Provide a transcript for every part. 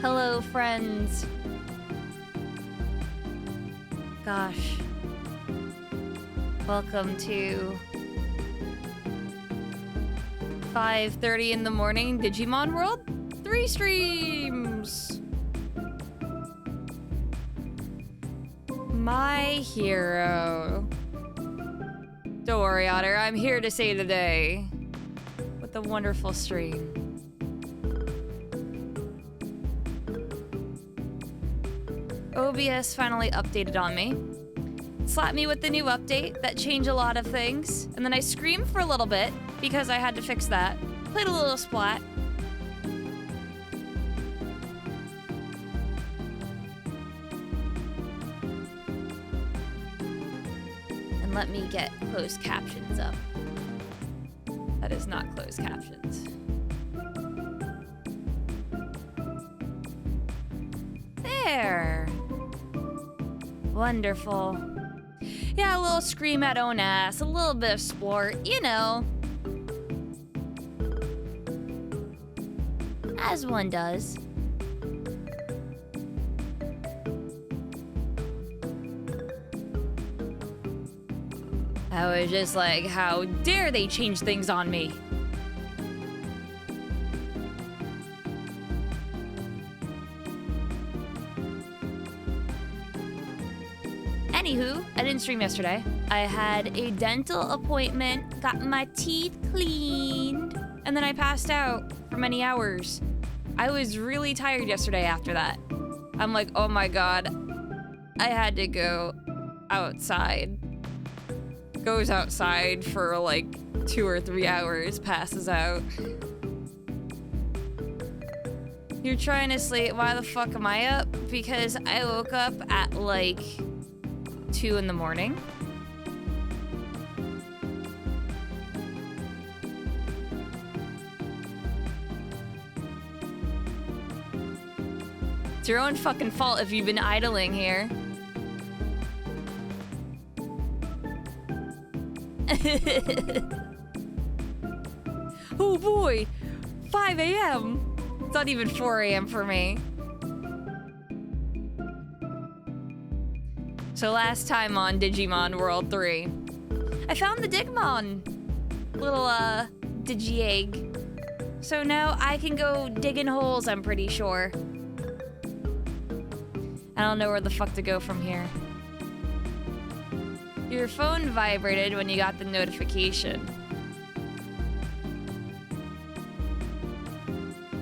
Hello, friends. Gosh. Welcome to 5:30 in the morning Digimon World 3 streams. My hero. Don't worry, Otter. I'm here to say today with a wonderful stream. OBS finally updated on me. Slapped me with the new update that changed a lot of things. And then I screamed for a little bit because I had to fix that. Played a little Splat. And let me get closed captions up. That is not closed captions. There. Wonderful. Yeah, a little scream at own ass, a little bit of sport, you know. As one does. I was just like, how dare they change things on me? Anywho, I didn't stream yesterday. I had a dental appointment, got my teeth cleaned, and then I passed out for many hours. I was really tired yesterday after that. I'm like, oh my god, I had to go outside. Goes outside for like 2 or 3 hours, passes out. You're trying to sleep, why the fuck am I up? Because I woke up at like 2 in the morning. It's your own fucking fault if you've been idling here. Oh boy, 5 a.m. It's not even 4 a.m. for me. So last time on Digimon World 3, I found the Digimon little Digi-egg. So now I can go digging holes, I'm pretty sure. I don't know where the fuck to go from here. Your phone vibrated when you got the notification.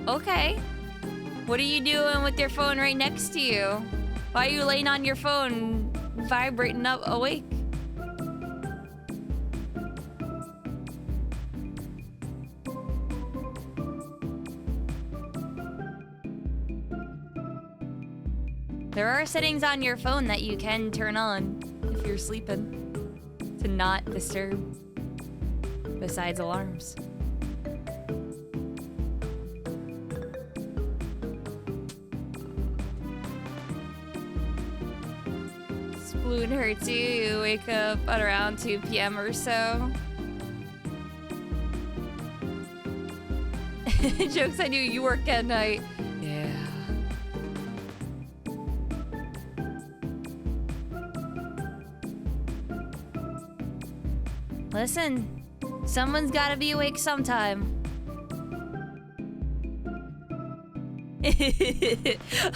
Okay. What are you doing with your phone right next to you? Why are you laying on your phone vibrating up awake? There are settings on your phone that you can turn on if you're sleeping to not disturb, besides alarms. Sploon hurts you, you wake up at around 2 p.m. or so. Jokes on you, you work at night. Yeah. Listen, someone's gotta be awake sometime.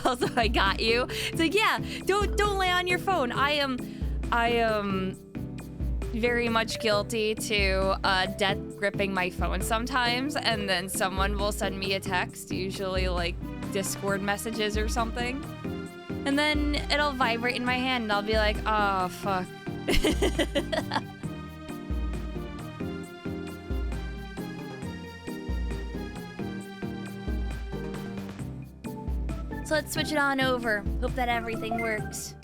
Also, I got you. It's like, yeah, don't lay on your phone. I am very much guilty to death gripping my phone sometimes, and then someone will send me a text, usually like Discord messages or something, and then it'll vibrate in my hand, and I'll be like, oh fuck. So let's switch it on over. Hope that everything works.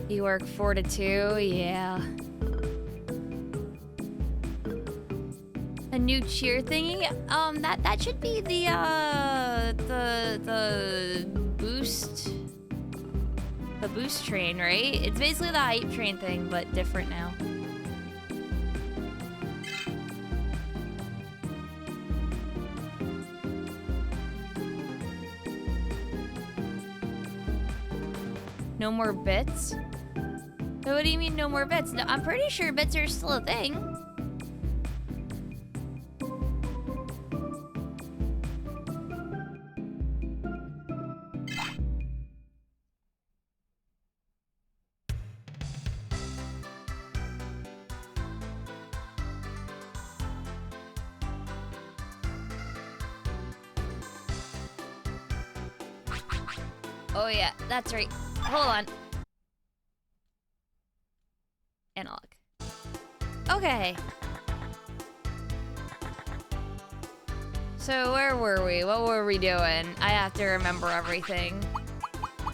You work 4 to 2, yeah. A new cheer thingy? That should be the boost The boost train, right? It's basically the hype train thing, but different now. No more bits? What do you mean no more bits? No, I'm pretty sure bits are still a thing. Oh yeah, that's right. Hold on. Analog. Okay. So where were we? What were we doing? I have to remember everything.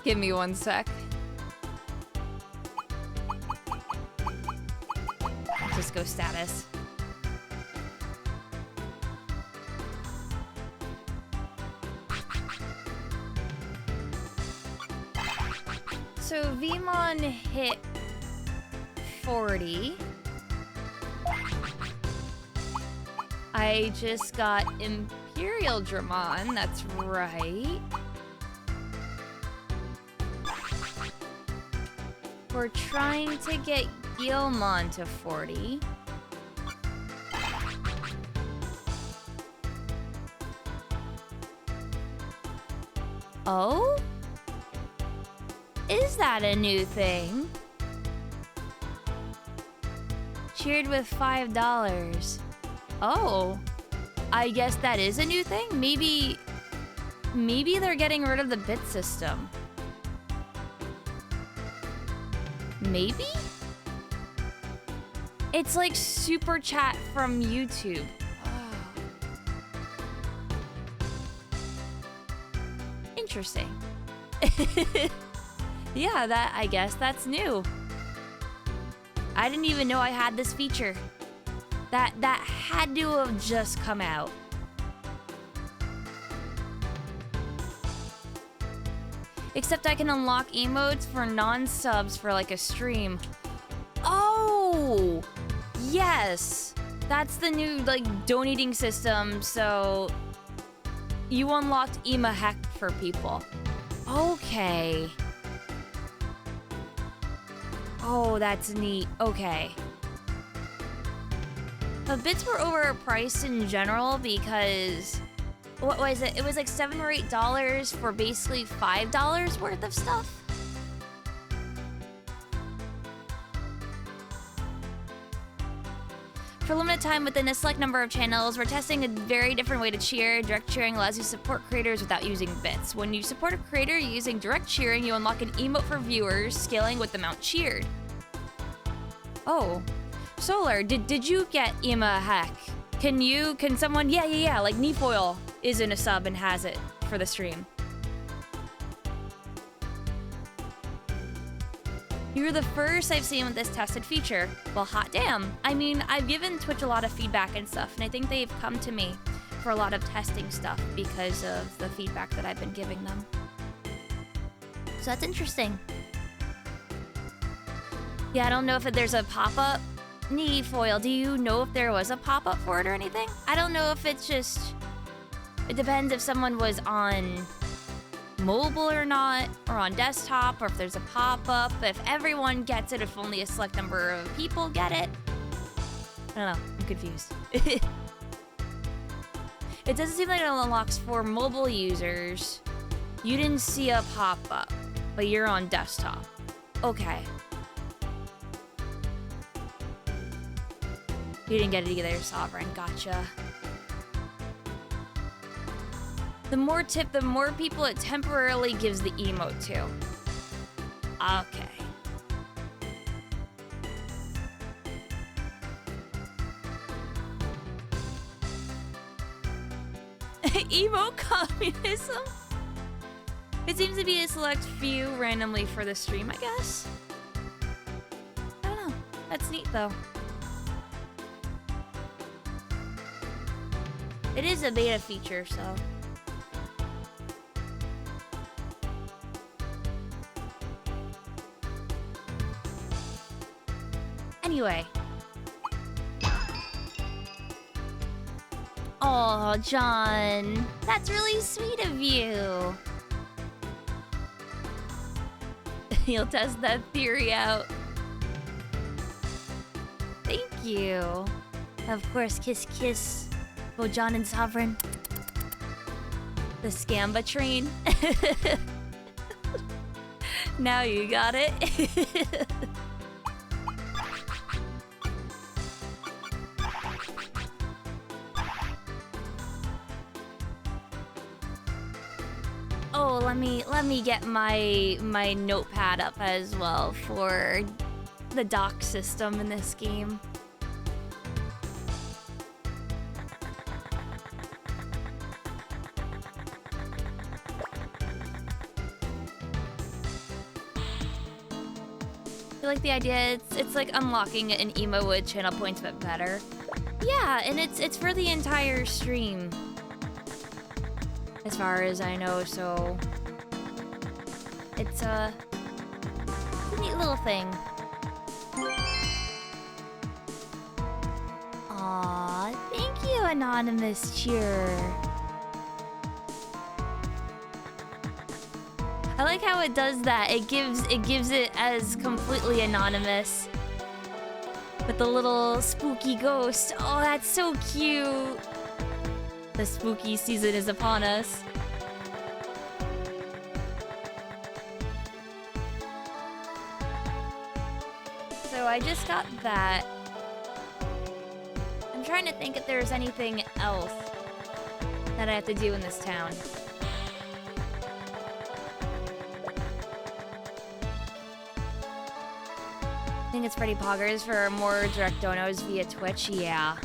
Give me 1 sec. Just go status. So Vmon hit 40. I just got Imperial Dramon, that's right. We're trying to get Gilmon to 40. Oh? Is that a new thing? Cheered with $5. Oh, I guess that is a new thing? Maybe they're getting rid of the bit system. Maybe? It's like super chat from YouTube. Oh. Interesting. Yeah, I guess that's new. I didn't even know I had this feature. That had to have just come out. Except I can unlock emotes for non-subs for like a stream. Oh! Yes! That's the new like donating system, so you unlocked Heck for people. Okay. Oh, that's neat. Okay. The bits were overpriced in general because... What was it? It was like $7 or $8 for basically $5 worth of stuff. For limited time within a select number of channels, we're testing a very different way to cheer. Direct cheering allows you to support creators without using bits. When you support a creator using direct cheering, you unlock an emote for viewers, scaling with the amount cheered. Oh. Solar, did you get Heck? Can someone, yeah, like Nefoil is in a sub and has it for the stream. You're the first I've seen with this tested feature. Well, hot damn. I mean, I've given Twitch a lot of feedback and stuff, and I think they've come to me for a lot of testing stuff because of the feedback that I've been giving them. So that's interesting. Yeah, I don't know if there's a pop-up. Nefoil, do you know if there was a pop-up for it or anything? I don't know if it's just... It depends if someone was on mobile or not, or on desktop, or if there's a pop-up, if everyone gets it, if only a select number of people get it. I don't know, I'm confused. It doesn't seem like it unlocks for mobile users. You didn't see a pop-up, but you're on desktop. Okay. You didn't get it either, Sovereign. Gotcha. The more tip, the more people it temporarily gives the emote to. Okay. Emote communism? It seems to be a select few randomly for the stream, I guess. I don't know. That's neat, though. It is a beta feature, so... anyway. Oh, John, that's really sweet of you. You'll test that theory out. Thank you. Of course, kiss, kiss. Go, John and Sovereign. The Scamba train. Now you got it. Oh, let me get my notepad up as well for the dock system in this game. I like the idea. It's like unlocking an emo with channel points, but better. Yeah, and it's for the entire stream, as far as I know. So it's a neat little thing. Aw, thank you, Anonymous Cheer. I like how it does that. It gives it as completely anonymous. With the little spooky ghost. Oh, that's so cute. The spooky season is upon us. So I just got that. I'm trying to think if there's anything else that I have to do in this town. I think it's pretty poggers for more direct donos via Twitch, yeah.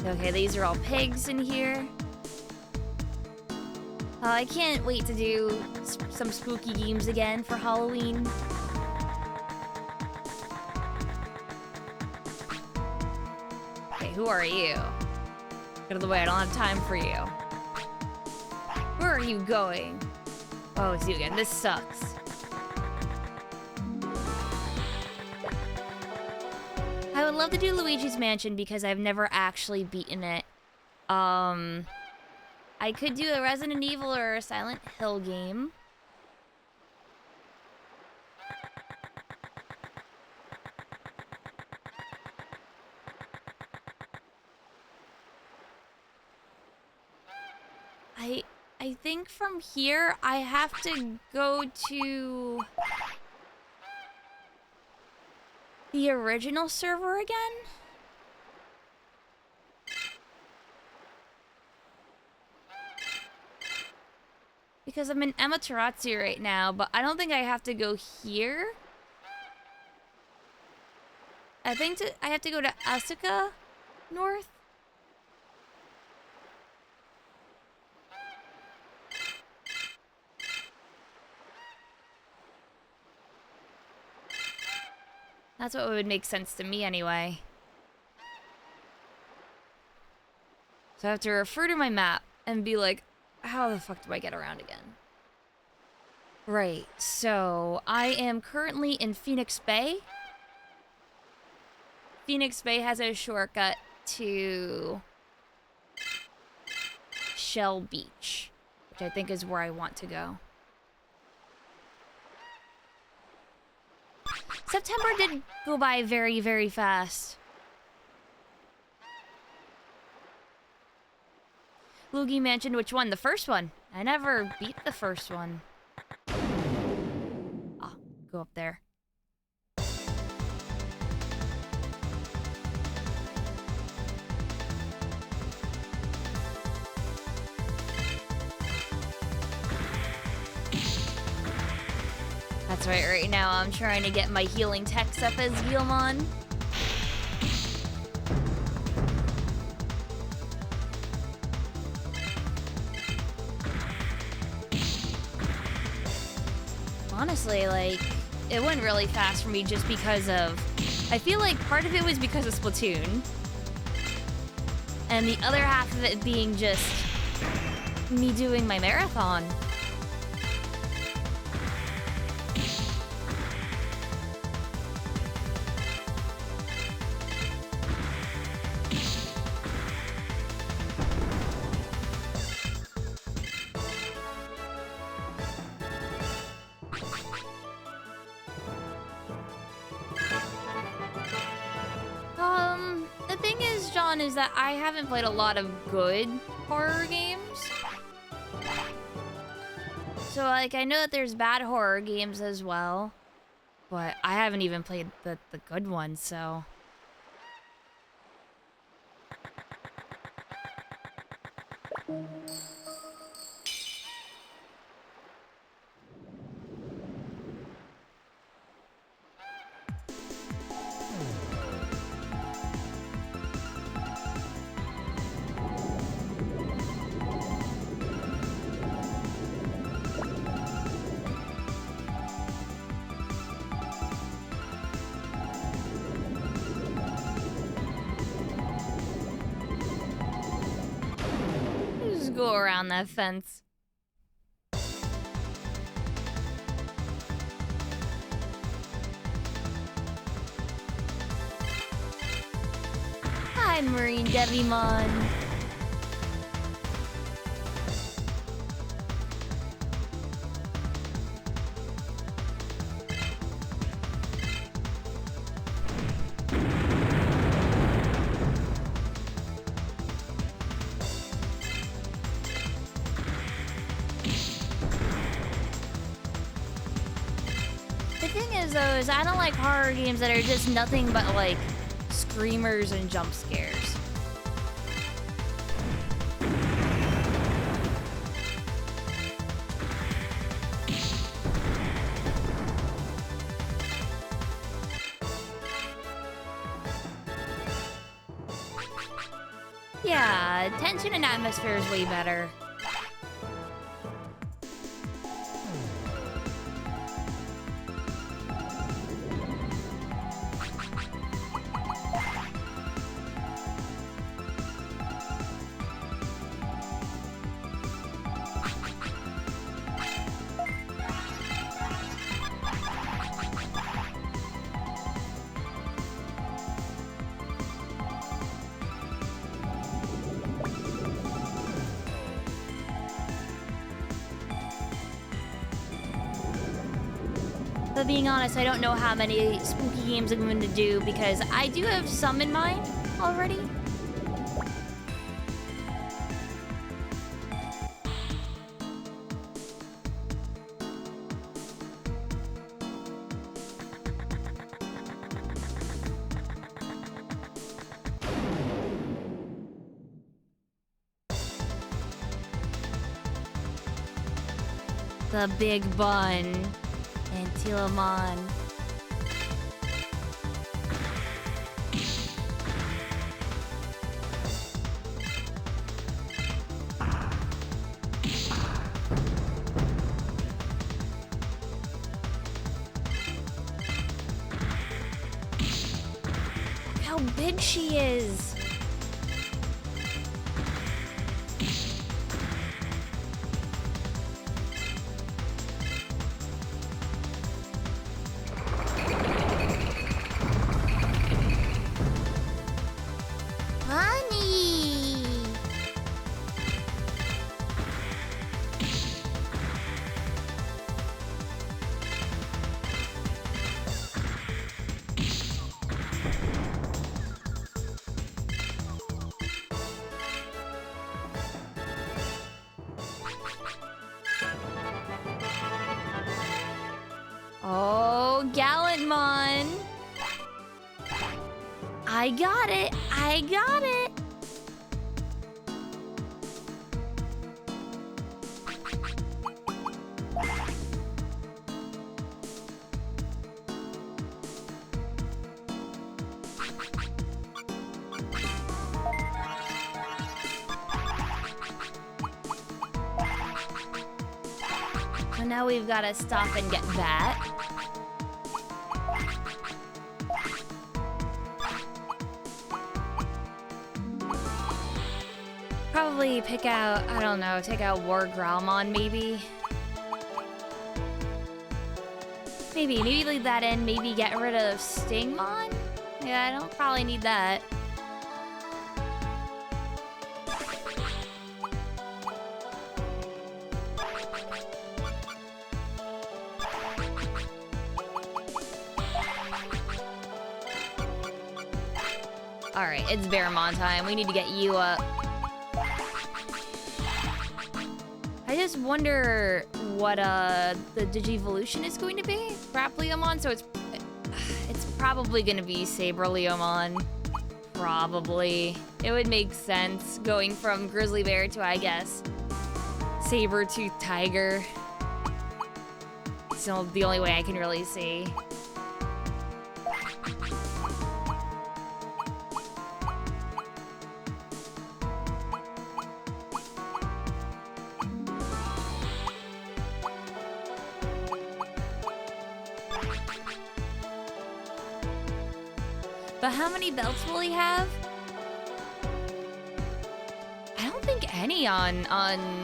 Okay, these are all pigs in here. I can't wait to do some spooky games again for Halloween. Okay, who are you? Get out of the way, I don't have time for you. Where are you going? Oh, it's you again. This sucks. I would love to do Luigi's Mansion because I've never actually beaten it. I could do a Resident Evil or a Silent Hill game. I think from here, I have to go to the original server again? Because I'm in Amaterasu right now, but I don't think I have to go here. I think I have to go to Asuka North. That's what would make sense to me anyway. So I have to refer to my map and be like, how the fuck do I get around again? Right, so I am currently in Phoenix Bay. Phoenix Bay has a shortcut to Shell Beach, which I think is where I want to go. September did go by very, very fast. Luigi Mansion, which one? The first one. I never beat the first one. Ah, go up there. That's right now I'm trying to get my healing techs up as Guilmon. Honestly, like, it went really fast for me just because of... I feel like part of it was because of Splatoon. And the other half of it being just me doing my marathon. is that I haven't played a lot of good horror games. So, like, I know that there's bad horror games as well, but I haven't even played the good ones, so... Just go around that fence. Hi, Marine Devimon. The thing is, though, is I don't like horror games that are just nothing but, like, screamers and jump scares. Yeah, tension and atmosphere is way better. But being honest, I don't know how many spooky games I'm going to do because I do have some in mind already. The Big Bun. And Tilamon. Look how big she is. Oh, Gallantmon. I got it. I got it. So now we've got to stop and get that. Probably pick out, I don't know, take out War Growlmon maybe. Maybe leave that in, maybe get rid of Stingmon? Yeah, I don't probably need that. Alright, it's Bearmon time. We need to get you up. I just wonder what the Digivolution is going to be. Crap-Leomon, so it's probably gonna be Saber-Leomon. Probably. It would make sense going from Grizzly Bear to, I guess, Saber-Tooth Tiger. It's the only way I can really see. But how many belts will he have? I don't think any on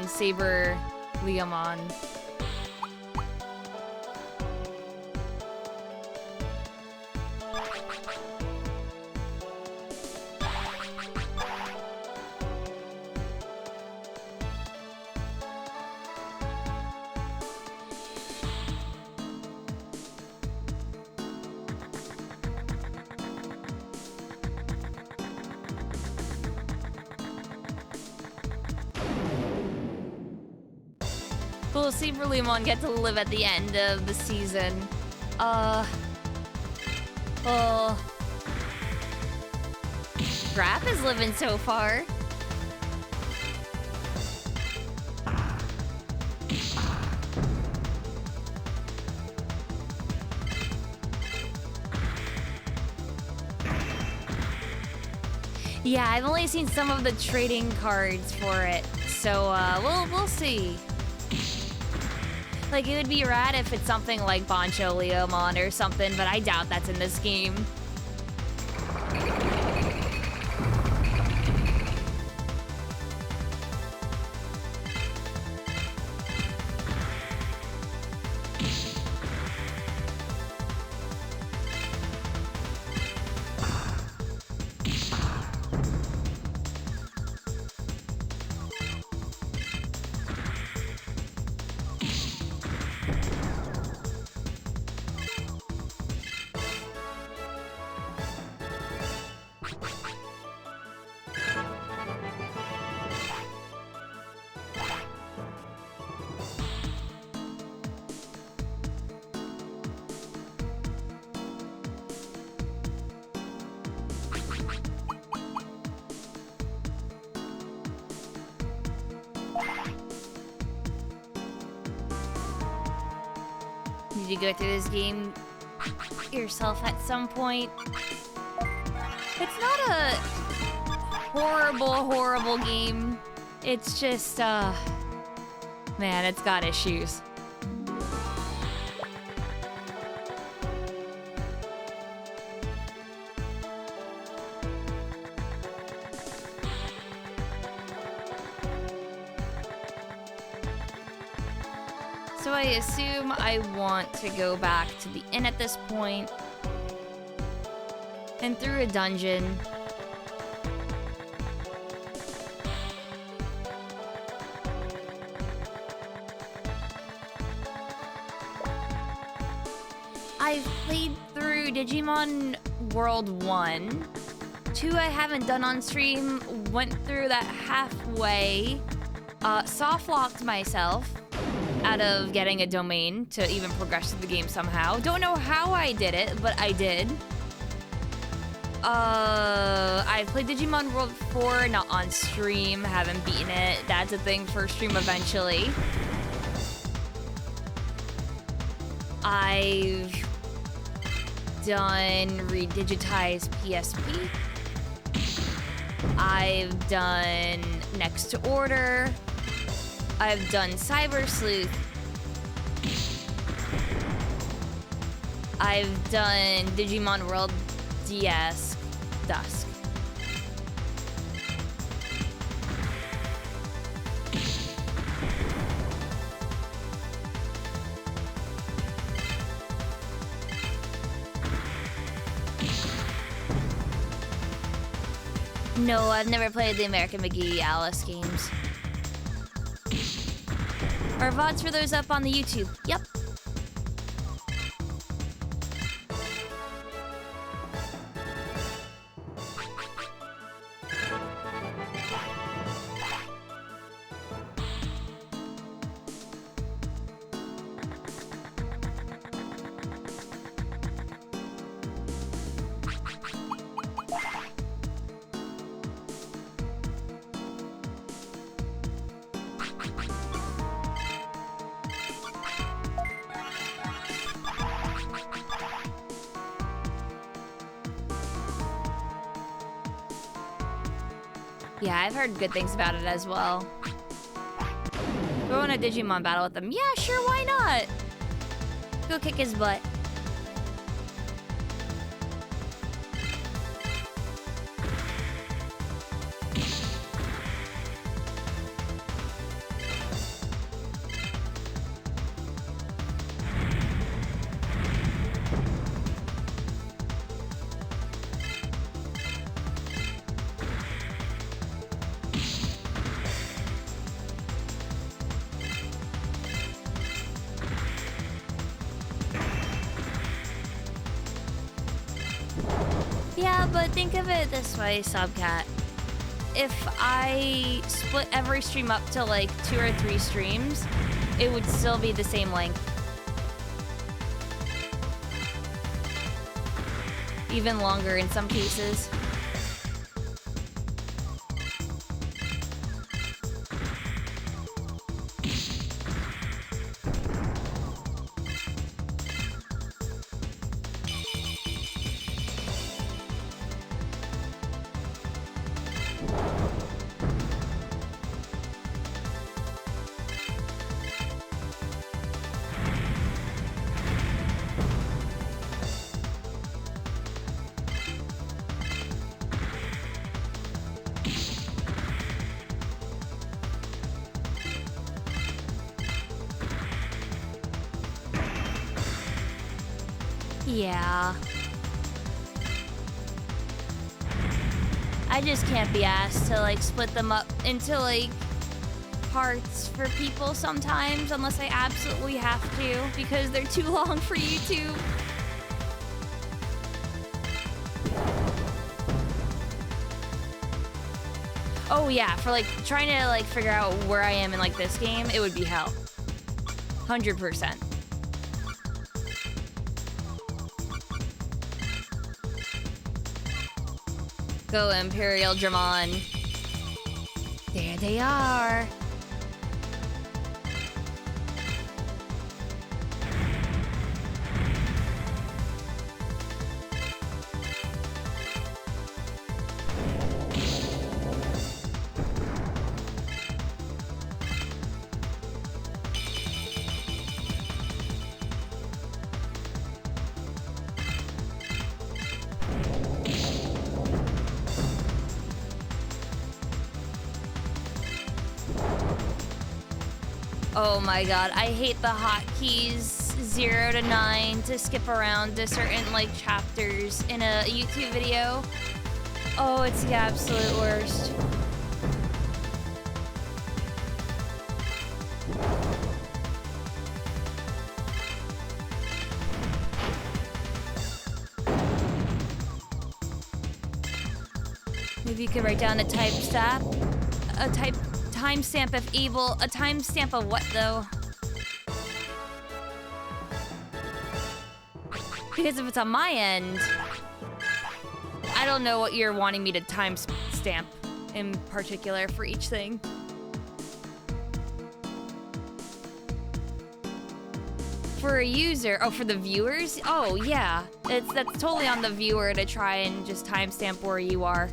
Saber-Leomon. Will Saber-Leomon get to live at the end of the season? Grap is living so far. Yeah, I've only seen some of the trading cards for it, so we'll see. Like, it would be rad if it's something like Bancho Leomon or something, but I doubt that's in this game. Need to go through this game yourself at some point. It's not a horrible game. It's just, man, it's got issues. So I assume I want to go back to the inn at this point and through a dungeon. I've played through Digimon World 1. 2 I haven't done on stream, went through that halfway, soft-locked myself out of getting a domain to even progress through the game somehow. Don't know how I did it, but I did. I played Digimon World 4, not on stream, haven't beaten it. That's a thing for stream eventually. I've done redigitized PSP. I've done Next to Order. I've done Cyber Sleuth. I've done Digimon World DS Dusk. No, I've never played the American McGee Alice games. Are VODs for those up on the YouTube? Yep. Yeah, I've heard good things about it as well. Go in a Digimon battle with him. Yeah, sure, why not? Go kick his butt. Yeah, but think of it this way, Subcat. If I split every stream up to like 2 or 3 streams, it would still be the same length. Even longer in some cases. Yeah. I just can't be asked to like split them up into like parts for people sometimes unless I absolutely have to because they're too long for YouTube. Oh yeah, for like trying to like figure out where I am in like this game, it would be hell. 100%. Go Imperial Dramon. There they are. Oh my god, I hate the hotkeys 0 to 9 to skip around to certain like chapters in a YouTube video. Oh, it's the absolute worst. Maybe you could write down a timestamp if able. A timestamp of what though? Because if it's on my end, I don't know what you're wanting me to timestamp in particular for each thing. For a user, oh, for the viewers? Oh yeah, that's totally on the viewer to try and just timestamp where you are.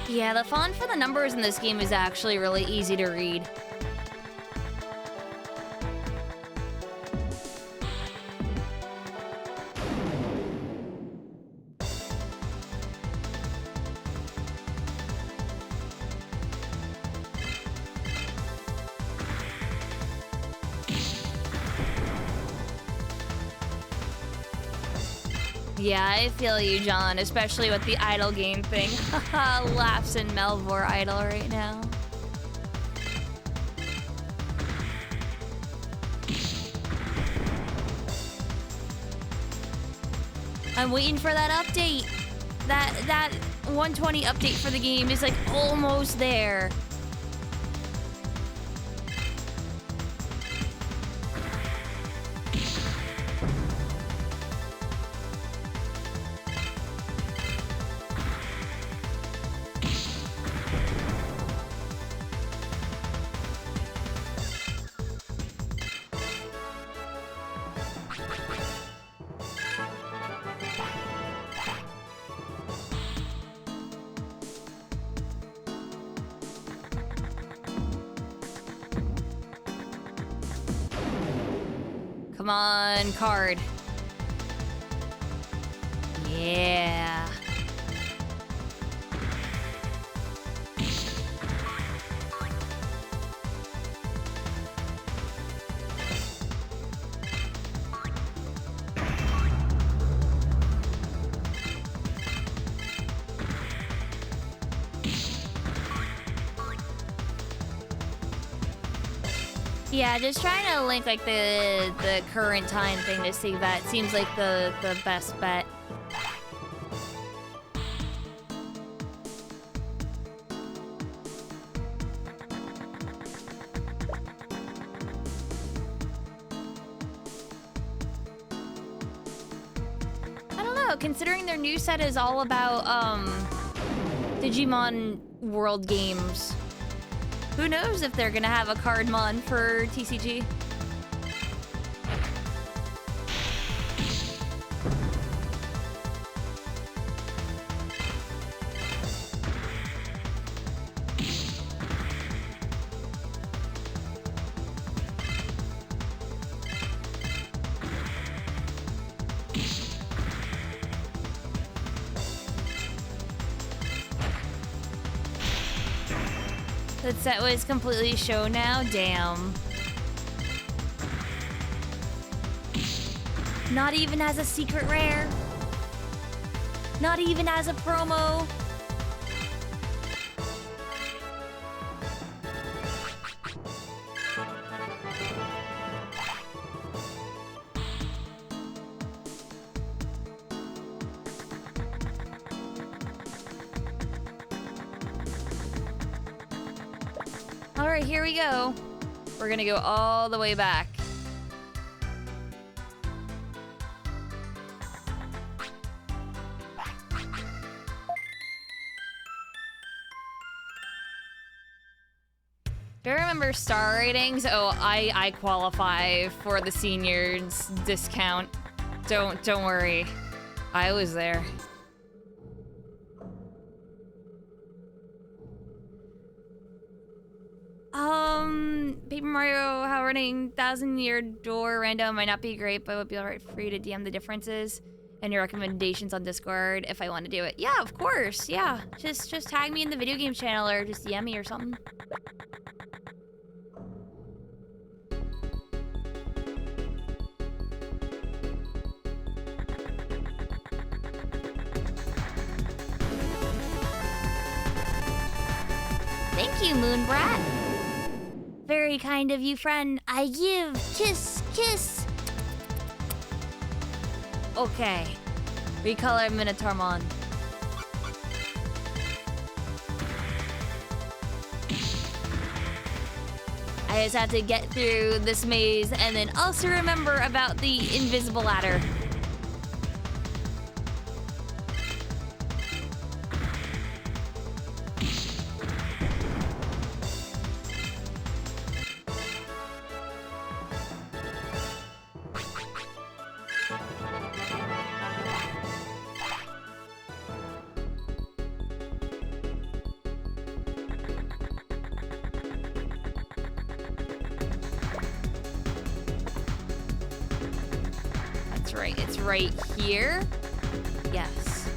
Yeah, the font for the numbers in this game is actually really easy to read. Yeah, I feel you, John, especially with the idol game thing. Haha, laughs in Melvor idol right now. I'm waiting for that update. That 120 update for the game is like almost there. Come on, card. Yeah. Yeah, just trying to link like the current time thing to see that seems like the best bet. I don't know, considering their new set is all about Digimon World games. Who knows if they're gonna have a card mon for TCG? That set was completely shown now? Damn. Not even as a secret rare? Not even as a promo? Alright, here we go. We're gonna go all the way back. Do I remember star ratings? Oh, I qualify for the seniors discount. Don't worry. I was there. Paper Mario, how running 1,000-year door random might not be great, but it would be alright for you to DM the differences and your recommendations on Discord if I want to do it. Yeah, of course. Yeah, just tag me in the video game channel or just DM me or something. Thank you, Moonbrat. Very kind of you, friend. I give. Kiss, kiss. Okay. Recolor Minotaurmon. I just have to get through this maze and then also remember about the invisible ladder. It's right here. Yes.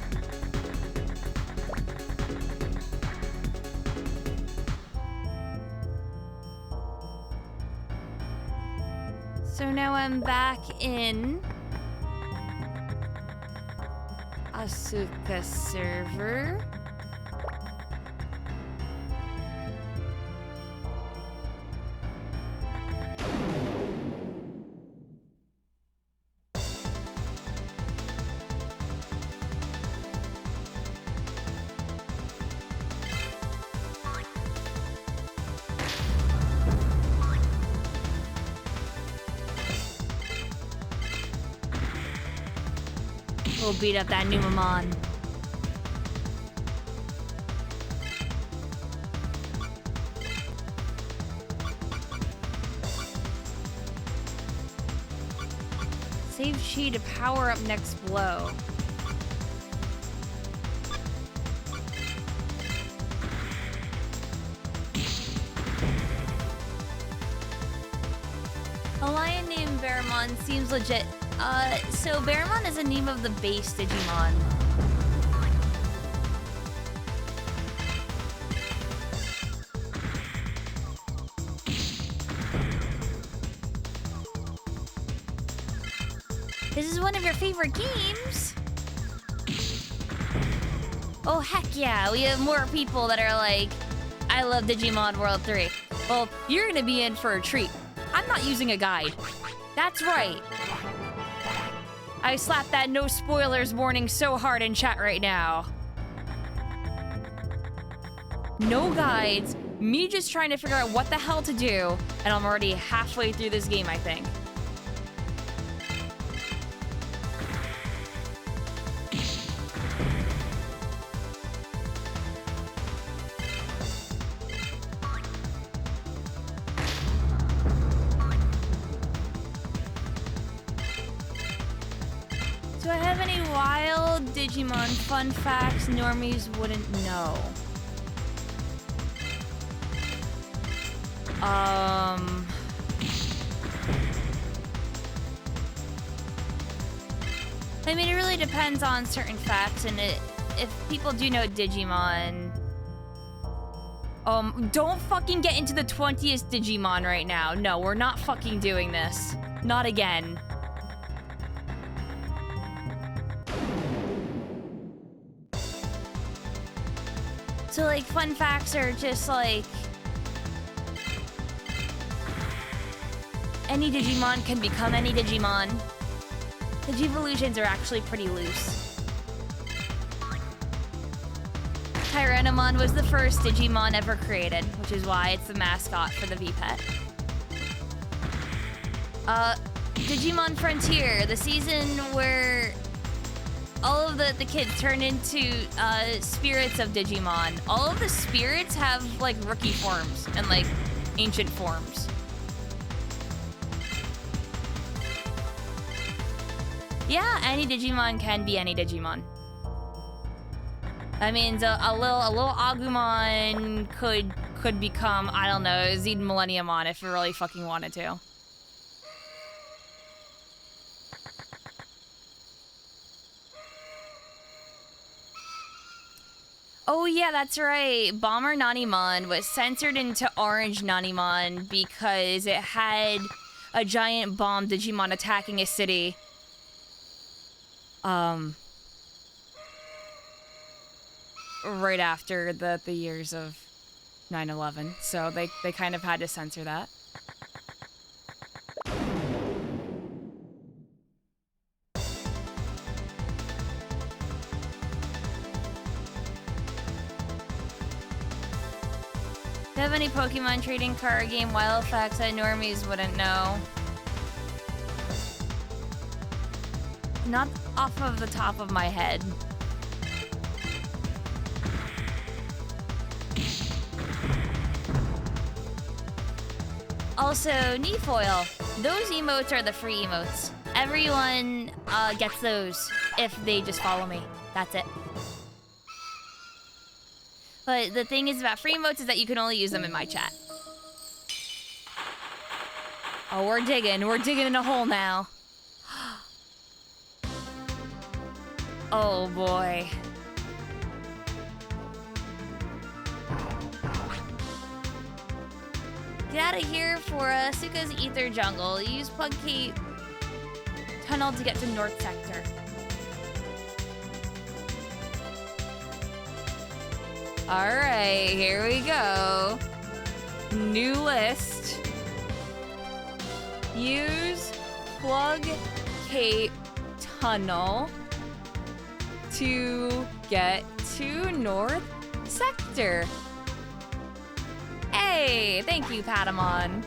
So now I'm back in Asuka server. We'll beat up that Numamon. Save chi to power up next blow. A lion named Baramon Baremon seems legit. So Baremon is the name of the base Digimon. This is one of your favorite games? Oh, heck yeah. We have more people that are like, I love Digimon World 3. Well, you're gonna be in for a treat. I'm not using a guide. That's right. I slapped that no spoilers warning so hard in chat right now. No guides, me just trying to figure out what the hell to do, and I'm already halfway through this game, I think. Do I have any wild Digimon fun facts normies wouldn't know? I mean, it really depends on certain facts, and if people do know Digimon... don't fucking get into the 20th Digimon right now. No, we're not fucking doing this. Not again. So, like, fun facts are just, like... any Digimon can become any Digimon. Digivolutions are actually pretty loose. Tyrannomon was the first Digimon ever created, which is why it's the mascot for the V-Pet. Digimon Frontier, the season where all of the kids turn into spirits of Digimon. All of the spirits have, like, rookie forms and, like, ancient forms. Yeah, any Digimon can be any Digimon. That means a little Agumon could become, I don't know, Zed Millenniumon if it really fucking wanted to. Oh yeah, that's right. Bomber Nanimon was censored into Orange Nanimon because it had a giant bomb Digimon attacking a city. Right after the years of 9/11, so they kind of had to censor that. Do you have any Pokemon trading card game wild facts that normies wouldn't know? Not off of the top of my head. Also, Nefoil. Those emotes are the free emotes. Everyone gets those if they just follow me. That's it. But the thing is about free emotes is that you can only use them in my chat. Oh, we're digging in a hole now. Oh boy. Get out of here for Suka's Ether Jungle. Use Plug Cape Tunnel to get to North Sector. Alright, here we go. New list. Use Plug Cape Tunnel to get to North Sector. Hey, thank you, Patamon.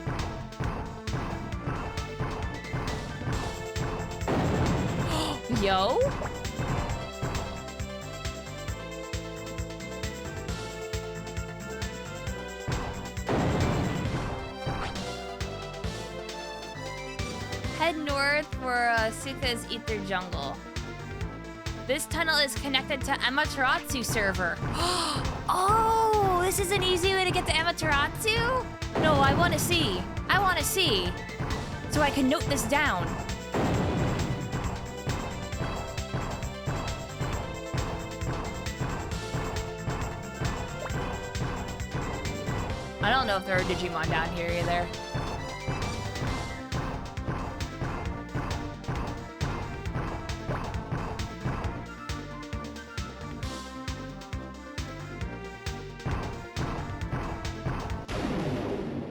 Yo? Head north for Suka's Ether Jungle. This tunnel is connected to Amaterasu server. Oh, this is an easy way to get to Amaterasu? No, I want to see. I want to see. So I can note this down. I don't know if there are Digimon down here either.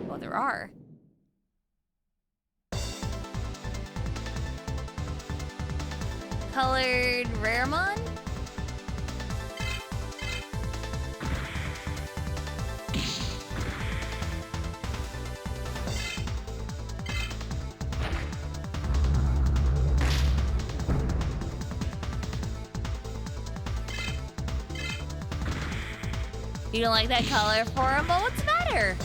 Well, there are. Colored Raremon? You don't like that color for him, but what's the matter?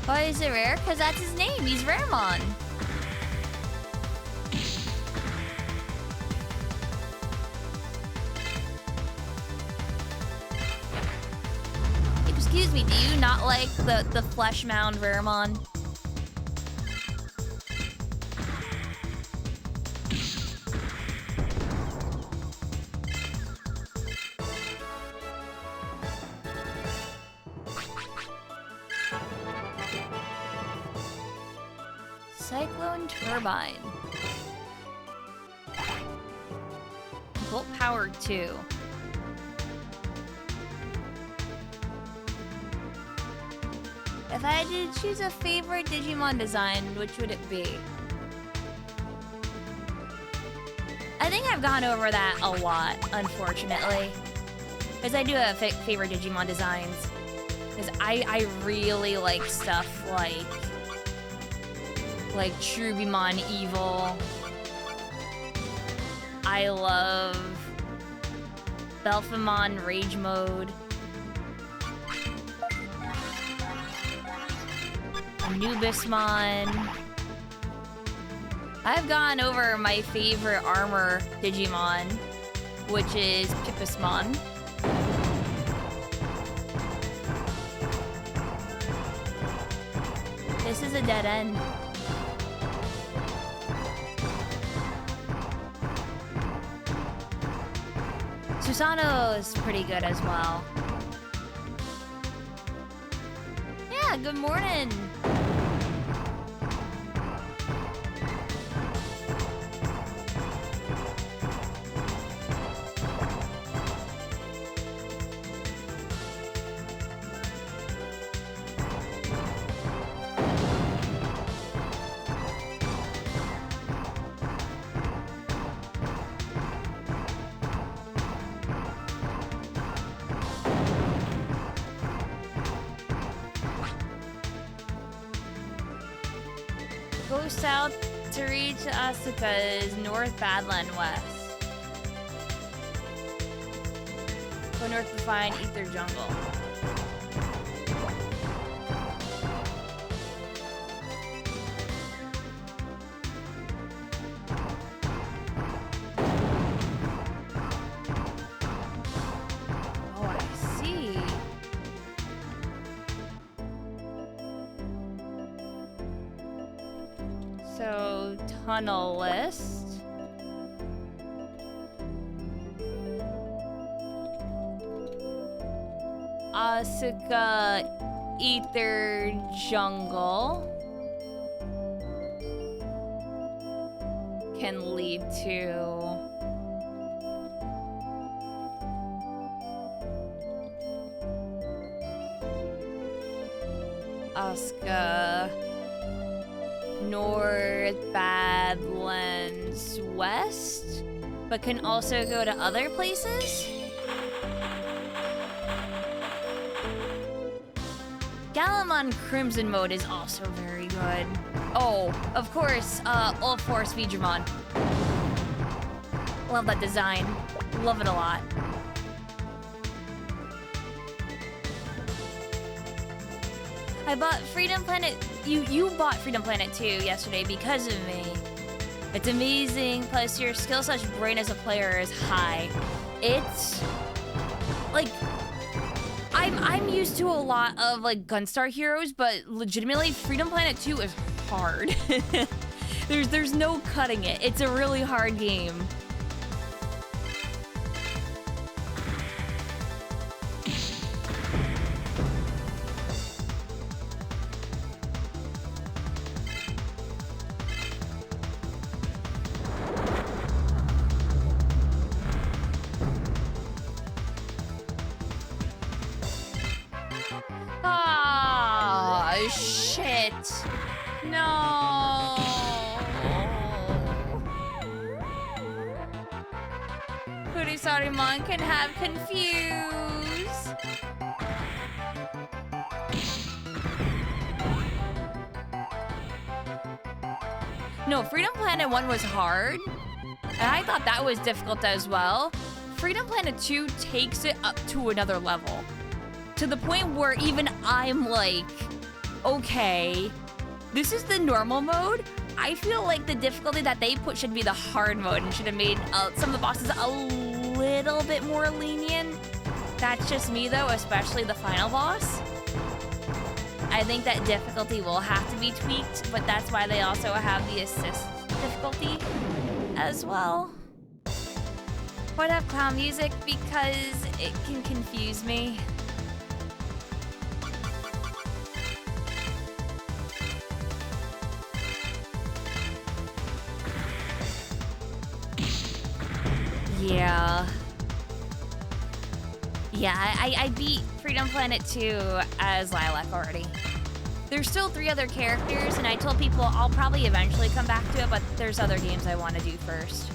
Why is it rare? Because that's his name. He's Raremon. Excuse me, do you not like the flesh mound Raremon? Cyclone Turbine. Volt Power 2. If I had to choose a favorite Digimon design, which would it be? I think I've gone over that a lot, unfortunately. Because I do have favorite Digimon designs. Because I really like stuff like Trubimon Evil. I love Belphemon Rage Mode. Anubismon. I've gone over my favorite armor Digimon, which is Pipismon. This is a dead end. Susano is pretty good as well. Yeah, good morning. Go south to reach Asuka's North Badland West. Go north to find Ether Jungle. Oh, I see. So, tunnel list. Asuka, Ether Jungle can lead to Asuka, North Badlands West, but can also go to other places? Galamon Crimson Mode is also very good. Oh, of course, All Force Veedramon. Love that design. Love it a lot. I bought Freedom Planet. You bought Freedom Planet 2 yesterday because of me. It's amazing. Plus, your skill / brain as a player is high. It's like I'm used to a lot of like Gunstar heroes, but legitimately, Freedom Planet 2 is hard. There's no cutting it. It's a really hard game. Shit. No. Kurisarimon can have confused. No, Freedom Planet 1 was hard. And I thought that was difficult as well. Freedom Planet 2 takes it up to another level. To the point where even I'm like, okay, this is the normal mode. I feel like the difficulty that they put should be the hard mode and should have made some of the bosses a little bit more lenient. That's just me though, especially the final boss. I think that difficulty will have to be tweaked, but that's why they also have the assist difficulty as well. Would have clown music because it can confuse me. Yeah, I beat Freedom Planet 2 as Lilac already. There's still 3 other characters, and I told people I'll probably eventually come back to it, but there's other games I want to do first.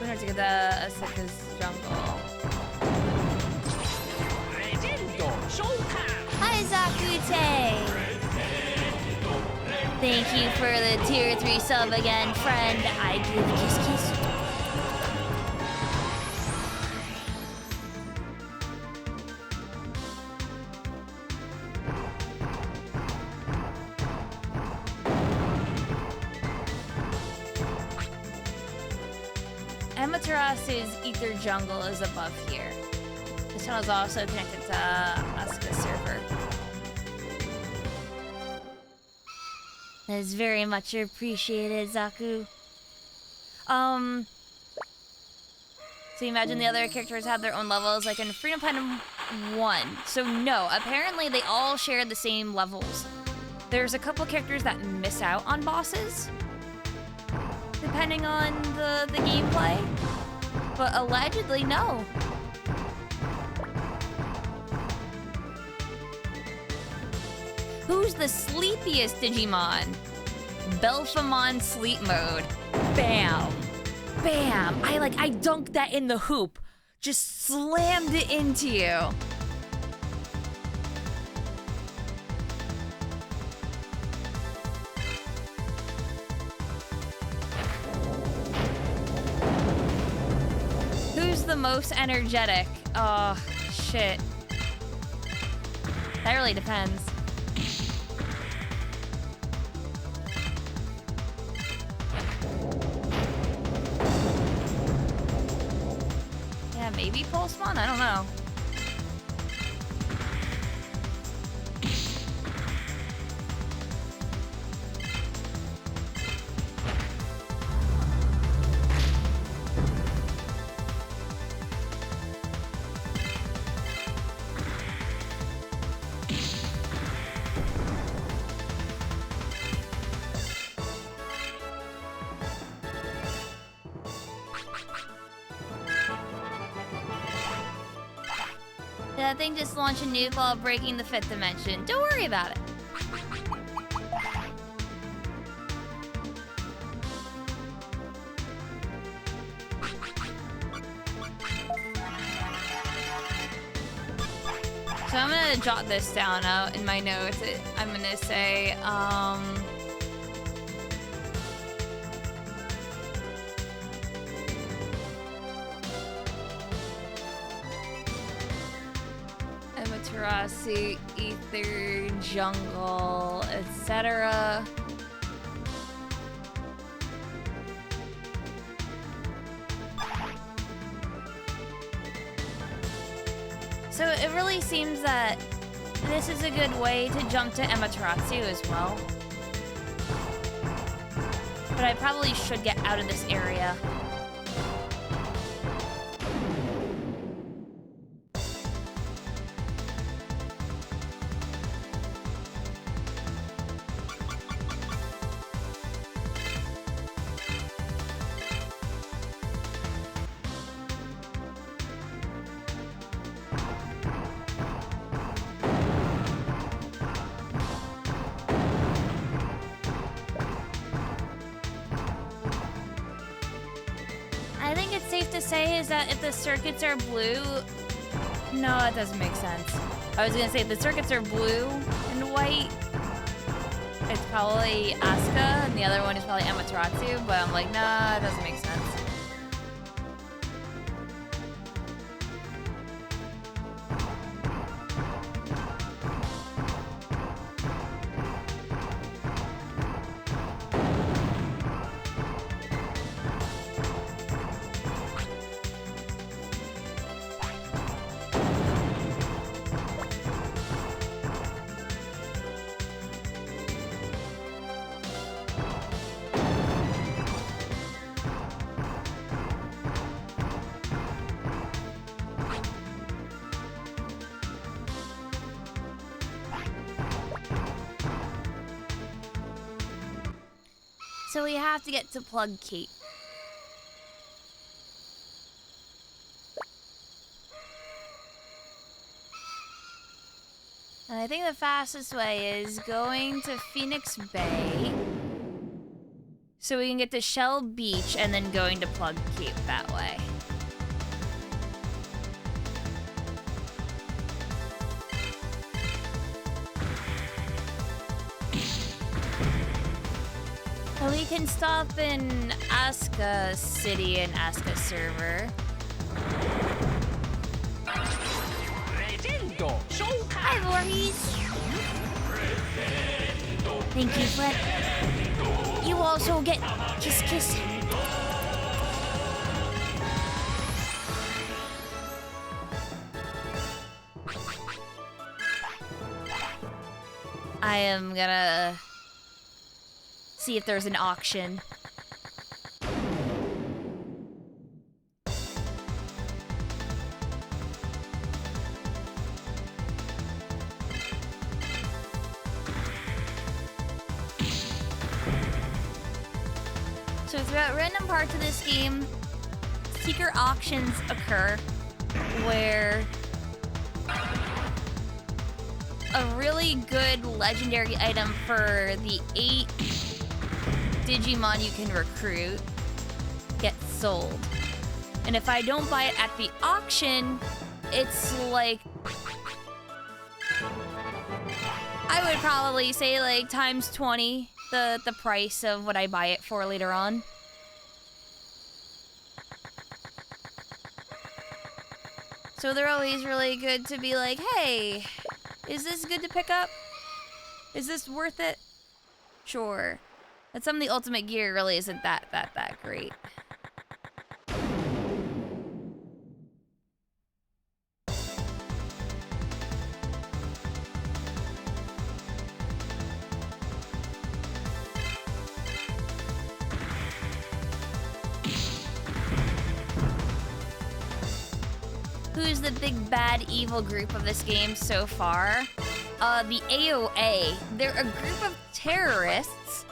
To get the Asika's jungle. Hi, Zakute! Thank you for the tier 3 sub again, friend. I give a kiss kiss. Amaterasu's Ether Jungle is above here. This one is also connected to Asuka's server. That is very much appreciated, Zaku. So you imagine the other characters have their own levels, like in Freedom Planet 1. So no, apparently they all share the same levels. There's a couple characters that miss out on bosses, depending on the gameplay, but allegedly, no. Who's the sleepiest Digimon? Belphamon Sleep Mode. Bam. Bam. I dunked that in the hoop. Just slammed it into you. Who's the most energetic? Oh, shit. That really depends. Yeah, maybe Pulsemon? I don't know. That thing just launched a nuke while breaking the 5th dimension. Don't worry about it. So I'm gonna jot this down out in my notes. I'm gonna say, Amaterasu, Ether, Jungle, etc. So it really seems that this is a good way to jump to Amaterasu as well. But I probably should get out of this area. I think it's safe to say is that if the circuits are blue... No, that doesn't make sense. I was gonna say if the circuits are blue and white, it's probably Asuka, and the other one is probably Amaterasu, but I'm like, nah, it doesn't make sense. So we have to get to Plug Cape. And I think the fastest way is going to Phoenix Bay, so we can get to Shell Beach and then going to Plug Cape that way. Well, we can stop in Asuka City and Asuka Server. Hi, Voorhees. Thank you, Fred. You also get kiss kiss. I am gonna see if there's an auction. So throughout random parts of this game, secret auctions occur where a really good legendary item for the 8 Digimon you can recruit gets sold. And if I don't buy it at the auction, it's like, I would probably say like times 20 the price of what I buy it for later on. So they're always really good to be like, hey, is this good to pick up? Is this worth it? Sure. But some of the ultimate gear really isn't that great. Who's the big bad evil group of this game so far? The AOA. They're a group of terrorists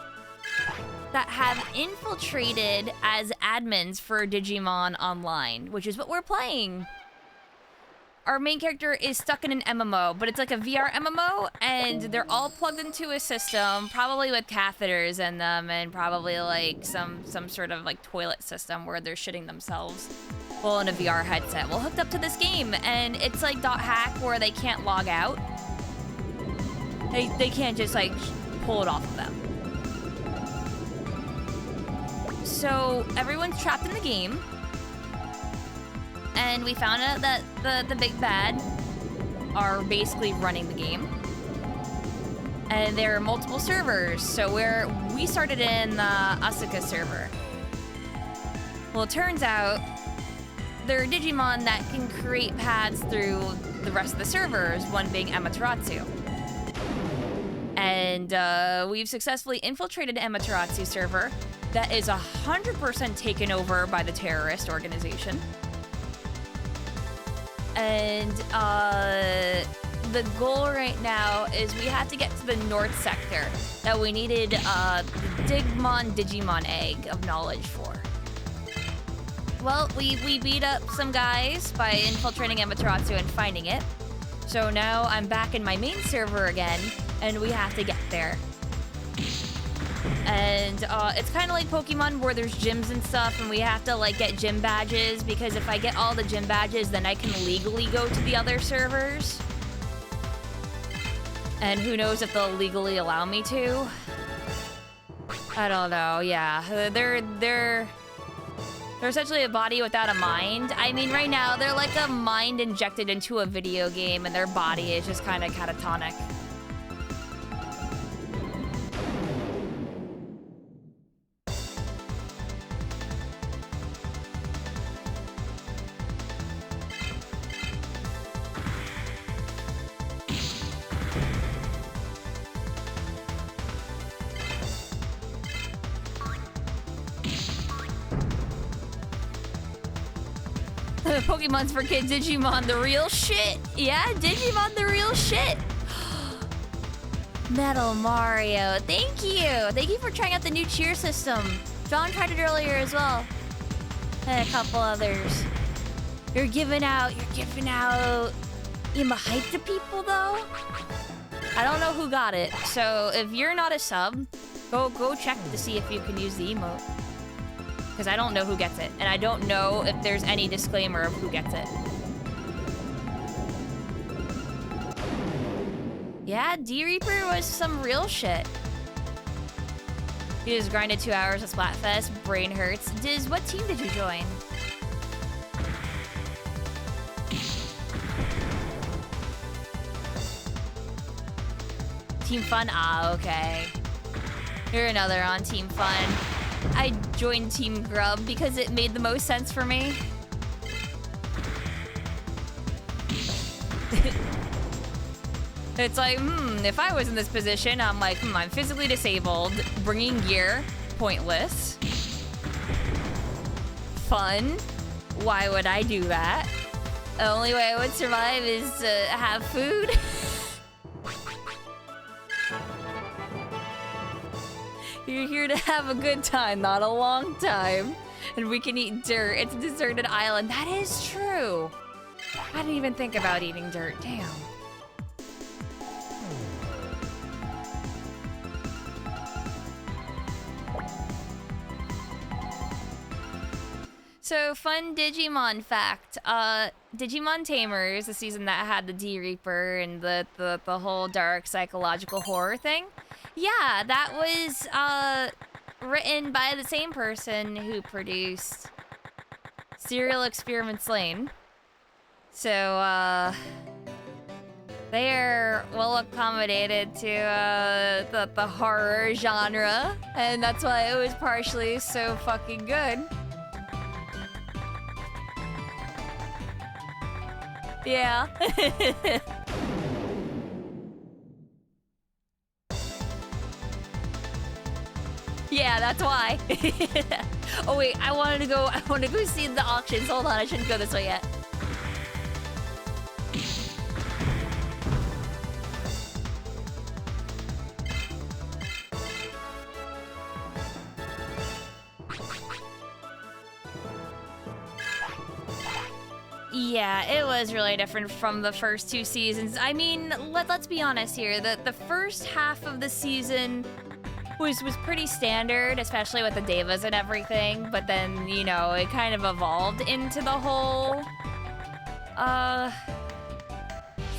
that have infiltrated as admins for Digimon Online, which is what we're playing. Our main character is stuck in an MMO, but it's like a VR MMO, and they're all plugged into a system, probably with catheters in them, and probably like some sort of like toilet system where they're shitting themselves while in a VR headset. Well, hooked up to this game, and it's like .hack where they can't log out. They can't just like pull it off of them. So everyone's trapped in the game. And we found out that the big bad are basically running the game. And there are multiple servers, so we started in the Asuka server. Well, it turns out there are Digimon that can create paths through the rest of the servers, one being Amaterasu. And we've successfully infiltrated Amaterasu server that is 100% taken over by the terrorist organization. And the goal right now is we have to get to the north sector that we needed the Digimon egg of knowledge for. Well, we beat up some guys by infiltrating Amaterasu and finding it. So now I'm back in my main server again, and we have to get there. And it's kind of like Pokemon where there's gyms and stuff, and we have to like get gym badges, because if I get all the gym badges, then I can legally go to the other servers. And who knows if they'll legally allow me to. I don't know, yeah. They're essentially a body without a mind. I mean, right now, they're like a mind injected into a video game, and their body is just kind of catatonic. Pokemon's for kids, Digimon the real shit. Yeah, Digimon the real shit. Metal Mario, thank you. Thank you for trying out the new cheer system. John tried it earlier as well. And a couple others. You're giving out Imahite to people though? I don't know who got it. So if you're not a sub, go check to see if you can use the emote. Because I don't know who gets it, and I don't know if there's any disclaimer of who gets it. Yeah, D-Reaper was some real shit. You just grinded 2 hours at Splatfest, brain hurts. Diz, what team did you join? Team Fun? Ah, okay. You're another on Team Fun. I joined Team Grub because it made the most sense for me. It's like, if I was in this position, I'm like, I'm physically disabled, bringing gear, pointless. Fun, why would I do that? The only way I would survive is to have food. You're here to have a good time, not a long time. And we can eat dirt. It's a deserted island. That is true. I didn't even think about eating dirt. Damn. So, fun Digimon fact. Digimon Tamers, the season that had the D-Reaper and the whole dark psychological horror thing. Yeah, that was written by the same person who produced Serial Experiments Lane. So, they are well accommodated to the horror genre, and that's why it was partially so fucking good. Yeah. Yeah, that's why. Oh wait, I want to go see the auctions. Hold on, I shouldn't go this way yet. Yeah, it was really different from the first two seasons. I mean, let's be honest here. The first half of the season was pretty standard, especially with the devas and everything. But then, you know, it kind of evolved into the whole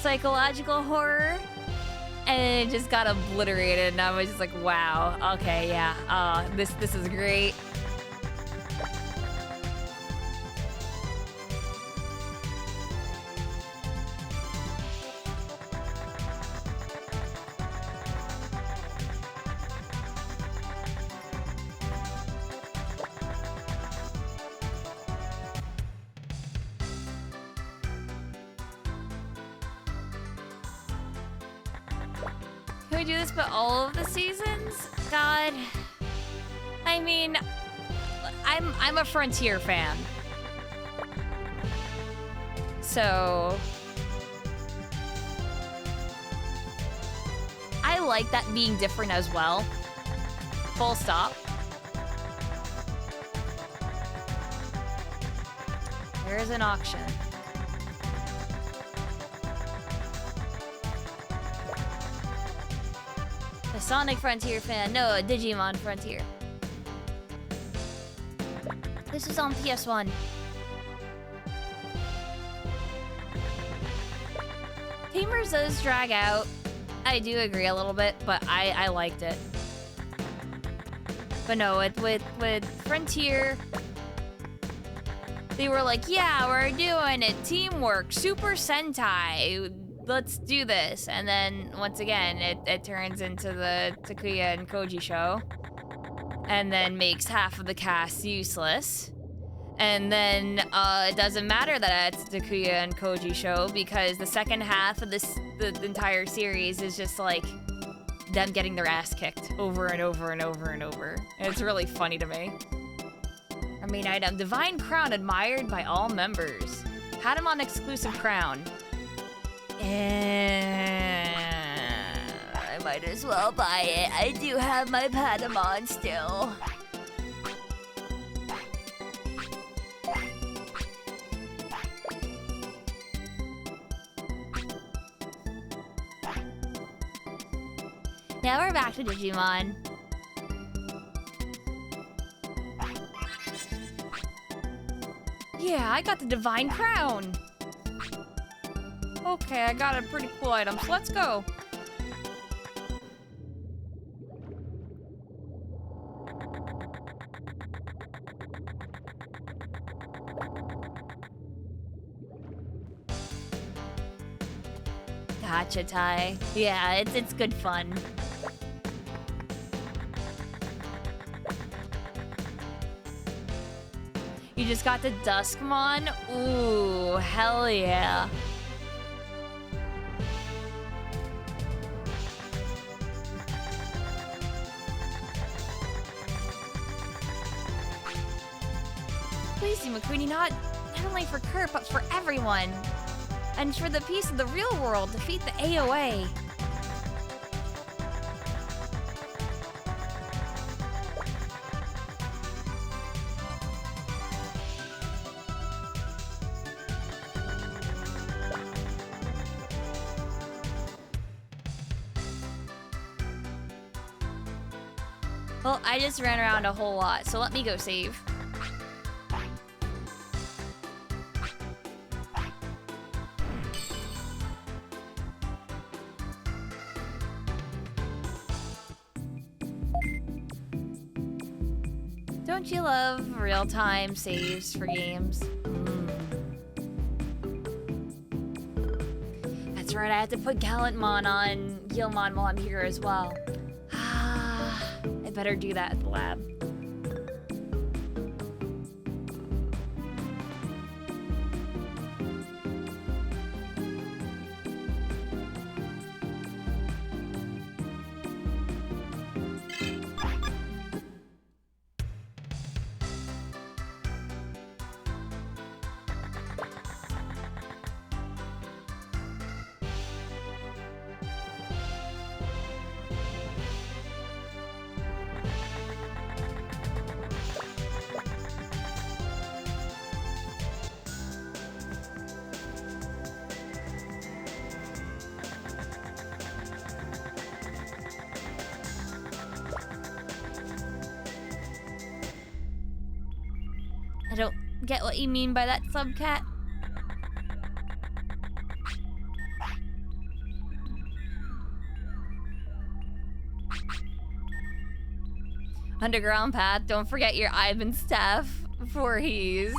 psychological horror, and it just got obliterated. And I was just like, wow, okay, yeah, this is great. do this, but all of the seasons? God. I mean, I'm a Frontier fan. So I like that being different as well. Full stop. There's an auction. A Sonic Frontier fan, no, a Digimon Frontier. This is on PS1. Tamers does drag out. I do agree a little bit, but I liked it. But no, with Frontier, they were like, yeah, we're doing it, teamwork, Super Sentai, let's do this. And then once again, it turns into the Takuya and Koji show, and then makes half of the cast useless. And then it doesn't matter that it's a Takuya and Koji show, because the second half of the entire series is just like them getting their ass kicked over and over and over and over. And it's really funny to me. I mean, item, Divine Crown admired by all members. Patamon exclusive crown. I might as well buy it. I do have my Patamon still. Now we're back to Digimon. Yeah, I got the Divine Crown. Okay, I got a pretty cool item, so let's go. Gotcha, Ty. Yeah, it's good fun. You just got the Duskmon? Ooh, hell yeah. Please, Imakuni, not only for Kurt, but for everyone. And for the peace of the real world, defeat the AOA. Well, I just ran around a whole lot, so let me go save. Don't you love real-time saves for games? That's right, I have to put Gallantmon on Gilmon while I'm here as well. I better do that at the lab. I don't get what you mean by that, subcat. Underground path, don't forget your Ivan staff for he's.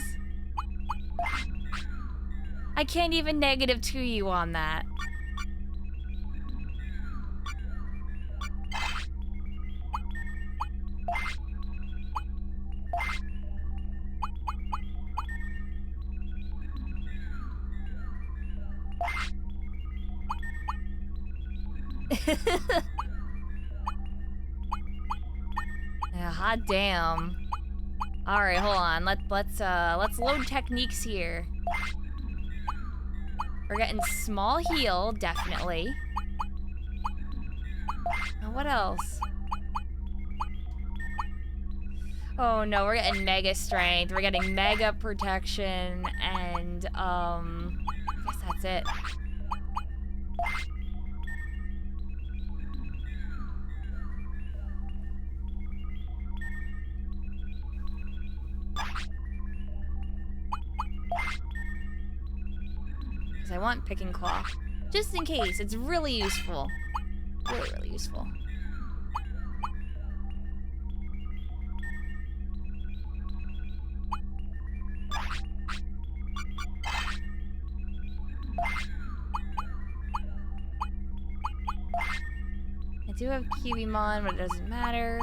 I can't even -2 you on that. hot damn. All right, hold on. Let's load techniques here. We're getting small heal, definitely. What else? Oh no, we're getting mega strength. We're getting mega protection, and I guess that's it. Because I want picking claw. Just in case, it's really useful. Really, really useful. I do have Kiwimon, but it doesn't matter.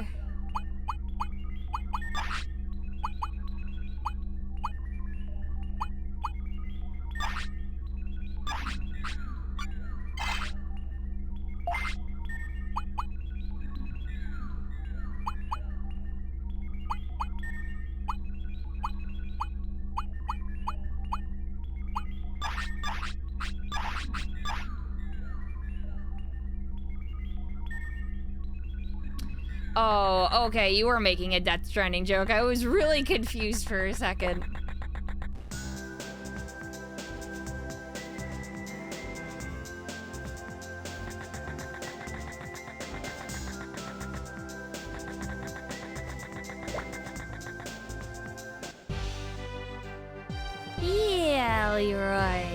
Oh, okay, you were making a Death Stranding joke. I was really confused for a second. Yeah, Leroy.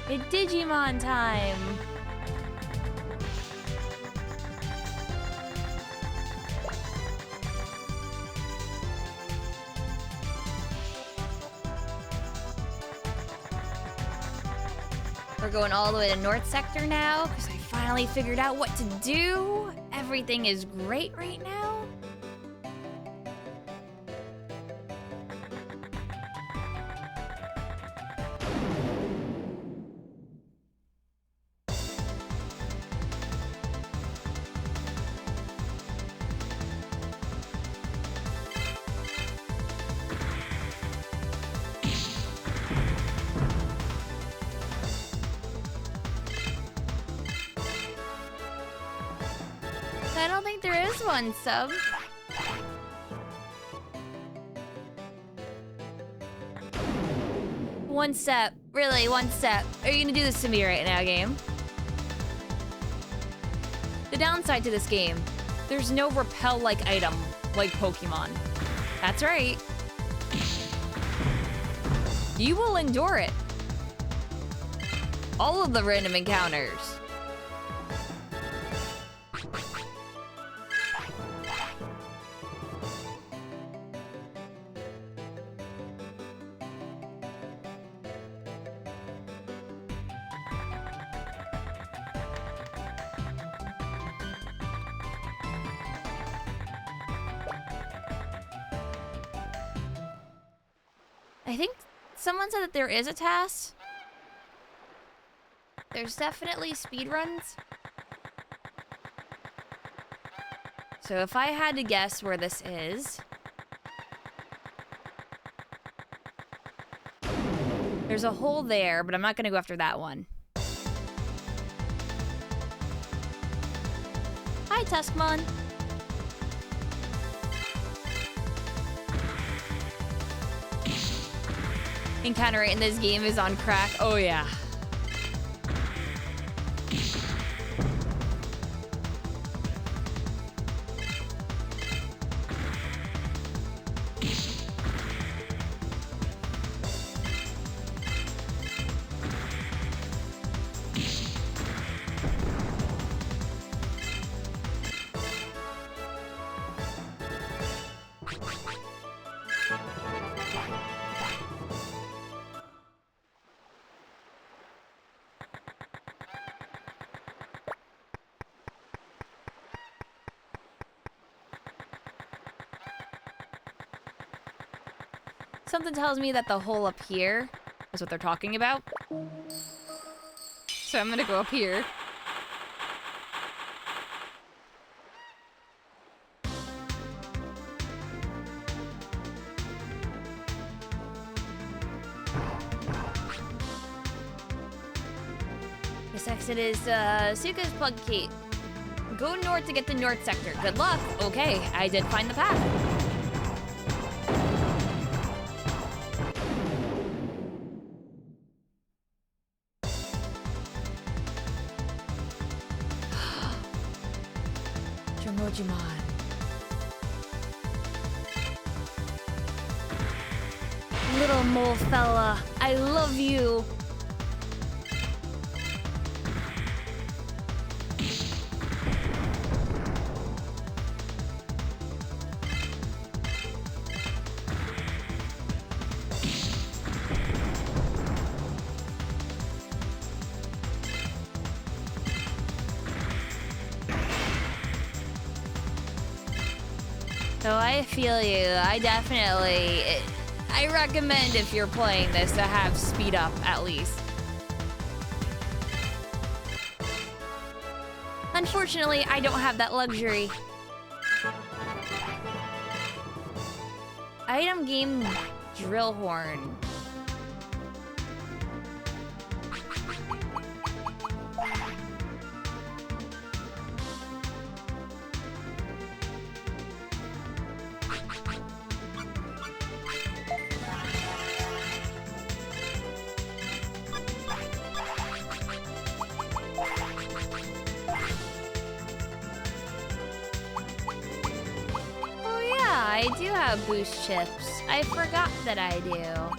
It's Digimon time. We're going all the way to North Sector now, because I finally figured out what to do. Everything is great right now. I don't think there is one, sub. One step. Really, one step. Are you gonna do this to me right now, game? The downside to this game, there's no repel-like item like Pokemon. That's right. You will endure it. All of the random encounters. I think someone said that there is a task. There's definitely speedruns. So if I had to guess where this is, there's a hole there, but I'm not gonna go after that one. Hi, Tuskmon. Encounter rate in this game is on crack. Oh yeah. Something tells me that the hole up here is what they're talking about. So I'm gonna go up here. Next exit is Suka's plug gate. Go north to get to North Sector. Good luck. Okay, I did find the path. Digimon. Little mole fella, I love you. So I feel you. I recommend if you're playing this to have speed up at least. Unfortunately, I don't have that luxury. Item game drill horn. I do have boost chips. I forgot that I do.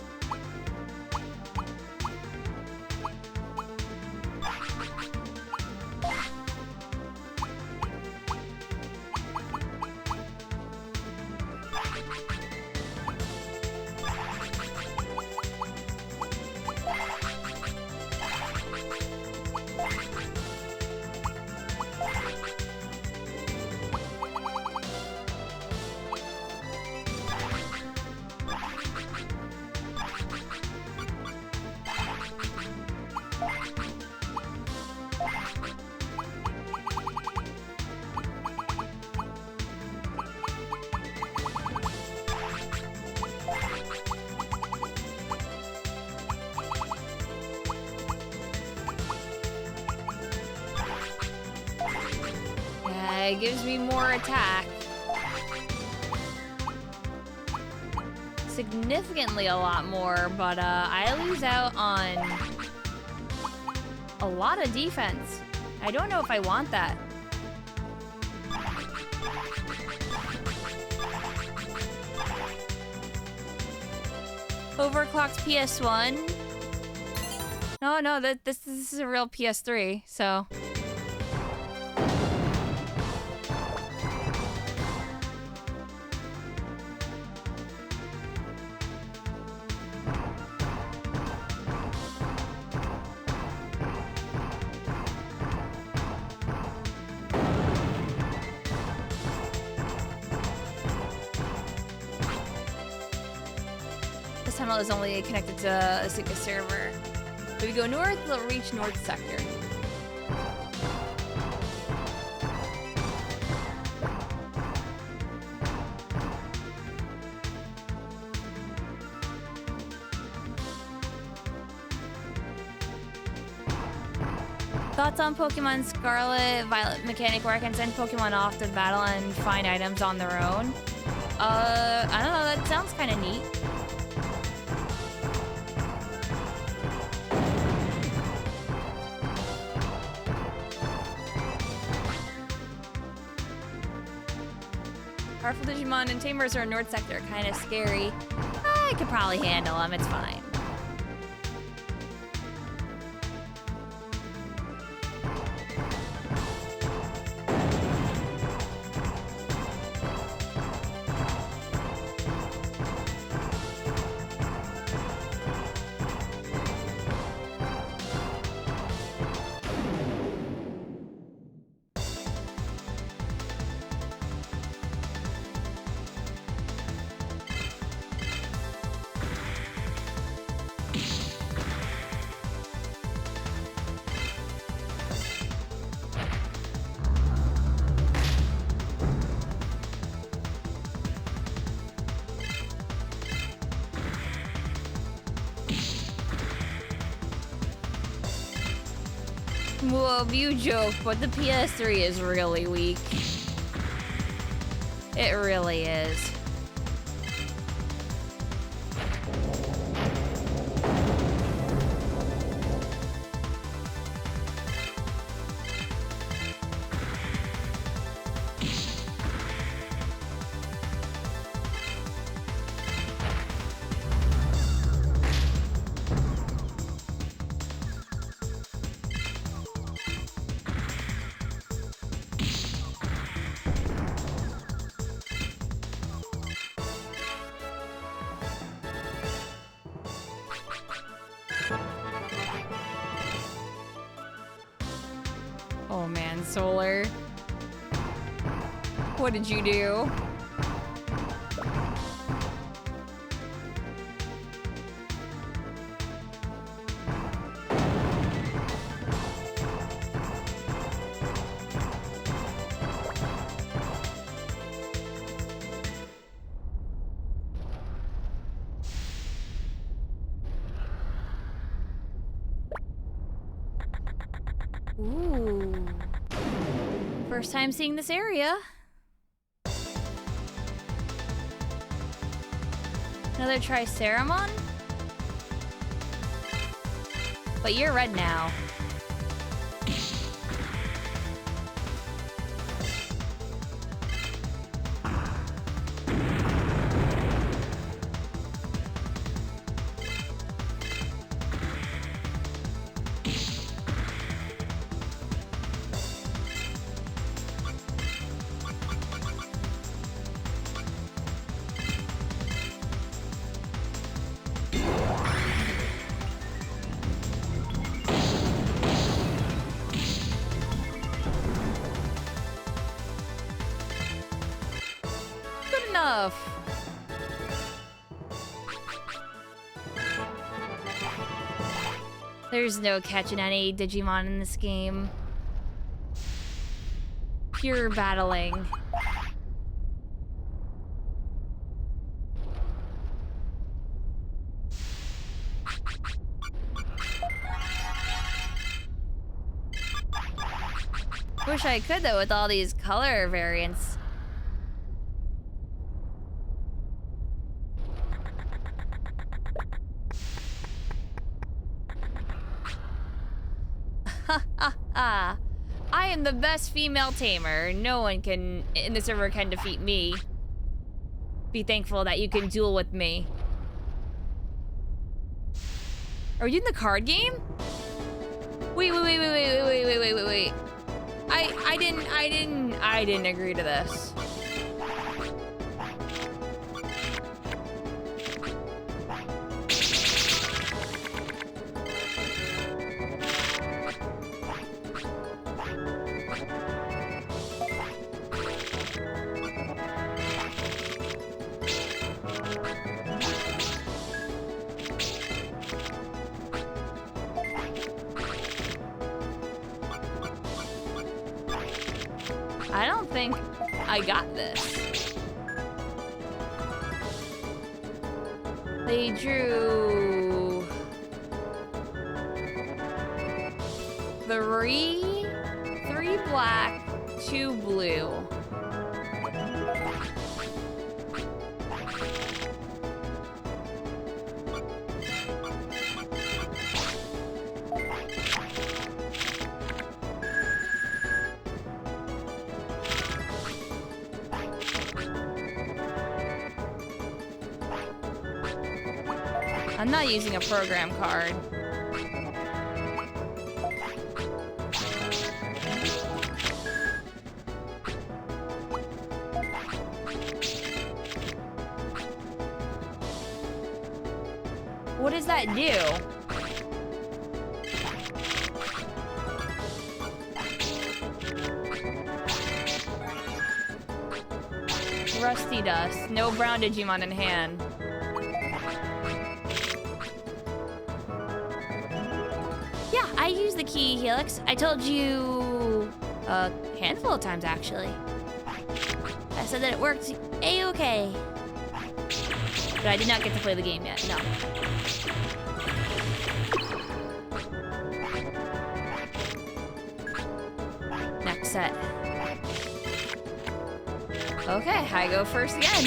It gives me more attack. Significantly a lot more, but I lose out on a lot of defense. I don't know if I want that. Overclocked PS1. No, this is a real PS3, so. This tunnel is only connected to a Suka server. If we go north, we'll reach North Sector. Thoughts on Pokemon Scarlet, Violet mechanic where I can send Pokemon off to battle and find items on their own? I don't know, that sounds kind of neat. Powerful Digimon and Tamers are in North Sector, kind of scary. I could probably handle them, it's fine. Whoa, you joke, but the PS3 is really weak. It really is. Oh man, Solar. What did you do? Ooh. First time seeing this area. Another Triceramon? But you're red now. There's no catching any Digimon in this game. Pure battling. Wish I could though with all these color variants. I am the best female tamer. No one can in the server can defeat me. Be thankful that you can duel with me. Are we doing the card game? Wait. I didn't agree to this. I don't think I got this. They drew three black, 2 blue. I'm not using a program card. What does that do? Rusty dust. No brown Digimon in hand. I use the key helix. I told you a handful of times, actually. I said that it worked A-okay. But I did not get to play the game yet, no. upset. Okay, I go first again.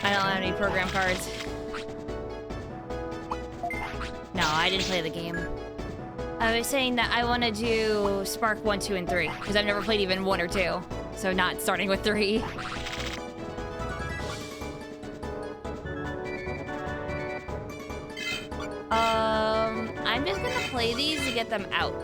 I don't have any program cards. No, I didn't play the game. I was saying that I want to do Spark 1, 2, and 3, because I've never played even 1 or 2. So not starting with 3. I'm just gonna play these to get them out.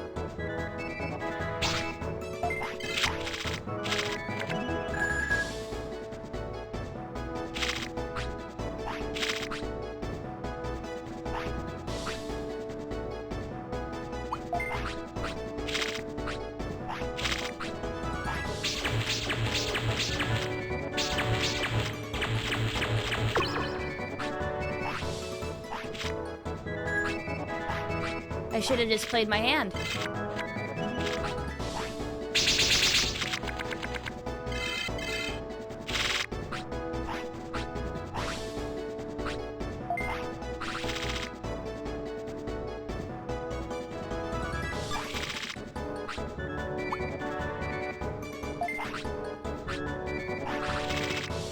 I should have just played my hand.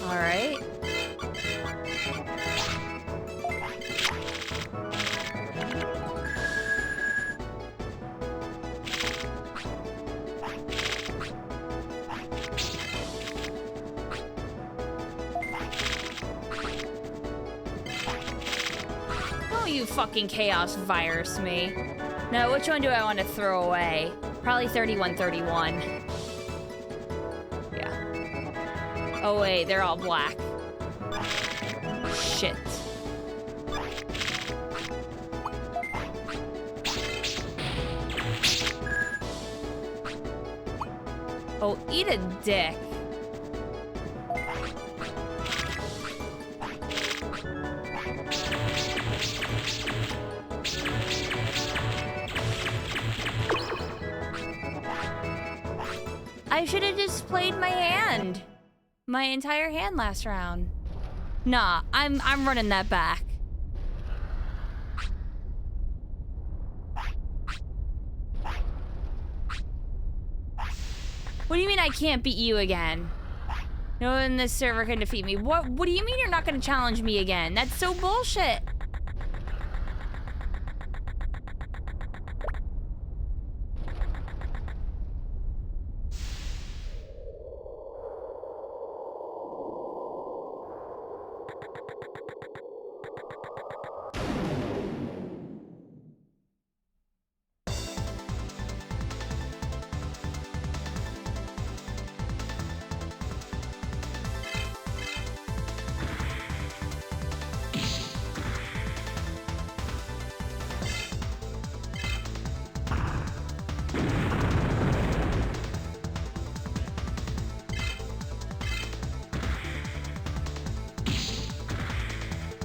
All right. You fucking chaos virus me. Now, which one do I want to throw away? Probably 3131. Yeah. Oh wait, they're all black. Shit. Oh, eat a dick. I should have just played my hand. My entire hand last round. Nah, I'm running that back. What do you mean I can't beat you again? No one in this server can defeat me. What do you mean you're not gonna challenge me again? That's so bullshit.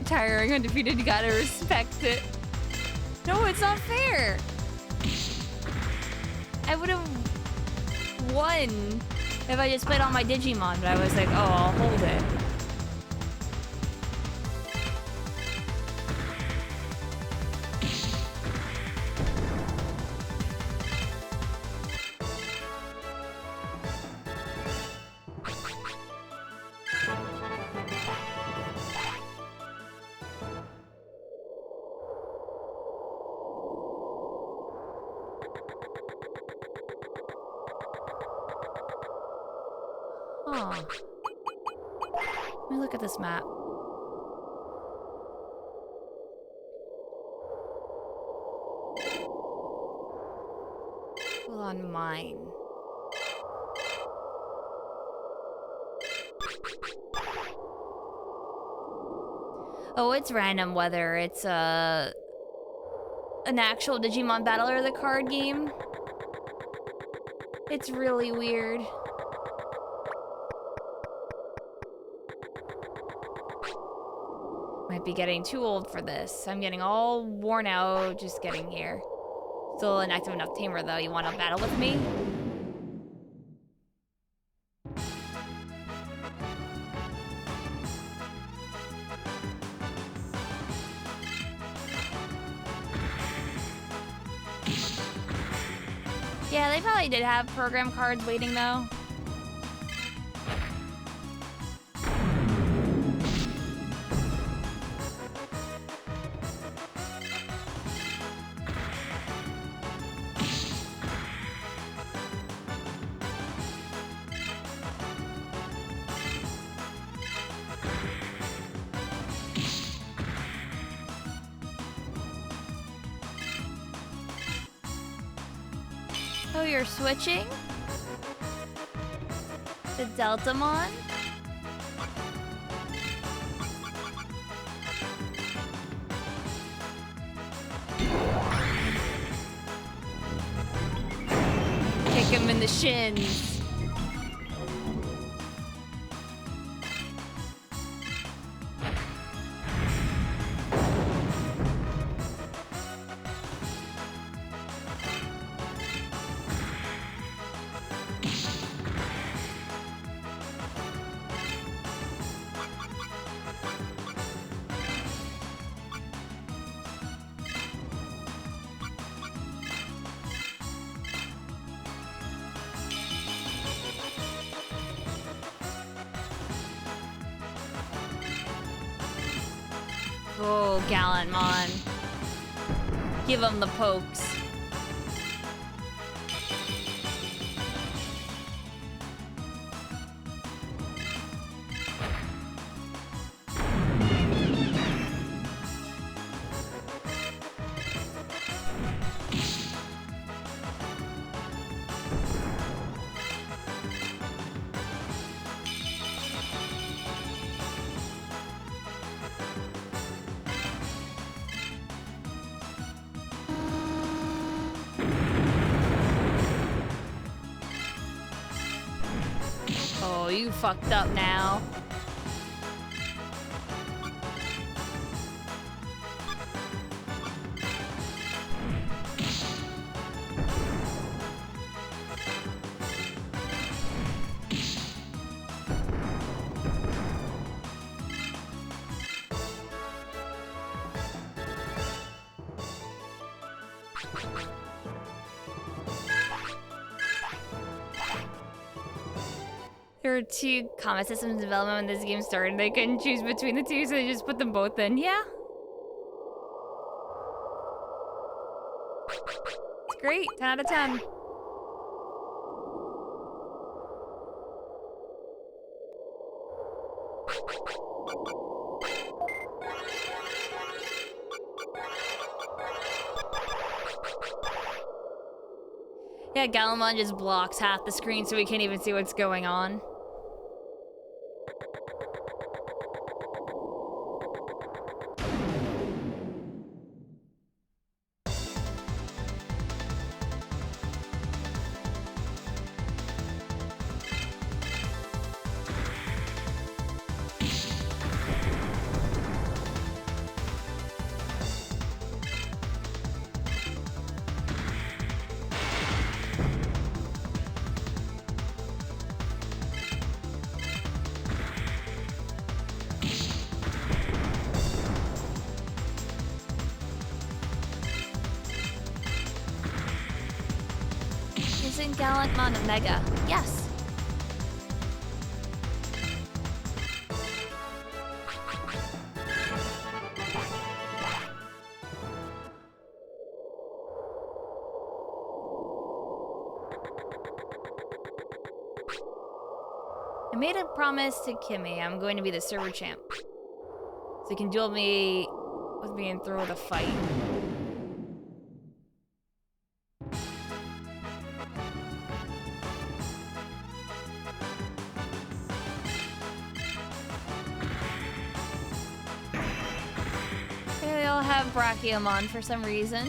Tiring, undefeated, you gotta respect it. No, it's not fair. I would have won if I just played all my Digimon, but I was like, oh, I'll hold it. Huh. Let me look at this map. Hold on, mine. Oh, it's random whether it's an actual Digimon battle or the card game. It's really weird. Might be getting too old for this. I'm getting all worn out just getting here. Still an active enough tamer though. You want to battle with me? Yeah, they probably did have program cards waiting though. Oh, you're switching? The Deltamon? Kick him in the shins. Oh, Gallantmon. Give him the pokes. Oh, you fucked up now. There were two combat systems in development when this game started. They couldn't choose between the two, so they just put them both in. Yeah. It's great. 10 out of 10. Yeah, Galamon just blocks half the screen so we can't even see what's going on. Isn't Gallantmon a Mega? Yes. I made a promise to Kimmy. I'm going to be the server champ. So you can duel me with me and throw the fight. They all have Brachiomon for some reason.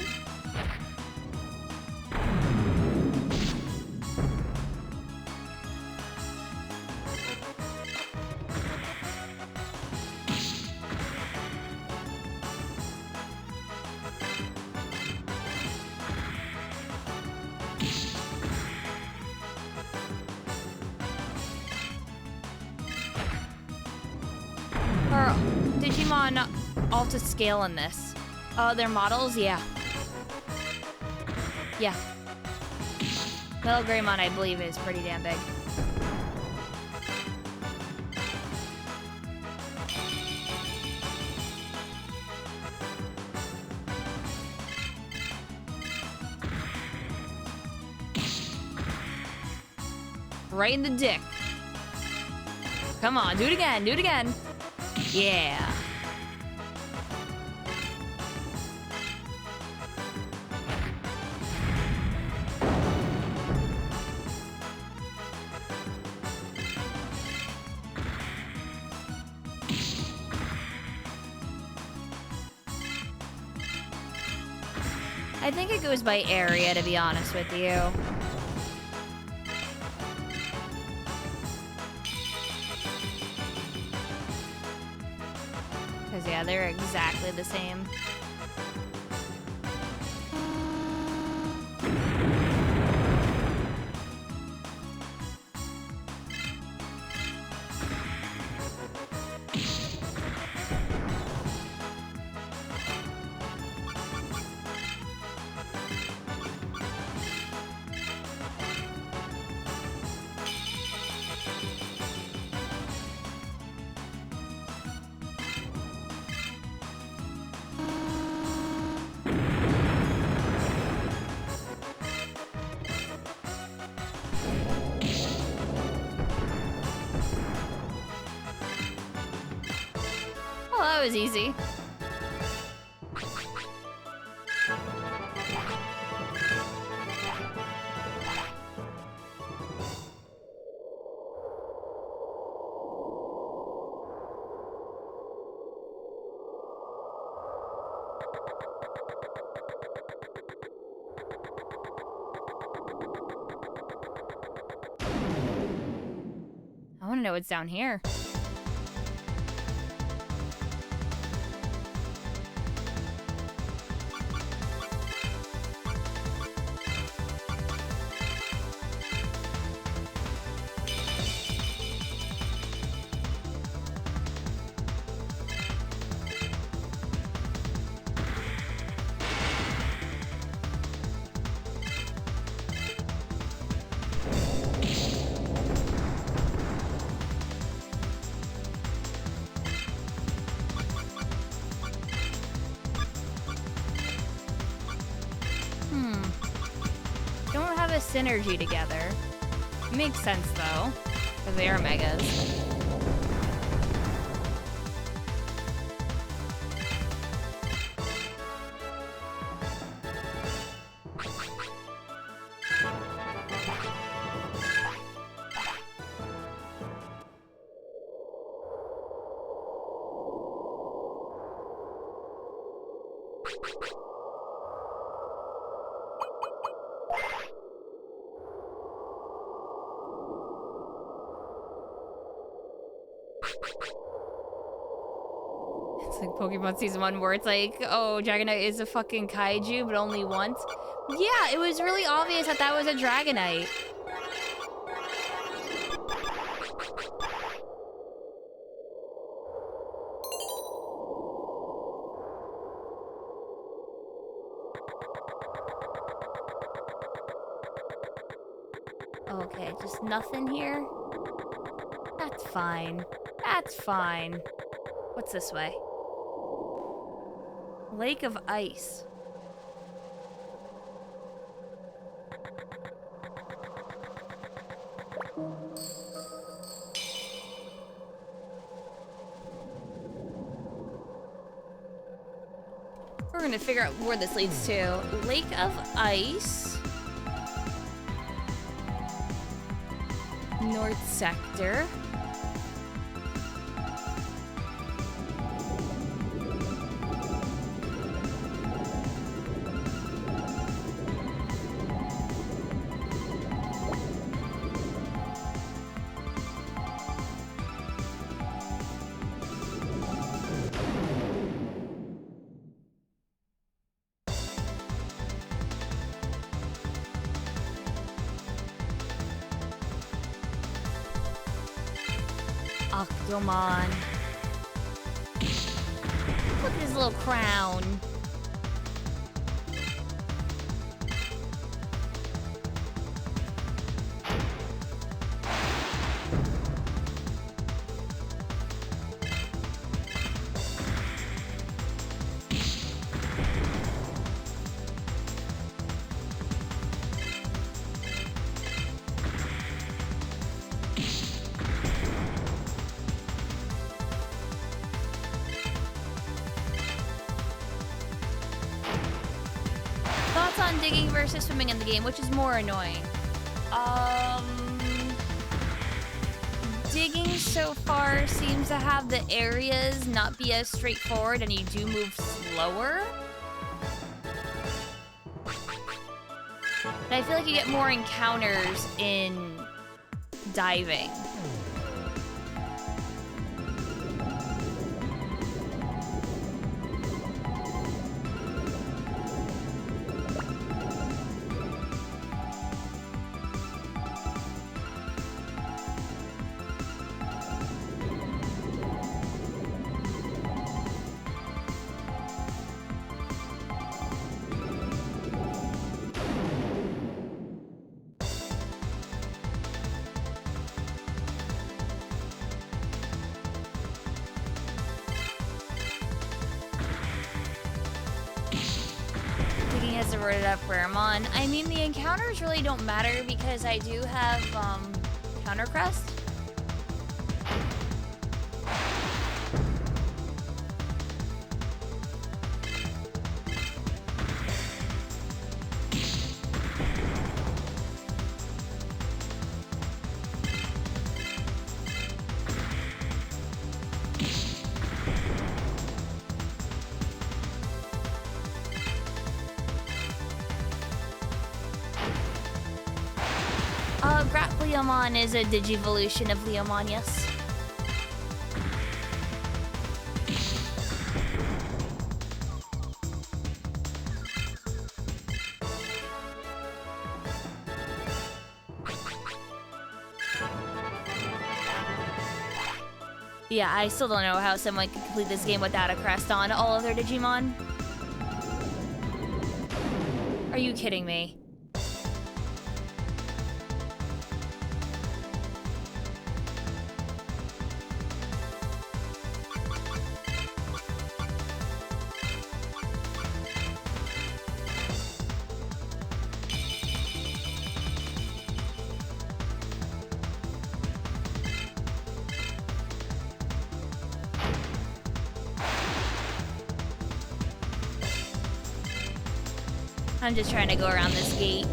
Digimon all to scale in this? Their models? Yeah. Yeah. Little Greymon, I believe, is pretty damn big. Right in the dick. Come on, do it again, do it again. Yeah. I think it goes by area, to be honest with you. Because, yeah, they're exactly the same. Well, that was easy. I want to know what's down here. Don't have a synergy together. Makes sense though, because they are megas. It's like Pokemon Season 1 where it's like, oh, Dragonite is a fucking kaiju, but only once. Yeah, it was really obvious that that was a Dragonite. Okay, just nothing here? That's fine. That's fine. What's this way? Lake of Ice. We're gonna figure out where this leads to. Lake of Ice. North Sector. Octomon. at his little crown. Thoughts on digging versus swimming in the game, which is more annoying? Digging so far seems to have the areas not be as straightforward and you do move slower. And I feel like you get more encounters in diving. Has diverted up where I'm on. I mean, the encounters really don't matter because I do have counter crest. Leomon is a Digivolution of Leomon, yes. Yeah, I still don't know how someone can complete this game without a crest on all of their Digimon. Are you kidding me? I'm just trying to go around this gate.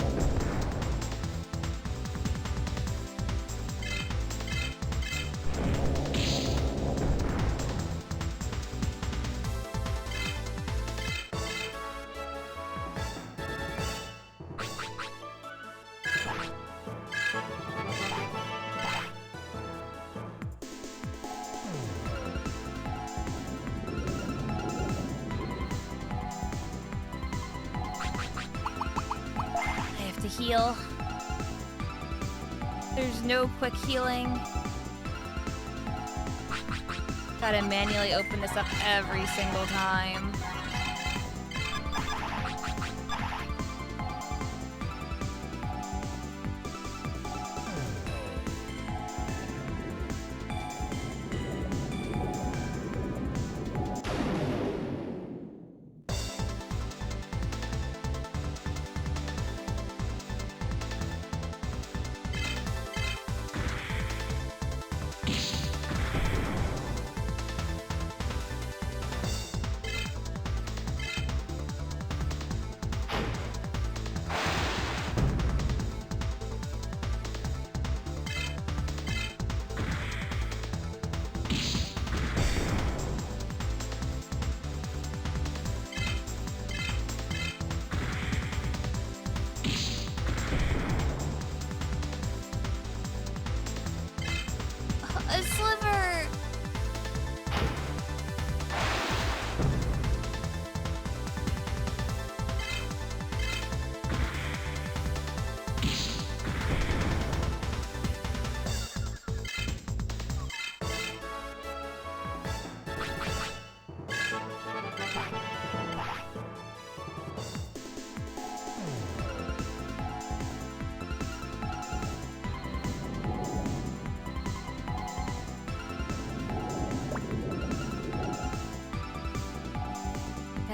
Heal. There's no quick healing. Gotta manually open this up every single time.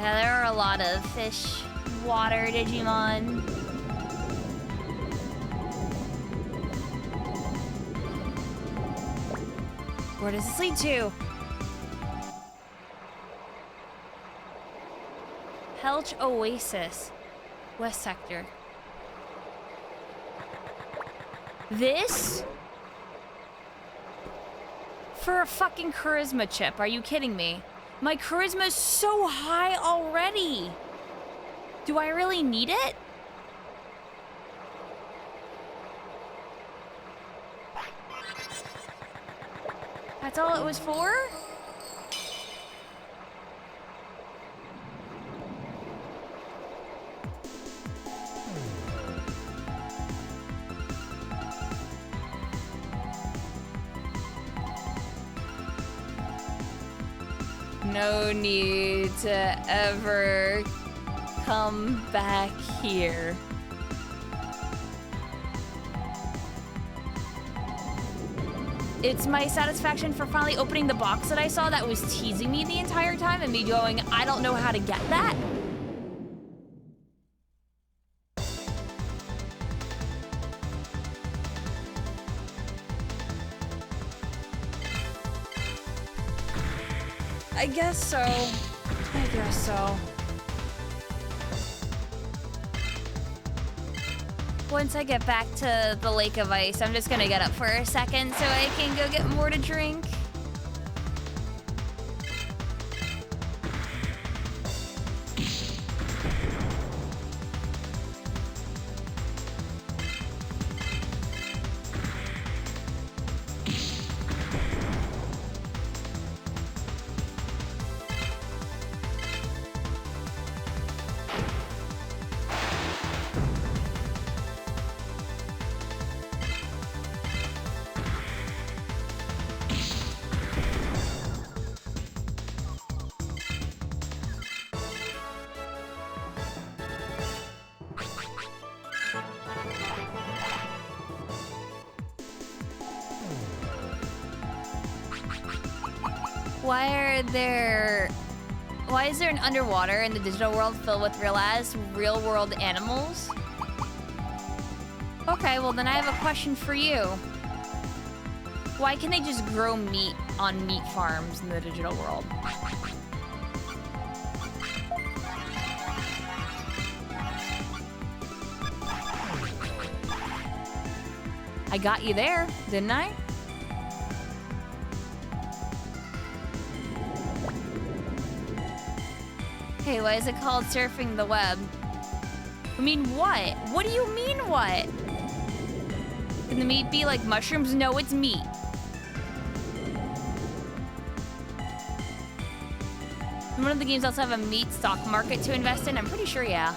Yeah, there are a lot of fish, water Digimon. Where does this lead to? Helch Oasis, West Sector. This? For a fucking charisma chip, are you kidding me? My charisma's so high already. Do I really need it? That's all it was for? No need to ever come back here. It's my satisfaction for finally opening the box that I saw that was teasing me the entire time and me going, I don't know how to get that. I guess so. I guess so. Once I get back to the Lake of Ice, I'm just gonna get up for a second so I can go get more to drink. Why is there an underwater in the digital world filled with real world animals? Okay, well then I have a question for you. Why can't they just grow meat on meat farms in the digital world? I got you there, didn't I? Hey, why is it called surfing the web? I mean, what? What do you mean, what? Can the meat be like mushrooms? No, it's meat. One of the games also have a meat stock market to invest in? I'm pretty sure, yeah.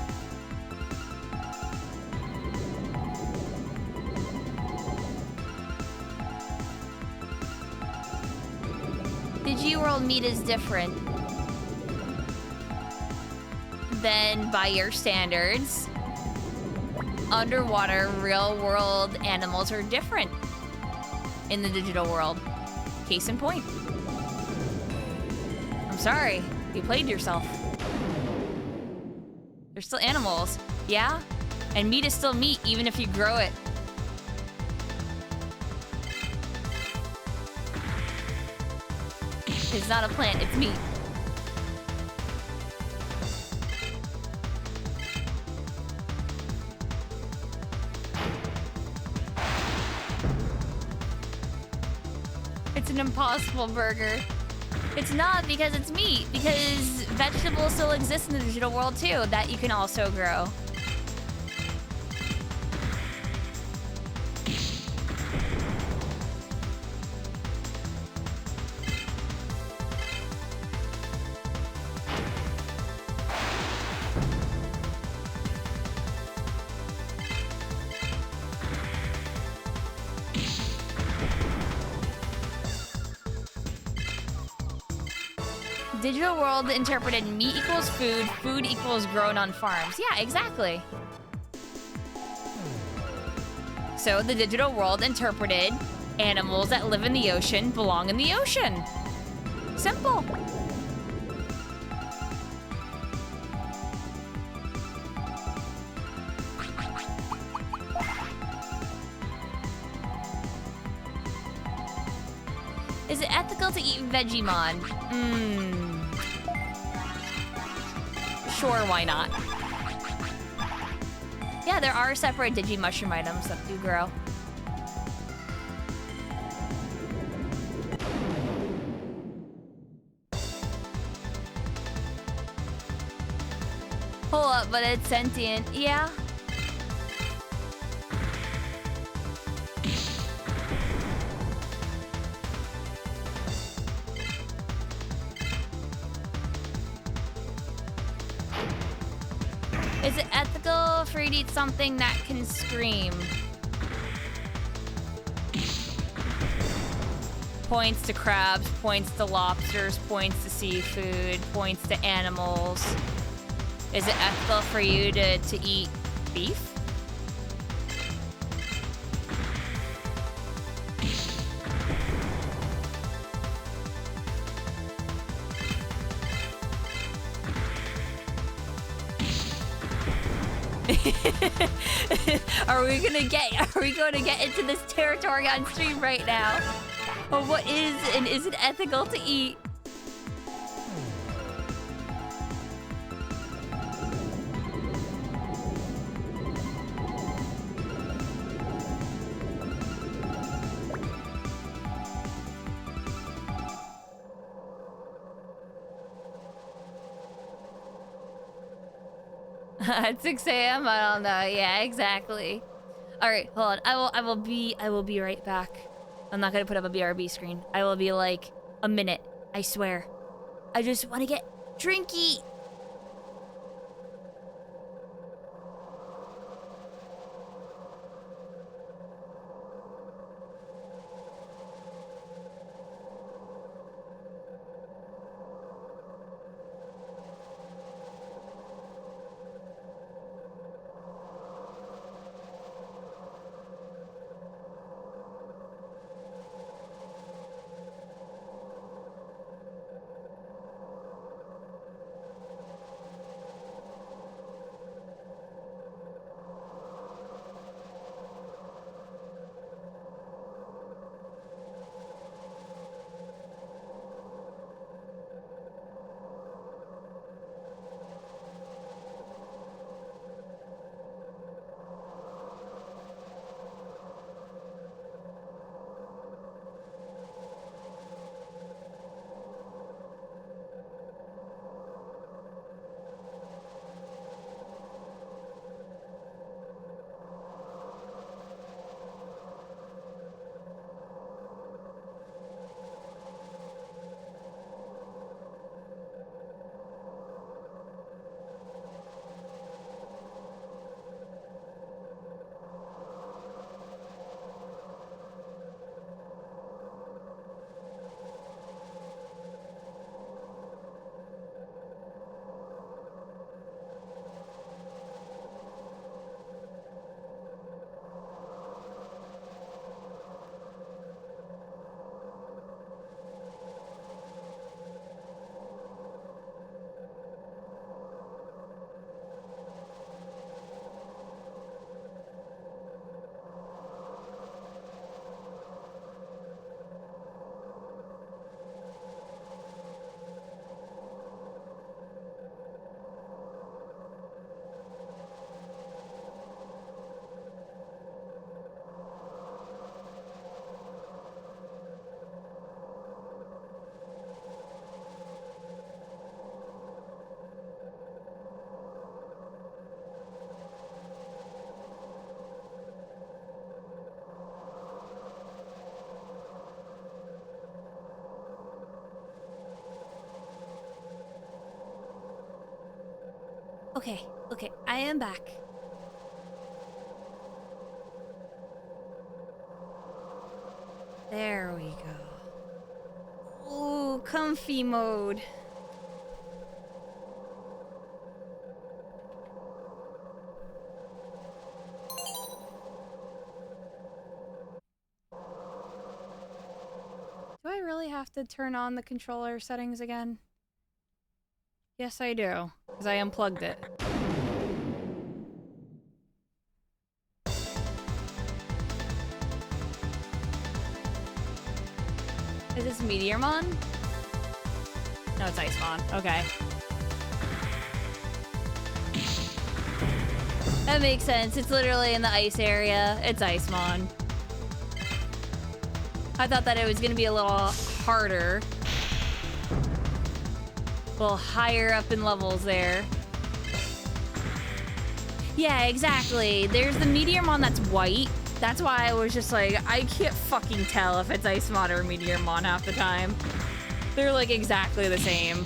Digiworld meat is different. Then, by your standards, underwater real-world animals are different in the digital world. Case in point. I'm sorry, you played yourself. They're still animals, yeah? And meat is still meat, even if you grow it. It's not a plant, it's meat. It's an impossible burger. It's not because it's meat, because vegetables still exist in the digital world too, that you can also grow. Digital world interpreted meat equals food, food equals grown on farms. Yeah, exactly. So the digital world interpreted animals that live in the ocean belong in the ocean. Simple. Is it ethical to eat Vegemon? Sure, why not? Yeah, there are separate Digimushroom items that do grow. Hold up, but it's sentient. Yeah. Is it ethical for you to eat something that can scream? Points to crabs, points to lobsters, points to seafood, points to animals. Is it ethical for you to eat beef? Are we going to get into this territory on stream right now? Well, what is and isn't ethical to eat? At 6 a.m. I don't know. Yeah, exactly. All right, hold on. I will be right back. I'm not gonna put up a BRB screen. I will be like a minute. I swear. I just want to get drinky. Okay, I am back. There we go. Ooh, comfy mode. Do I really have to turn on the controller settings again? Yes, I do, because I unplugged it. Is this Meteormon? No, it's Icemon. Okay. That makes sense. It's literally in the ice area. It's Icemon. I thought that it was gonna be a little harder. A little higher up in levels there. Yeah, exactly. There's the Meteormon that's white. That's why I was just like, I can't fucking tell if it's Icemon or Meteormon half the time. They're like exactly the same.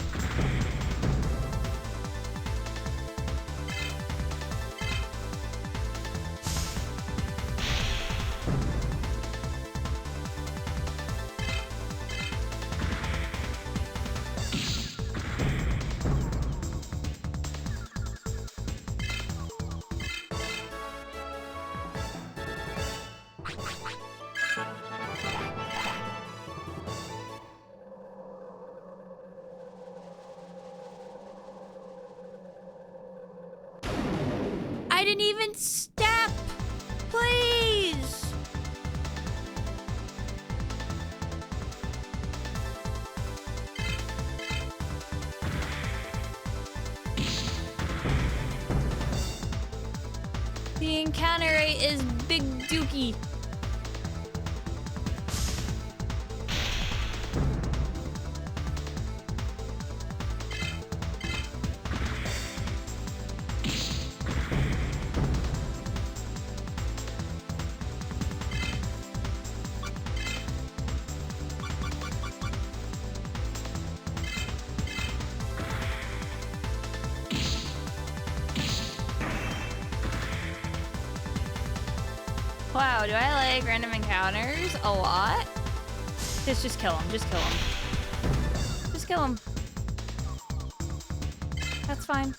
I didn't even step! Please! The encounter rate is big dookie. Wow, do I like random encounters a lot? Just kill him. Just kill him. Just kill him. That's fine.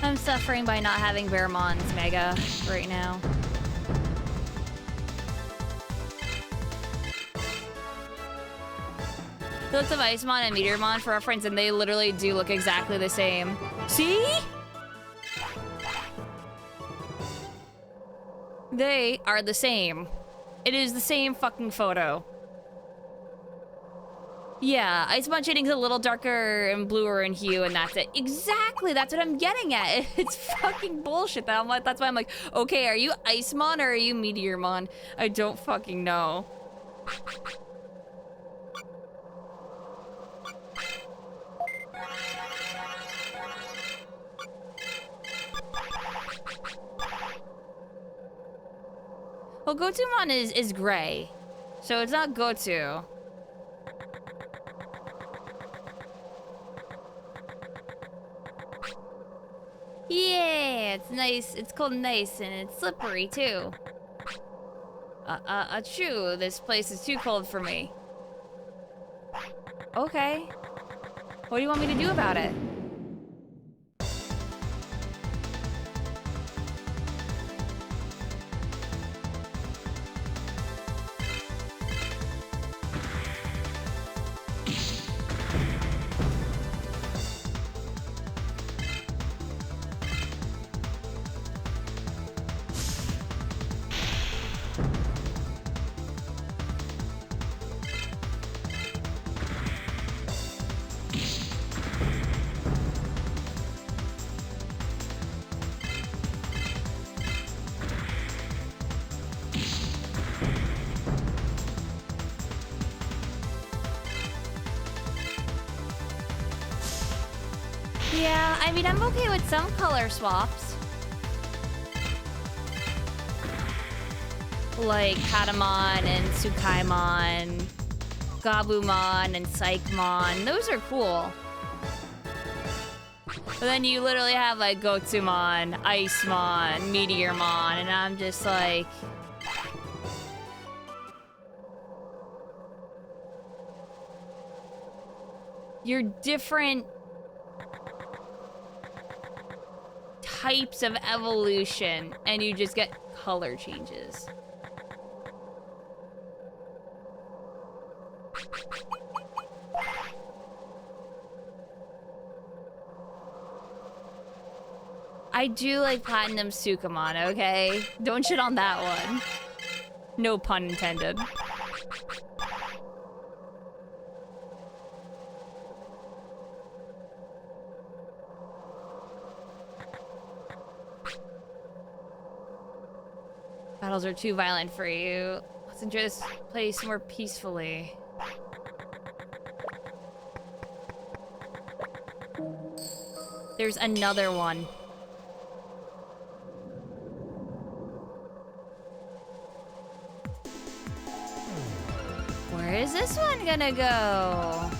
I'm suffering by not having Bearmon's Mega right now. Looked up Icemon and Meteormon for reference, and they literally do look exactly the same. See? They are the same. It is the same fucking photo. Yeah, Icemon shading's a little darker and bluer in hue, and that's it. Exactly, that's what I'm getting at. It's fucking bullshit. That's why I'm like, okay, are you Icemon or are you Meteormon? I don't fucking know. Well, Gotumon is gray, so it's not Gotu. Yeah, it's nice. It's cold and nice, and it's slippery too. True. This place is too cold for me. Okay. What do you want me to do about it? Yeah, I mean, I'm okay with some color swaps. Like Patamon and Tsukaimon, Gabumon and Psychmon. Those are cool. But then you literally have like Gotsumon, Icemon, Meteormon, and I'm just like... You're different types of evolution, and you just get color changes. I do like Platinum Sukamon, okay? Don't shit on that one. No pun intended. Battles are too violent for you. Let's enjoy this place more peacefully. There's another one. Where is this one gonna go?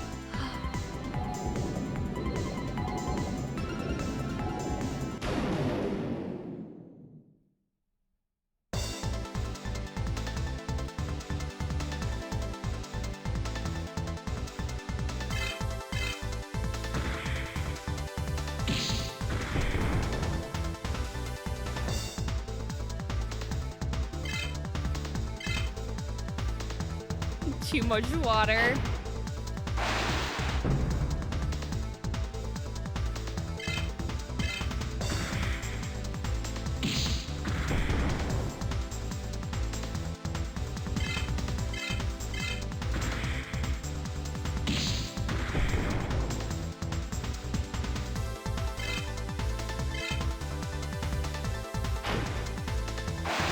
Too much water.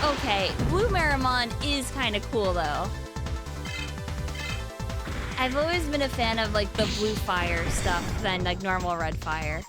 Okay, Blue Marimon is kind of cool though. I've always been a fan of like the blue fire stuff than like normal red fire.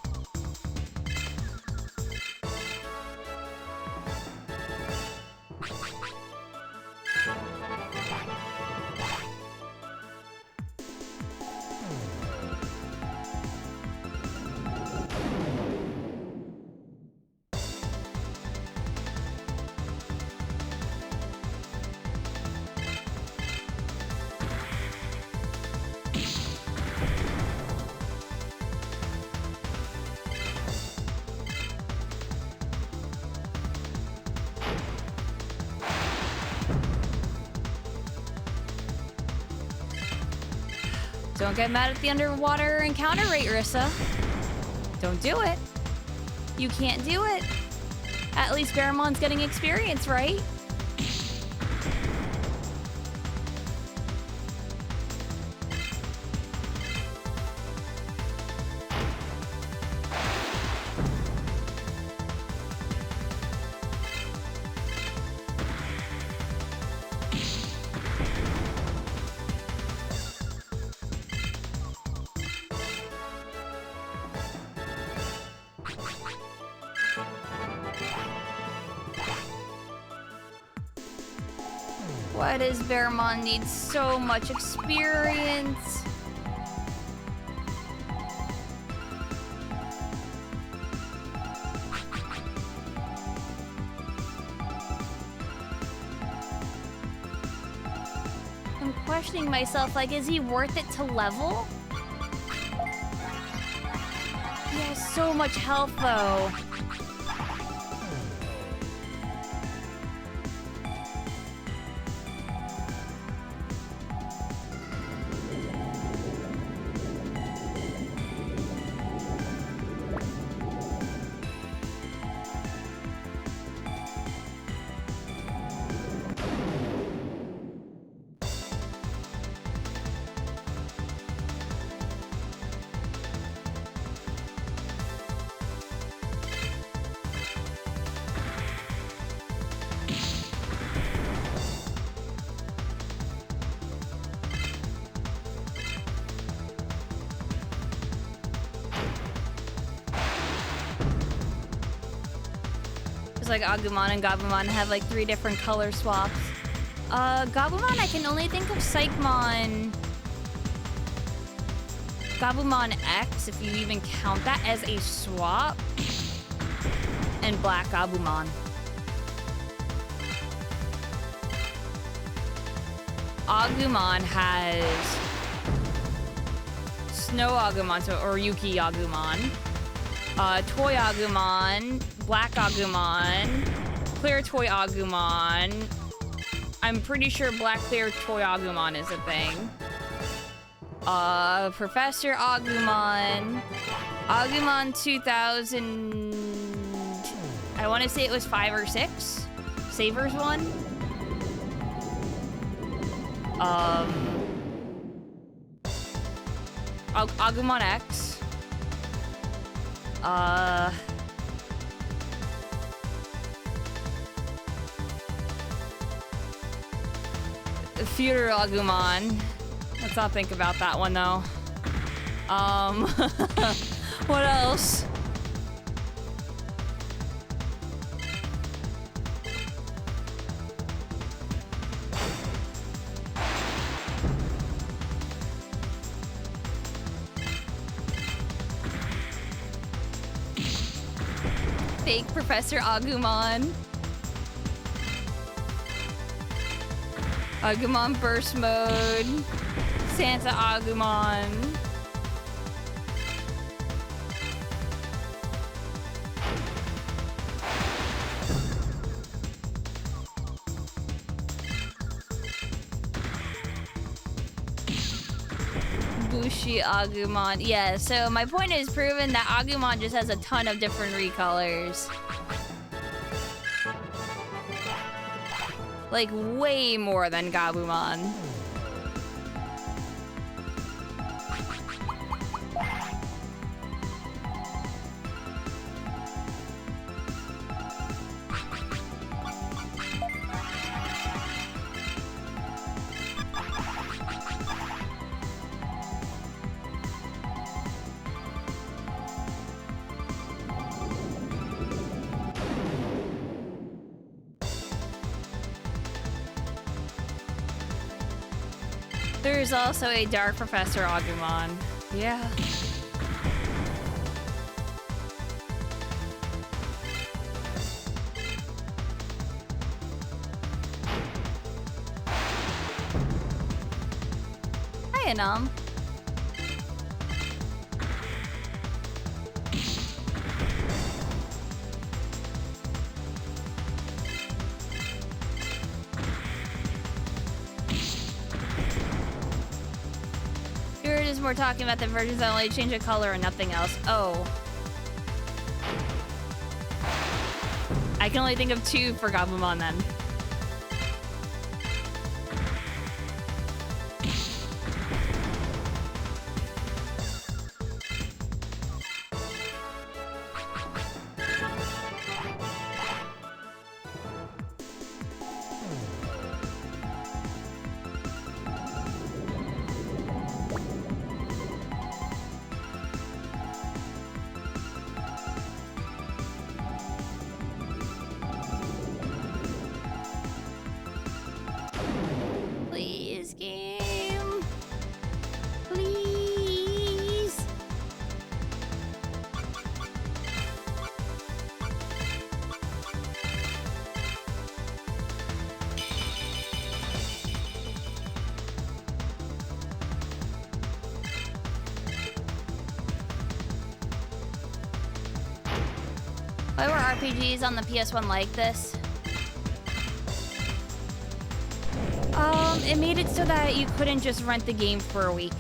Don't get mad at the underwater encounter rate, Rissa. Don't do it. You can't do it. At least Baramon's getting experience, right? Why does Baramon need so much experience? I'm questioning myself, like, is he worth it to level? He has so much health, though. Like Agumon and Gabumon have like 3 different color swaps. Gabumon, I can only think of Psychmon. Gabumon X, if you even count that as a swap. And Black Gabumon. Agumon has Snow Agumon, or Yuki Agumon. Toy Agumon, Black Agumon, Clear Toy Agumon. I'm pretty sure Black Clear Toy Agumon is a thing. Professor Agumon, Agumon 2000 I want to say it was 5 or 6. Savers one. Agumon X. Future Agumon. Let's not think about that one though. What else? Fake Professor Agumon. Agumon Burst Mode. Santa Agumon. Bushi Agumon. Yeah, so my point is proven that Agumon just has a ton of different recolors. Like, way more than Gabumon. There's also a Dark Professor Agumon. Yeah. Hi, Anam. We're talking about the versions that only change a color and nothing else. Oh. I can only think of 2 for Gabumon then. Why were RPGs on the PS1 like this? It made it so that you couldn't just rent the game for a week.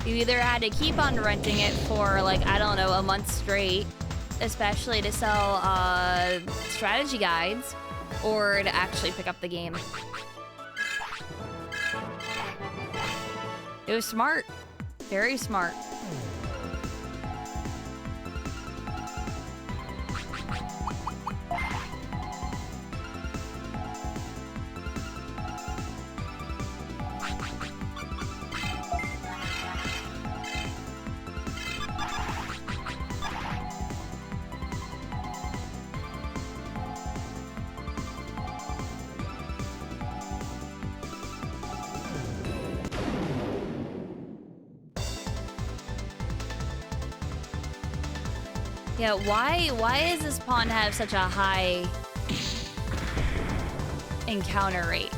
You either had to keep on renting it for, like, I don't know, a month straight, especially to sell strategy guides, or to actually pick up the game. It was smart. Very smart. Yeah, why does this pawn have such a high encounter rate?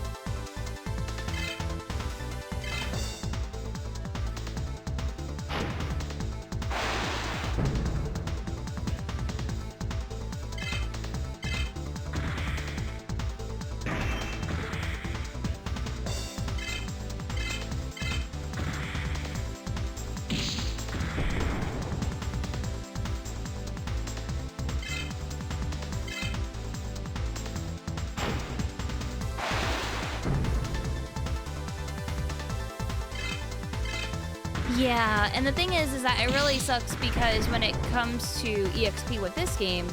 Yeah, and the thing is that it really sucks because when it comes to EXP with this game,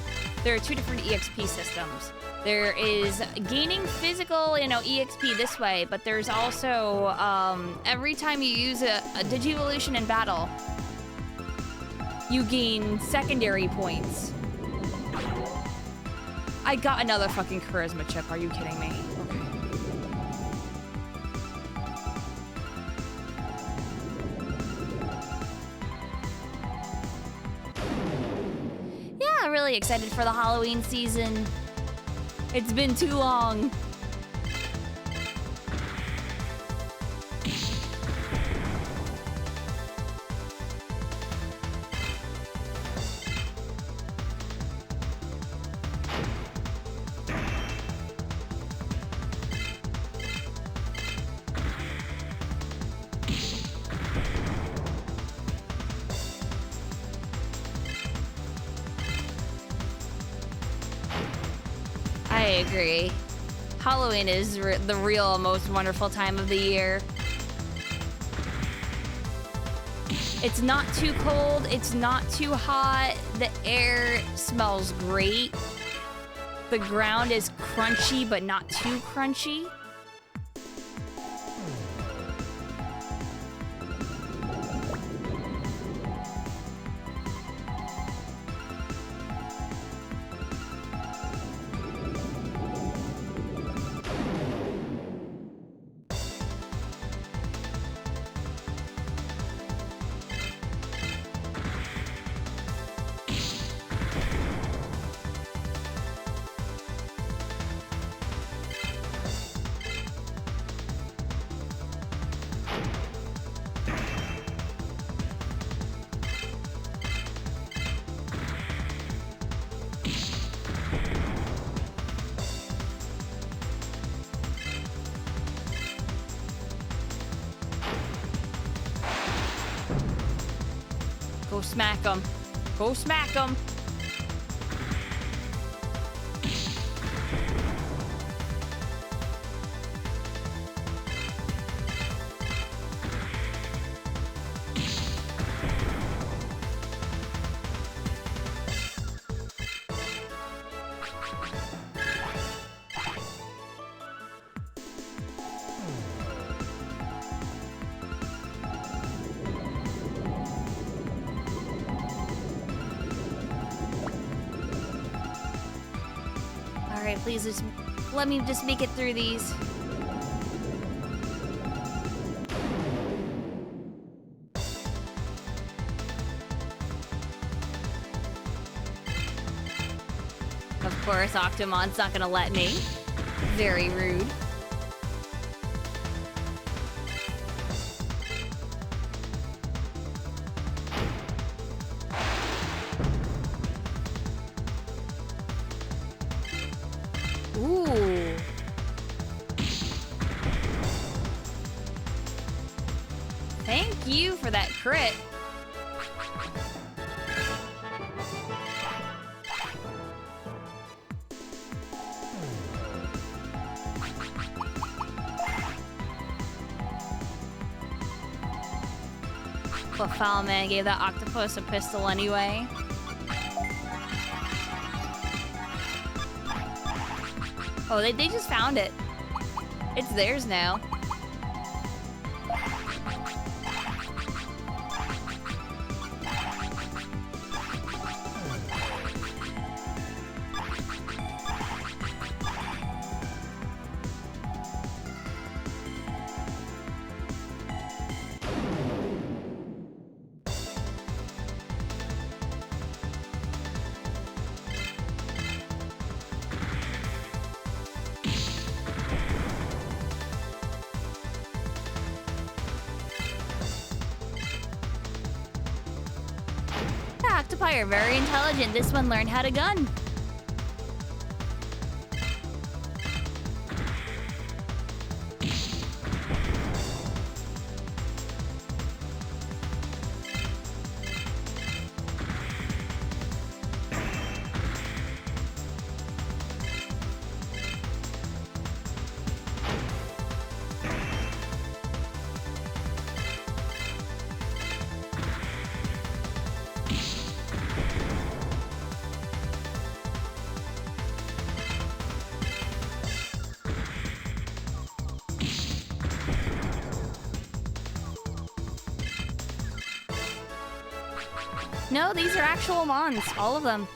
there are two different EXP systems. There is gaining physical, EXP this way, but there's also every time you use a Digivolution in battle, you gain secondary points. I got another fucking charisma chip. Are you kidding me? Okay. Yeah, really excited for the Halloween season. It's been too long. I agree. Halloween is the real most wonderful time of the year. It's not too cold, it's not too hot, the air smells great. The ground is crunchy, but not too crunchy. Go smack him. Go smack him. Alright, please just let me just make it through these. Of course, Octomon's not gonna let me. Very rude. Ooh. Thank you for that crit. But Foul Man gave that octopus a pistol anyway. Oh, they just found it. It's theirs now. Octopi are very intelligent. This one learned how to gun. No, these are actual Mons, all of them.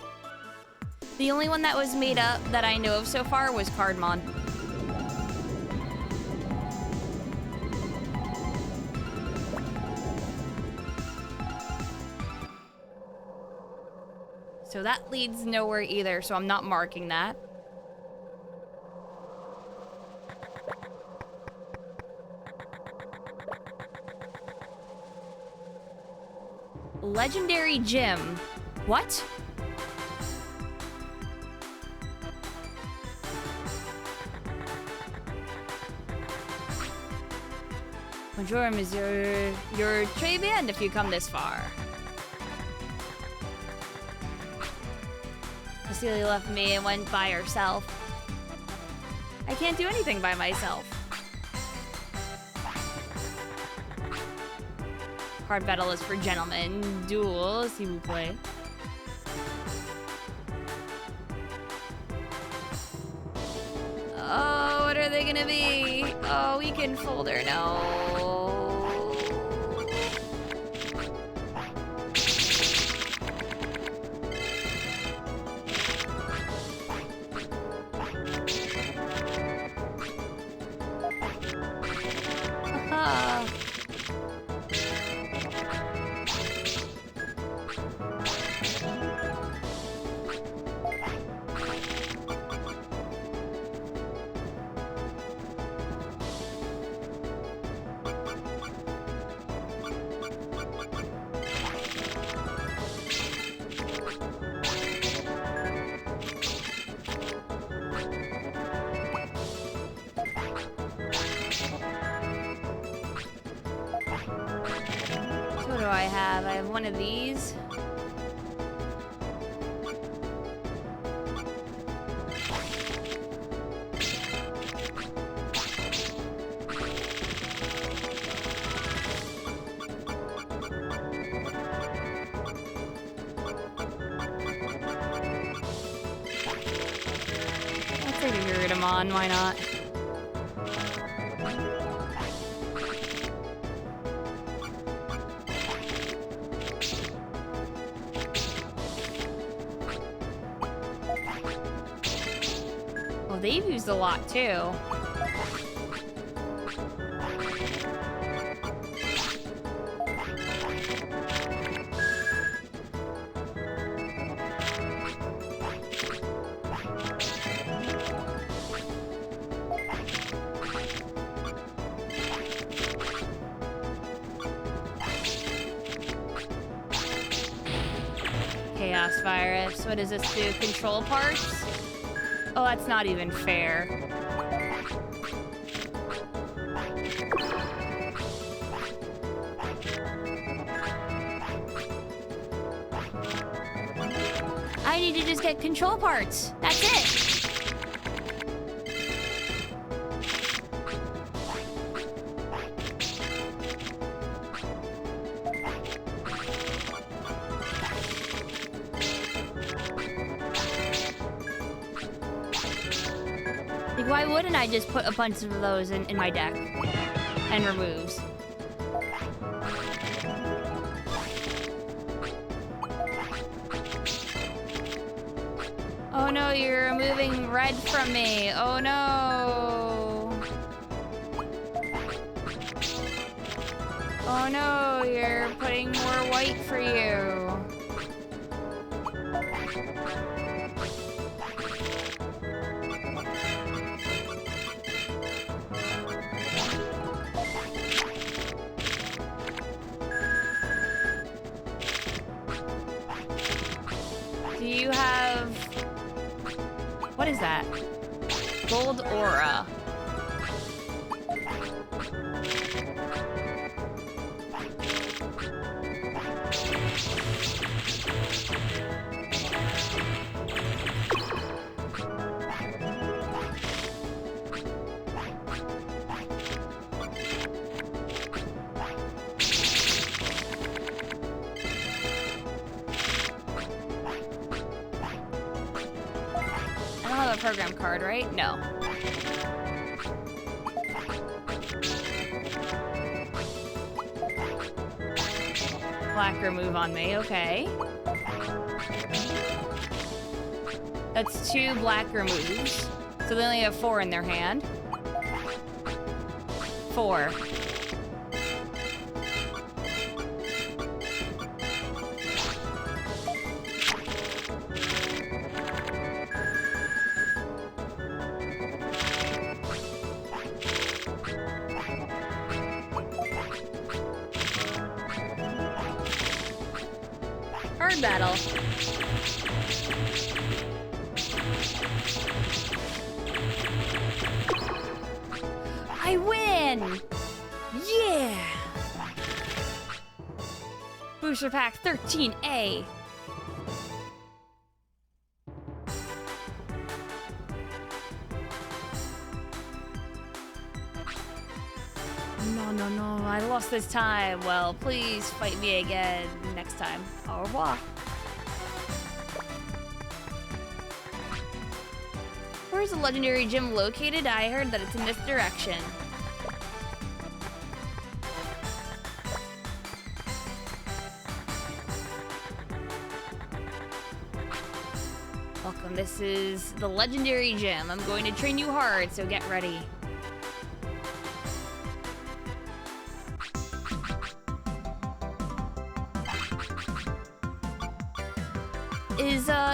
The only one that was made up that I know of so far was Cardmon. So that leads nowhere either, so I'm not marking that. Legendary Gym. What? Majorum is your très bien if you come this far. Cecilia left me and went by herself. I can't do anything by myself. Card battle is for gentlemen. Duel, s'il vous plaît. Oh, what are they gonna be? Oh, weekend folder, no. I have one of these. I'll take a Gurudamon, why not? They've used a lot too. Chaos virus. What does this do? Control parts? Oh, that's not even fair. I need to just get control parts. That's it. Like, why wouldn't I just put a bunch of those in my deck and removes? Oh no, you're removing red from me. Oh no. Oh no, you're putting more white for you. Do you have... What is that? Gold aura. Program card, right? No. Well, blacker move on me, okay. That's 2 blacker moves. So they only have 4 in their hand. 4. Hard battle. I win! Yeah! Booster Pack 13A. No, I lost this time. Well, please fight me again next time. Au revoir. Where's the legendary gym located? I heard that it's in this direction. Welcome, this is the legendary gym. I'm going to train you hard, so get ready.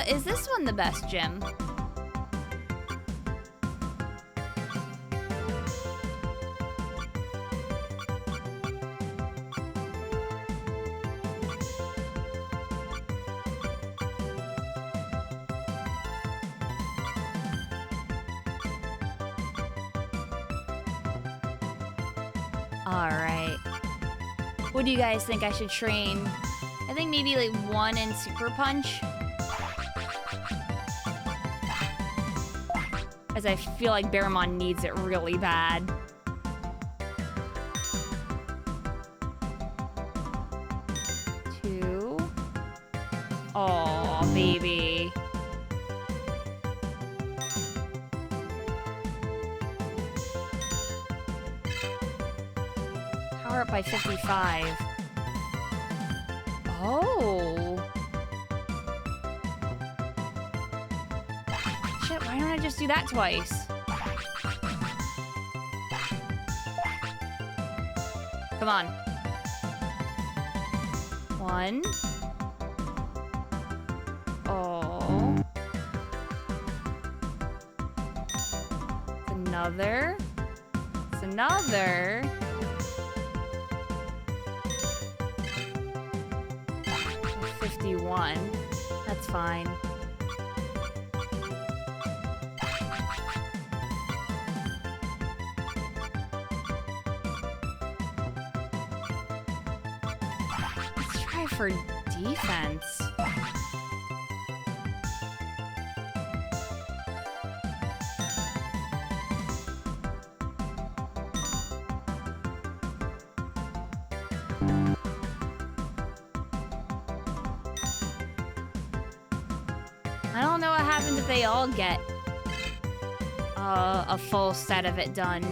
Is this one the best gym? Alright. What do you guys think I should train? I think maybe like 1 in Super Punch. As I feel like Bearmon needs it really bad. Two. Aw, baby. Power up by 55. Oh. Shit, why don't I just do that twice? Come on. 1. Oh. It's another. It's another. 51. That's fine. Let's try for defense. I don't know what happens if they all get a full set of it done.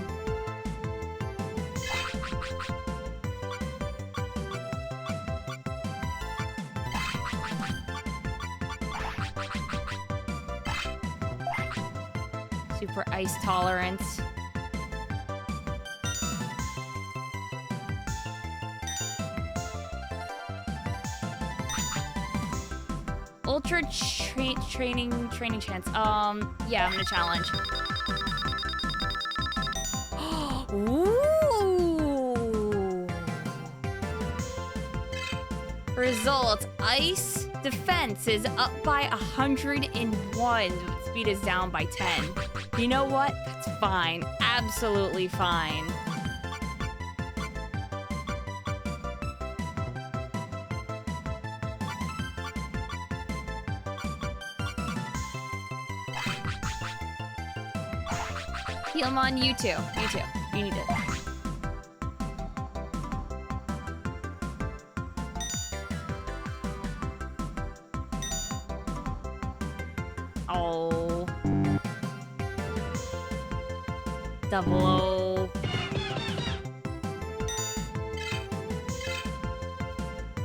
Super ice tolerance. Ultra training chance. Yeah, I'm gonna challenge. Ooh. Results. Ice defense is up by 101. Speed is down by 10. You know what? That's fine. Absolutely fine. Healmon, you too. You too. You need it. Oh. Double O.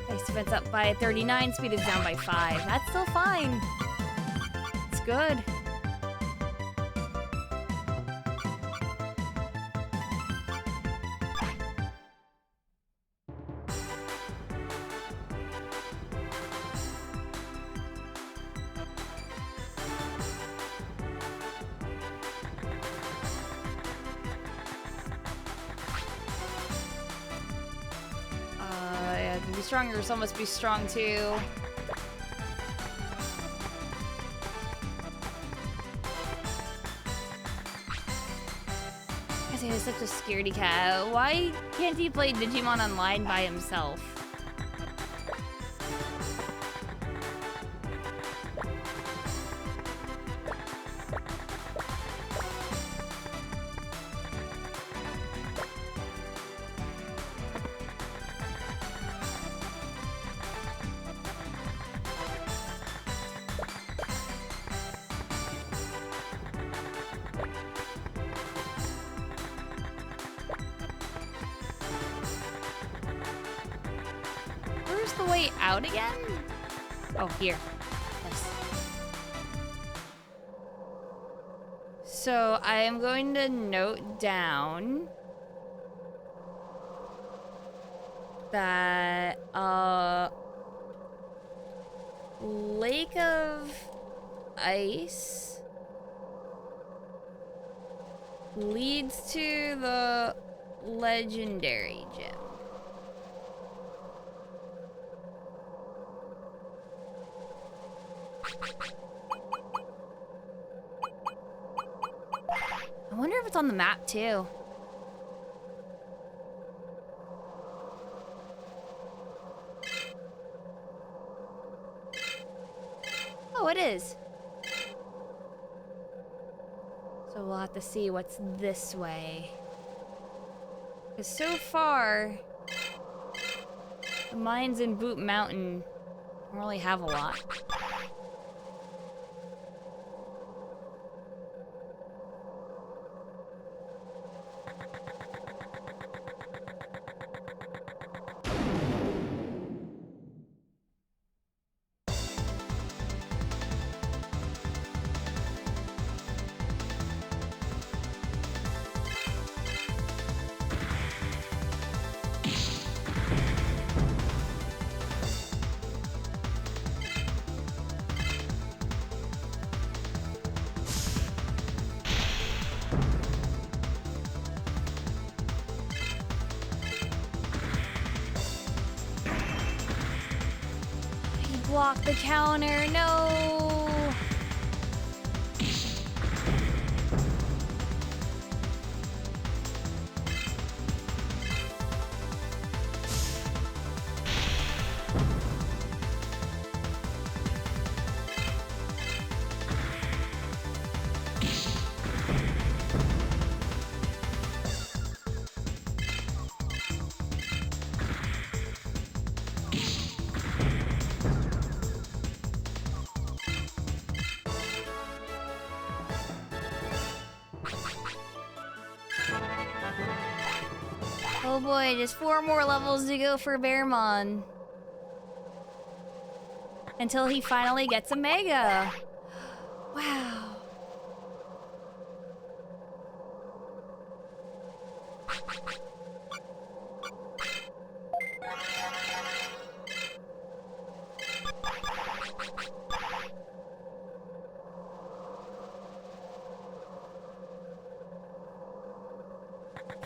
By base defense up by 39, speed is down by 5. That's still fine. It's good. To be stronger, yourself must be strong too. He's such a scaredy cat. Why can't he play Digimon Online by himself? Where's the way out again? Oh, here. Yes. So I am going to note down that Lake of Ice leads to the Legendary Gym. I wonder if it's on the map too. Oh, it is. So we'll have to see what's this way. Because so far, the mines in Boot Mountain don't really have a lot. Block the counter, no! Oh boy, just 4 more levels to go for Bearmon. Until he finally gets a Mega. Wow.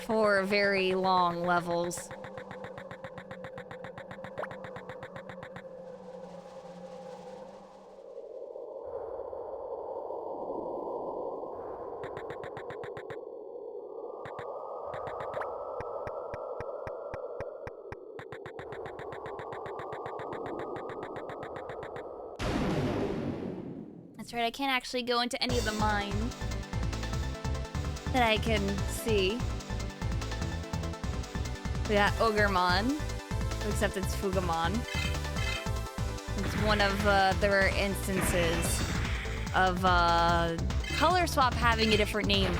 For very long levels. That's right, I can't actually go into any of the mines that I can see. We got Ogremon, except it's Fugamon. It's one of the rare instances of Color Swap having a different name.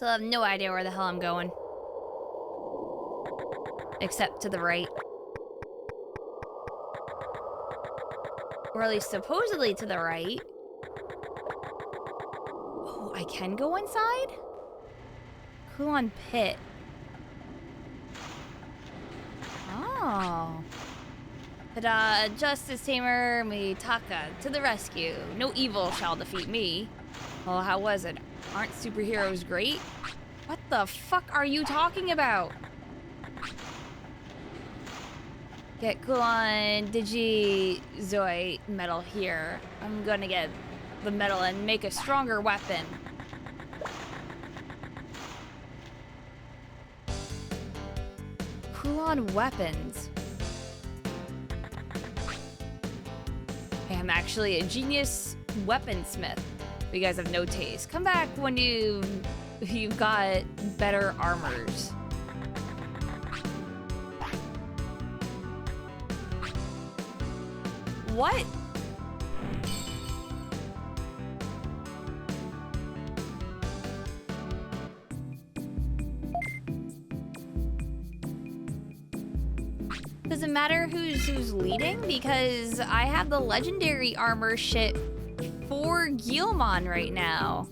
Still have no idea where the hell I'm going. Except to the right. Or at least supposedly to the right. Oh, I can go inside? Kulon Pit. Oh. Ta-da, Justice Tamer Mitaka to the rescue. No evil shall defeat me. Well, how was it? Aren't superheroes great? What the fuck are you talking about? Get Kulon Digizoid metal here. I'm gonna get the metal and make a stronger weapon. Kulon weapons. Hey, I'm actually a genius weaponsmith. But you guys have no taste. Come back when you've got better armors. What? Does it matter who's leading? Because I have the legendary armor shit for Guilmon right now.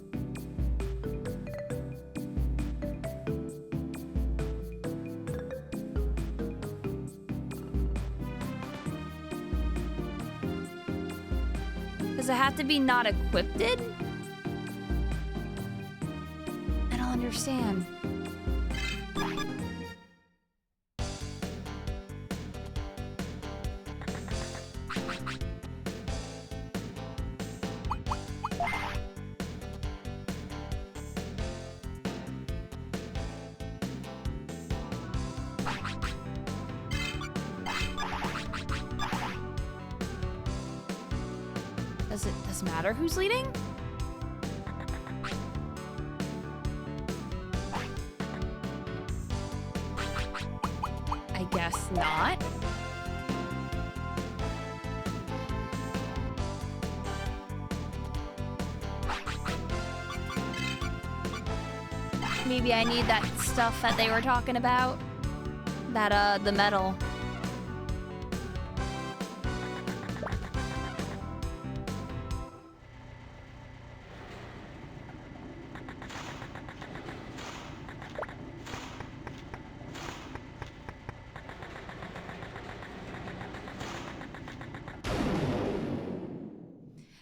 Does it have to be not equipped? I don't understand. Does it matter who's leading? I guess not. Maybe I need that stuff that they were talking about. That, the metal.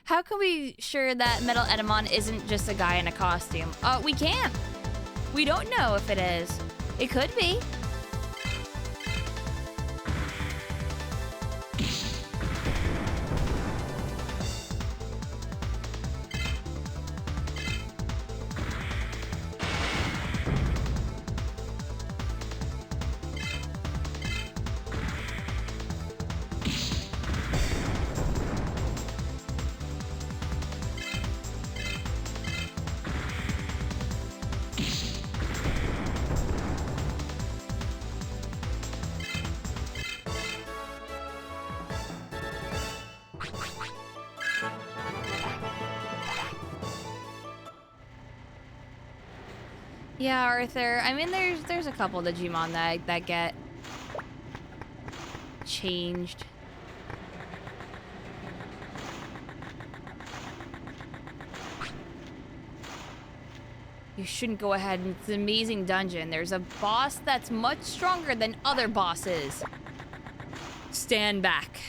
How can we be sure that Metal Edamon isn't just a guy in a costume? We can't. We don't know if it is. It could be. Yeah, Arthur. I mean, there's a couple Digimon that get changed. You shouldn't go ahead. It's an amazing dungeon. There's a boss that's much stronger than other bosses. Stand back.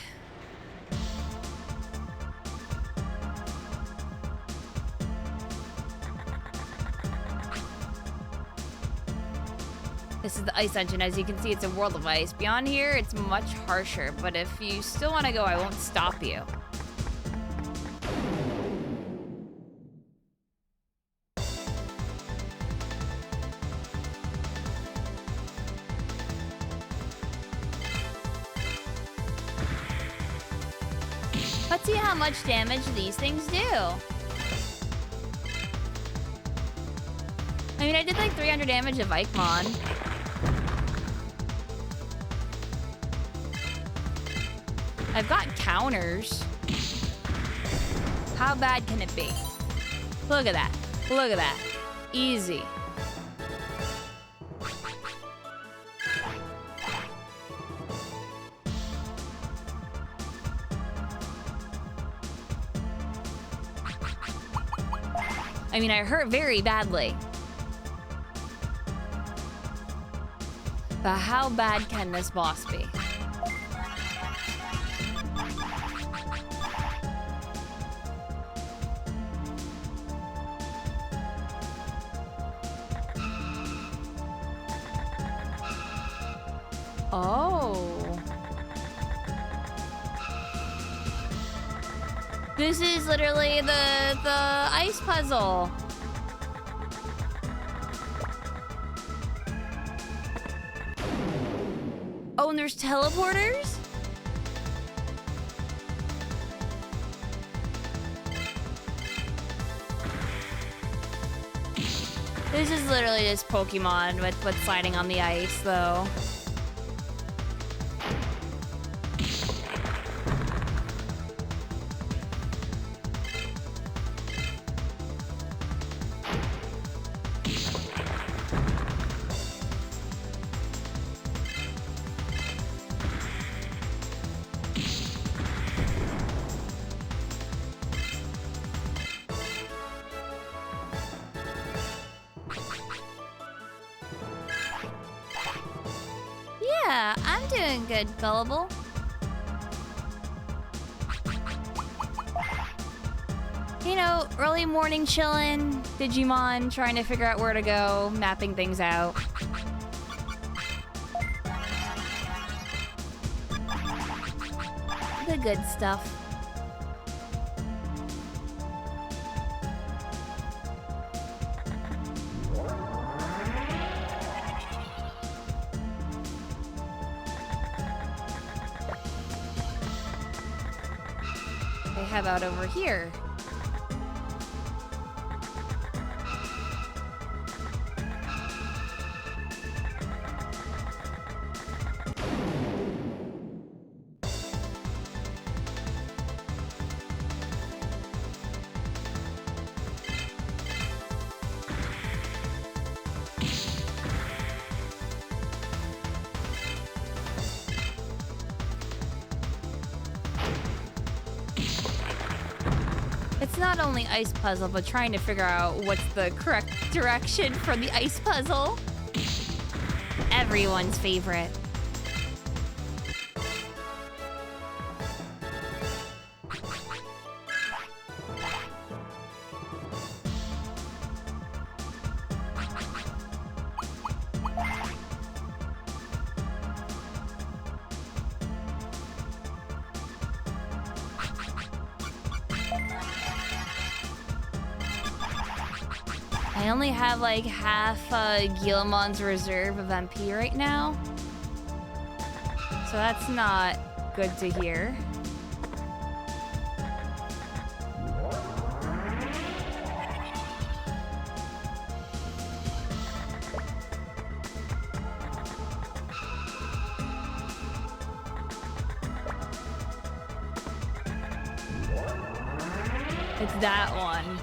This is the ice dungeon. As you can see, it's a world of ice. Beyond here, it's much harsher, but if you still want to go, I won't stop you. Let's see how much damage these things do. I mean, I did like 300 damage of Imakuni. I've got counters. How bad can it be? Look at that. Look at that. Easy. I mean, I hurt very badly. But how bad can this boss be? Oh. This is literally the ice puzzle. Oh, and there's teleporters? This is literally just Pokemon with sliding on the ice, though. Yeah, I'm doing good, Gullible. You know, early morning chillin', Digimon, trying to figure out where to go, mapping things out. The good stuff. How about over here? It's not only ice puzzle, but trying to figure out what's the correct direction for the ice puzzle. Everyone's favorite. I only have like half Guillemon's reserve of MP right now. So that's not good to hear. It's that one.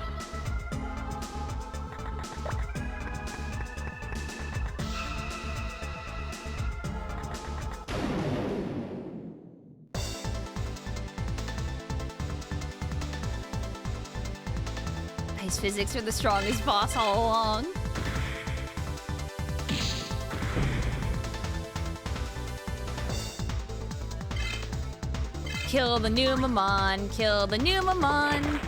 Ice physics are the strongest boss all along. Kill the Numamon, kill the Numamon.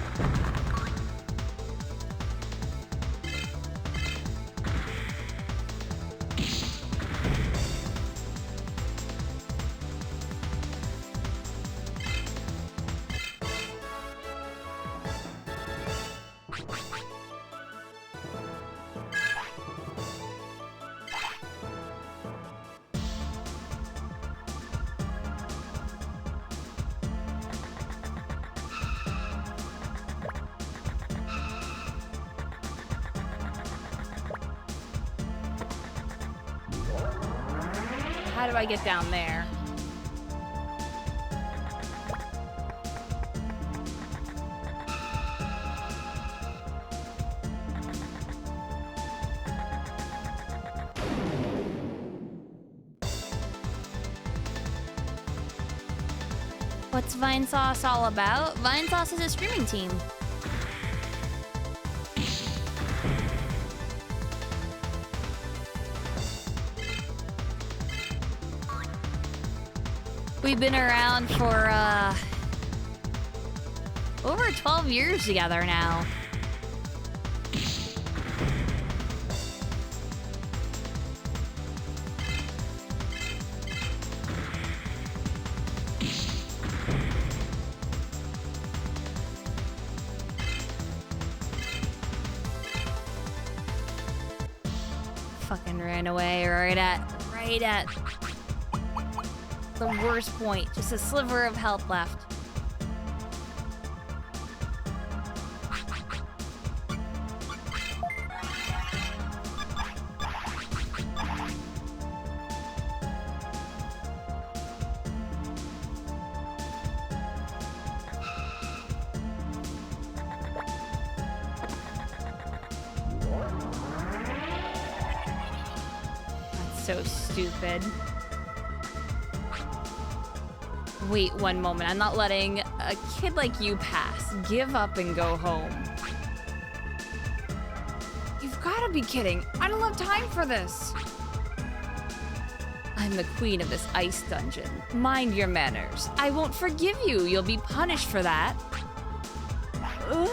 How do I get down there? What's Vinesauce all about? Vinesauce is a streaming team. We've been around for, over 12 years together now. Fucking ran away right at the worst point. Just a sliver of health left. So stupid. Wait one moment. I'm not letting a kid like you pass. Give up and go home. You've got to be kidding. I don't have time for this. I'm the queen of this ice dungeon. Mind your manners. I won't forgive you. You'll be punished for that. Ugh.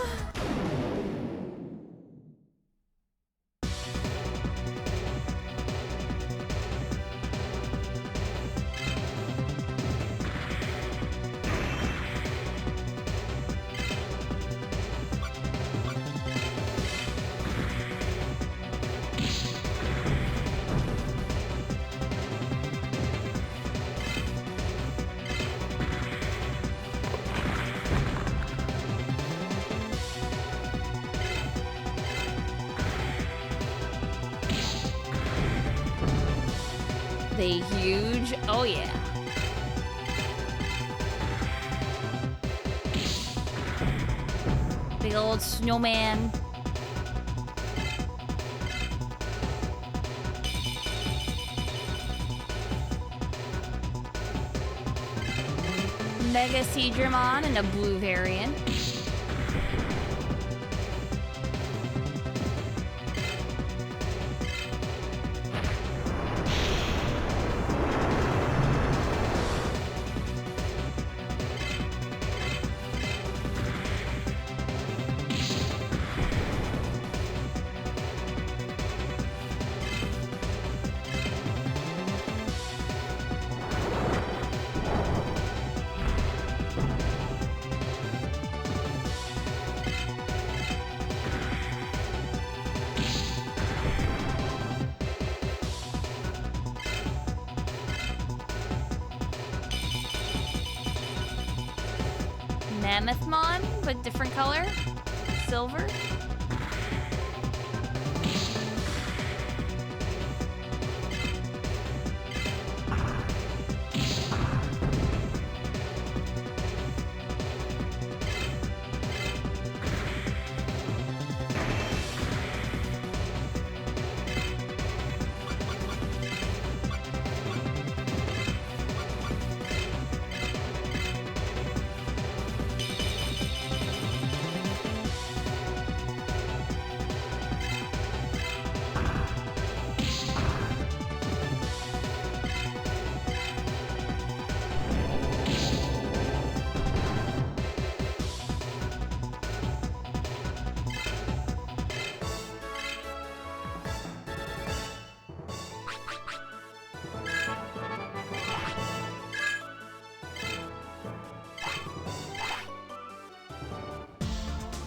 They huge? Oh yeah. Big old snowman. Mega Digimon and a blue variant. Mammothmon, but different color. Silver.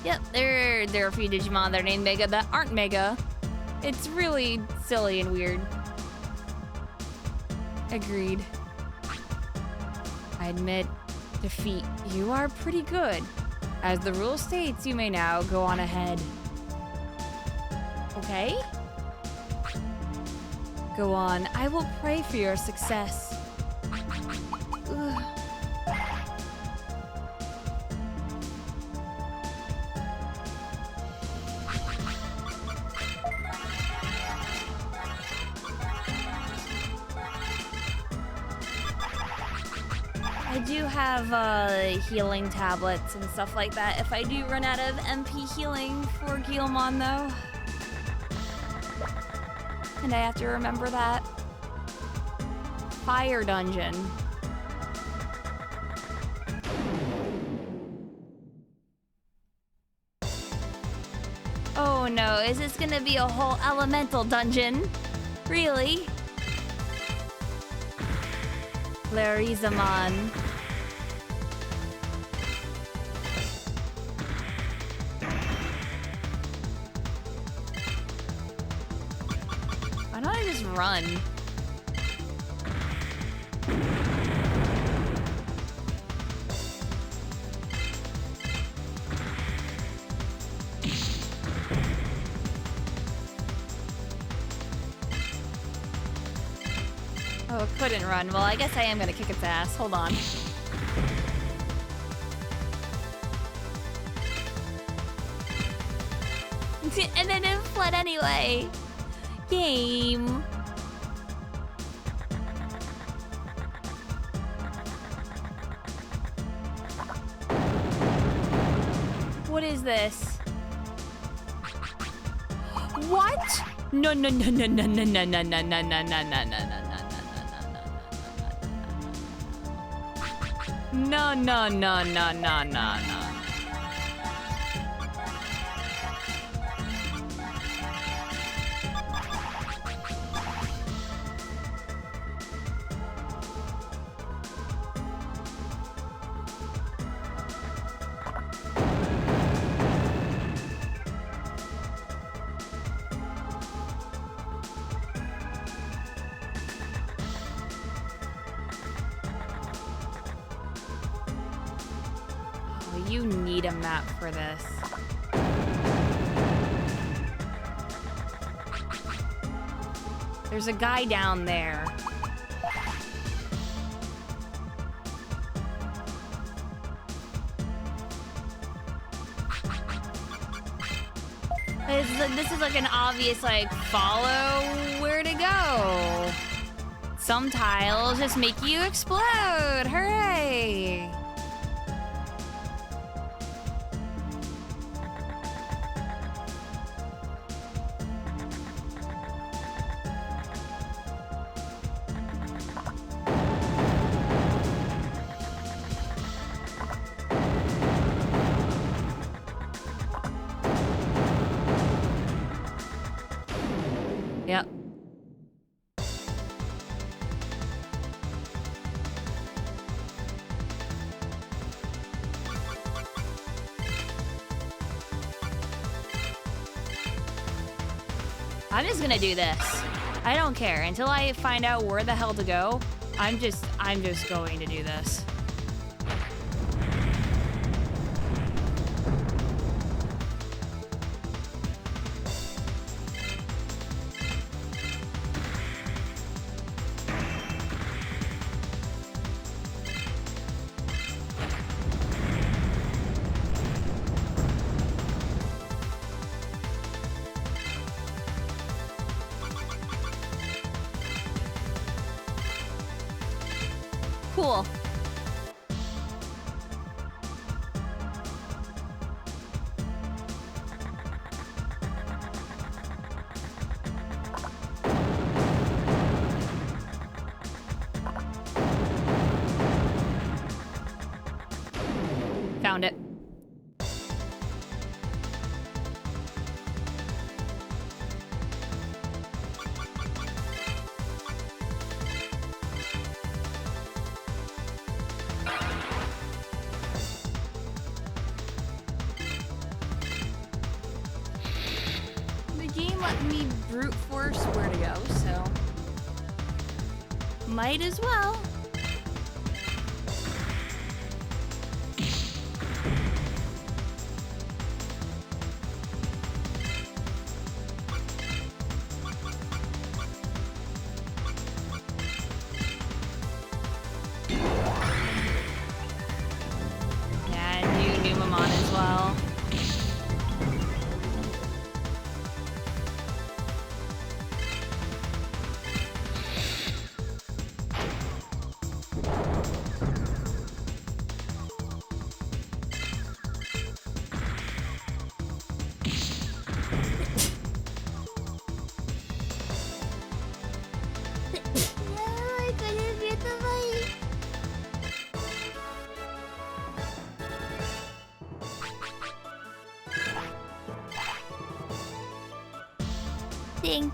Yep, there are a few Digimon that are named Mega that aren't Mega. It's really silly and weird. Agreed. I admit, defeat. You are pretty good. As the rule states, you may now go on ahead. Okay? Go on. I will pray for your success. Ugh. I do have healing tablets and stuff like that if I do run out of MP healing for Guilmon though. And I have to remember that. Fire dungeon. is this gonna be a whole elemental dungeon? Really? Larizamon. Why don't I just run? Oh, couldn't run. Well, I guess I am gonna kick its ass. Hold on. And then it fled anyway. Game. What is this? What? No, no, no, no, no, no, no, no, no, no, no, no, no, no, no. No, no, no, no, no, no, no. You need a map for this. There's a guy down there. This is like an obvious, like, follow where to go. Some tiles just make you explode. Hooray! Yep. I'm just gonna do this. I don't care. Until I find out where the hell to go, I'm just going to do this. Cool. Found it. Let me brute force where to go, so might as well. Yeah, and do Numamon as well. think.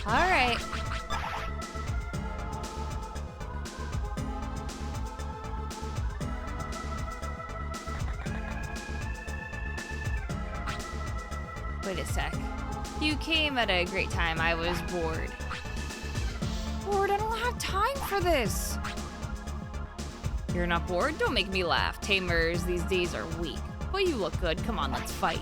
All right. Wait a sec. You came at a great time. I was bored. Bored? I don't have time for this. You're not bored? Don't make me laugh. Tamers these days are weak. But you look good. Come on, let's fight.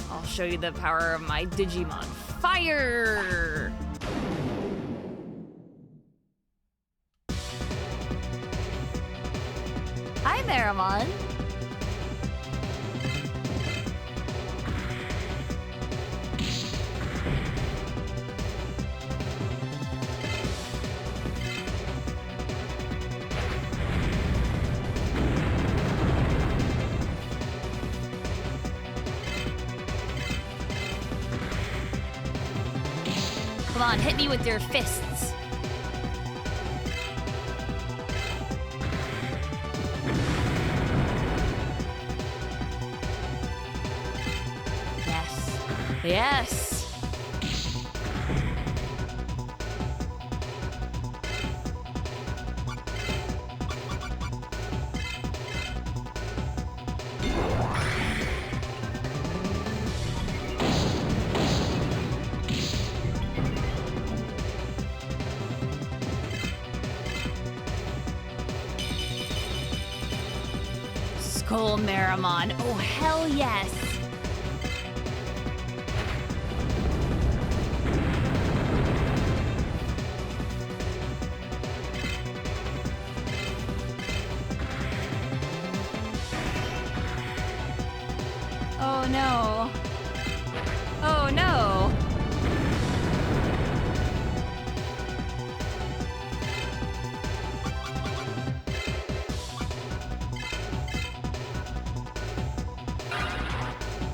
I'll show you the power of my Digimon. Fire! Hi, Meramon. Come on, hit me with your fists. Yes. Yes. Skull Meramon. Oh, hell yes. Oh no. Oh no.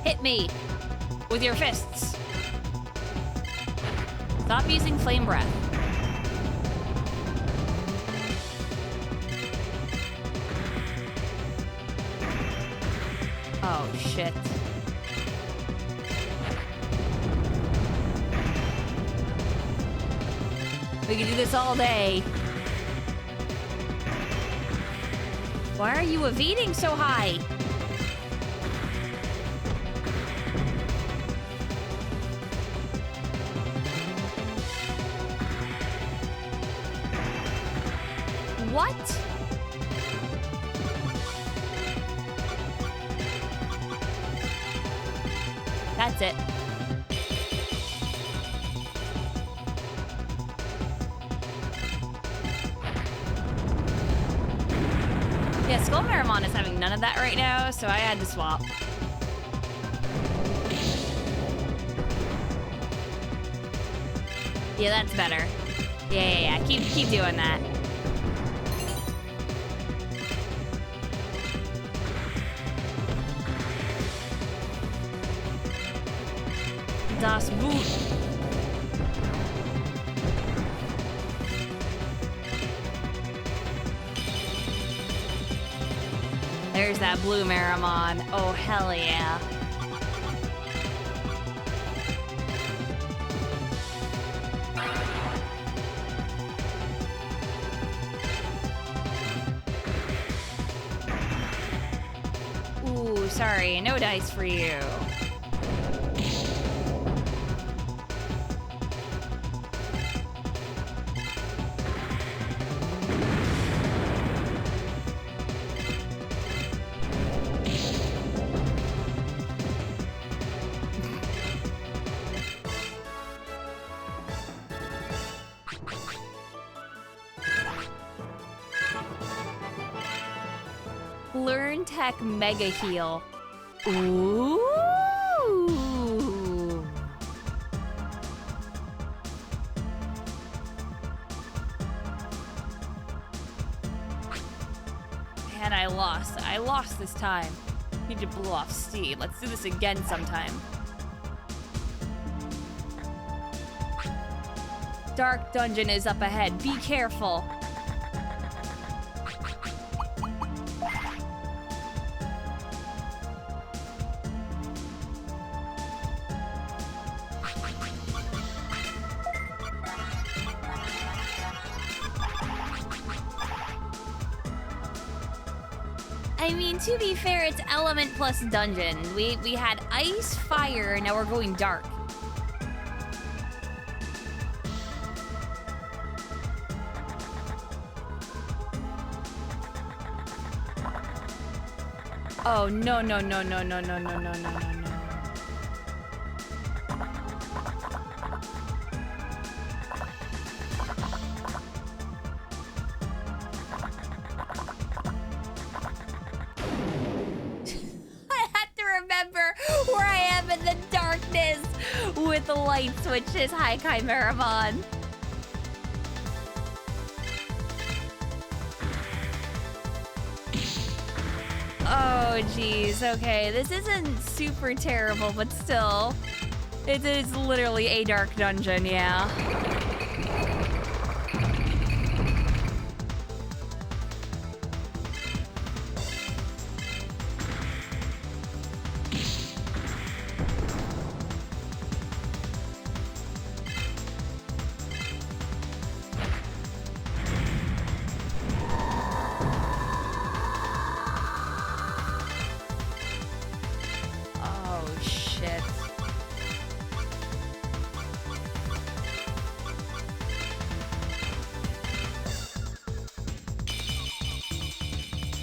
Hit me with your fists. Stop using flame breath. Oh, shit. We can do this all day. Why are you evading so high? What? That's it. Yeah, Skull Meramon is having none of that right now, so I had to swap. Yeah, that's better. Yeah. Keep doing that. Das Boot. There's that blue Meramon. Oh, hell yeah. Ooh, sorry, no dice for you. Learn Tech Mega Heal. Ooh! Man, I lost. I lost this time. Need to blow off steam. Let's do this again sometime. Dark Dungeon is up ahead. Be careful. I mean, to be fair, it's element plus dungeon. We had ice, fire, and now we're going dark. Oh, no, no, no, no, no, no, no, no, no, no, no. I had to remember where I am in the darkness with the light switches. Hi, Chimeramon. Oh, geez. Okay, this isn't super terrible, but still. It is literally a dark dungeon, yeah.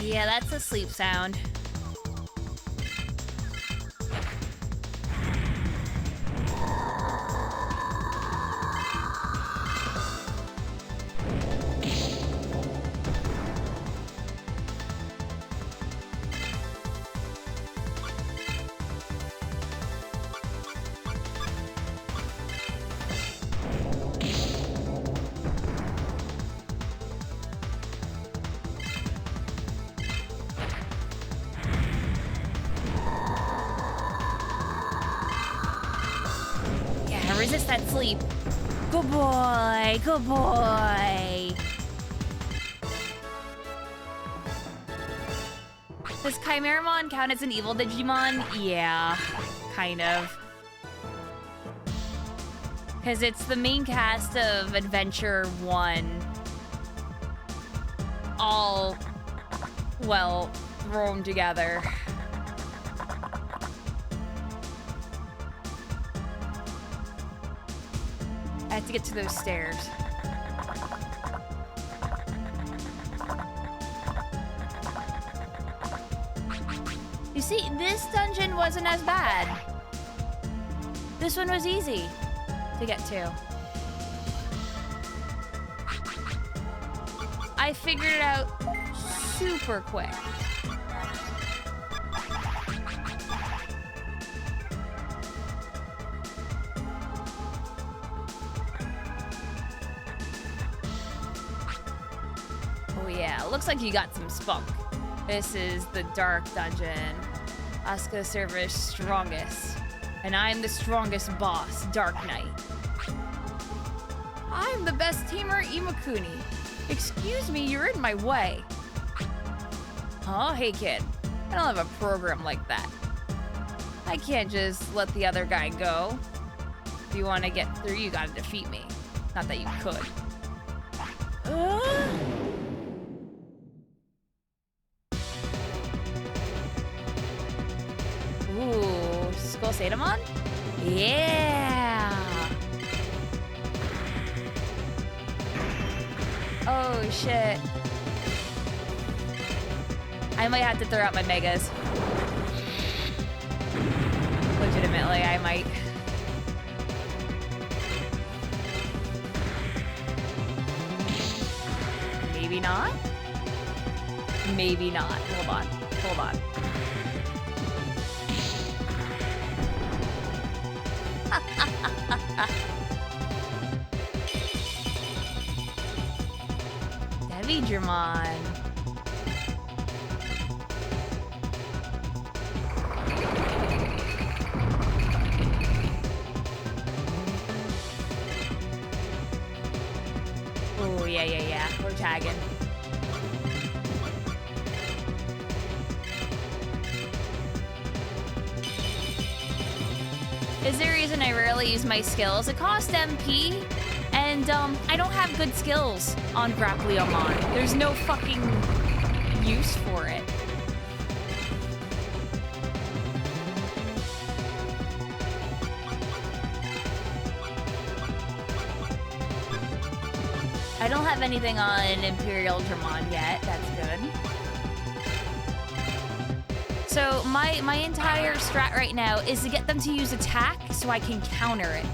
Yeah, that's a sleep sound. Resist that sleep. Good boy, good boy. Does Chimeramon count as an evil Digimon? Yeah, kind of. Because it's the main cast of Adventure 1. All, well, thrown together. I have to get to those stairs. You see, this dungeon wasn't as bad. This one was easy to get to. I figured it out super quick. Looks like you got some spunk. This is the Dark Dungeon. Asuka Service strongest. And I'm the strongest boss, Dark Knight. I'm the best tamer, Imakuni. Excuse me, you're in my way. Huh? Hey kid, I don't have a program like that. I can't just let the other guy go. If you want to get through, you gotta defeat me. Not that you could. Ooh, Skull Sadamon? Yeah! Oh shit. I might have to throw out my megas. Legitimately, I might. Maybe not? Maybe not. Hold on. Hold on. Digimon. Oh, yeah. We're tagging. Is there a reason I rarely use my skills? It costs MP, and I don't have good skills on Grappleomon. There's no fucking use for it. I don't have anything on Imperial Dramon yet. That's good. So my entire strat right now is to get them to use attack so I can counter it.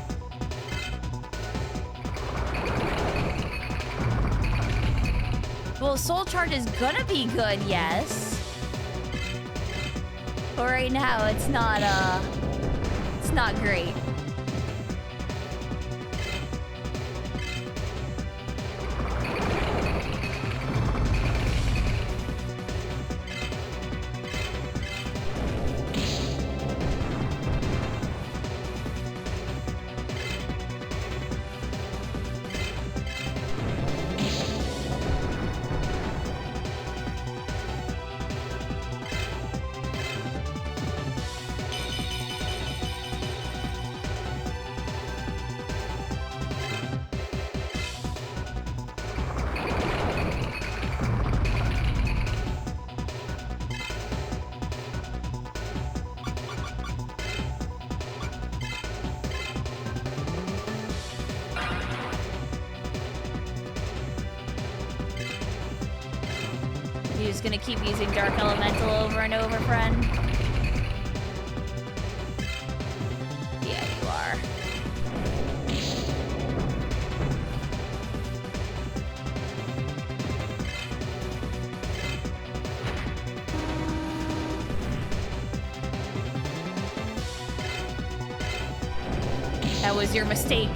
Well, Soul Charge is gonna be good, yes. But right now it's not great. You're just gonna keep using Dark Elemental over and over, friend? Yeah, you are. That was your mistake.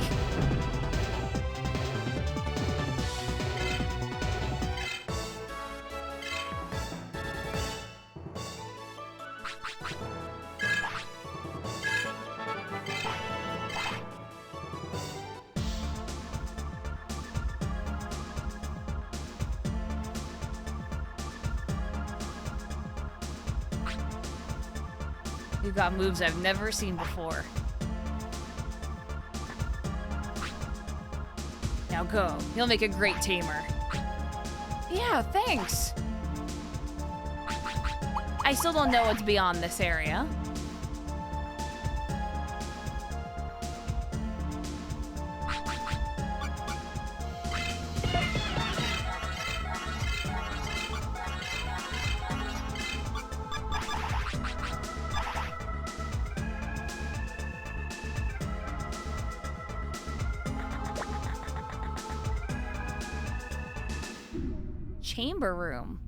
You got moves I've never seen before. Now go. You'll make a great tamer. Yeah, thanks. I still don't know what's beyond this area. Chamber room.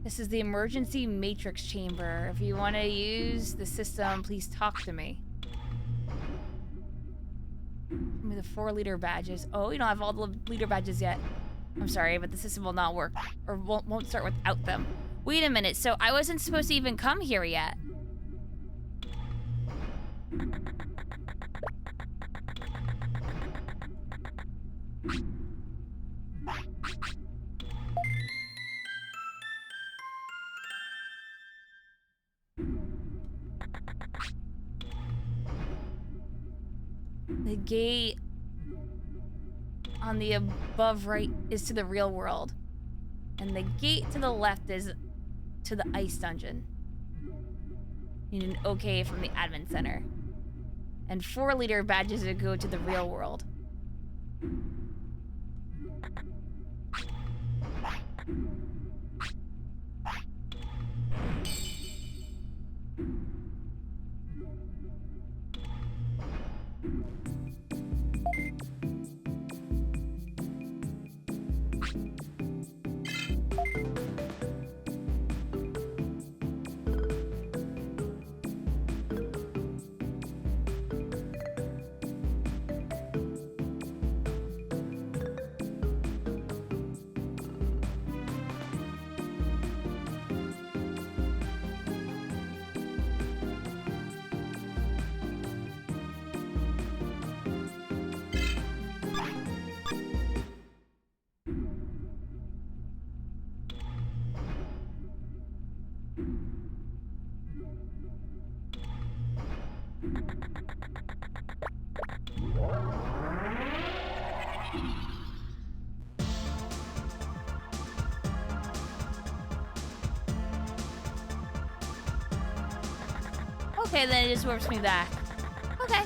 This is the emergency matrix chamber. If you want to use the system, please talk to me. Give me the 4 leader badges. Oh, you don't have all the leader badges yet. I'm sorry, but the system will not work, or won't start without them. Wait a minute, so I wasn't supposed to even come here yet. The gate on the above right is to the real world. And the gate to the left is to the ice dungeon. Need an okay from the admin center. And 4 leader badges to go to the real world. Okay, then it just warps me back. Okay.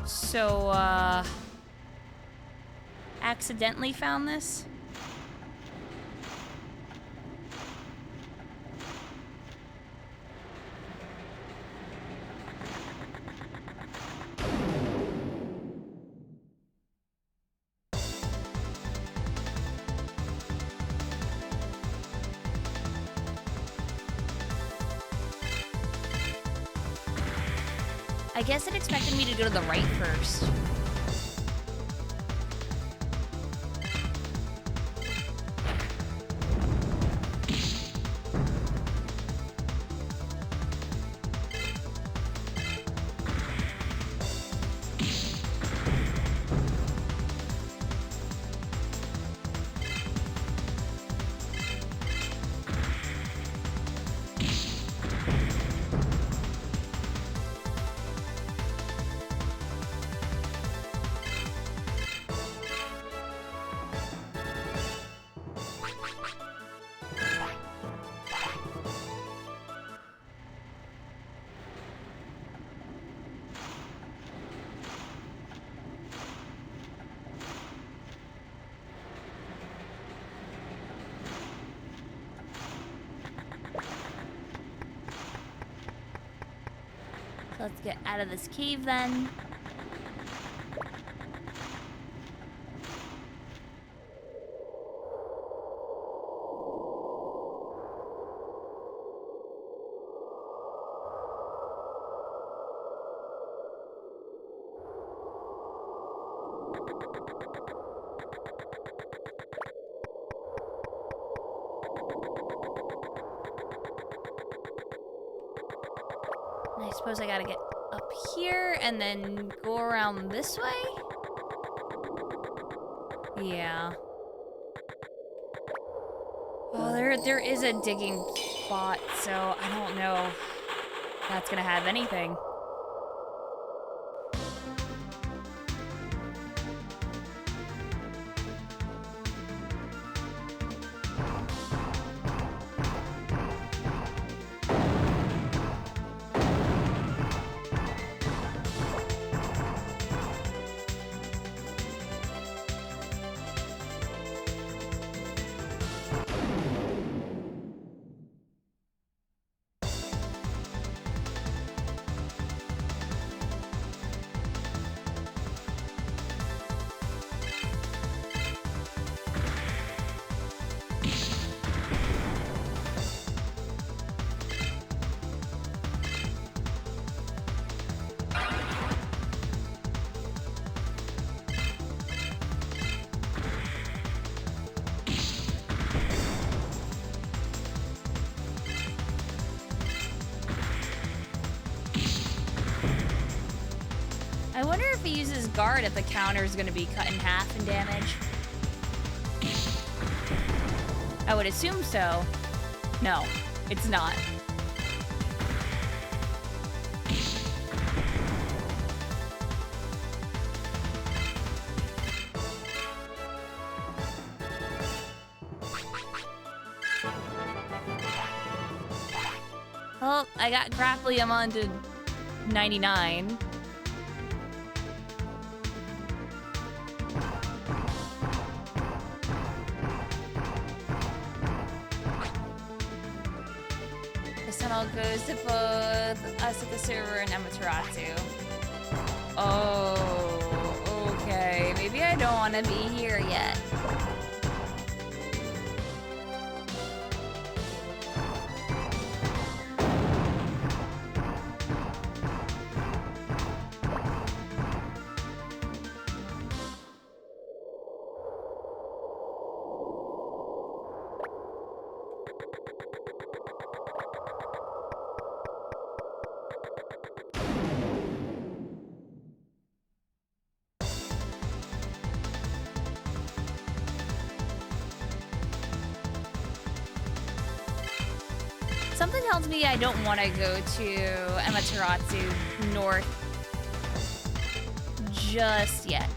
So, accidentally found this? I guess it expected me to go to the right first. Let's get out of this cave then. I suppose I gotta get up here and then go around this way? Yeah. Oh, there is a digging spot, so I don't know if that's gonna have anything. I wonder if he uses guard if the counter is going to be cut in half in damage. I would assume so. No, it's not. Well, I got Grapply, I'm on to 99. Goes to both Asuka server and Amaterasu. Oh, okay. Maybe I don't want to be here yet. Something tells me I don't want to go to Amaterasu North just yet.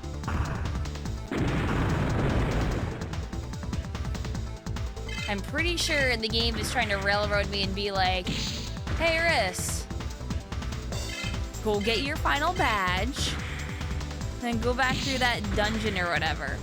I'm pretty sure the game is trying to railroad me and be like, hey, Riss, go get your final badge, then go back through that dungeon or whatever.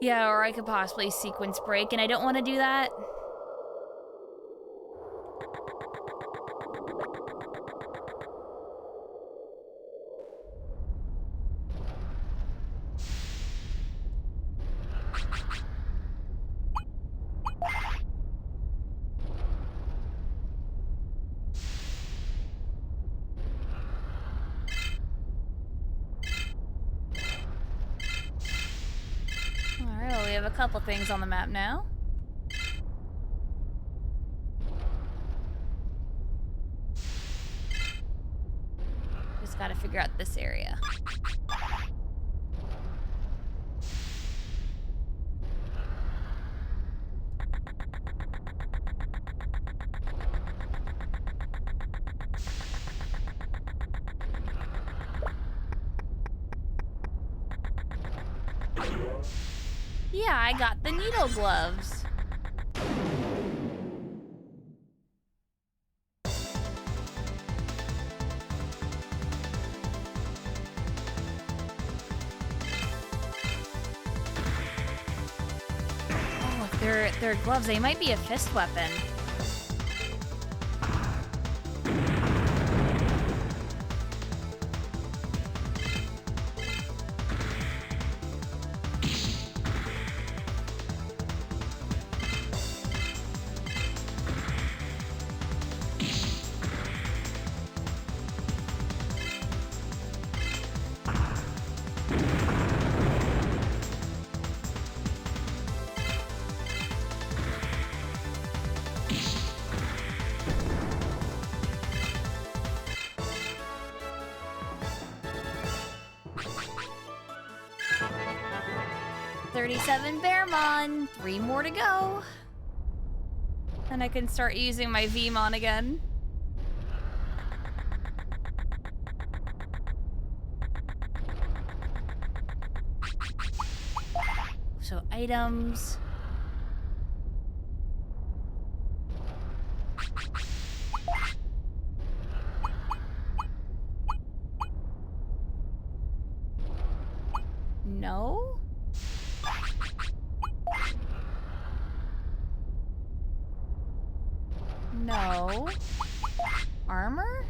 Yeah, or I could possibly sequence break, and I don't want to do that. Alright, well, we have a couple things on the map now. Just gotta figure out this area. Yeah, I got the needle gloves. Oh, if they're gloves, they might be a fist weapon. Bearmon, 3 more to go. And I can start using my Vmon again. So items. No? No. Armor?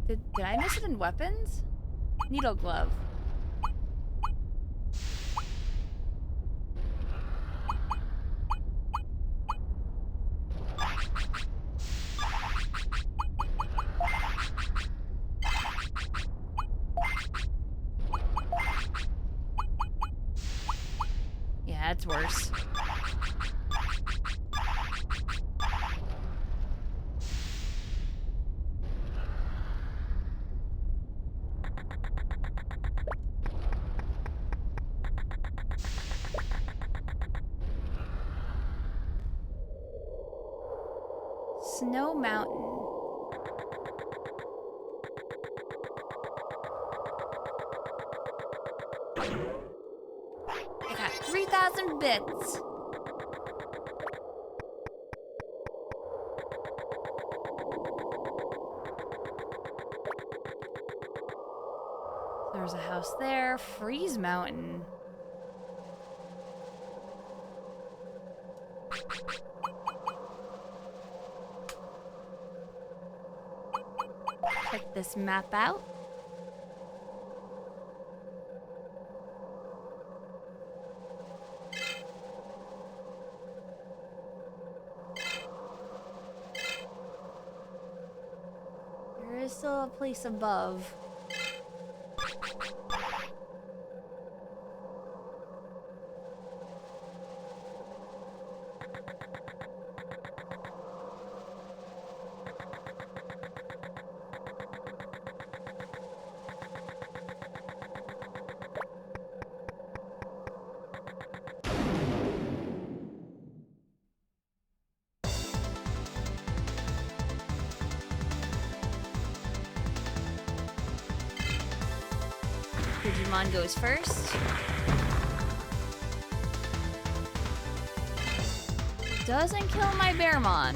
Did I miss it in weapons? Needle glove. Yeah, it's worse. Snow Mountain. 1,000 bits. There's a house there. Freeze Mountain. Check this map out. There is still a place above. Digimon goes first. Doesn't kill my Bearmon.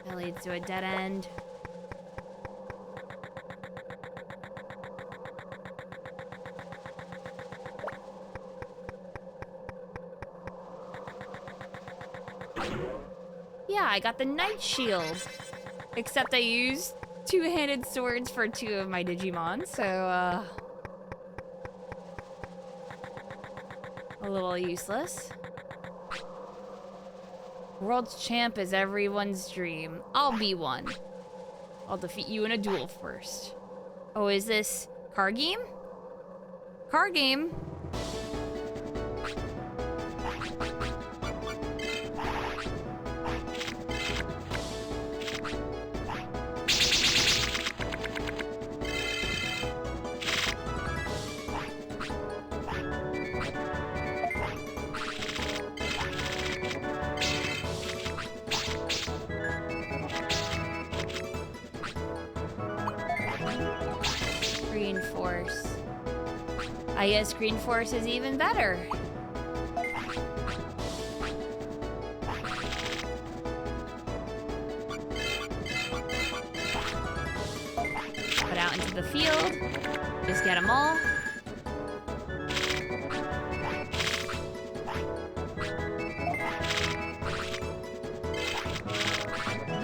That leads to a dead end. Yeah, I got the Night Shield. Except I used two-handed swords for two of my Digimon, so, a little useless. World's champ is everyone's dream. I'll be one. I'll defeat you in a duel first. Oh, is this car game? Car game? Green Force. I guess Green Force is even better. Put out into the field. Just get them all.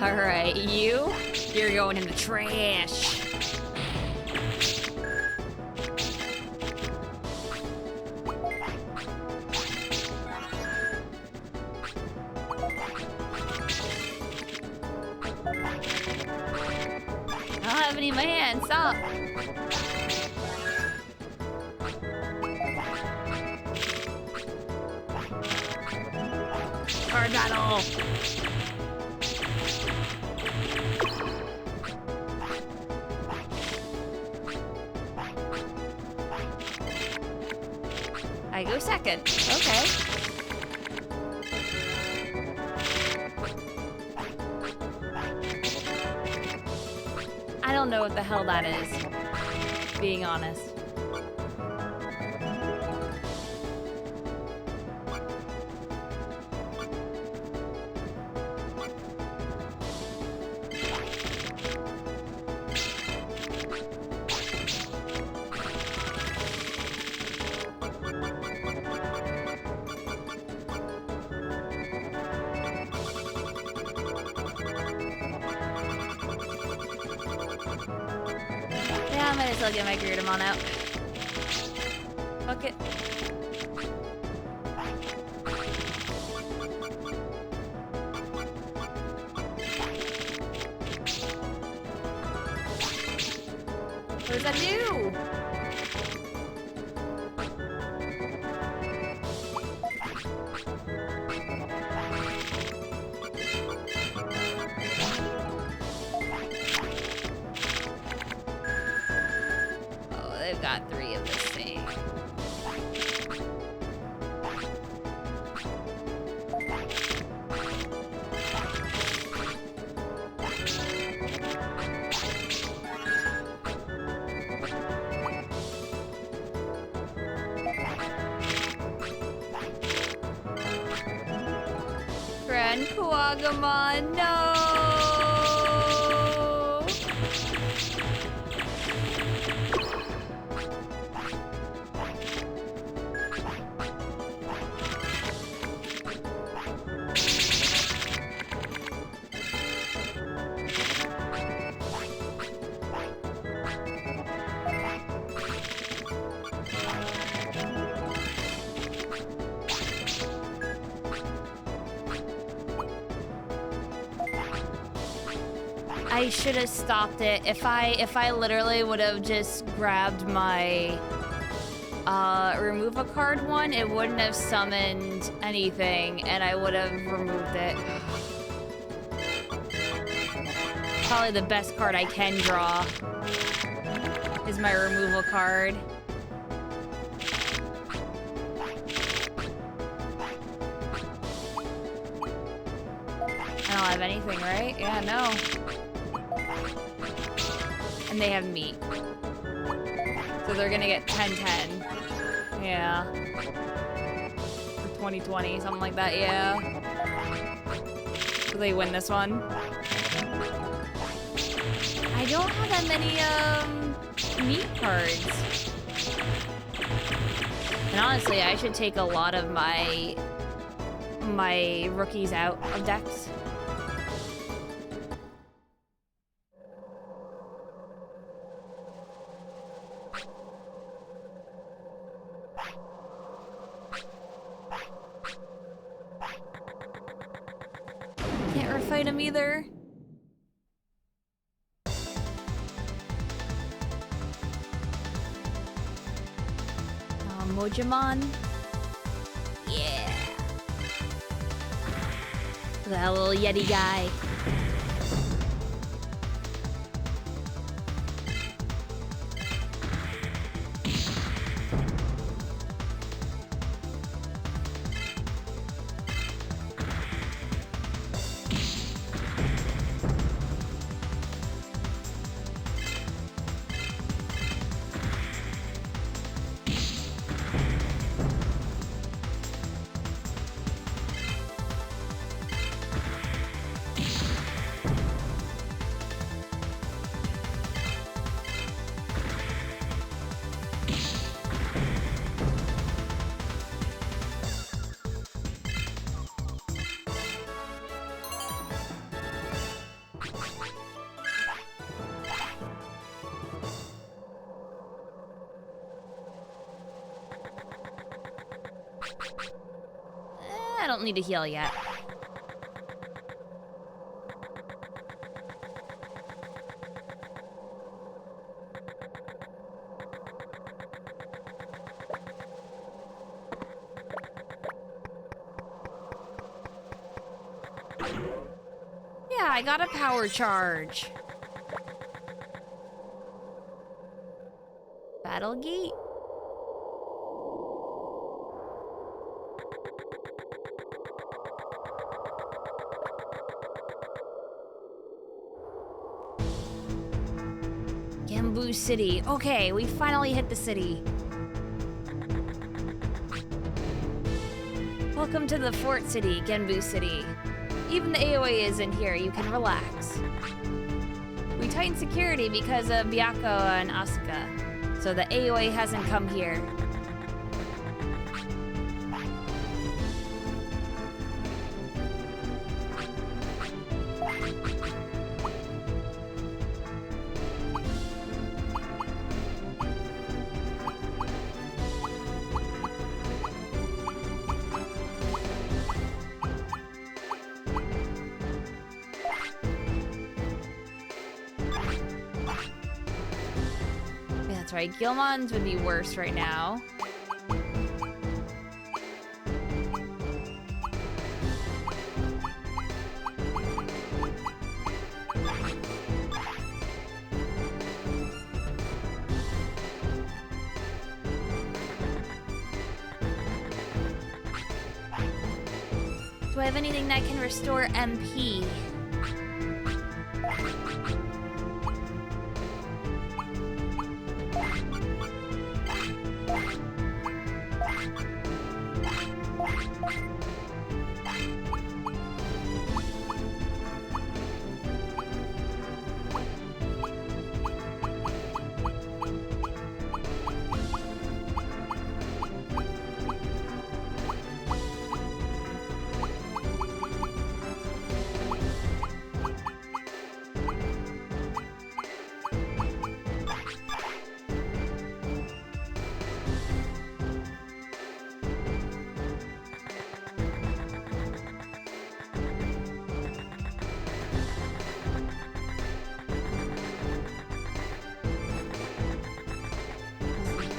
Alright, you're going in the trash. I don't have any in my hand, stop. Card battle. I go second. Okay. I don't know what the hell that is, being honest. I might as well get my Gyudamon out. Fuck it. What does that do? Oh, they've got 3 of this thing. Grand Kuwagamon, no! I should have stopped it. If I literally would have just grabbed my remove a card one, it wouldn't have summoned anything and I would have removed it. Probably the best card I can draw is my removal card. I don't have anything, right? Yeah, no. And they have meat. So they're gonna get 10-10. Yeah. For 2020, something like that, yeah. Will they win this one? I don't have that many, meat cards. And honestly, I should take a lot of my rookies out of decks. Fight him either. Mojimon. Yeah. That little Yeti guy. I don't need to heal yet. Yeah, I got a power charge. Battle Gate? Genbu City. Okay, we finally hit the city. Welcome to the Fort City, Genbu City. Even the AOA is in here, you can relax. We tightened security because of Byakko and Asuka, so the AOA hasn't come here. That's right, Gilmons would be worse right now. Do I have anything that can restore MP?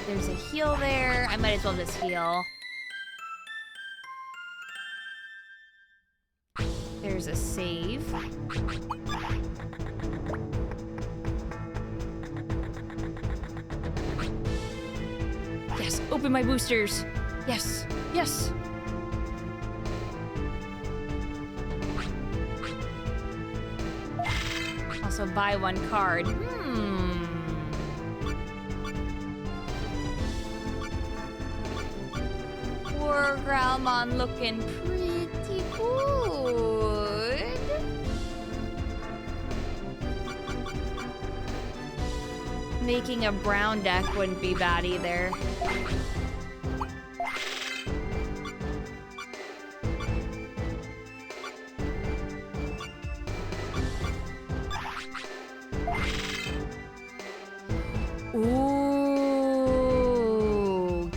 There's a heal there. I might as well just heal. There's a save. Yes, open my boosters. Yes, yes. Also buy one card. Poor Growlmon looking pretty good. Making a brown deck wouldn't be bad either. Ooh,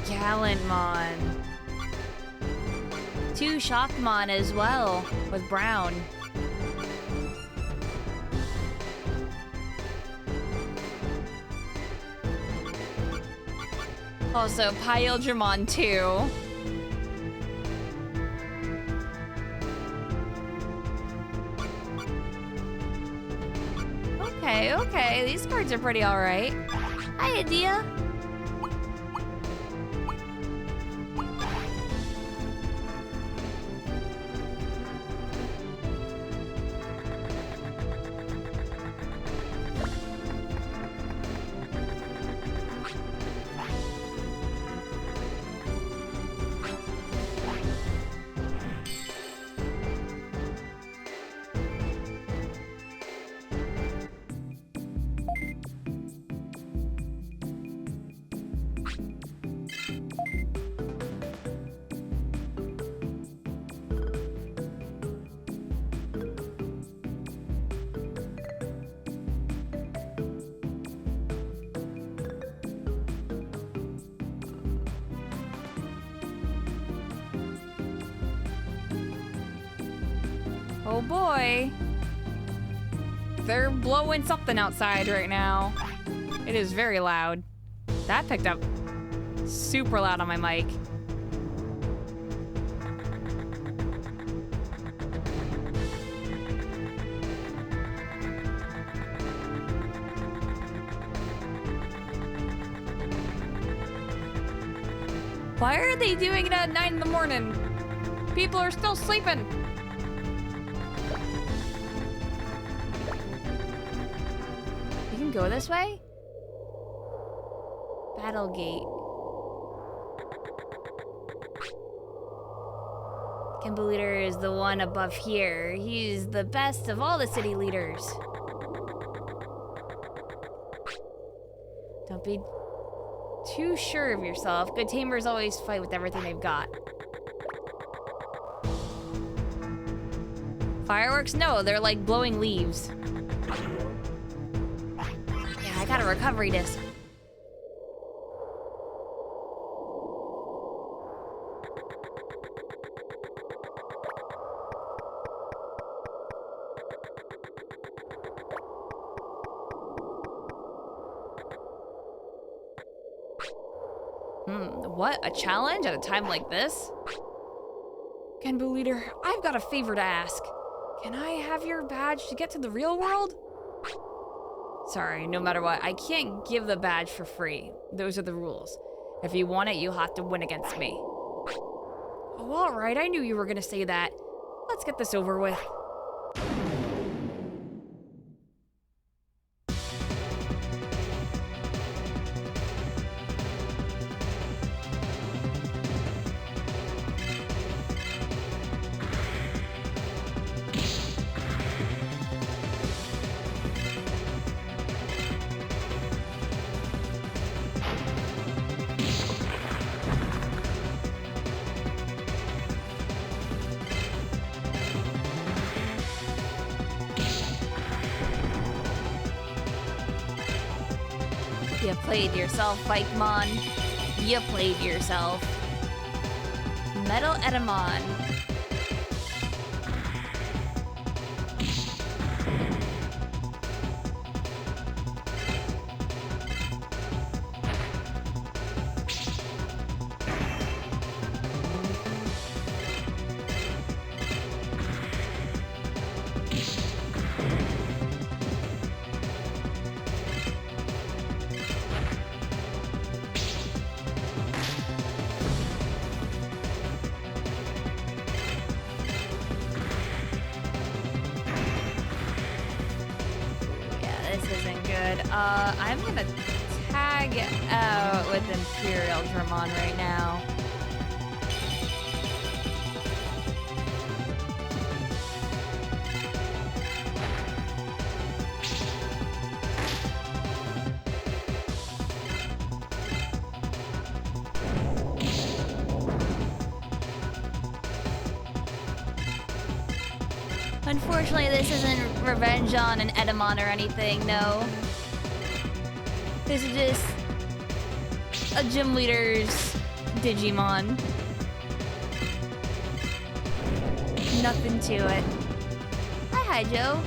Gallantmon. 2 Shockmon as well, with brown. Also, Pyldramon too. Okay, these cards are pretty alright. Hi, Adia. Oh boy. They're blowing something outside right now. It is very loud. That picked up super loud on my mic. Why are they doing it at 9 in the morning? People are still sleeping. You can go this way? Battle gate. Kimbo leader is the one above here. He's the best of all the city leaders. Don't be too sure of yourself. Good tamers always fight with everything they've got. Fireworks? No, they're like blowing leaves. Yeah, I got a recovery disc. What? A challenge at a time like this? Genbu leader, I've got a favor to ask. Can I have your badge to get to the real world? Sorry, no matter what, I can't give the badge for free. Those are the rules. If you want it, you'll have to win against me. Oh, alright, I knew you were gonna say that. Let's get this over with. You played yourself, Bikemon. You played yourself. Metal Edamon. This isn't good. I'm gonna tag out with Imperial Dramon right now. Unfortunately, this isn't revenge on an Edamon or anything, no. This is just a gym leader's Digimon. Nothing to it. Hi, Joe.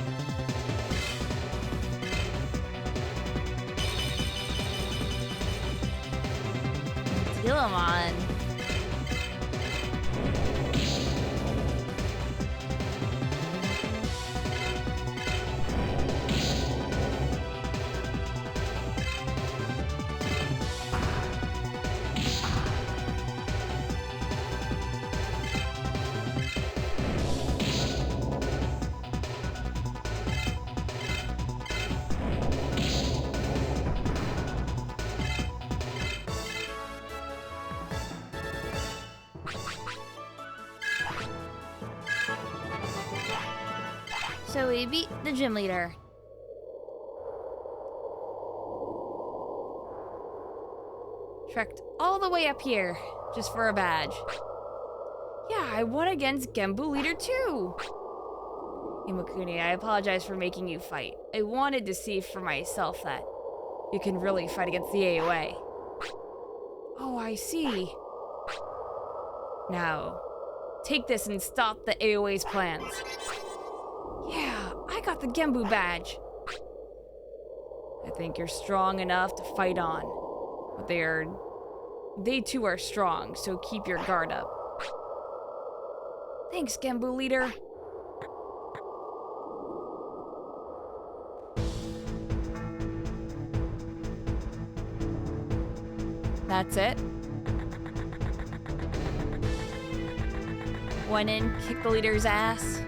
Digimon. So we beat the gym leader. Trekked all the way up here, just for a badge. Yeah, I won against Genbu leader too. Imakuni, I apologize for making you fight. I wanted to see for myself that you can really fight against the AOA. Oh, I see. Now, take this and stop the AOA's plans. Yeah, I got the Genbu badge. I think you're strong enough to fight on. But they too are strong, so keep your guard up. Thanks, Genbu leader. That's it. Went in, kicked the leader's ass.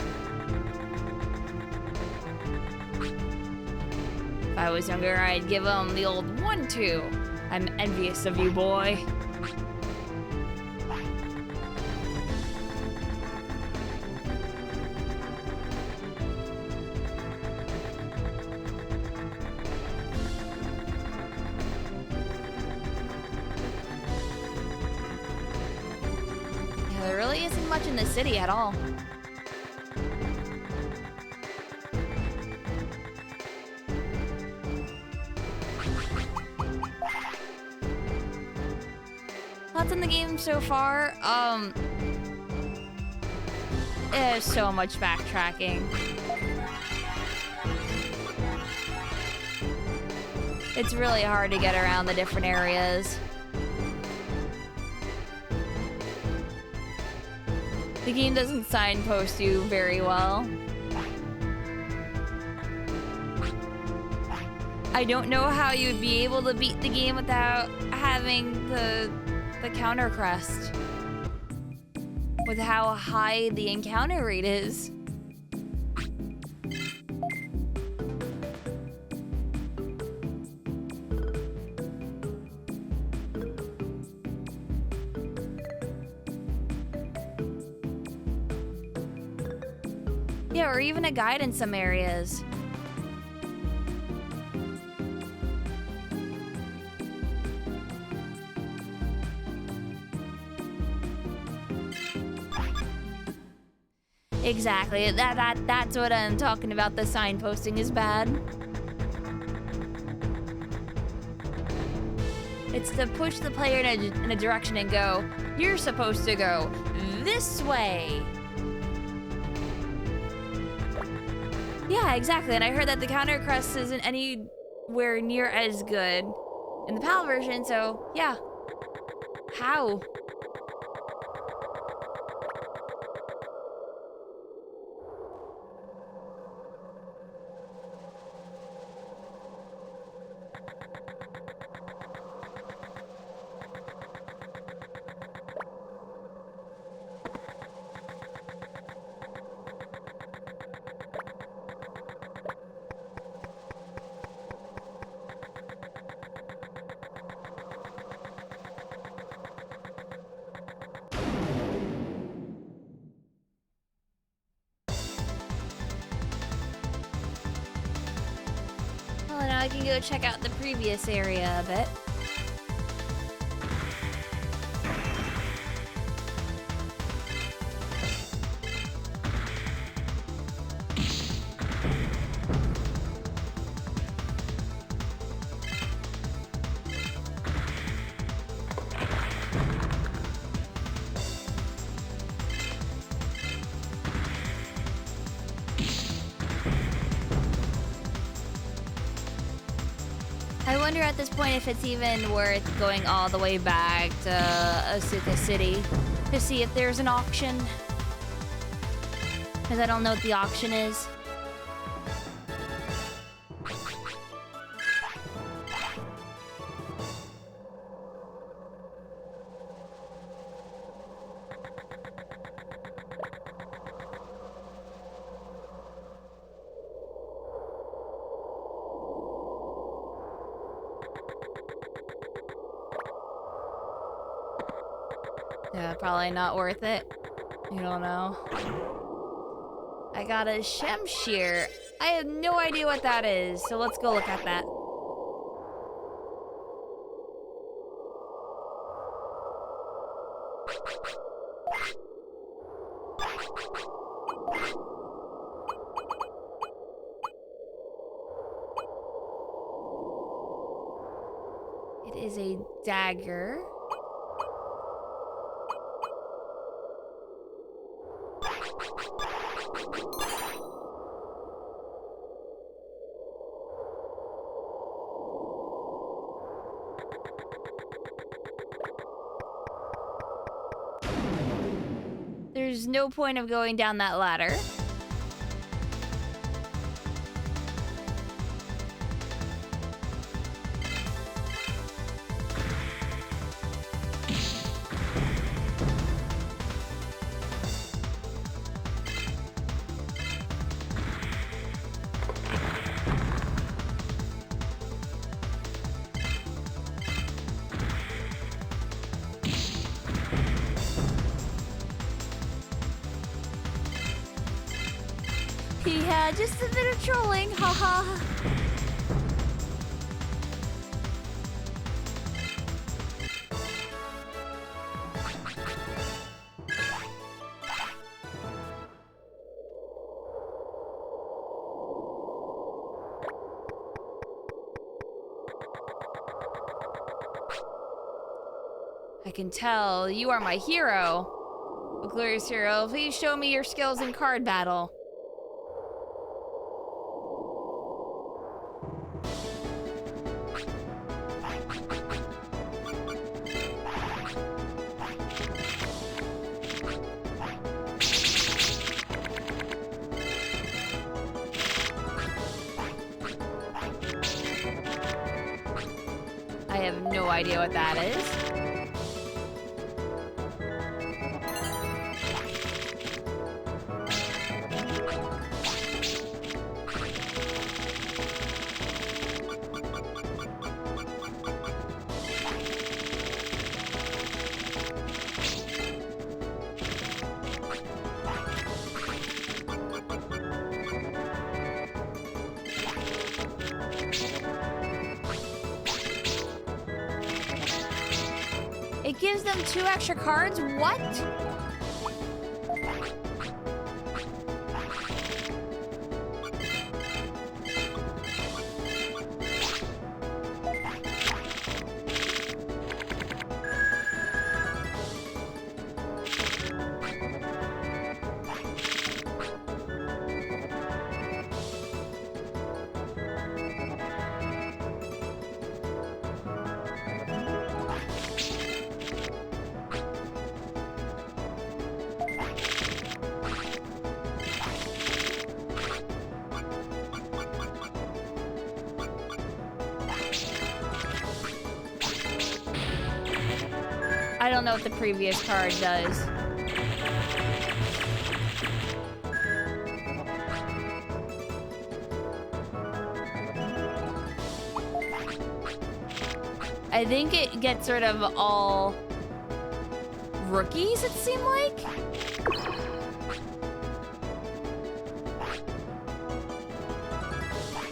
If I was younger, I'd give him the old 1-2. I'm envious of you, boy. Yeah, there really isn't much in the city at all. Lots in the game so far. There's so much backtracking. It's really hard to get around the different areas. The game doesn't signpost you very well. I don't know how you would be able to beat the game without having the counter crest. With how high the encounter rate is. Yeah, or even a guide in some areas. Exactly. That's what I'm talking about. The signposting is bad. It's to push the player in a direction and go, you're supposed to go this way. Yeah, exactly. And I heard that the counter crest isn't anywhere near as good in the PAL version, so yeah. How? Well, now I can go check out the previous area a bit. I wonder at this point if it's even worth going all the way back to Asuka City to see if there's an auction. Because I don't know what the auction is. Yeah, probably not worth it. You don't know. I got a Shemshir. I have no idea what that is, so let's go look at that. It is a dagger. There's no point of going down that ladder. Yeah, just a bit of trolling, haha. I can tell you are my hero. A glorious hero, please show me your skills in card battle. have no idea what that is. It gives them 2 extra cards? What? I don't know what the previous card does. I think it gets rid of all rookies, it seemed like.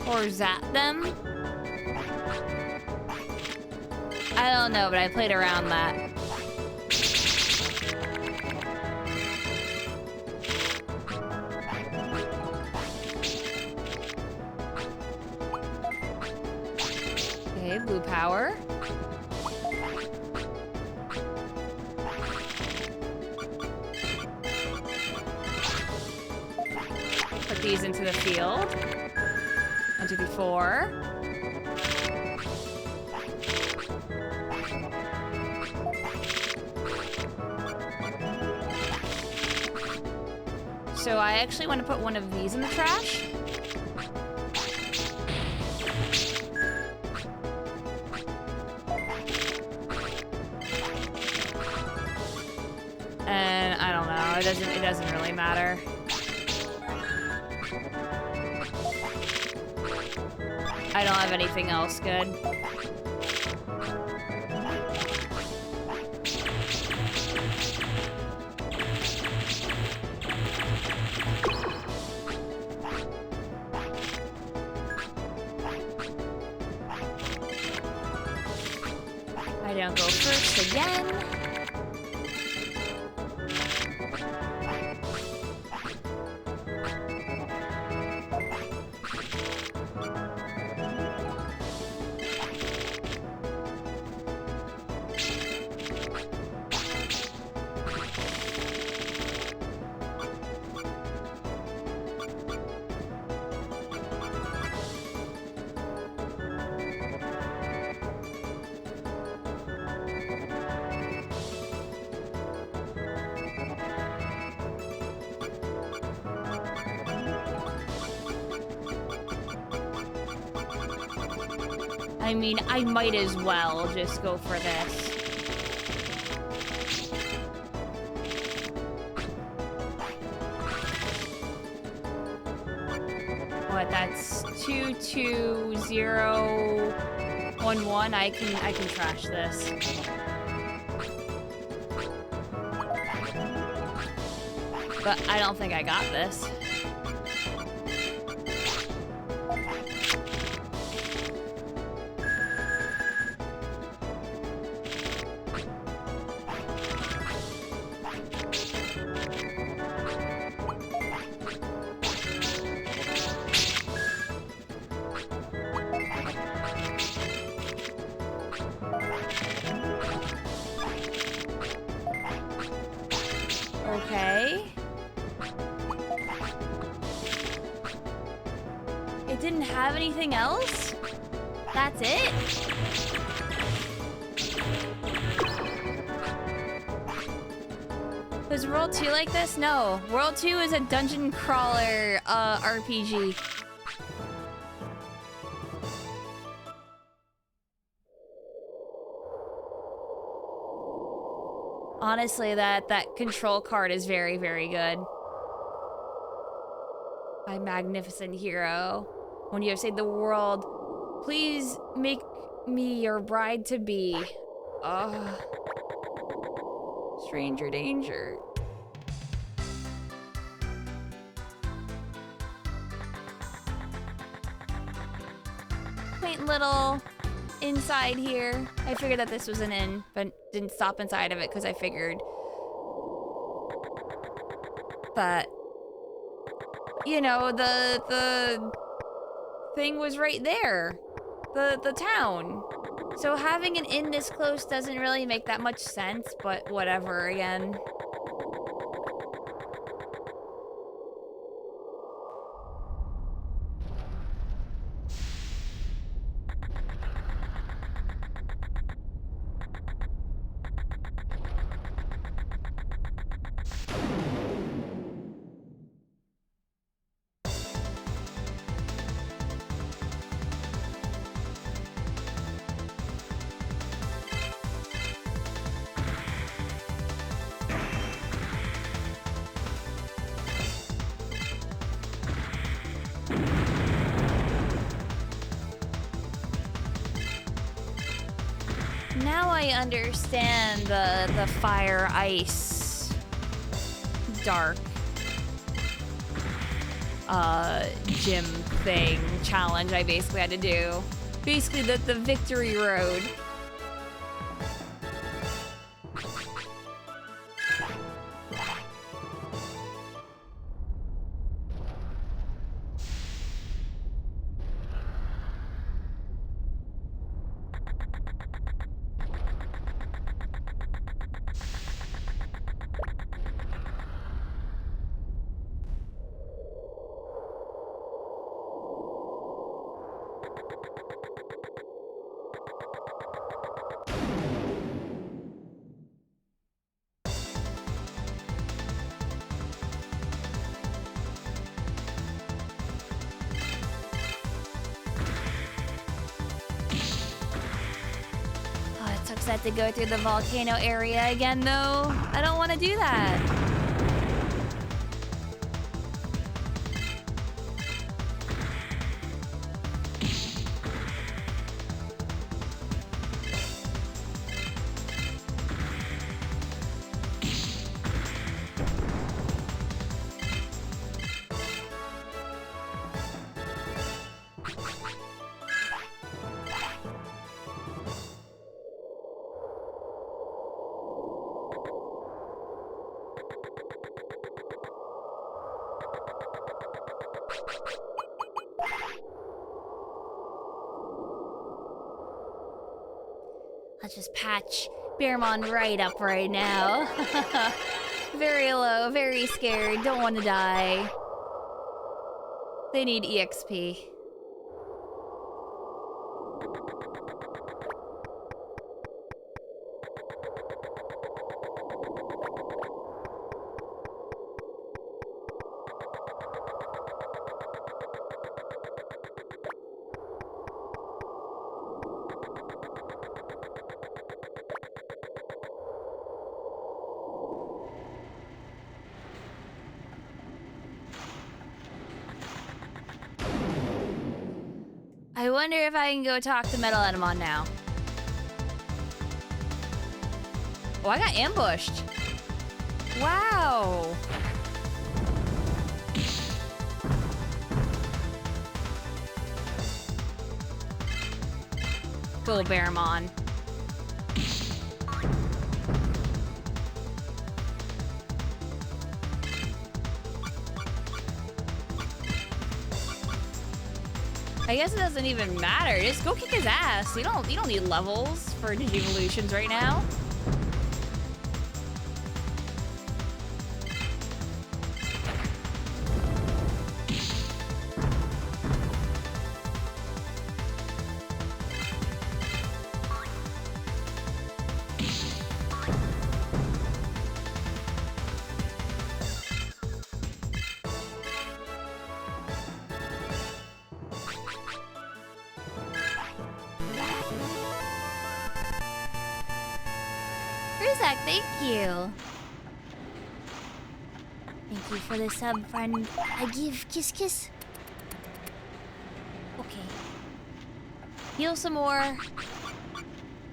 Or zap them. I don't know, but I played around that. Okay, blue power. Put these into the field. 1, 2, 3, 4. So I actually want to put one of these in the trash. And I don't know, it doesn't really matter. I don't have anything else good. I don't go first again. I mean, I might as well just go for this. What, that's 22011. I can trash this. But I don't think I got this. Okay. It didn't have anything else? That's it? Was World 2 like this? No. World 2 is a dungeon crawler RPG. Honestly, that control card is very, very good. My magnificent hero. When you have saved the world, please make me your bride to be. Ugh. Stranger danger. Quaint little inside here. I figured that this was an inn, but didn't stop inside of it because I figured that, you know, the thing was right there. The town. So having an inn this close doesn't really make that much sense, but whatever again. Now I understand the fire, ice, dark, gym thing challenge I basically had to do. Basically the victory road. Set to go through the volcano area again, though. I don't want to do that. Let's just patch Bearmon right up right now. Very low, very scared, don't want to die. They need EXP. I wonder if I can go talk to Metal Enemon now. Oh, I got ambushed. Wow. Cool, Bearmon. I guess it doesn't even matter. Just go kick his ass. You don't need levels for Digivolutions right now. Kozak, thank you. Thank you for the sub, friend. I give kiss kiss. Okay. Heal some more.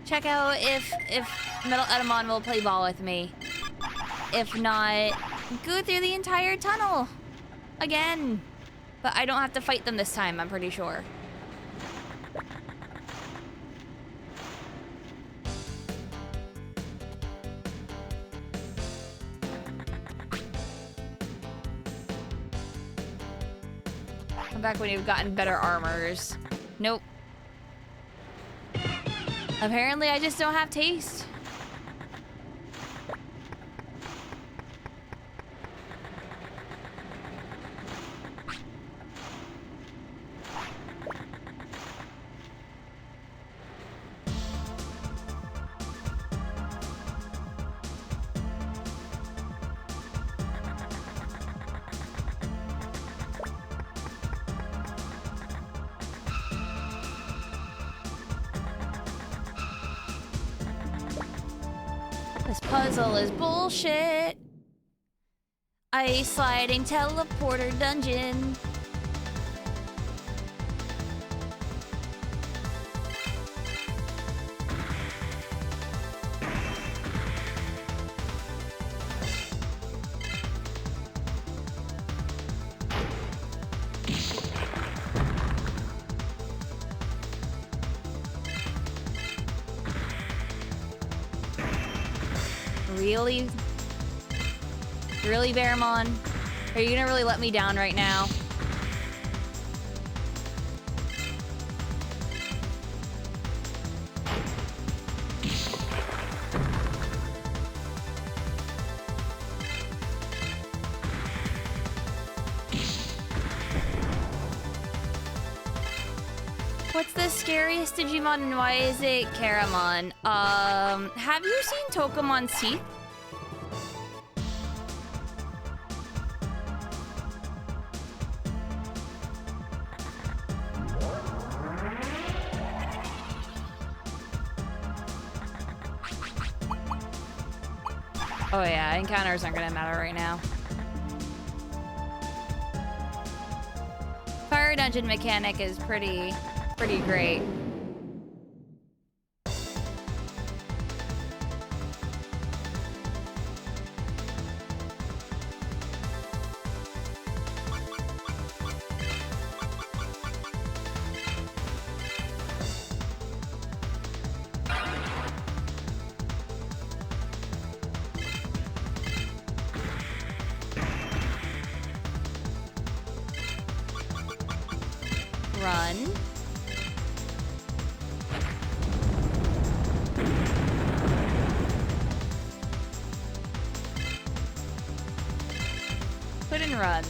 Check out if Metal Edamon will play ball with me. If not, go through the entire tunnel again. But I don't have to fight them this time, I'm pretty sure. Come back when you've gotten better armors. Nope. Apparently, I just don't have taste. This puzzle is bullshit. Ice sliding teleporter dungeon. Really? Really, Bearmon? Are you gonna really let me down right now? What's the scariest Digimon and why is it Caramon? Have you seen Tokemon's teeth? Oh yeah, encounters aren't gonna matter right now. Fire dungeon mechanic is pretty great. Run. Put and run.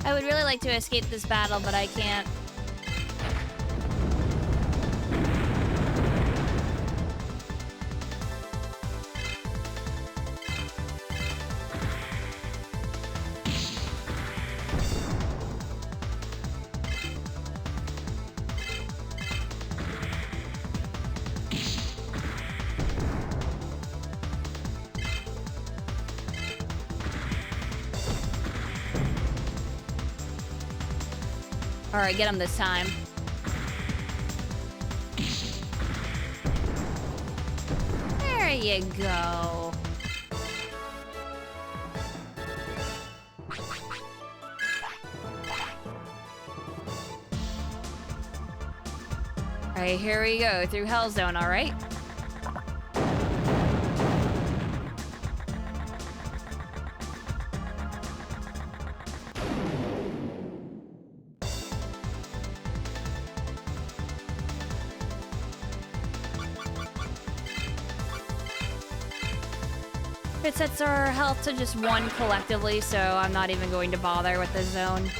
I would really like to escape this battle, but I can't. All right, get him this time. There you go. All right, here we go through Hell Zone, all right? It sets our health to just 1 collectively, so I'm not even going to bother with this zone.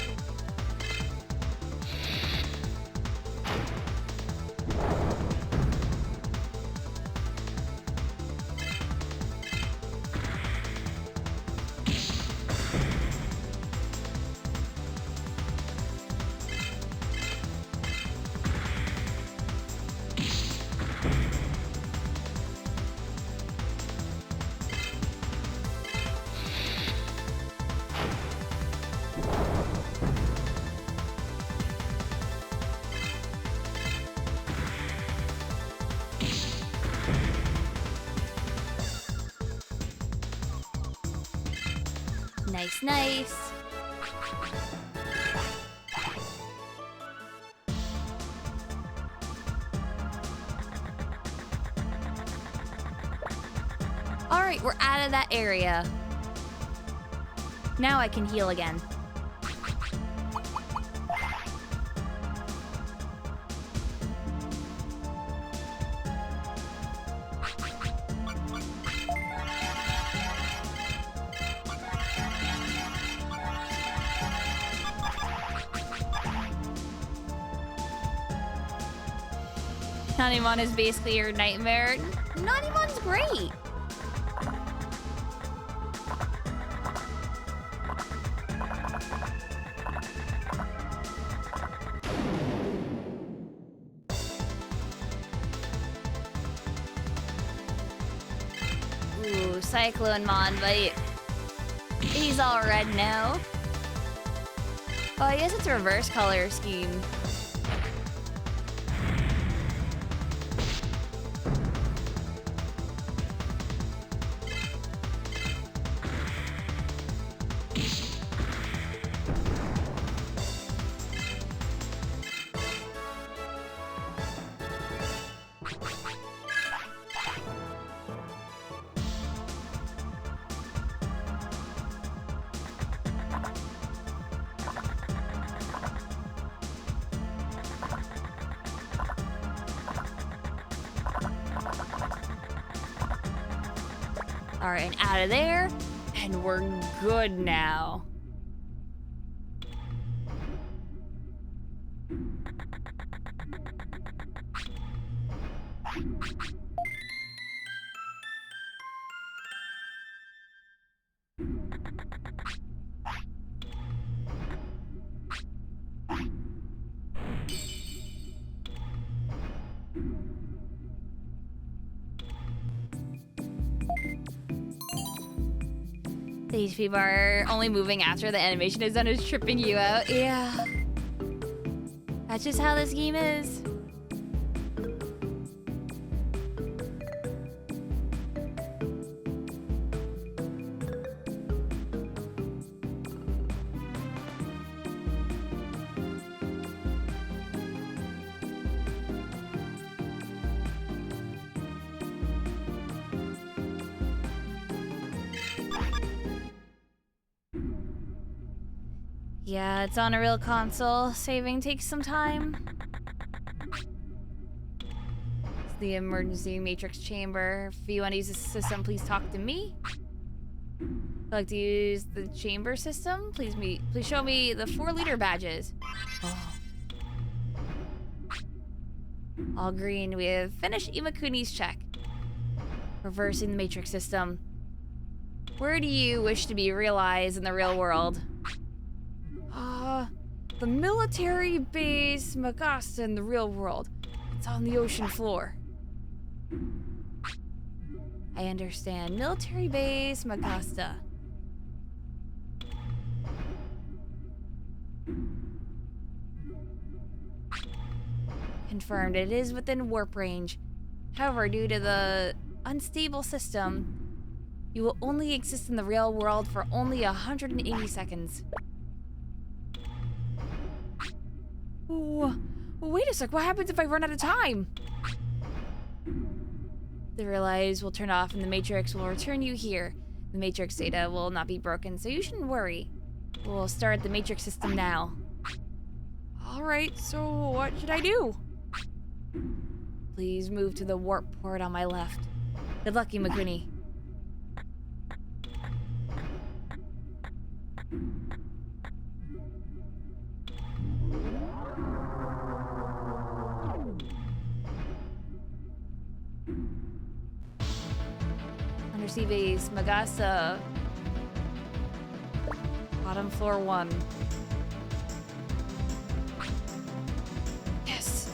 Nice, nice. All right, we're out of that area. Now I can heal again. Nanimon is basically your nightmare. Nanimon's great. Ooh, Cyclone Mon, but he's all red now. Oh, I guess it's a reverse color scheme. All right, and out of there, and we're good now. These people are only moving after the animation is done is tripping you out. Yeah. That's just how this game is. Yeah, it's on a real console. Saving takes some time. It's the emergency matrix chamber. If you want to use the system, please talk to me. If you'd like to use the chamber system, please show me the 4 leader badges. Oh. All green. We have finished Imakuni's check. Reversing the matrix system. Where do you wish to be realized in the real world? The military base Magasta in the real world. It's on the ocean floor. I understand. Military base Magasta. Confirmed. It is within warp range. However, due to the unstable system, you will only exist in the real world for only 180 seconds. Ooh, wait a sec, what happens if I run out of time? The relays will turn off and the Matrix will return you here. The Matrix data will not be broken, so you shouldn't worry. We'll start the Matrix system now. Alright, so what should I do? Please move to the warp port on my left. Good luck, Imakuni. Undersea base, Magasa. Bottom floor 1. Yes!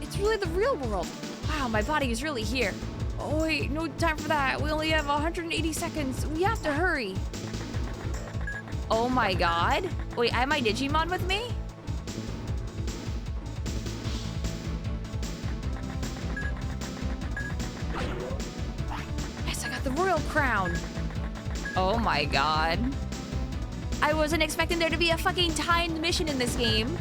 It's really the real world! Wow, my body is really here. Oh wait, no time for that. We only have 180 seconds. We have to hurry. Oh my god. Wait, I have my Digimon with me? Yes, I got the royal crown. Oh my god. I wasn't expecting there to be a fucking timed mission in this game.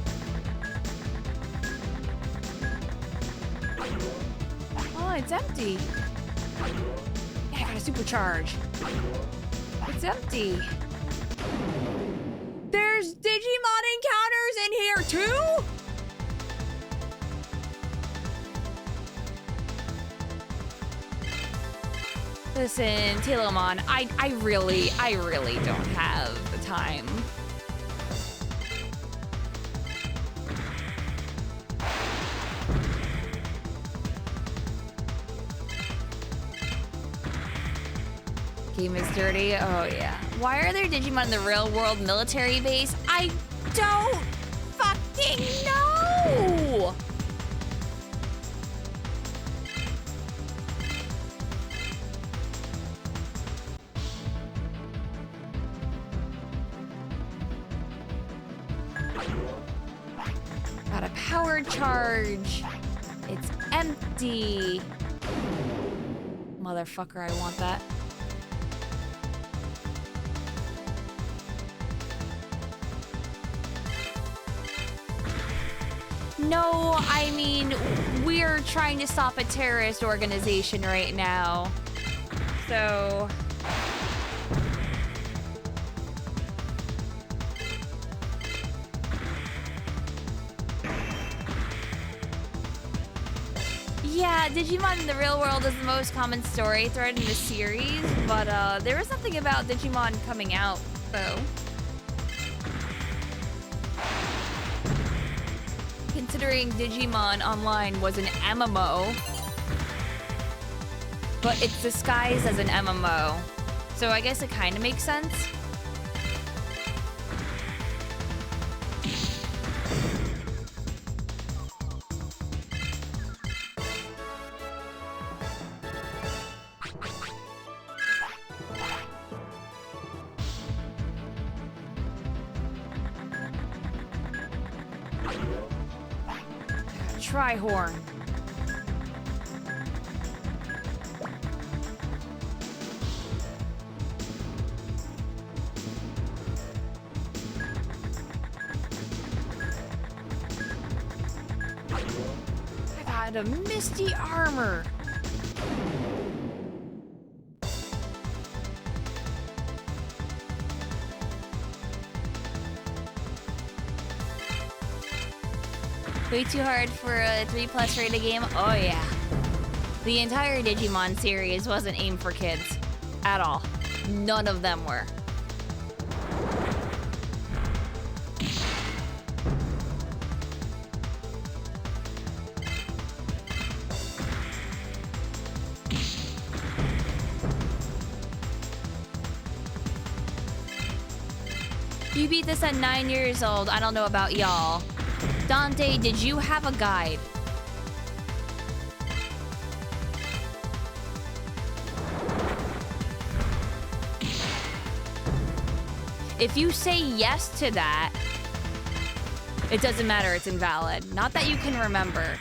Oh, it's empty. Yeah, I gotta supercharge. It's empty. There's Digimon encounters in here too? Listen, Tailomon, I really don't have the time. Game is dirty. Oh yeah. Why are there Digimon in the real world military base? I don't fucking know. Got a power charge. It's empty. Motherfucker, I want that. No, I mean, we're trying to stop a terrorist organization right now. So... yeah, Digimon in the real world is the most common story thread in the series, but there was something about Digimon coming out, though. Considering Digimon Online was an MMO, but it's disguised as an MMO, so I guess it kind of makes sense. Tri-horn. I got a misty armor. Way too hard for a 3+ rated game? Oh yeah. The entire Digimon series wasn't aimed for kids. At all. None of them were. You beat this at 9 years old. I don't know about y'all. Dante, did you have a guide? If you say yes to that, it doesn't matter, it's invalid. Not that you can remember.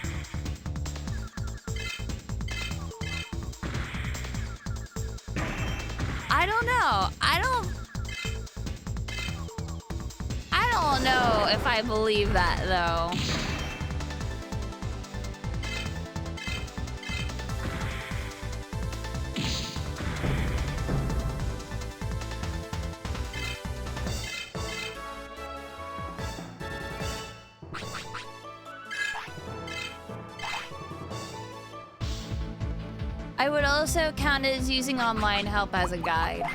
I don't know. I don't know if I believe that, though. I would also count as using online help as a guide.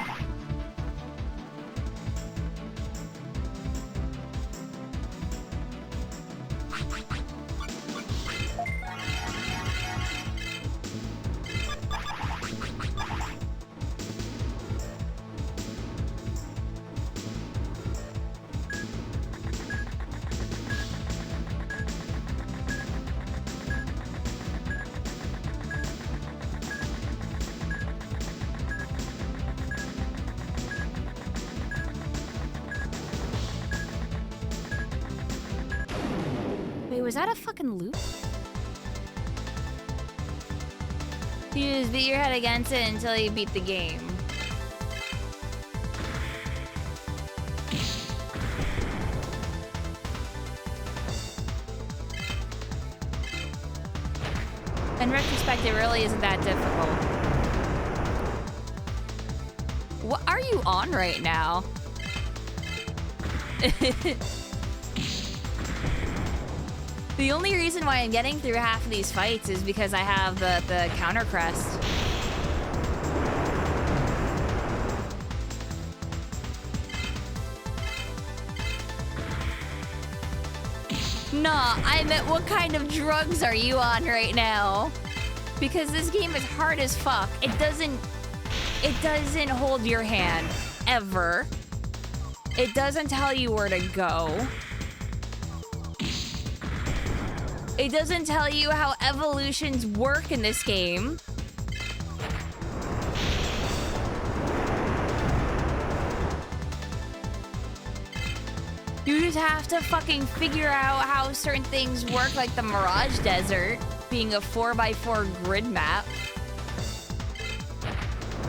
was that a fucking loop? You just beat your head against it until you beat the game. In retrospect, it really isn't that difficult. What are you on right now? The only reason why I'm getting through half of these fights is because I have the counter crest. Nah, I meant what kind of drugs are you on right now? Because this game is hard as fuck. It doesn't hold your hand, ever. It doesn't tell you where to go. It doesn't tell you how evolutions work in this game. You just have to fucking figure out how certain things work, like the Mirage Desert being a 4x4 grid map.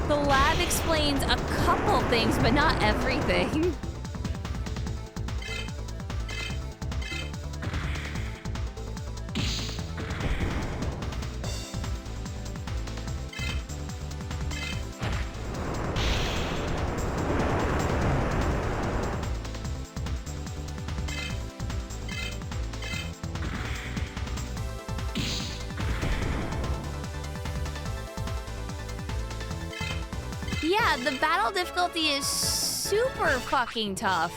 The lab explains a couple things, but not everything. Yeah, the battle difficulty is super fucking tough.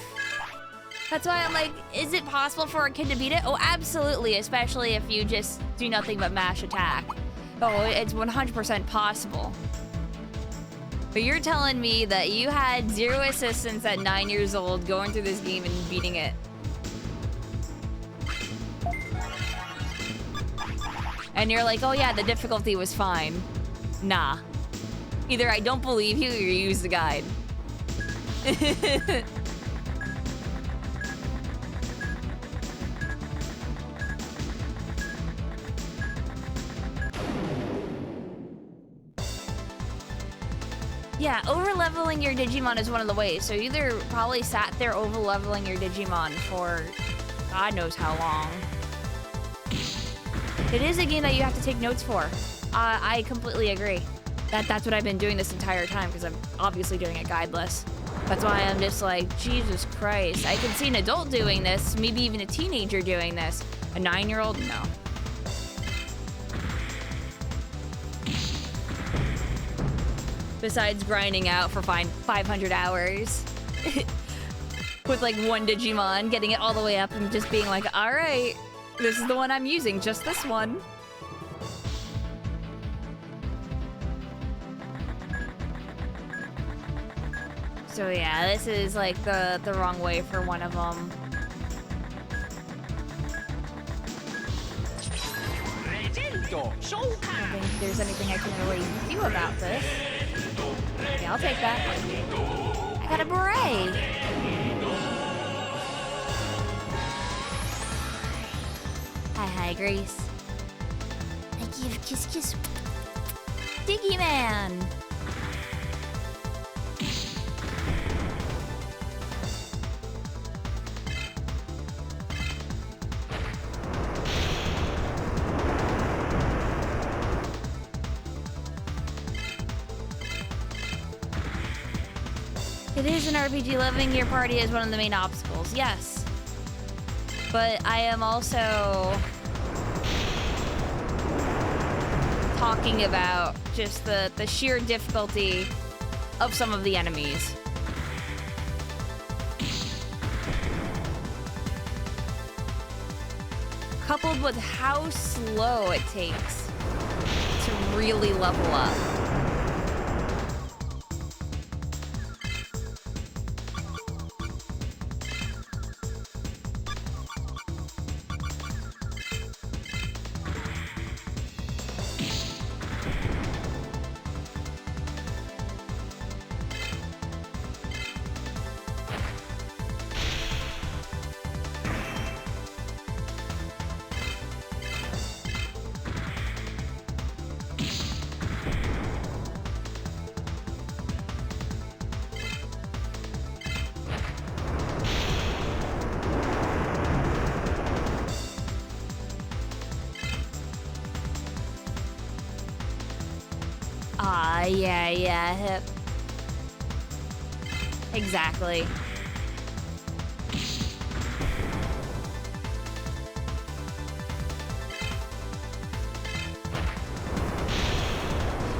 That's why I'm like, is it possible for a kid to beat it? Oh, absolutely, especially if you just do nothing but mash attack. Oh, it's 100% possible. But you're telling me that you had zero assistance at 9 years old going through this game and beating it. And you're like, oh yeah, the difficulty was fine. Nah. Either I don't believe you or you use the guide. Yeah, over-leveling your Digimon is one of the ways. So you either probably sat there over-leveling your Digimon for God knows how long. It is a game that you have to take notes for. I completely agree. That's what I've been doing this entire time, because I'm obviously doing it guideless. That's why I'm just like, Jesus Christ. I can see an adult doing this, maybe even a teenager doing this. A 9-year-old? No. Besides grinding out for 500 hours. With like one Digimon, getting it all the way up and just being like, all right, this is the one I'm using, just this one. So yeah, this is like the wrong way for one of them. I don't think there's anything I can really do about this. Yeah, I'll take that. I got a beret. Hi, Grace. I give kiss. Digimon. It is an RPG. Living your party is one of the main obstacles, yes. But I am also talking about just the sheer difficulty of some of the enemies. Coupled with how slow it takes to really level up. yeah, hip. Exactly.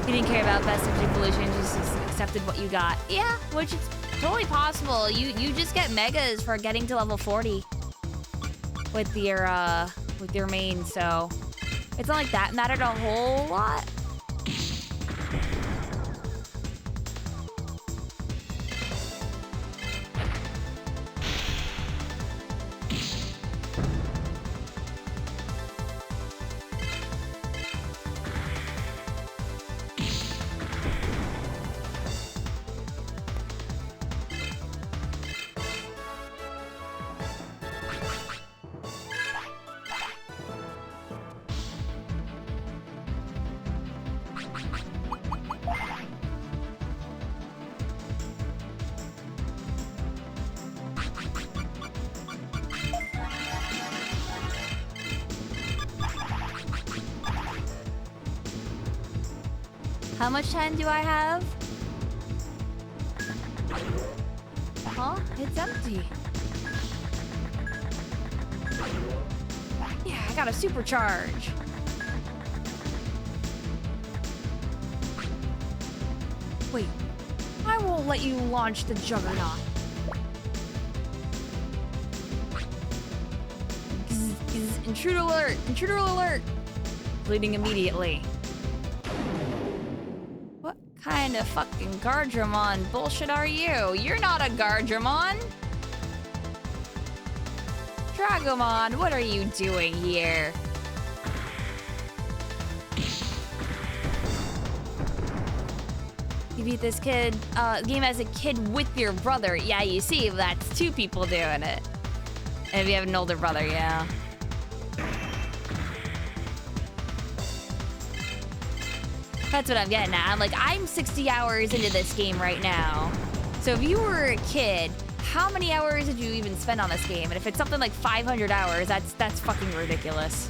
You didn't care about best of evolution, just accepted what you got. Yeah, which is totally possible. You just get megas for getting to level 40 with your main, so it's not like that mattered a whole lot. How much time do I have? Huh? It's empty. Yeah, I got a supercharge. Wait, I won't let you launch the Juggernaut. Intruder alert! Intruder alert! Bleeding immediately. What kind of fucking Gardramon bullshit are you? You're not a Gardramon! Dragomon, what are you doing here? You beat this game as a kid with your brother. Yeah, you see, that's two people doing it. And if you have an older brother, yeah. That's what I'm getting at. I'm like, I'm 60 hours into this game right now. So if you were a kid, how many hours did you even spend on this game? And if it's something like 500 hours, that's fucking ridiculous.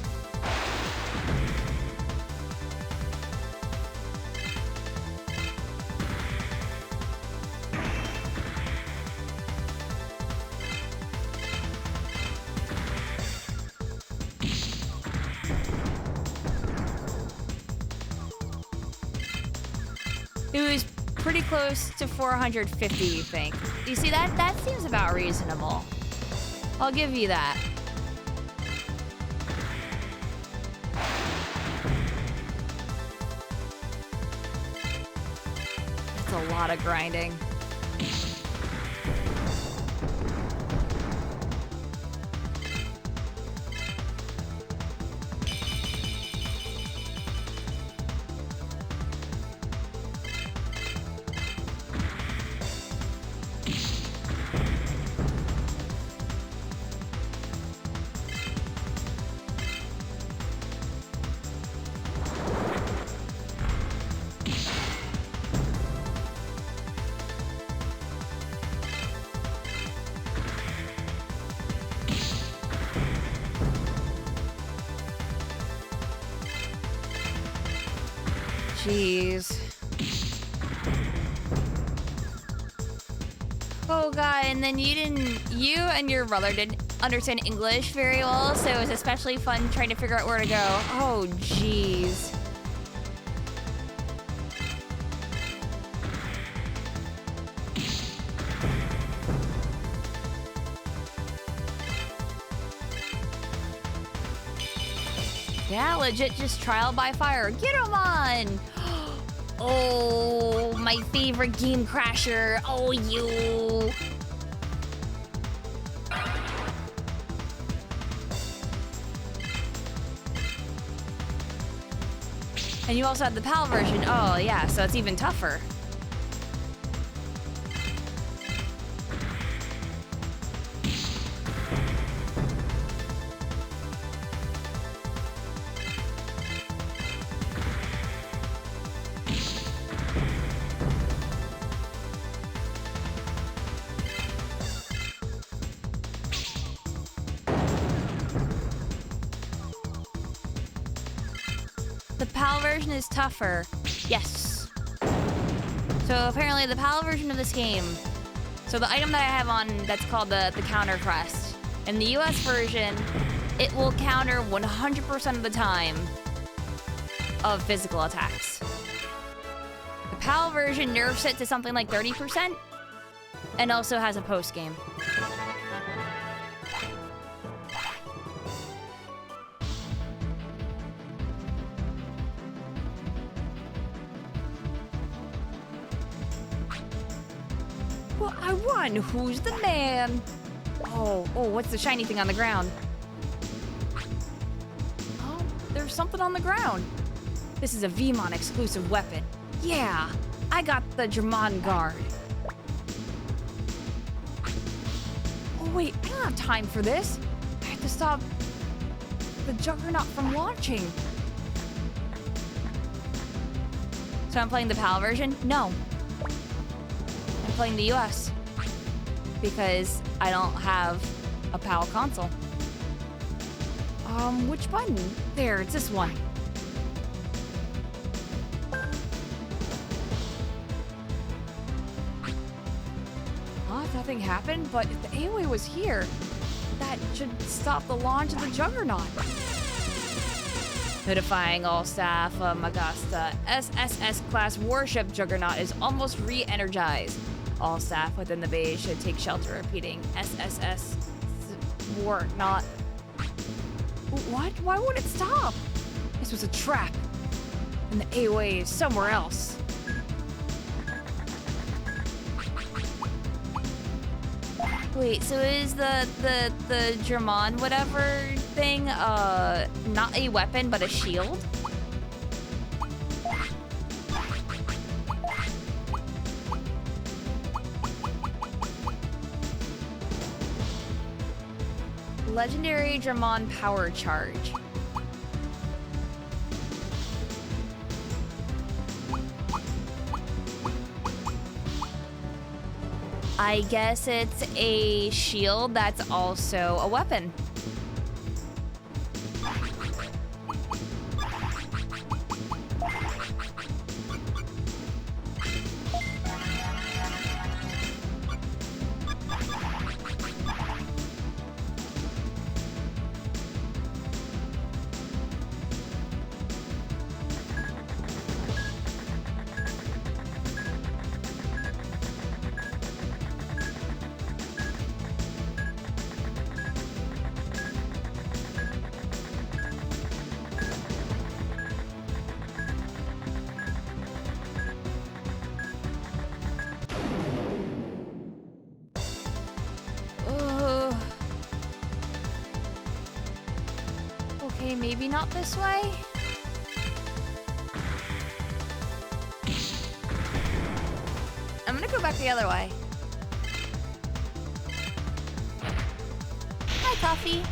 It was pretty close to 450, you think? You see, that seems about reasonable. I'll give you that. That's a lot of grinding. Jeez. Oh god, and then you and your brother didn't understand English very well, so it was especially fun trying to figure out where to go. Oh jeez. Yeah, legit just trial by fire. Get him on! Oh, my favorite game crasher. Oh, you. And you also have the PAL version. Oh, yeah, so it's even tougher. The PAL version is tougher. Yes. So apparently the PAL version of this game, so the item that I have on that's called the counter crest, in the US version, it will counter 100% of the time of physical attacks. The PAL version nerfs it to something like 30% and also has a post game. Well, I won. Who's the man? Oh, what's the shiny thing on the ground? Oh, there's something on the ground. This is a Vmon exclusive weapon. Yeah, I got the Digimon Guard. Oh wait, I don't have time for this. I have to stop the Juggernaut from launching. So I'm playing the PAL version? No. I'm playing the US. Because I don't have a PAL console. Which button? There, it's this one. Nothing happened, but if the AoE was here, that should stop the launch of the Juggernaut. Notifying all staff of Magasta, SSS class warship Juggernaut is almost re-energized. All staff within the base should take shelter, repeating SSS war not. What? Why won't it stop? This was a trap. And the AoE is somewhere else. Wait, so is the Digimon whatever thing not a weapon but a shield? Legendary Digimon Power Charge. I guess it's a shield that's also a weapon. Okay, maybe not this way. I'm gonna go back the other way. Hi, Coffee.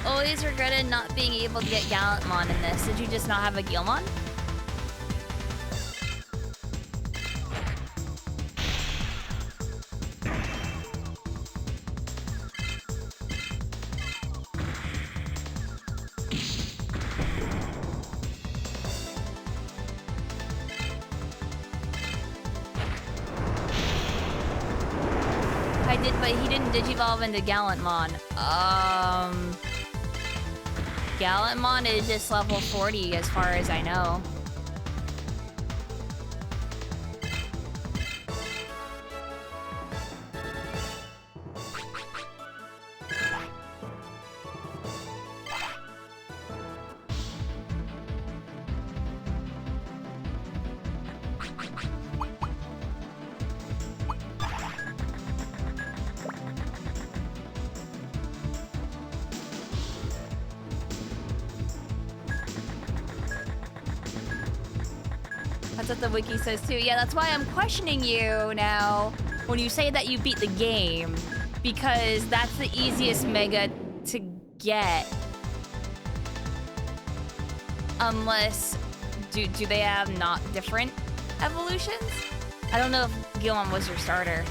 Always regretted not being able to get Gallantmon in this. Did you just not have a Gilmon? I did, but he didn't digivolve into Gallantmon. Gallantmon is just level 40 as far as I know. That's what the wiki says too. Yeah, that's why I'm questioning you now. when you say that you beat the game, because that's the easiest mega to get. Unless, do they have not different evolutions? I don't know if Guilmon was your starter.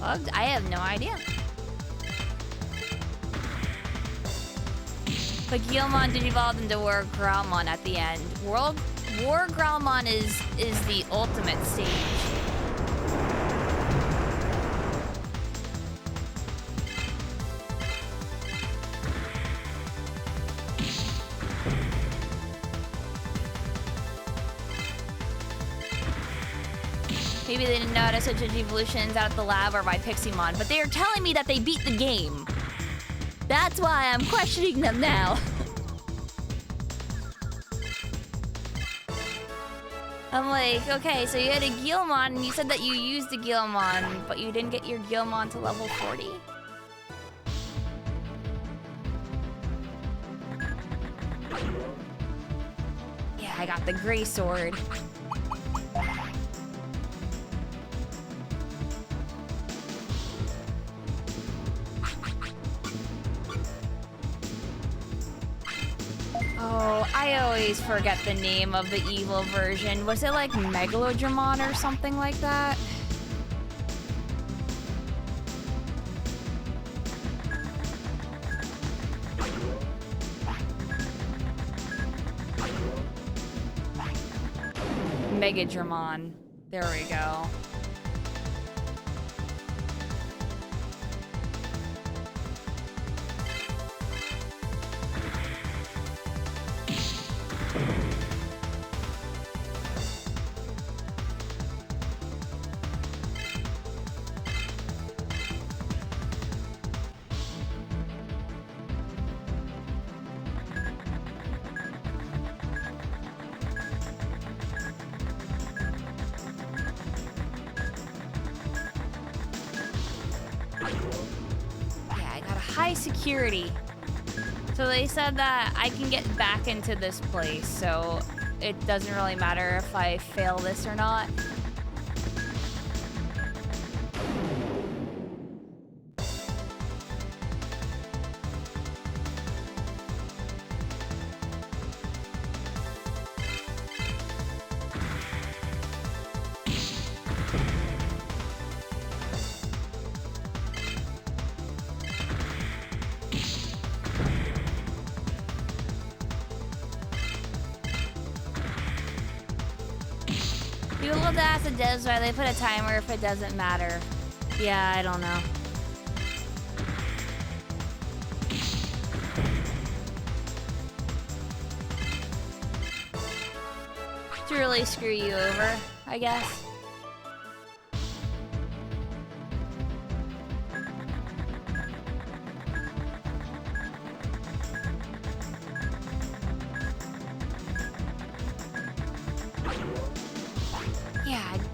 Bugged? I have no idea. But Guilmon did evolve into War Growlmon at the end. War Growlmon is the ultimate stage. Maybe they didn't know how to switch evolutions out at the lab or by Piximon, but they are telling me that they beat the game. That's why I'm questioning them now. I'm like, okay, so you had a Guilmon and you said that you used the Guilmon, but you didn't get your Guilmon to level 40? Yeah, I got the gray sword. Oh, I always forget the name of the evil version. Was it like Megalodramon or something like that? Megadramon. There we go. Security. So they said that I can get back into this place, so it doesn't really matter if I fail this or not. Does why they put a timer if it doesn't matter. Yeah, I don't know. To really screw you over, I guess.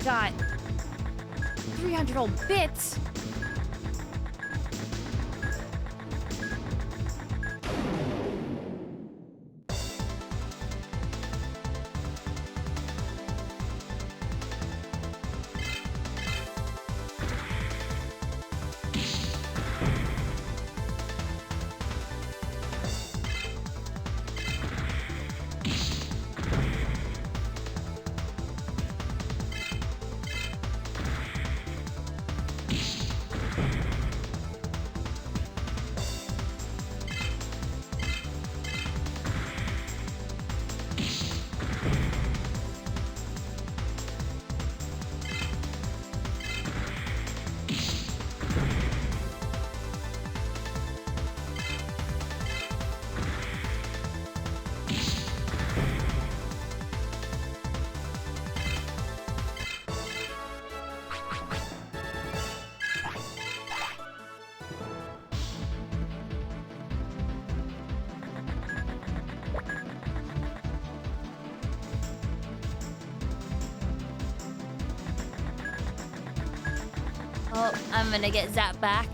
Got 300 old bits. Oh, I'm gonna get zapped back.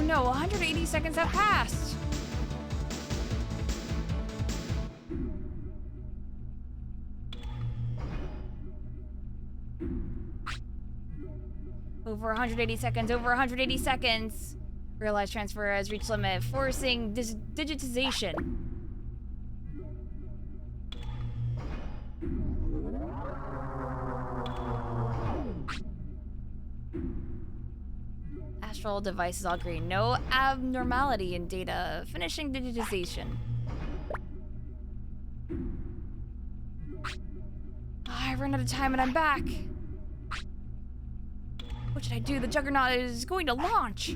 no, 180 seconds have passed. Over 180 seconds, over 180 seconds. Realize transfer has reached limit, forcing digitization. Astral devices all green. No abnormality in data. Finishing digitization. I ran out of time and I'm back. What should I do? The Juggernaut is going to launch.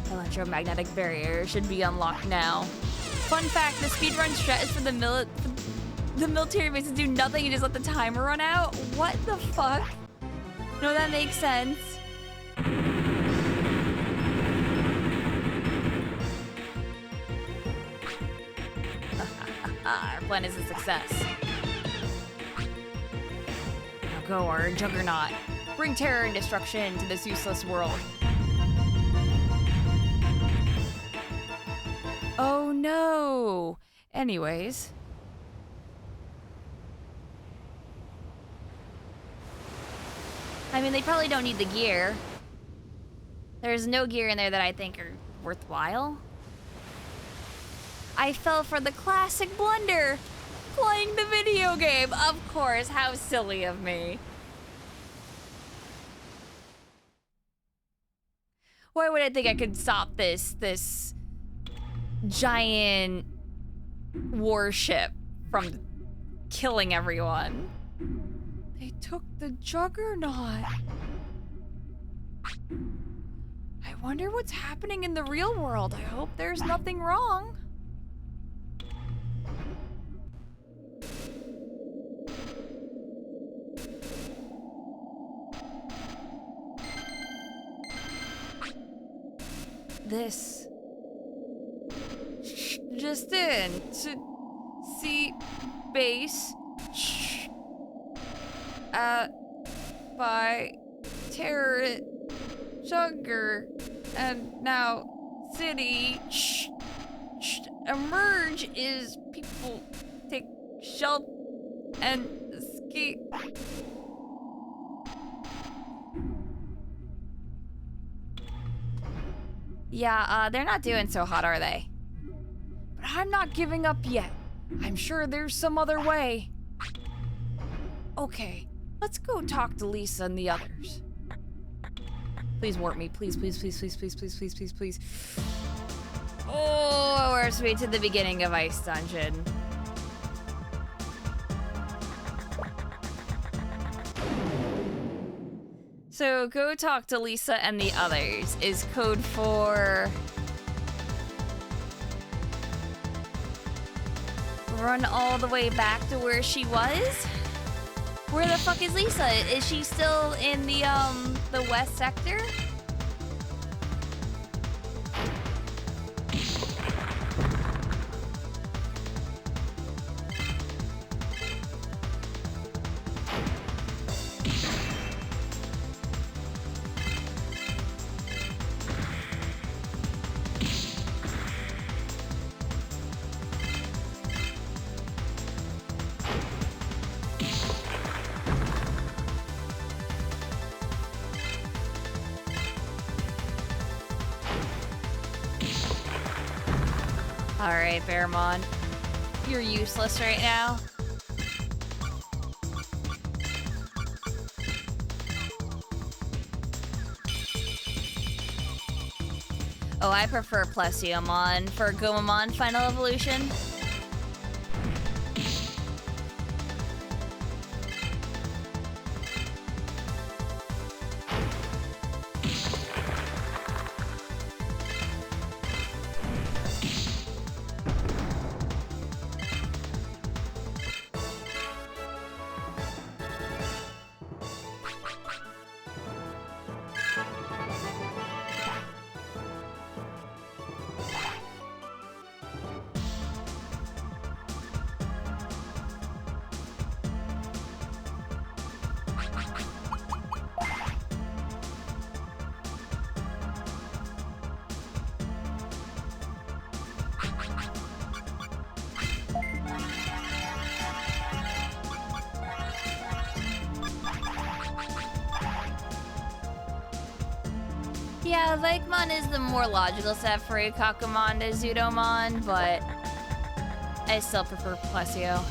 Electromagnetic barrier should be unlocked now. Fun fact, the speedrun strat is for the military bases do nothing and just let the timer run out? What the fuck? No, that makes sense. Our plan is a success. Now go, our Juggernaut. Bring terror and destruction to this useless world. Oh no! Anyways. I mean, they probably don't need the gear. There's no gear in there that I think are worthwhile. I fell for the classic blunder. Playing the video game. Of course, how silly of me. Why would I think I could stop this giant warship from killing everyone? They took the Juggernaut. I wonder what's happening in the real world. I hope there's nothing wrong. This just in to see base by terror sugar and now city emerge is people take shelter and escape. Yeah, they're not doing so hot, are they? But I'm not giving up yet. I'm sure there's some other way. Okay, let's go talk to Lisa and the others. Please warp me, please, please, please, please, please, please, please, please, please. Oh, we're straight to the beginning of Ice Dungeon. So go talk to Lisa and the others is code for run all the way back to where she was? Where the fuck is Lisa? Is she still in the west sector? Alright, Bearmon. You're useless right now. Oh, I prefer Plesiomon for Gomamon Final Evolution. Yeah, Laikmon is the more logical set for Kakumon to Zudomon, but I still prefer Plesio.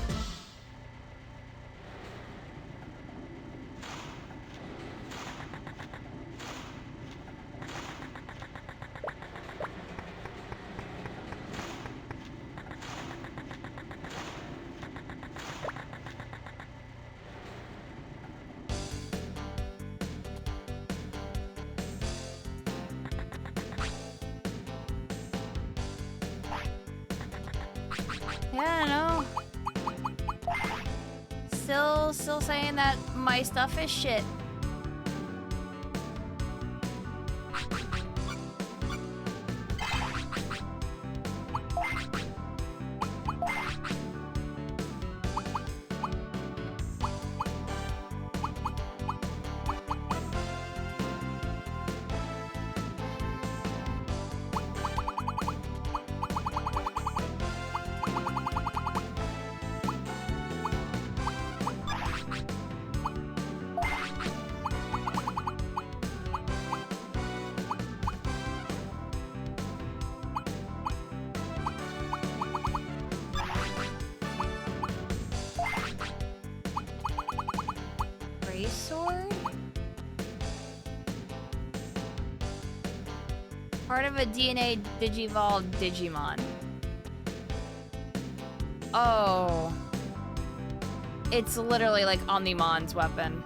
Yeah, I know. Still saying that my stuff is shit. Sword? Part of a DNA Digivolved Digimon. Oh. It's literally like Omnimon's weapon.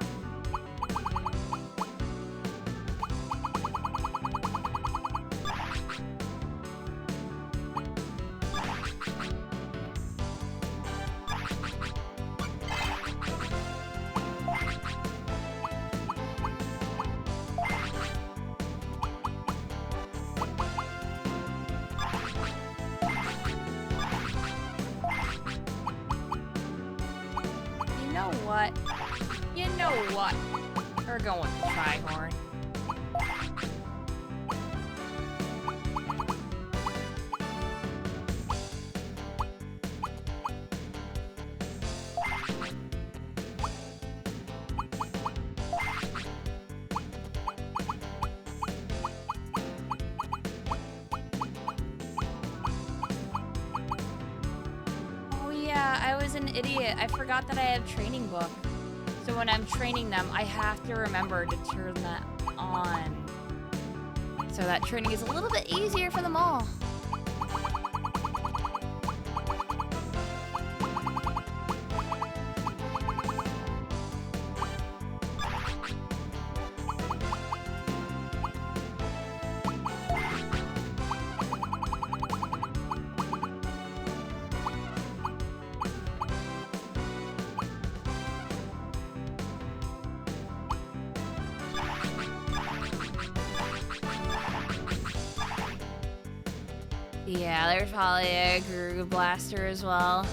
You know what? We're going with the Trihorn. Oh yeah, I was an idiot. I forgot that I have training book. So when I'm training them, I have to remember to turn that on. So that training is a little bit easier for them all. Yeah, there's probably a Guru Blaster as well.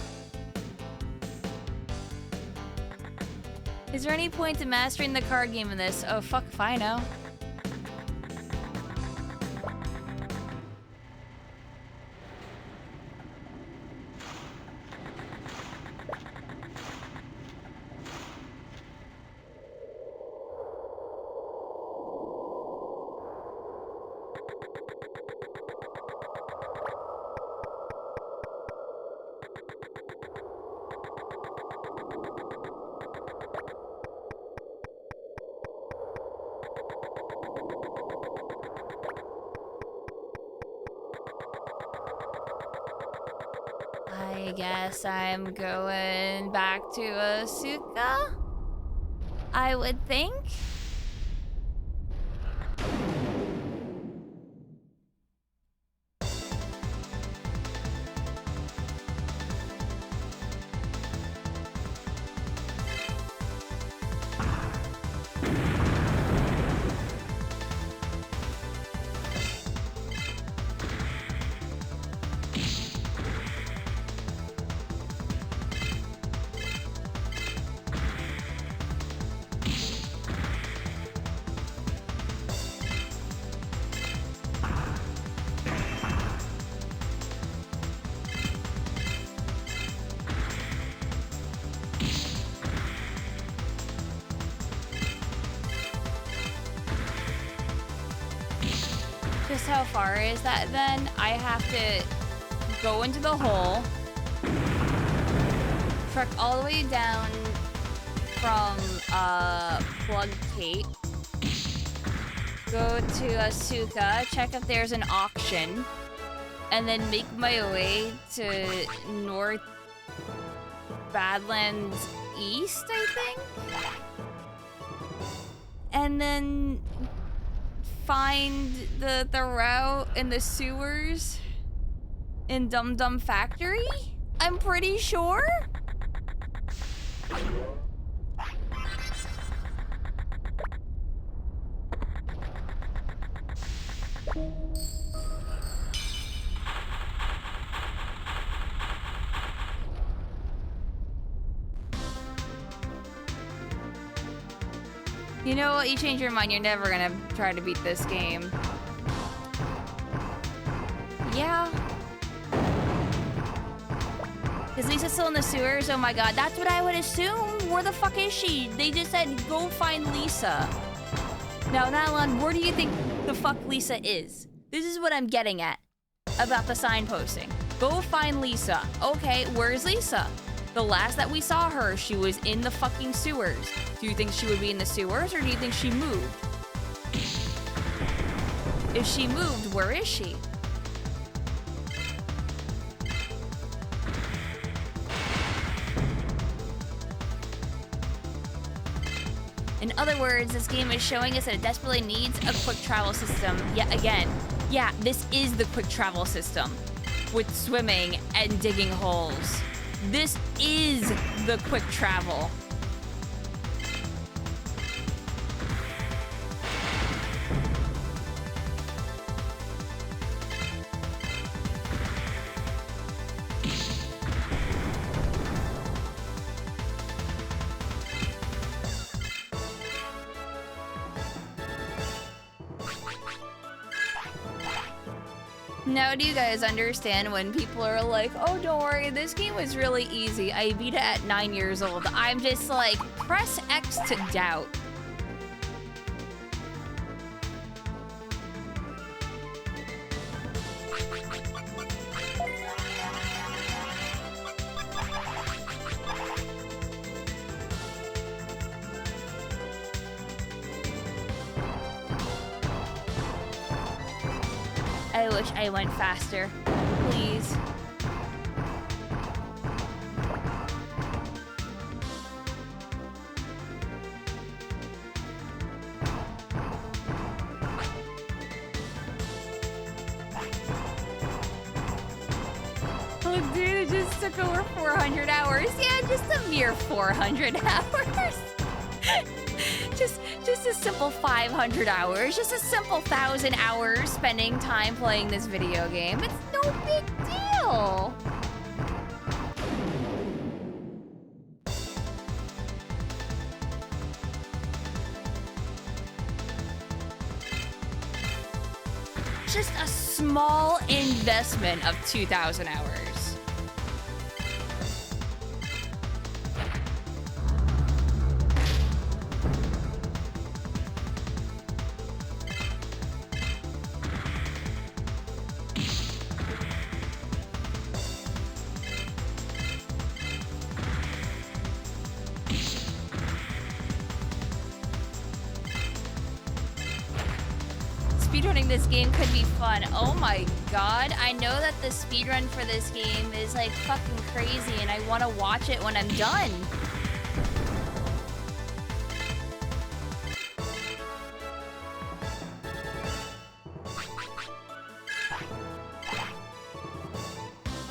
Is there any point to mastering the card game in this? Oh, fuck if I know. I guess I'm going back to Asuka? I would think. Just how far is that then? I have to go into the hole, trek all the way down from Plug Cape, go to Asuka, check if there's an auction, and then make my way to North Badlands East, I think? And then find the route in the sewers in Dum Dum Factory? I'm pretty sure? You know what? You change your mind. You're never gonna try to beat this game. Yeah. Is Lisa still in the sewers? Oh my god, that's what I would assume. Where the fuck is she? They just said, go find Lisa. Now, Nylon, where do you think the fuck Lisa is? This is what I'm getting at about the signposting. Go find Lisa. Okay, where's Lisa? The last that we saw her, she was in the fucking sewers. Do you think she would be in the sewers, or do you think she moved? If she moved, where is she? In other words, this game is showing us that it desperately needs a quick travel system yet again. Yeah, this is the quick travel system with swimming and digging holes. This is the quick travel. Now, do you guys understand when people are like, oh, don't worry, this game was really easy. I beat it at 9 years old. I'm just like, press X to doubt. I wish I went faster. Please. Oh, dude, it just took over 400 hours. Yeah, just a mere 400 hours. Just a simple 500 hours, just a simple 1,000 hours spending time playing this video game. It's no big deal. Just a small investment of 2,000 hours. Speedrunning this game could be fun. Oh my god, I know that the speedrun for this game is like fucking crazy and I want to watch it when I'm done.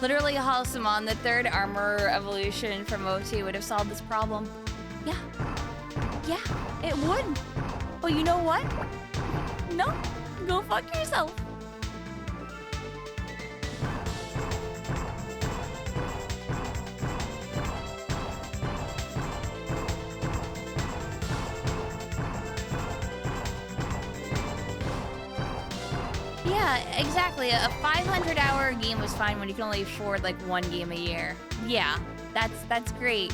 Literally, Halcyon, the third armor evolution from OT would have solved this problem. Yeah. Yeah, it would. But you know what? No. Go fuck yourself. Yeah, exactly. A 500-hour game was fine when you can only afford like one game a year. Yeah, that's great.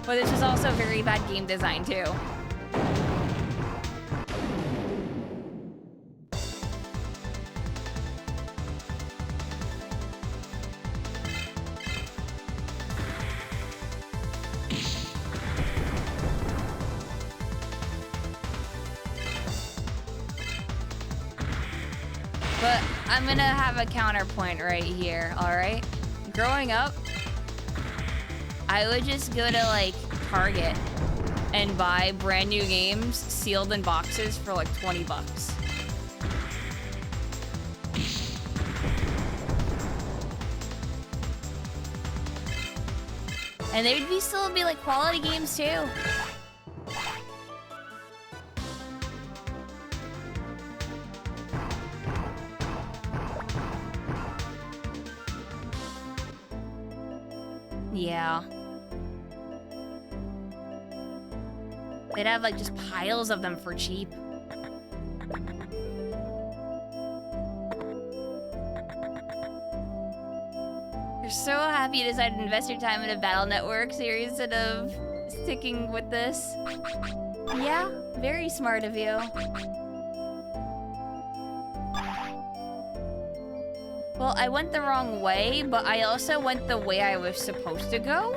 But this was also very bad game design too. But I'm gonna have a counterpoint right here, alright? Growing up, I would just go to, like, Target and buy brand new games sealed in boxes for, like, 20 bucks. And they would still be, like, quality games, too. Yeah. They'd have, like, just piles of them for cheap. You're so happy you decided to invest your time in a Battle Network series instead of sticking with this. Yeah, very smart of you. Well, I went the wrong way, but I also went the way I was supposed to go.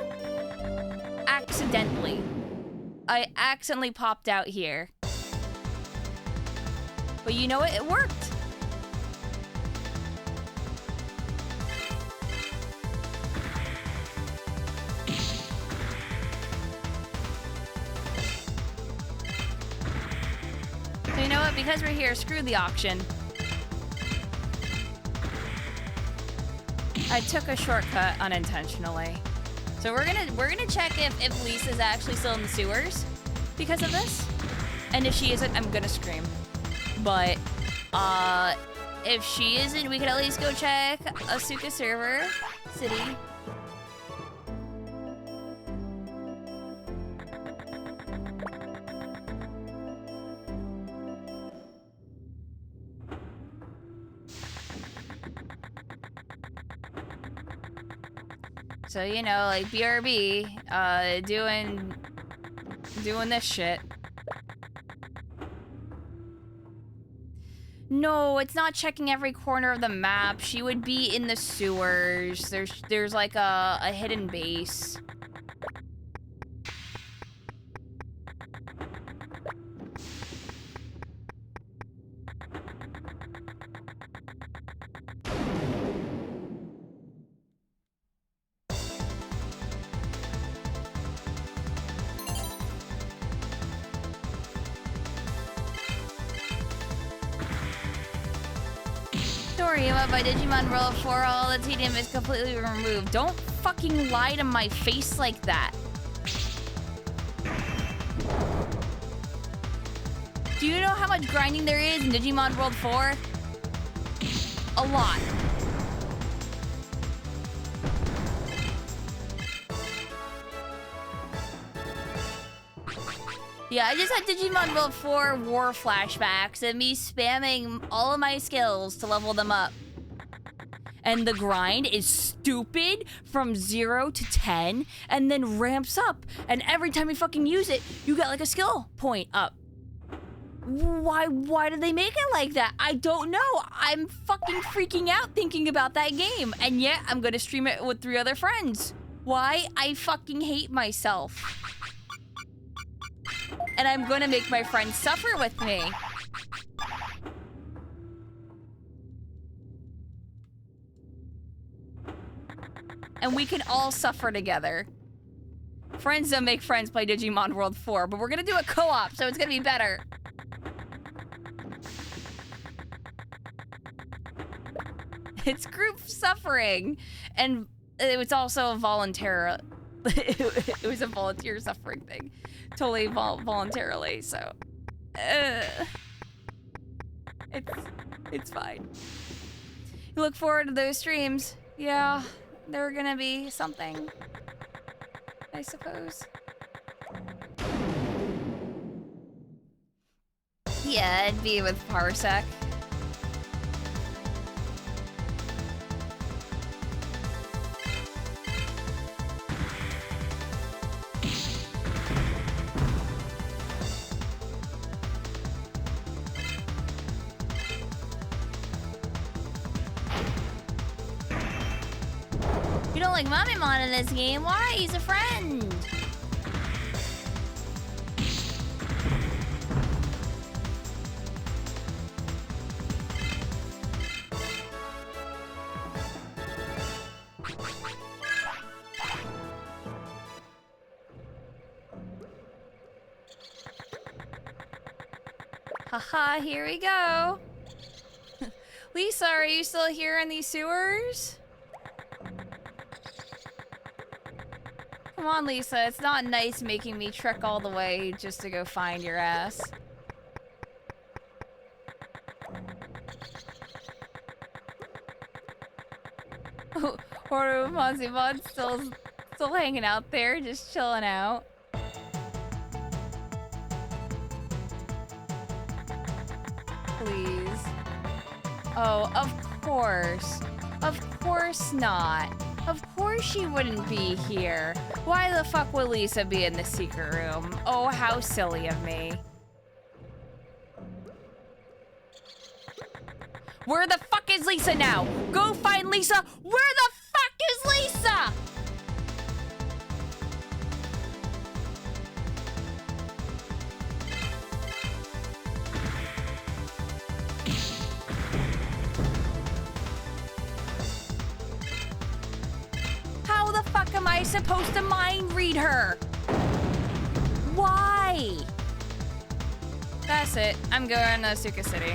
Accidentally. I accidentally popped out here. But you know what? It worked. So you know what? Because we're here, screw the auction. I took a shortcut unintentionally. So we're gonna check if Lisa's actually still in the sewers because of this. And if she isn't, I'm gonna scream. But if she isn't, we could at least go check Asuka server city. So, you know, like BRB, doing this shit. No, it's not checking every corner of the map. She would be in the sewers. There's like a hidden base. By Digimon World 4, all the tedium is completely removed. Don't fucking lie to my face like that. Do you know how much grinding there is in Digimon World 4? A lot. Yeah, I just had Digimon World 4 war flashbacks and me spamming all of my skills to level them up. And the grind is stupid from 0 to 10 and then ramps up. And every time you fucking use it, you get like a skill point up. Why did they make it like that? I don't know. I'm fucking freaking out thinking about that game. And yet I'm gonna stream it with 3 other friends. Why? I fucking hate myself. And I'm gonna make my friends suffer with me. And we can all suffer together. Friends don't make friends play Digimon World 4, but we're gonna do a co-op, so it's gonna be better. It's group suffering. And it was also a volunteer. It was a volunteer suffering thing. Totally voluntarily, so. It's fine. You look forward to those streams. Yeah. They're gonna be something, I suppose. Yeah, it'd be with Parsec. You don't like Mamimon in this game? Why? He's a friend. Haha, here we go. Lisa, are you still here in these sewers? Come on, Lisa, it's not nice making me trek all the way just to go find your ass. Or Monzimon still hanging out there, just chilling out. Please. Oh, of course. Of course not. Of course she wouldn't be here. Why the fuck would Lisa be in the secret room? Oh, how silly of me. Where the fuck is Lisa now? Go find Lisa. Where the fuck is Lisa? How the fuck am I supposed to mind read her? Why? That's it. I'm going to Asuka City.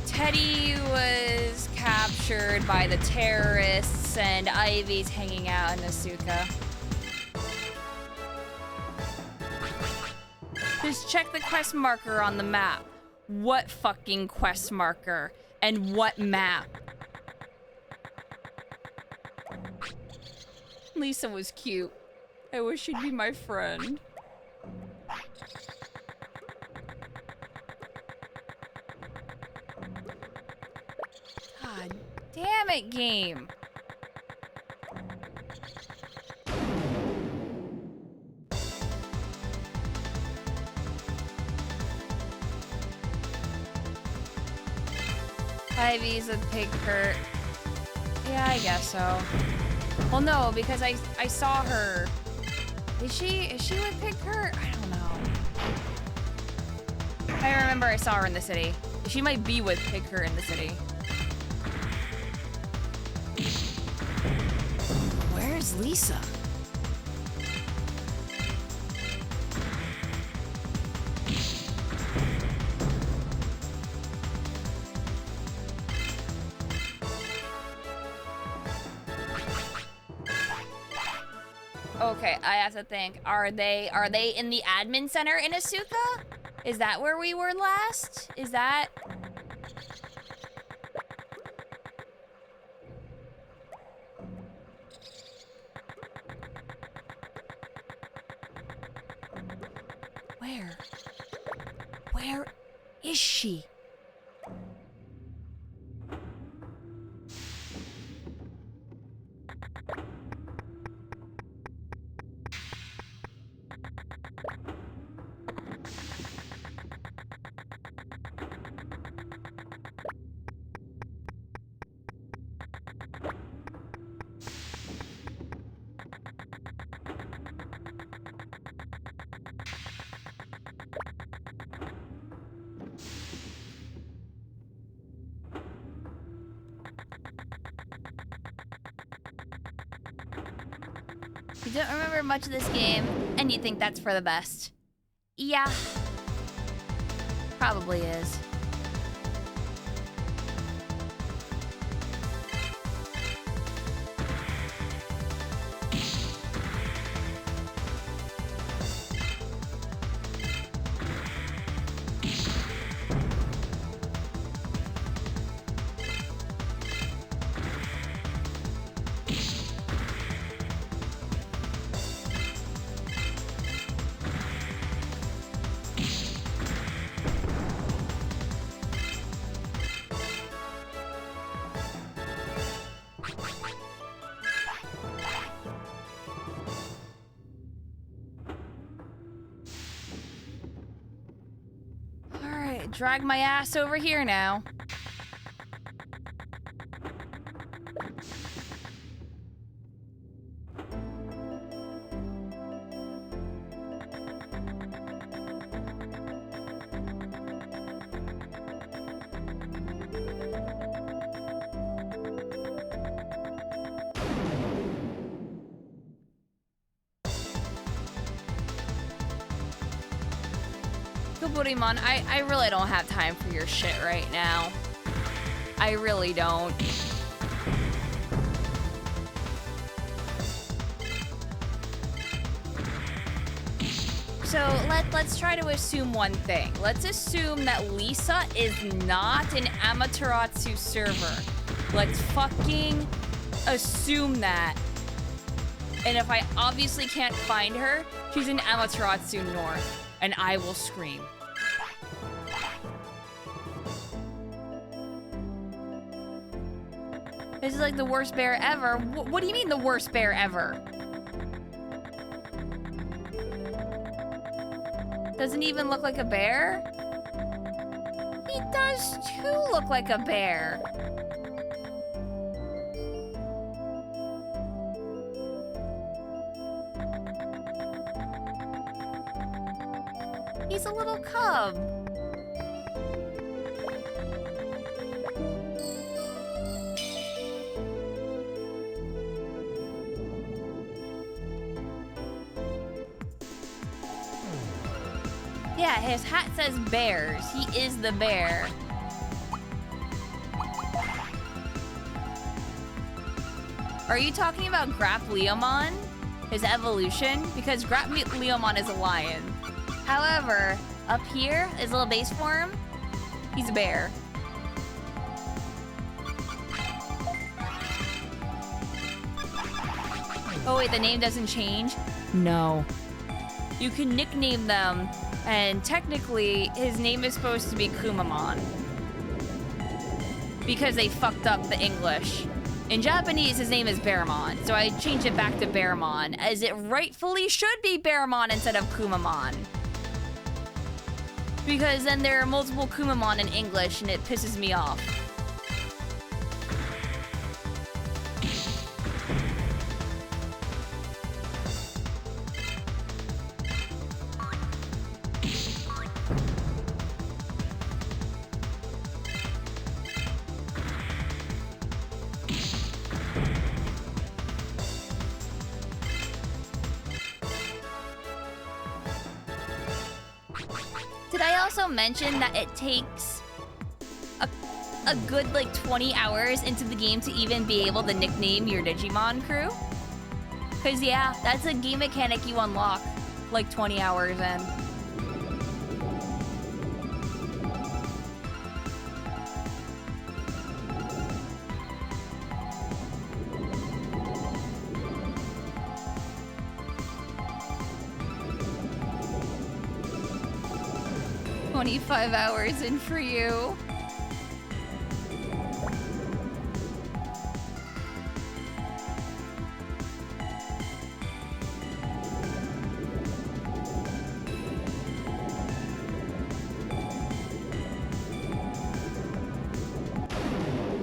Teddy was captured by the terrorists and Ivy's hanging out in Asuka. Just check the quest marker on the map. What fucking quest marker? And what map? Lisa was cute. I wish she'd be my friend. God damn it, game. Ivy's a pig hurt. Yeah, I guess so. Well, no, because I saw her. Is she with Pig Kurt? I don't know. I remember I saw her in the city. She might be with Pig Kurt in the city. Where's Lisa? Okay, I have to think. Are they in the admin center in Asuka? Is that where we were last? Is that... Where? Where is she? You don't remember much of this game, and you think that's for the best. Yeah. Probably is. Drag my ass over here now. Kaburimon, I really don't have time for your shit right now. I really don't. So let's try to assume one thing. Let's assume that Lisa is not an Amaterasu server. Let's fucking assume that. And if I obviously can't find her, she's in Amaterasu North, and I will scream. This is like the worst bear ever. What do you mean the worst bear ever? Doesn't even look like a bear? He does too look like a bear. He's a little cub. Yeah, his hat says bears. He is the bear. Are you talking about Grap-Leomon? His evolution? Because Grap-Leomon is a lion. However, up here, his little base form, he's a bear. Oh wait, the name doesn't change? No. You can nickname them, and technically, his name is supposed to be Kumamon. Because they fucked up the English. In Japanese, his name is Bearmon, so I changed it back to Bearmon, as it rightfully should be Bearmon instead of Kumamon. Because then there are multiple Kumamon in English, and it pisses me off. Did I also mention that it takes a good like 20 hours into the game to even be able to nickname your Digimon crew? Cause yeah, that's a game mechanic you unlock like 20 hours in. "25 hours in for you."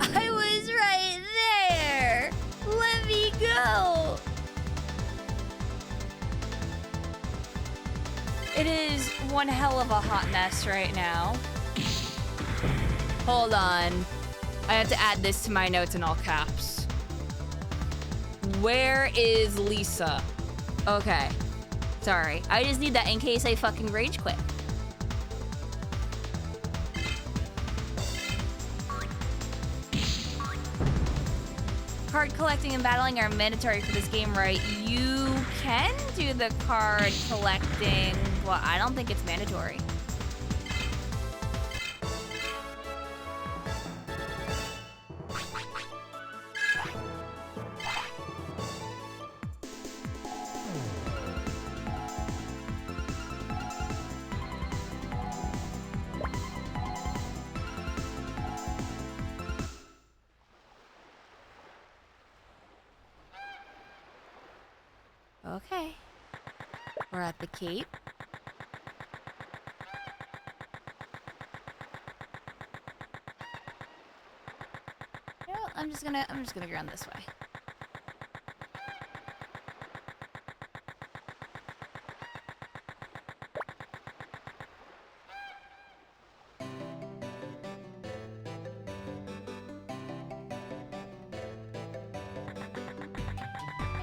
I was right there! Let me go! It is one hell of a hot mess right now. Hold on. I have to add this to my notes in all caps. Where is Lisa? Okay. Sorry. I just need that in case I fucking rage quit. Card collecting and battling are mandatory for this game, right? You can do the card collecting. Well, I don't think it's mandatory. Okay. We're at the Cape. You know, I'm just gonna go around this way.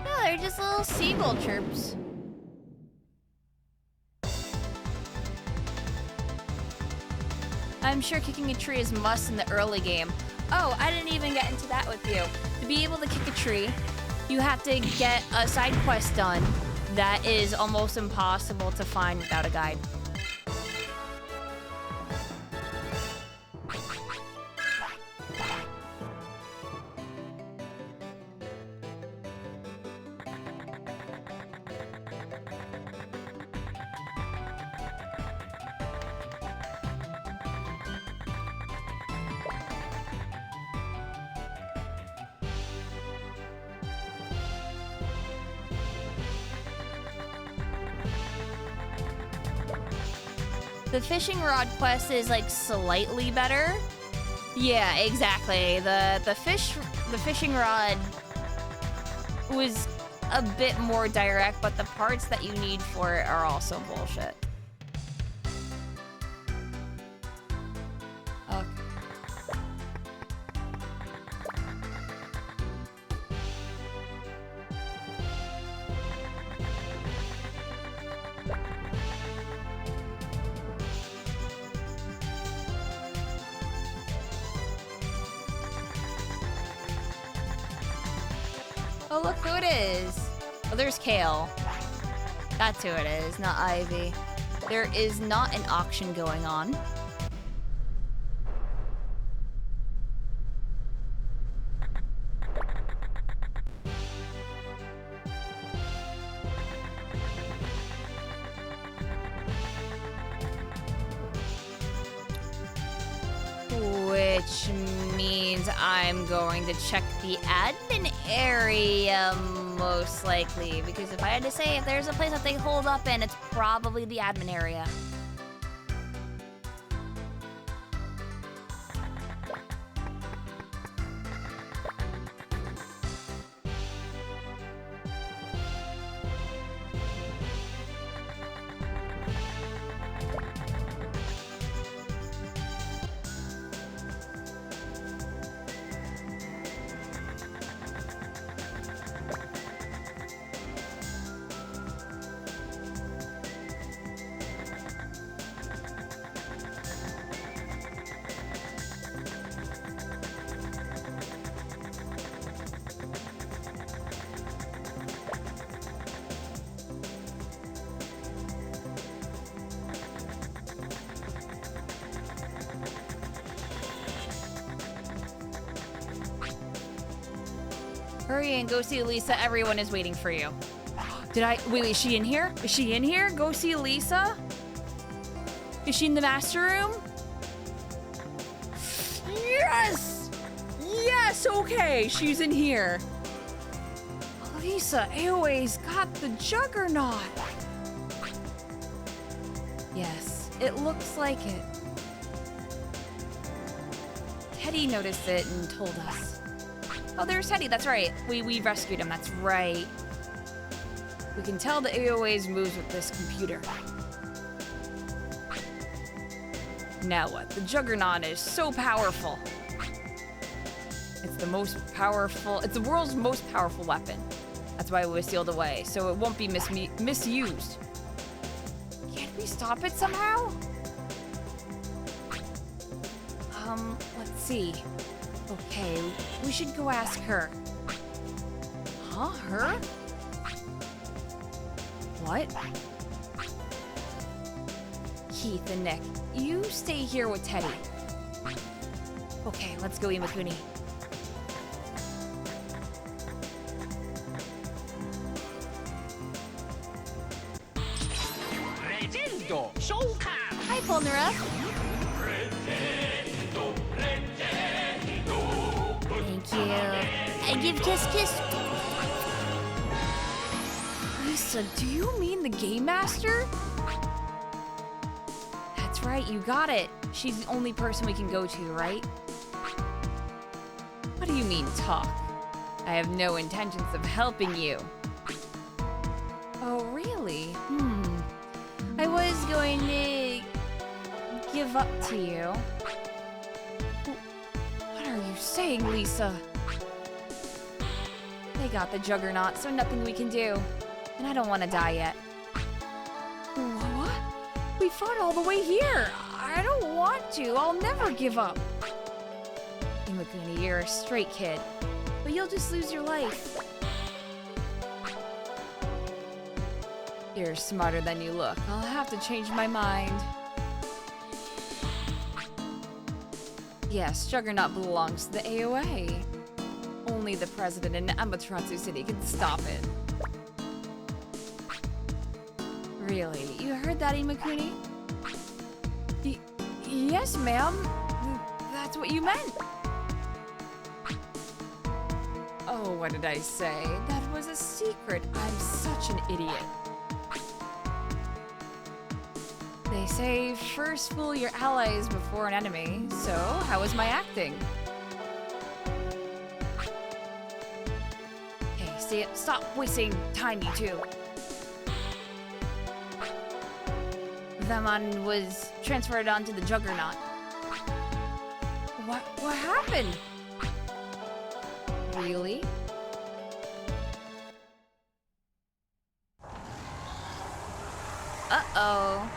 No, they're just little seagull chirps. I'm sure kicking a tree is must in the early game. Oh, I didn't even get into that with you. To be able to kick a tree, you have to get a side quest done that is almost impossible to find without a guide. The fishing rod quest is like slightly better. Yeah, exactly. The fishing rod was a bit more direct, but the parts that you need for it are also bullshit. Okay. Oh, look who it is. Oh, there's Kale. That's who it is, not Ivy. There is not an auction going on. Which means I'm going to check the admin area most likely, because if I had to say if there's a place that they hold up in, it's probably the admin area. Hurry and go see Lisa. Everyone is waiting for you. Wait, is she in here? Is she in here? Go see Lisa? Is she in the master room? Yes! Yes, okay, she's in here. Lisa, AOA's got the juggernaut. Yes, it looks like it. Teddy noticed it and told us. Oh, there's Teddy, that's right. We rescued him, that's right. We can tell the AOA's moves with this computer. Now what? The Juggernaut is so powerful. It's the world's most powerful weapon. That's why it was sealed away, so it won't be misused. Can't we stop it somehow? Let's see. Okay, we should go ask her. Huh? Her? What? Keith and Nick, you stay here with Teddy. Okay, let's go, Imakuni. Hi, Polnara. Thank you. I give kiss kiss. Lisa, do you mean the Game Master? That's right, you got it. She's the only person we can go to, right? What do you mean, talk? I have no intentions of helping you. Oh, really? I was going to give up to you. What are you saying, Lisa? They got the Juggernaut, so nothing we can do. And I don't want to die yet. What? We fought all the way here. I don't want to. I'll never give up. Imakuni, you're a straight kid, but you'll just lose your life. You're smarter than you look. I'll have to change my mind. Yes, Juggernaut belongs to the AOA. Only the president in Amaterasu City can stop it. Really? You heard that, Imakuni? Yes, ma'am. That's what you meant. Oh, what did I say? That was a secret. I'm such an idiot. They say first fool your allies before an enemy, so how was my acting? Hey, stop wasting time, you two. Vemon was transferred onto the Juggernaut. What happened? Really? Uh-oh.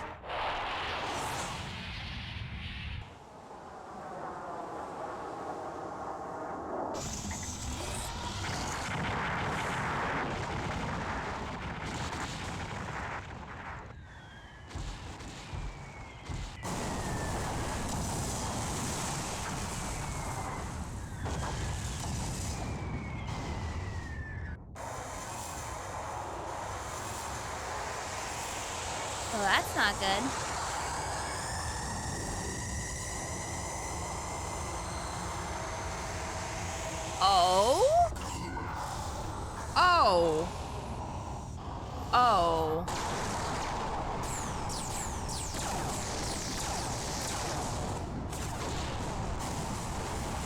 Well, that's not good. Oh? Oh. Oh.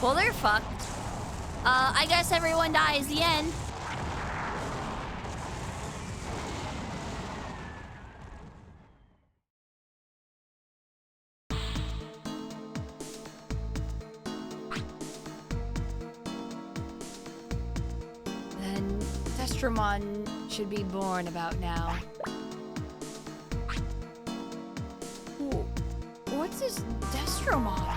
Well, they're fucked. I guess everyone dies the end. Then Destromon should be born about now. Ooh, what's this Destromon?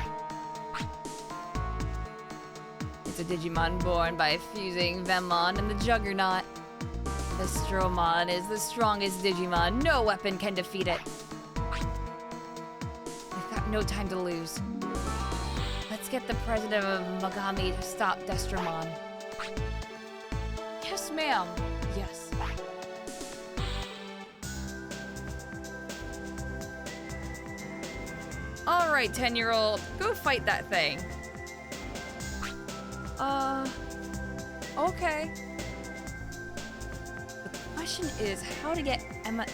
It's a Digimon born by fusing Vemon and the Juggernaut. Destromon is the strongest Digimon. No weapon can defeat it. We've got no time to lose. Let's get the president of Magami to stop Destromon. Yes, ma'am. Yes. All right, 10-year-old, go fight that thing. Okay. The question is how to get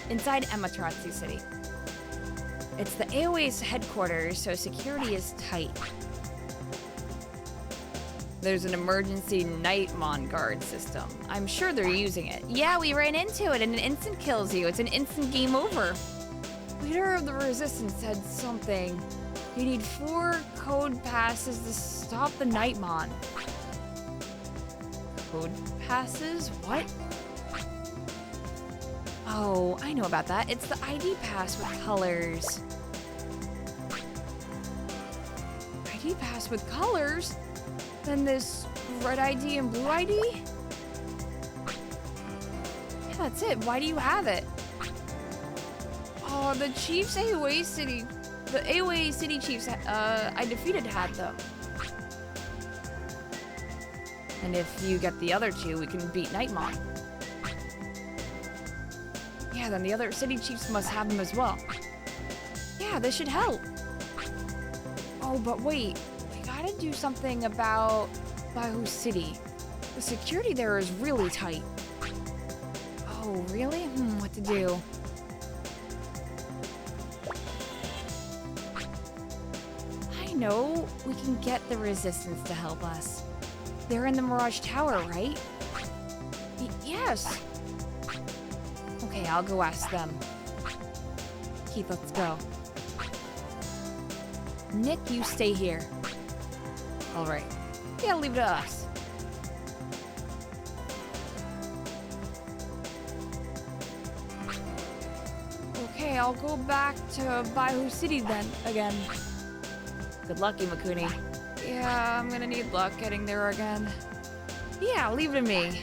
inside Amaterasu City. It's the AOA's headquarters, so security is tight. There's an emergency Nightmon guard system. I'm sure they're using it. Yeah, we ran into it and it instant kills you. It's an instant game over. Leader of the Resistance said something. You need 4 code passes to stop the Nightmon. Code passes? What? Oh, I know about that. It's the ID pass with colors. ID pass with colors? Then this red ID and blue ID? Yeah, that's it. Why do you have it? Oh, the Chiefs AOA City... The AOA City Chiefs I defeated had them. And if you get the other 2, we can beat Nightmon. Yeah, then the other City Chiefs must have them as well. Yeah, this should help. Oh, but wait. We gotta do something about Bahu City. The security there is really tight. Oh, really? What to do? I know. We can get the Resistance to help us. They're in the Mirage Tower, right? Yes. Okay, I'll go ask them. Keith, let's go. Nick, you stay here. All right. Yeah, leave it to us. Okay, I'll go back to Bahu City then, again. Good luck, Imakuni. Yeah, I'm gonna need luck getting there again. Yeah, leave it to me.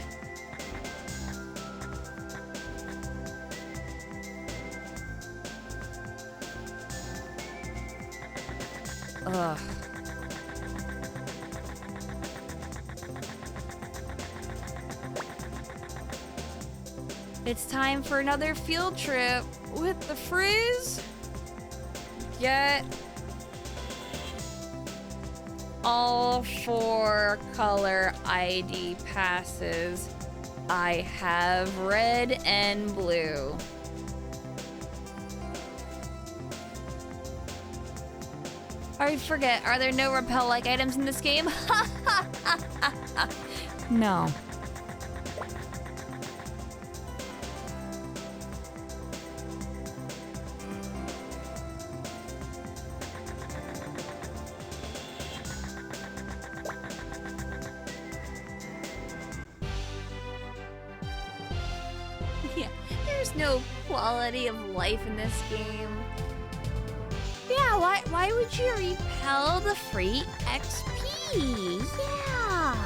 Ugh. It's time for another field trip with the Frizz. Get all 4 color ID passes. I have red and blue. I forget, are there no repel-like items in this game? No. Yeah, there's no quality of life in this game. Yeah, why would you repel the free XP? Yeah.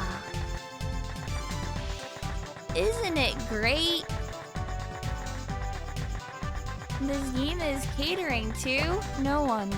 Isn't it great? This game is catering to no one.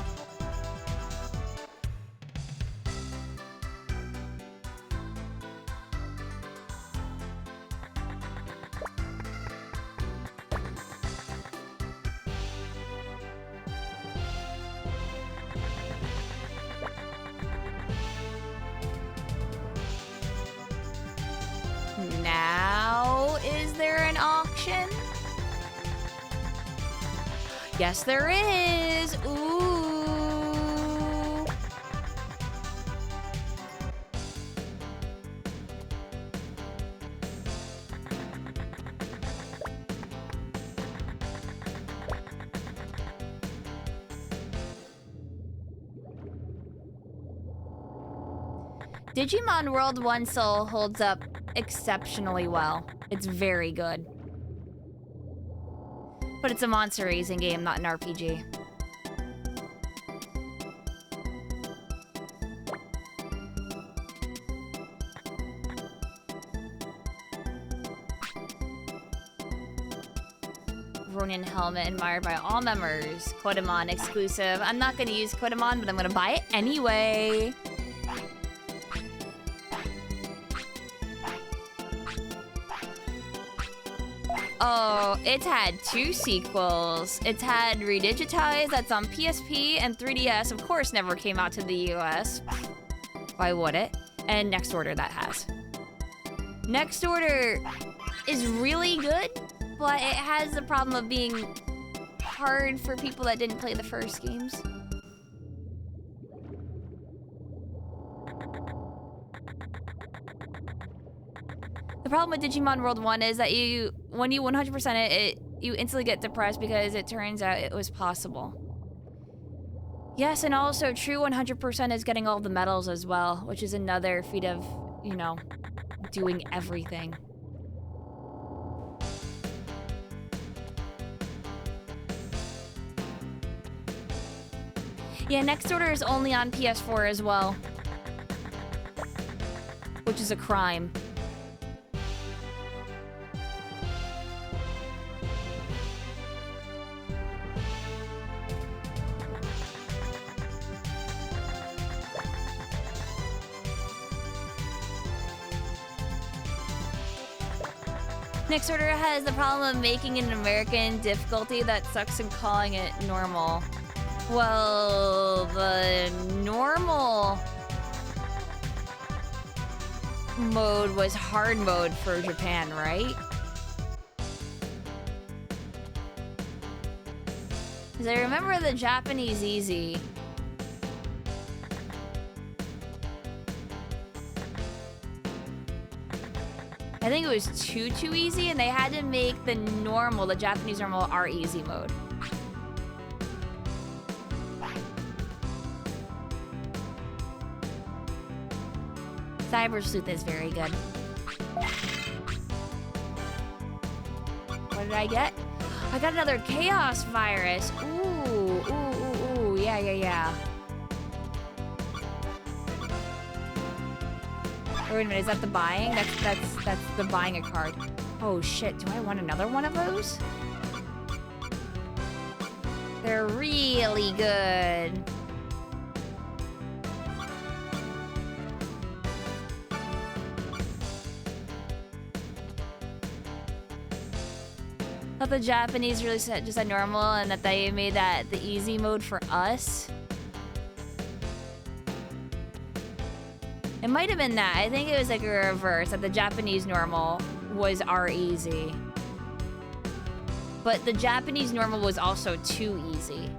Now, is there an auction? Yes, there is. Ooh. Digimon World 1 Soul holds up exceptionally well. It's very good. But it's a monster raising game, not an RPG. Ronin helmet admired by all members. Kodamon exclusive. I'm not gonna use Kodamon, but I'm gonna buy it anyway. Oh, it's had 2 sequels. It's had Redigitize, that's on PSP and 3DS. Of course, never came out to the US. Why would it? And Next Order, that has. Next Order is really good, but it has the problem of being hard for people that didn't play the first games. The problem with Digimon World 1 is that when you 100% it, you instantly get depressed because it turns out it was possible. Yes, and also true 100% is getting all the medals as well, which is another feat of, you know, doing everything. Yeah, Next Order is only on PS4 as well, which is a crime. Next Order has the problem of making an American difficulty that sucks and calling it normal. Well, the normal mode was hard mode for Japan, right? Because I remember the Japanese easy. I think it was too easy, and they had to make the normal, the Japanese normal, our easy mode. Cyber Sleuth is very good. What did I get? I got another Chaos Virus. Ooh, yeah. Or wait a minute, is that the buying? That's the buying a card. Oh shit, do I want another one of those? They're really good. I thought the Japanese really just said normal and that they made that the easy mode for us. It might have been that. I think it was like a reverse, that the Japanese normal was our easy. But the Japanese normal was also too easy.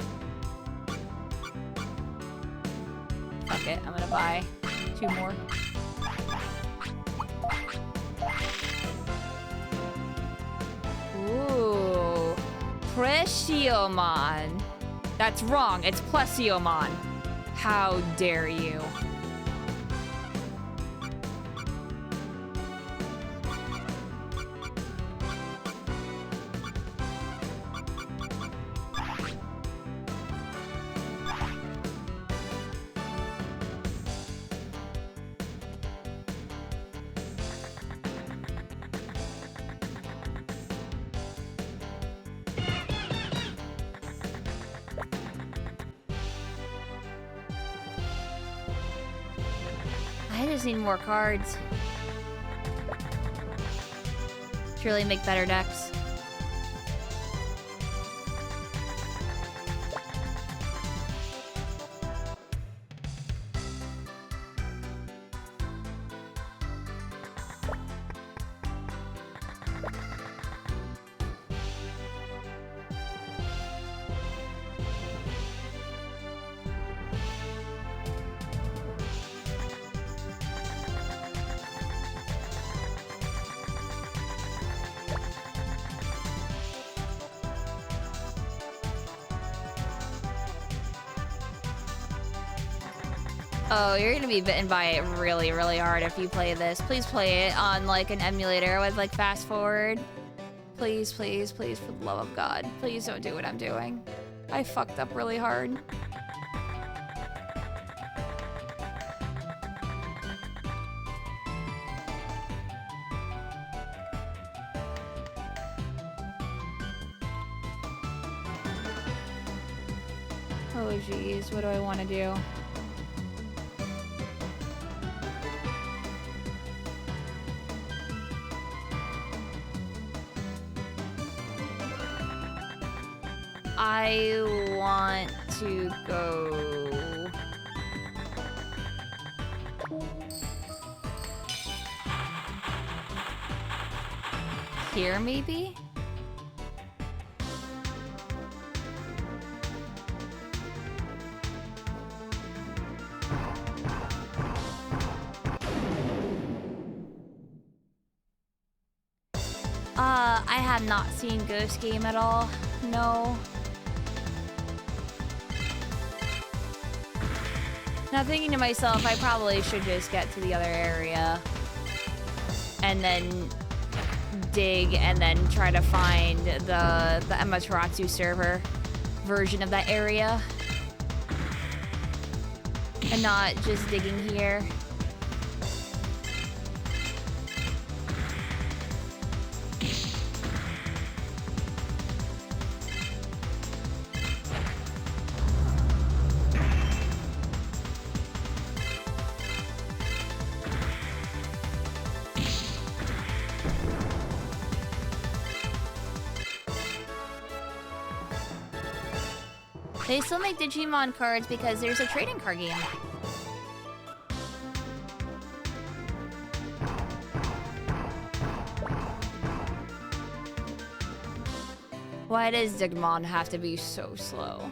Fuck it, I'm gonna buy 2 more. Ooh, Preciomon. That's wrong, it's Plesiomon. How dare you? I just need more cards. To really make better decks. Oh, you're gonna be bitten by it really, really hard if you play this. Please play it on like an emulator with like fast forward. Please, please, please, for the love of God. Please don't do what I'm doing. I fucked up really hard. Oh geez, what do I want to do? I want to go... here, maybe? I have not seen Ghost Game at all. No. Now thinking to myself, I probably should just get to the other area and then dig and then try to find the Amaterasu server version of that area and not just digging here. They still make Digimon cards because there's a trading card game. Why does Digimon have to be so slow?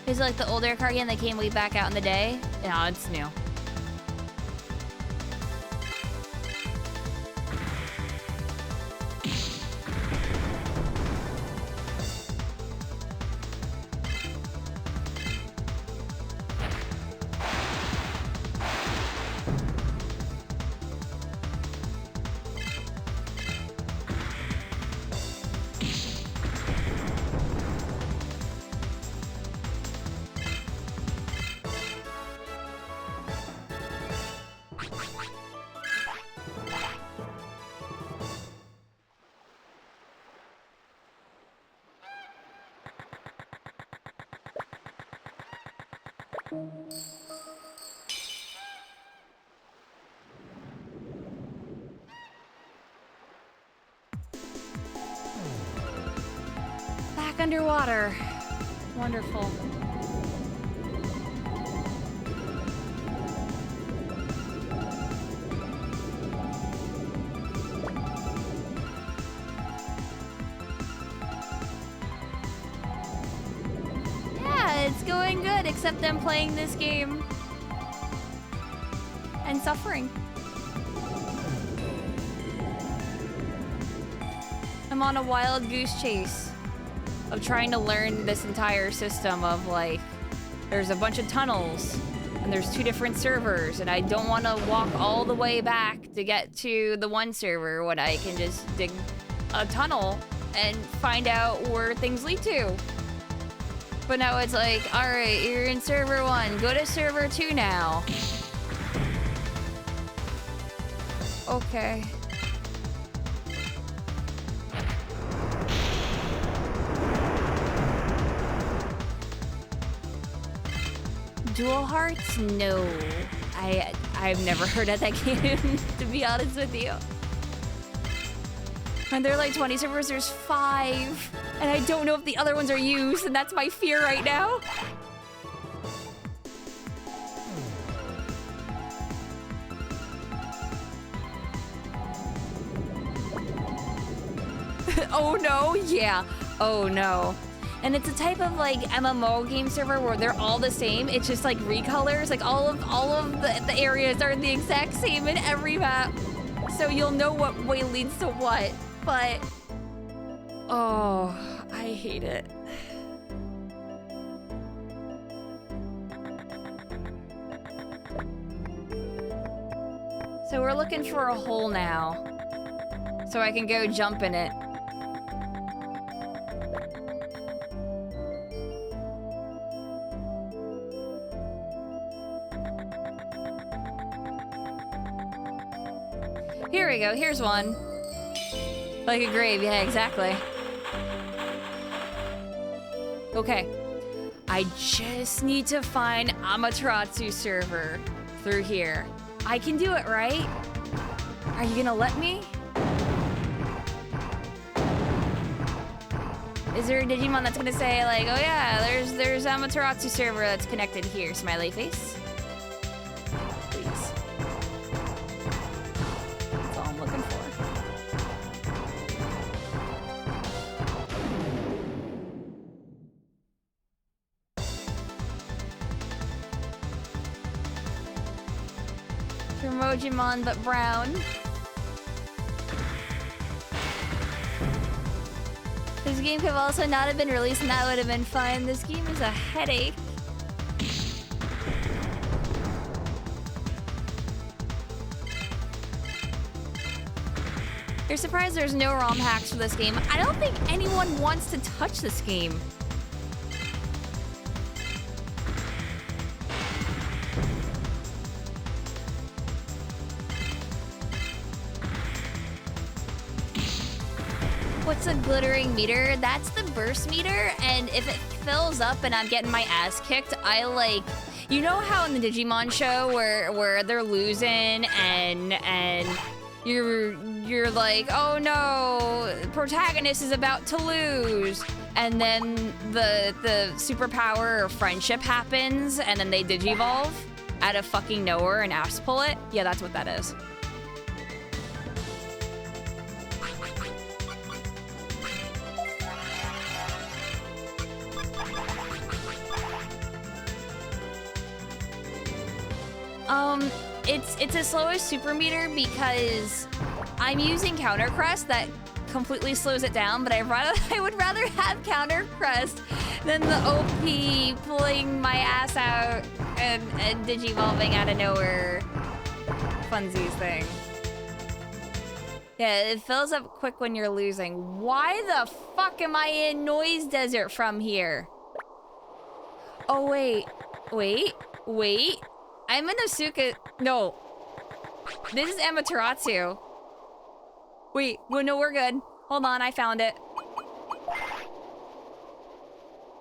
Is it like the older card game that came way back out in the day? No, it's new. Back underwater. Wonderful. Yeah, it's going good, except I'm playing this game and suffering. I'm on a wild goose chase of trying to learn this entire system of, like, there's a bunch of tunnels and there's 2 different servers, and I don't want to walk all the way back to get to the one server when I can just dig a tunnel and find out where things lead to. But now it's like, all right, you're in server 1, go to server 2 now. Okay. Dual Hearts? No. I've never heard of that game, to be honest with you. And there are like 20 servers, there's 5. And I don't know if the other ones are used, and that's my fear right now. Oh no, yeah. Oh no. And it's a type of like MMO game server where they're all the same. It's just like recolors. Like all of the areas are the exact same in every map. So you'll know what way leads to what. But oh, I hate it. So we're looking for a hole now, so I can go jump in it. Here we go, here's one. Like a grave, yeah, exactly. Okay. I just need to find Amaterasu server through here. I can do it, right? Are you gonna let me? Is there a Digimon that's gonna say like, oh yeah, there's Amaterasu server that's connected here, smiley face? Please. That's all I'm looking for. Digimon, but brown. This game could also not have been released and that would have been fun. This game is a headache. You're surprised there's no ROM hacks for this game. I don't think anyone wants to touch this game. What's a glittering meter? That's the burst meter, and if it fills up and I'm getting my ass kicked, I like... You know how in the Digimon show where they're losing and you're like, oh no, protagonist is about to lose, and then the superpower or friendship happens and then they digivolve out of fucking nowhere and ass pull it? Yeah, that's what that is. It's a slowest super meter because I'm using Counter Crest that completely slows it down, but I would rather have Counter Crest than the OP pulling my ass out and digivolving out of nowhere funsies thing. Yeah, it fills up quick when you're losing. Why the fuck am I in Noise Desert from here? Oh wait. I'm in Asuka. No. This is Amaterasu. Wait, well, no, we're good. Hold on, I found it.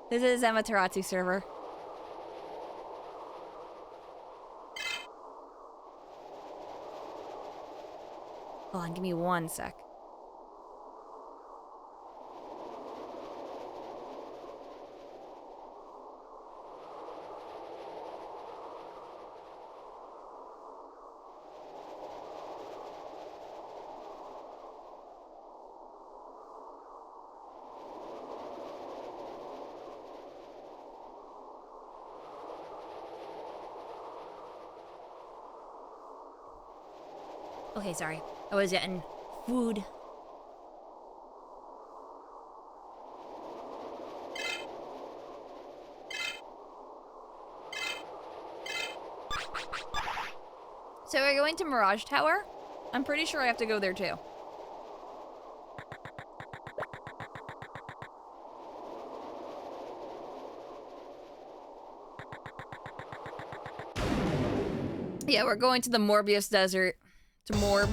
This is Amaterasu server. Hold on, give me 1 sec. Okay, sorry. I was getting food. So we're going to Mirage Tower? I'm pretty sure I have to go there too. Yeah, we're going to the Morbius Desert. To Morb.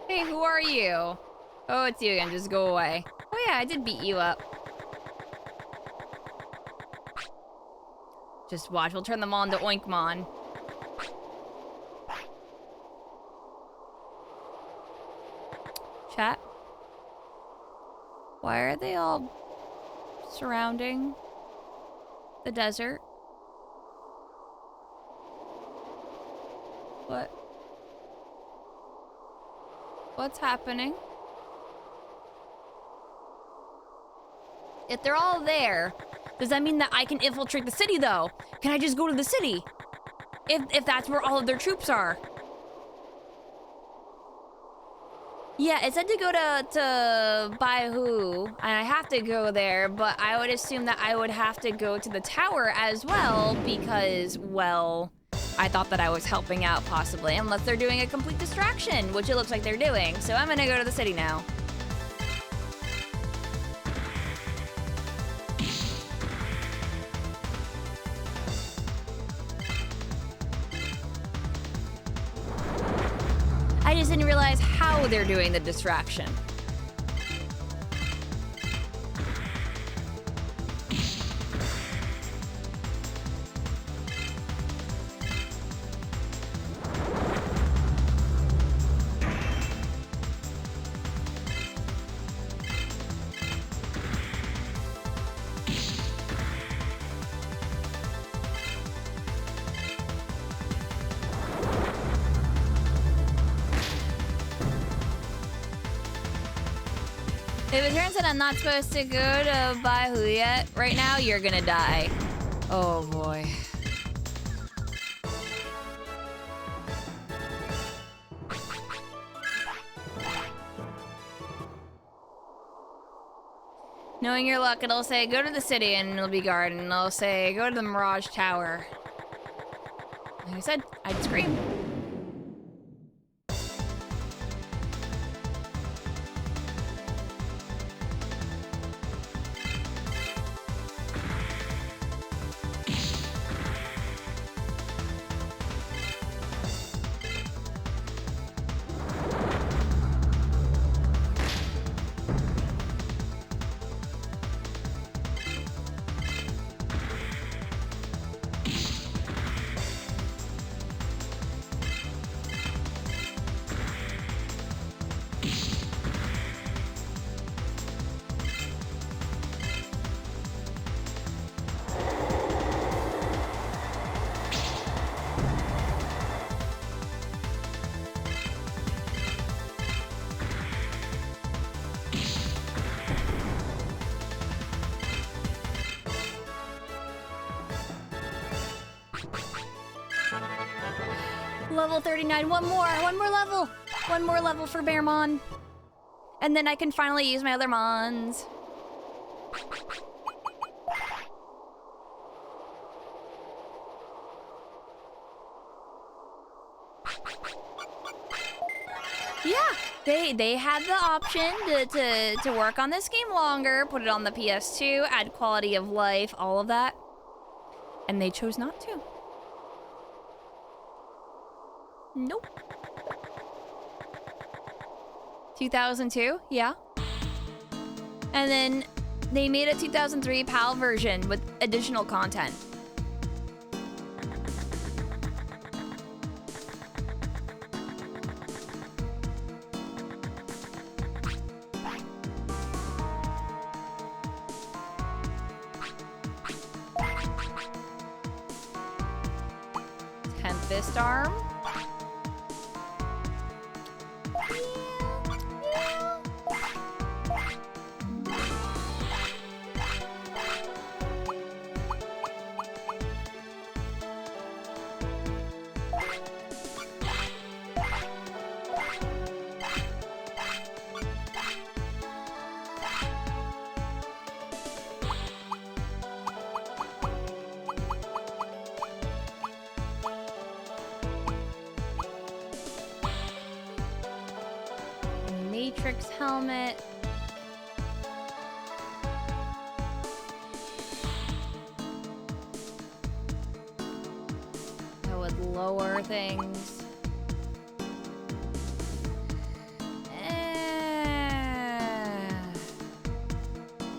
Hey, who are you? Oh, it's you again. Just go away. Oh yeah, I did beat you up. Just watch. We'll turn them all into Oinkmon. Chat. Why are they all surrounding the desert? What? What's happening? If they're all there, does that mean that I can infiltrate the city though? Can I just go to the city? If that's where all of their troops are. Yeah, it said to go to Baihu, and I have to go there, but I would assume that I would have to go to the tower as well because, well, I thought that I was helping out possibly, unless they're doing a complete distraction, which it looks like they're doing. So I'm gonna go to the city now. I just didn't realize how they're doing the distraction. If it turns out I'm not supposed to go to Baihu yet, right now you're gonna die. Oh boy. Knowing your luck, it'll say go to the city and it'll be guarded, and it'll say go to the Mirage Tower. Like I said, I'd scream. Level 39, one more level. One more level for Bearmon. And then I can finally use my other mons. Yeah, they had the option to work on this game longer, put it on the PS2, add quality of life, all of that. And they chose not to. Nope. 2002, yeah. And then they made a 2003 PAL version with additional content. Tempest Arm. Matrix helmet. That would lower things.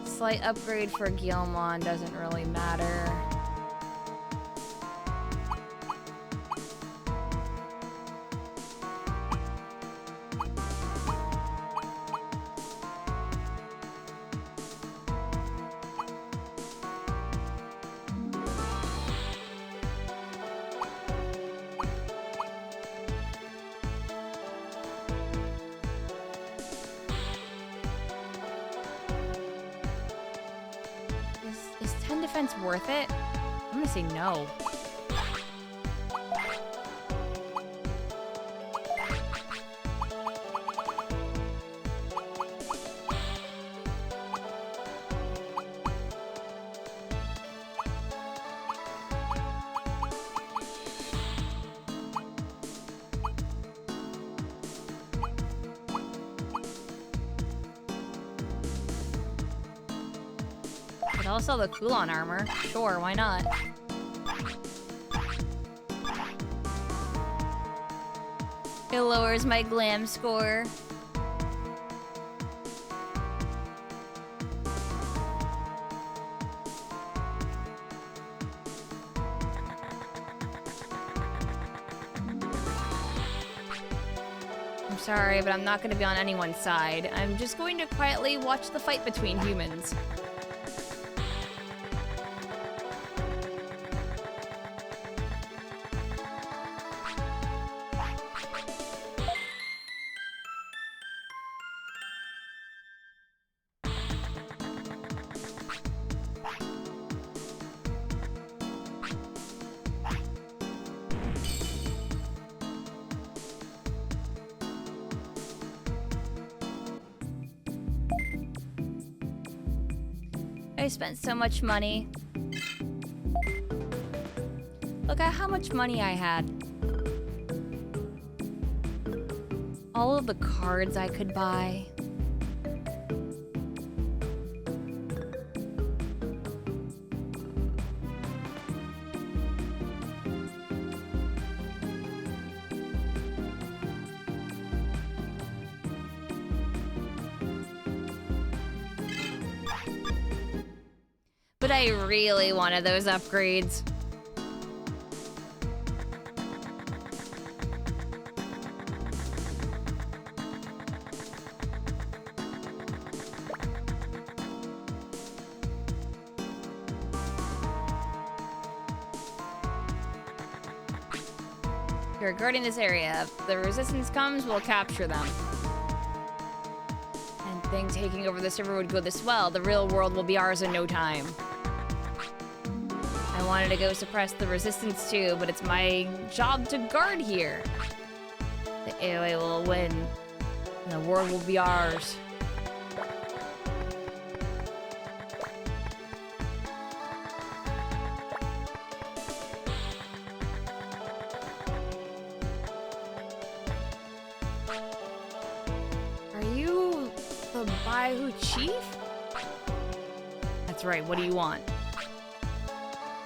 Slight upgrade for Guilmon doesn't really matter. Is 10 defense worth it? I'm gonna say no. But I'll sell the Kulon armor. Sure, why not? It lowers my glam score. I'm sorry, but I'm not going to be on anyone's side. I'm just going to quietly watch the fight between humans. I spent so much money. Look at how much money I had. All of the cards I could buy. But I really wanted those upgrades. You're guarding this area. If the resistance comes, we'll capture them. And things taking over the server would go this well. The real world will be ours in no time. I wanted to go suppress the resistance too, but it's my job to guard here. The AOA will win, and the world will be ours. Are you the Baihu Chief? That's right, what do you want?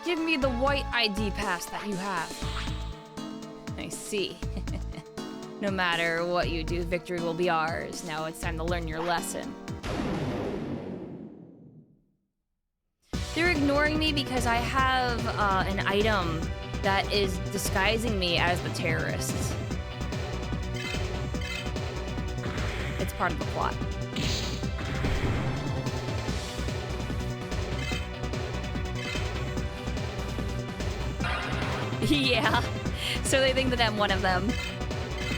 Give me the white ID pass that you have. I see. No matter what you do, victory will be ours. Now it's time to learn your lesson. They're ignoring me because I have an item that is disguising me as the terrorists. It's part of the plot. Yeah, so they think that I'm one of them.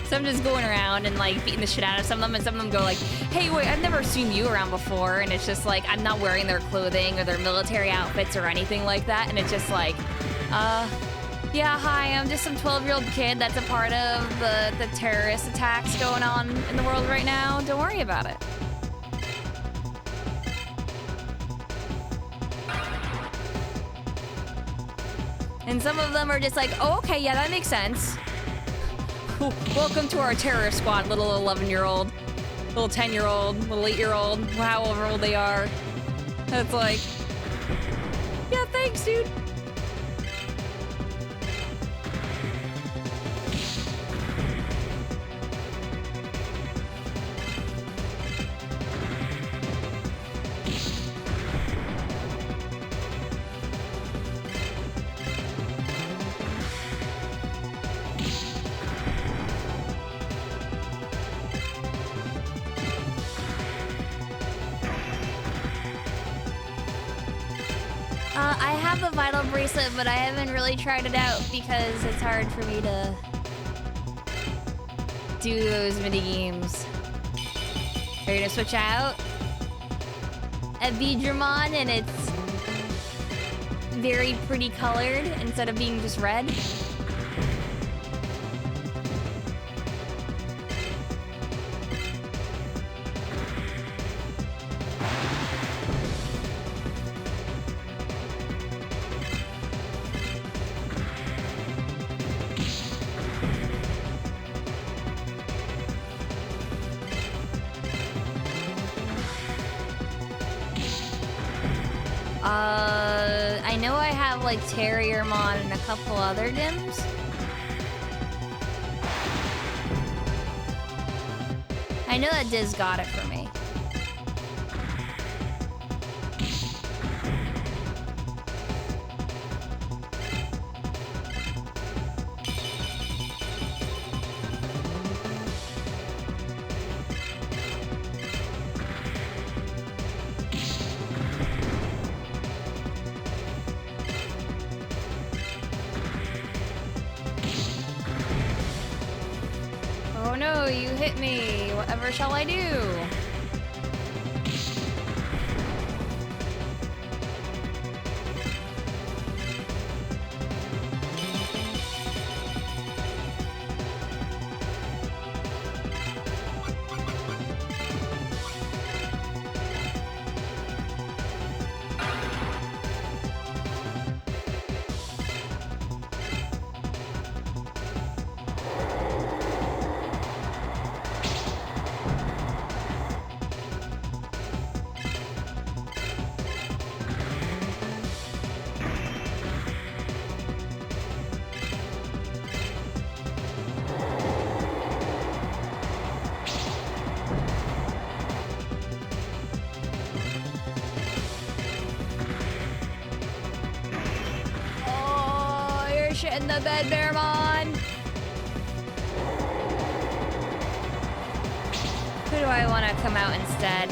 So I'm just going around and like beating the shit out of some of them, and some of them go like, hey, wait, I've never seen you around before. And it's just like, I'm not wearing their clothing or their military outfits or anything like that. And it's just like, yeah, hi, I'm just some 12-year-old kid that's a part of the terrorist attacks going on in the world right now. Don't worry about it. And some of them are just like, oh, okay, yeah, that makes sense. Welcome to our terrorist squad, little 11-year-old, little 10-year-old, little 8-year-old, however old they are. It's like, yeah, thanks, dude. I have the vital bracelet, but I haven't really tried it out because it's hard for me to do those mini games. Are you gonna switch out a Digimon and it's very pretty colored instead of being just red? I know I have like Terriermon and a couple other Dims. I know that Diz got it for me. Oh no, you hit me. Whatever shall I do? Shit in the bed, Bearmon! Who do I want to come out instead?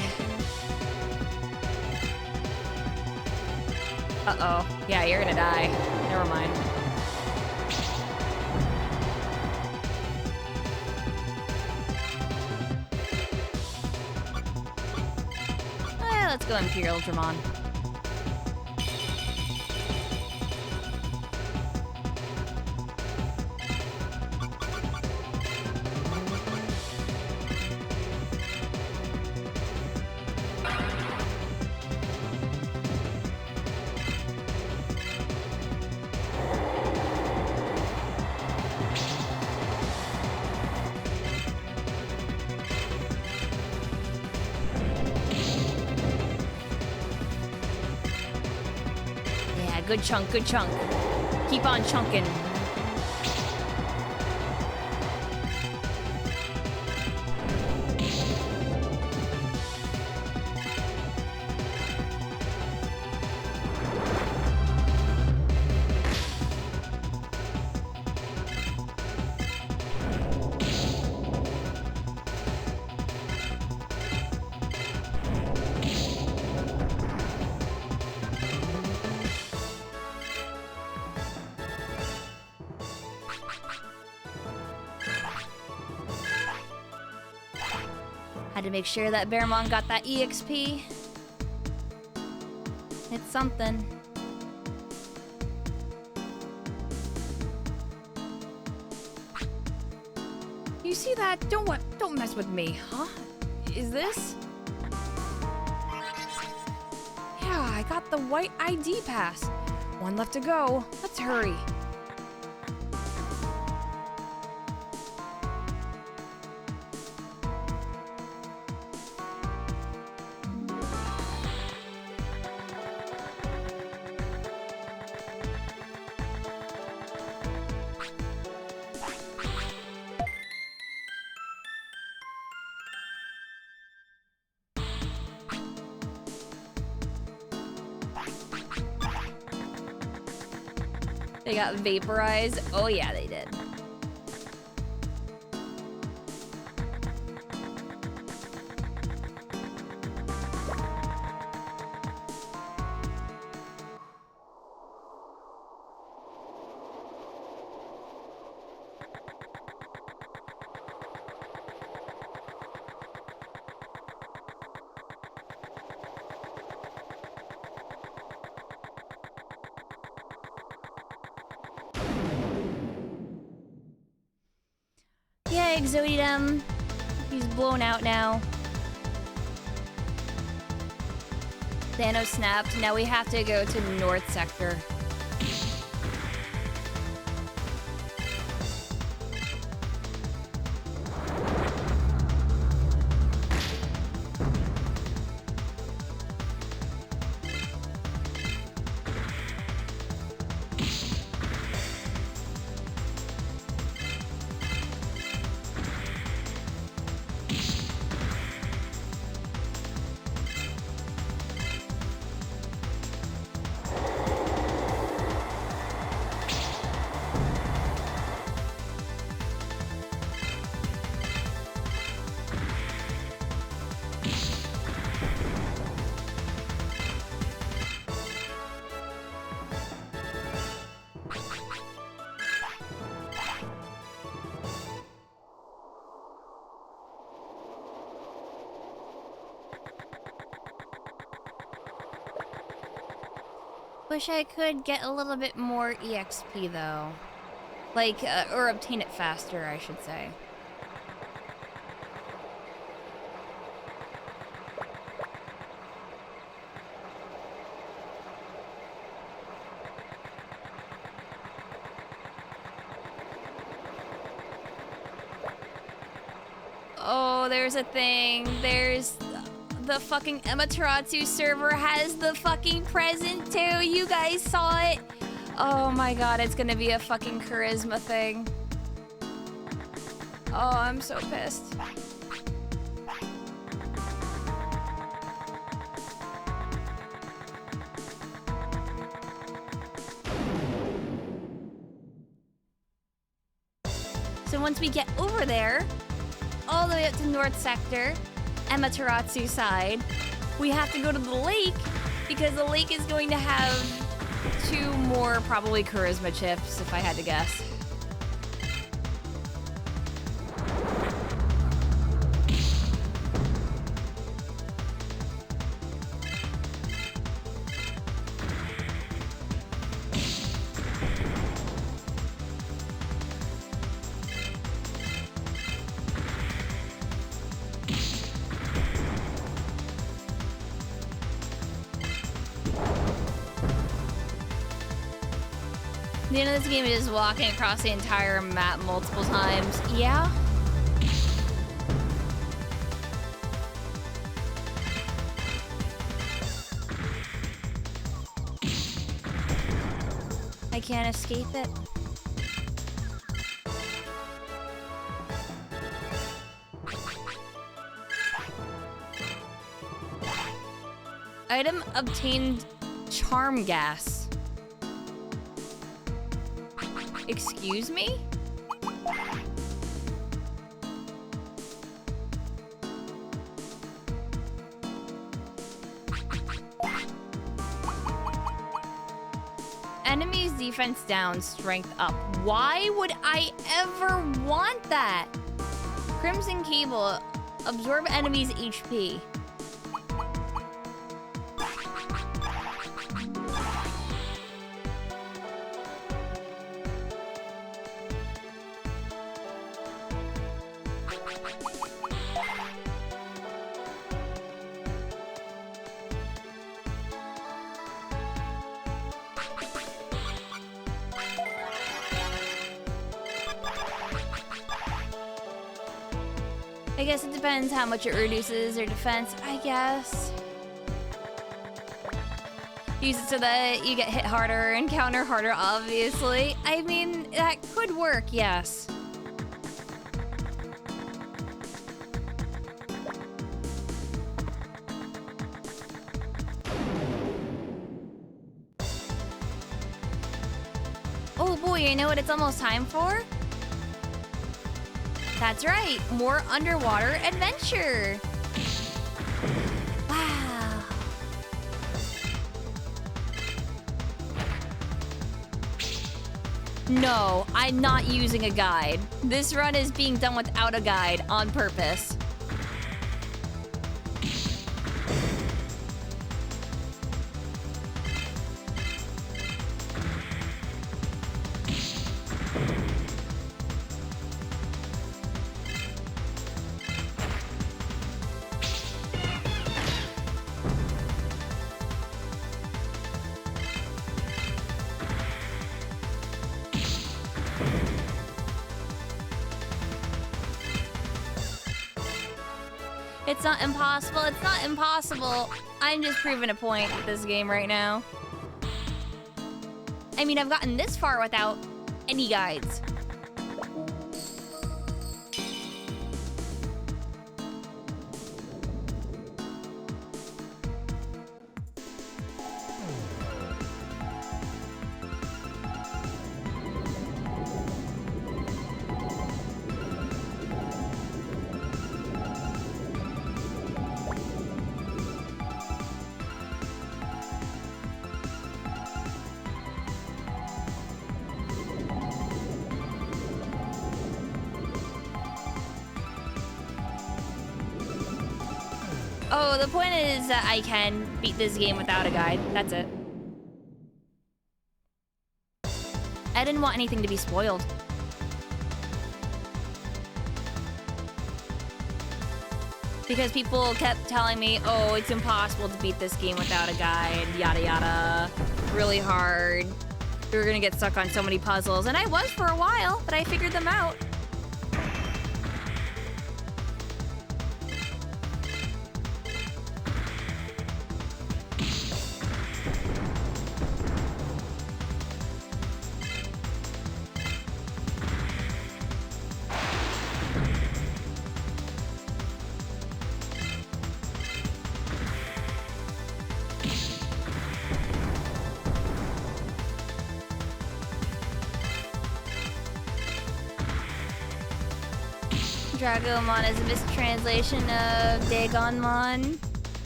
Uh-oh. Yeah, you're gonna die. Never mind. Let's go Imperial Dramon. good chunk, good chunk. Keep on chunking. Had to make sure that Bearmon got that EXP. It's something. You see that? Don't mess with me, huh? Is this? Yeah, I got the white ID pass. One left to go. Let's hurry. They got vaporized. Oh yeah, they did. Yeah, Exodium. He's blown out now. Thanos snapped. Now we have to go to North Sector. Wish I could get a little bit more EXP though. Like, or obtain it faster, I should say. Oh, there's a thing. There's the fucking Amaterasu server has the fucking present too. You guys saw it. Oh my god, it's gonna be a fucking charisma thing. Oh, I'm so pissed. So once we get over there, all the way up to North Sector, Amaterasu side, we have to go to the lake because the lake is going to have 2 more probably charisma chips, if I had to guess. The end of this game is just walking across the entire map multiple times. Yeah? can't escape it. Item obtained charm gas. Excuse me? Enemies defense down, strength up. Why would I ever want that? Crimson cable, absorb enemies' HP. I guess it depends how much it reduces their defense, I guess. Use it so that you get hit harder and counter harder, obviously. I mean, that could work, yes. Oh boy, you know what it's almost time for? That's right, more underwater adventure. Wow. No, I'm not using a guide. This run is being done without a guide on purpose. It's not impossible. It's not impossible. I'm just proving a point with this game right now. I mean, I've gotten this far without any guides. Oh, the point is that I can beat this game without a guide. That's it. I didn't want anything to be spoiled. Because people kept telling me, oh, it's impossible to beat this game without a guide, yada yada, really hard. You're gonna get stuck on so many puzzles. And I was for a while, but I figured them out. Dragomon is a mistranslation of Dagonmon.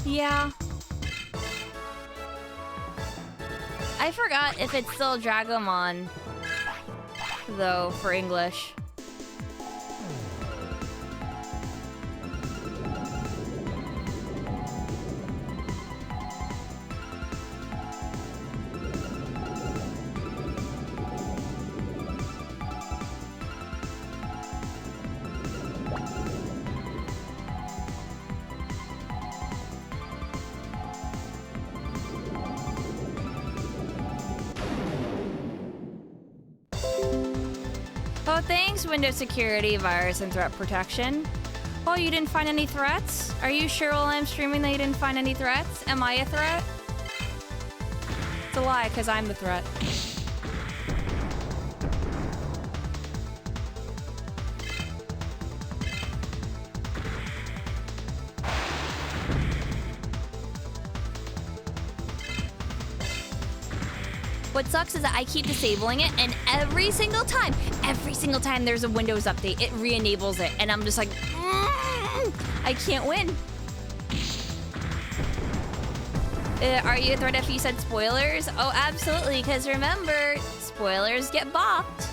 Yeah. I forgot if it's still Dragomon, though, for English. Oh, thanks, Windows Security, Virus, and Threat Protection. Oh, you didn't find any threats? Are you sure while I'm streaming that you didn't find any threats? Am I a threat? It's a lie, because I'm the threat. What sucks is that I keep disabling it, and every single time there's a Windows update, it re-enables it, and I'm just like, I can't win. Are you a threat if you said spoilers? Oh, absolutely, because remember, spoilers get bopped.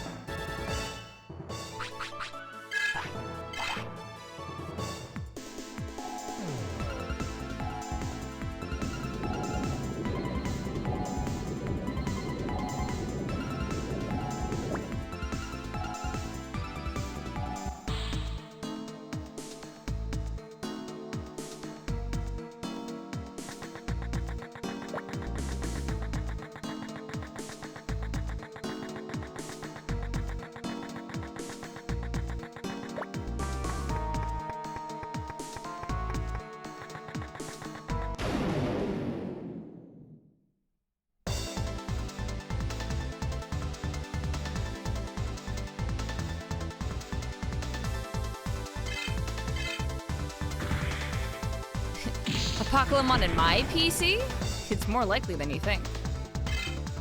Apocalypse in my PC? It's more likely than you think.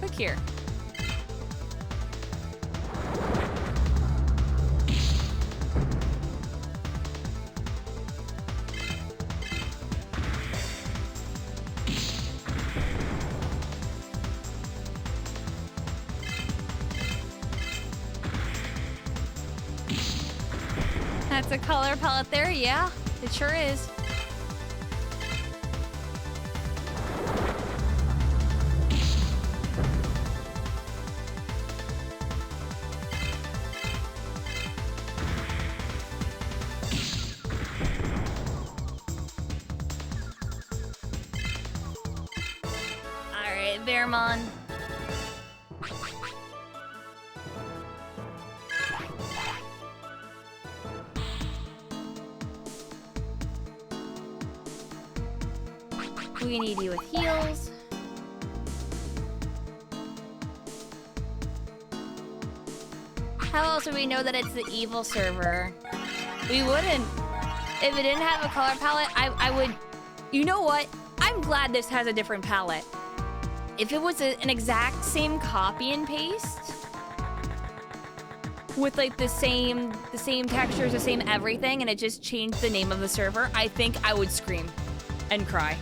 Look here. That's a color palette there, yeah. It sure is. Bearmon. We need you with heals. How else would we know that it's the evil server? We wouldn't. If it didn't have a color palette, I would... You know what? I'm glad this has a different palette. If it was an exact same copy and paste with like the same textures, the same everything, and it just changed the name of the server, I think I would scream and cry.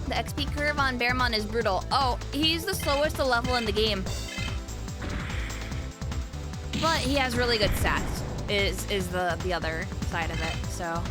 The XP curve on Bearmon is brutal. Oh, he's the slowest to level in the game. But he has really good stats, is the other side of it, so.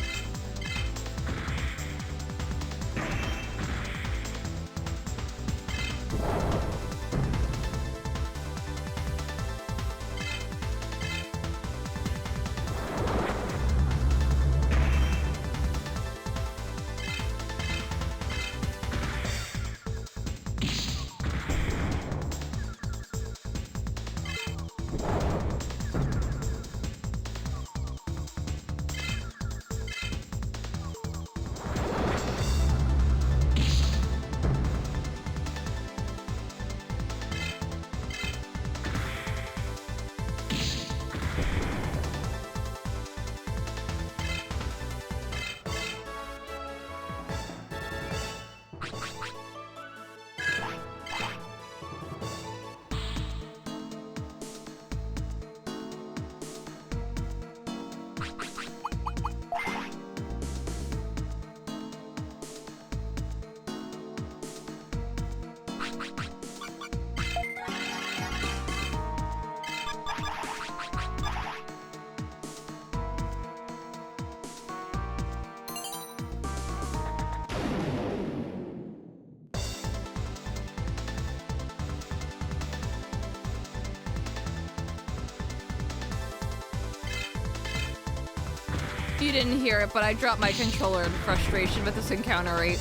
You didn't hear it, but I dropped my controller in frustration with this encounter rate.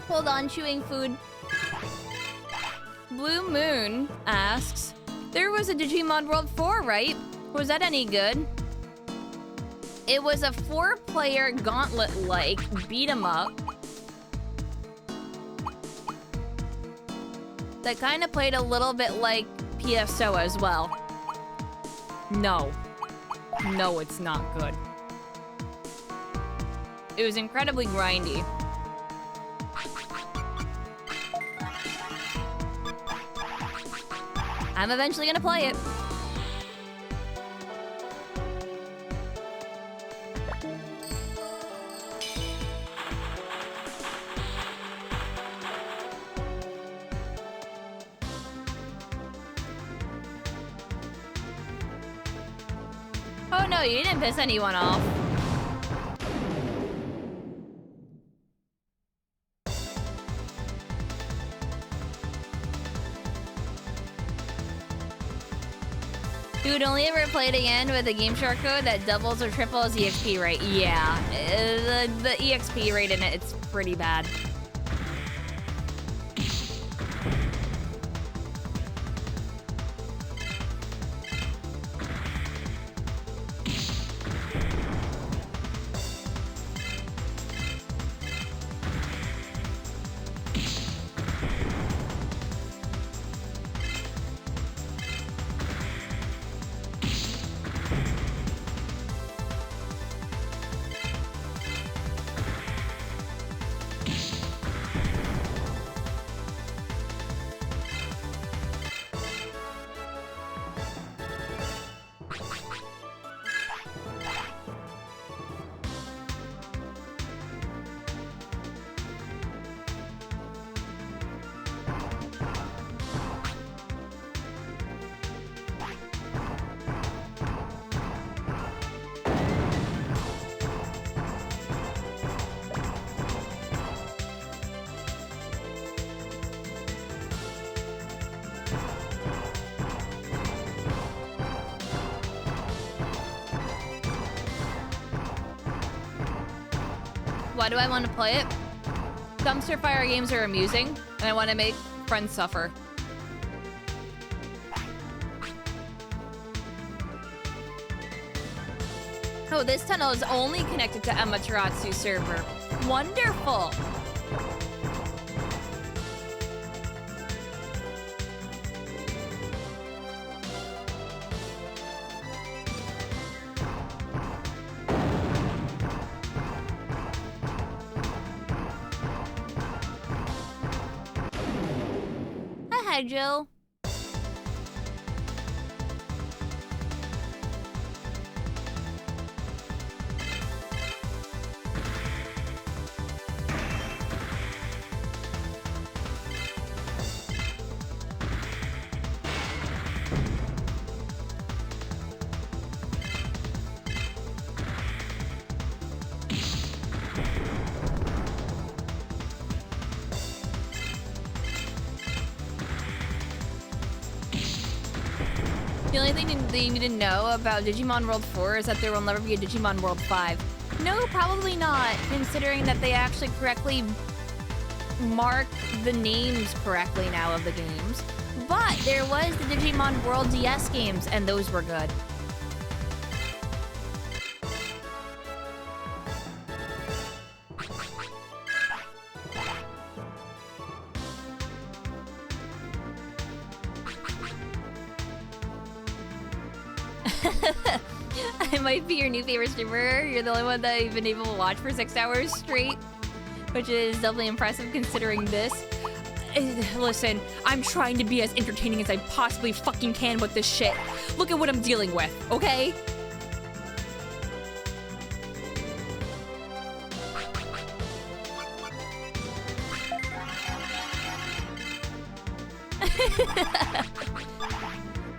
Hold on, chewing food. Blue Moon asks, there was a Digimon World 4, right? Was that any good? It was a 4-player gauntlet-like beat-em-up that kind of played a little bit like PSO as well. No. No, it's not good. It was incredibly grindy. I'm eventually gonna play it. Oh no, you didn't piss anyone off. Dude, only ever played again with a Game Shark code that doubles or triples EXP rate. Yeah, the EXP rate in it's pretty bad. Why do I want to play it? Dumpster fire games are amusing, and I want to make friends suffer. Oh, this tunnel is only connected to Amaterasu server. Wonderful! Hi, Jill. The only thing that you need to know about Digimon World 4 is that there will never be a Digimon World 5. No, probably not, considering that they actually correctly mark the names correctly now of the games. But there was the Digimon World DS games, and those were good. I might be your new favorite streamer. You're the only one that I've been able to watch for 6 hours straight, which is doubly impressive considering this. Listen, I'm trying to be as entertaining as I possibly fucking can with this shit. Look at what I'm dealing with, okay?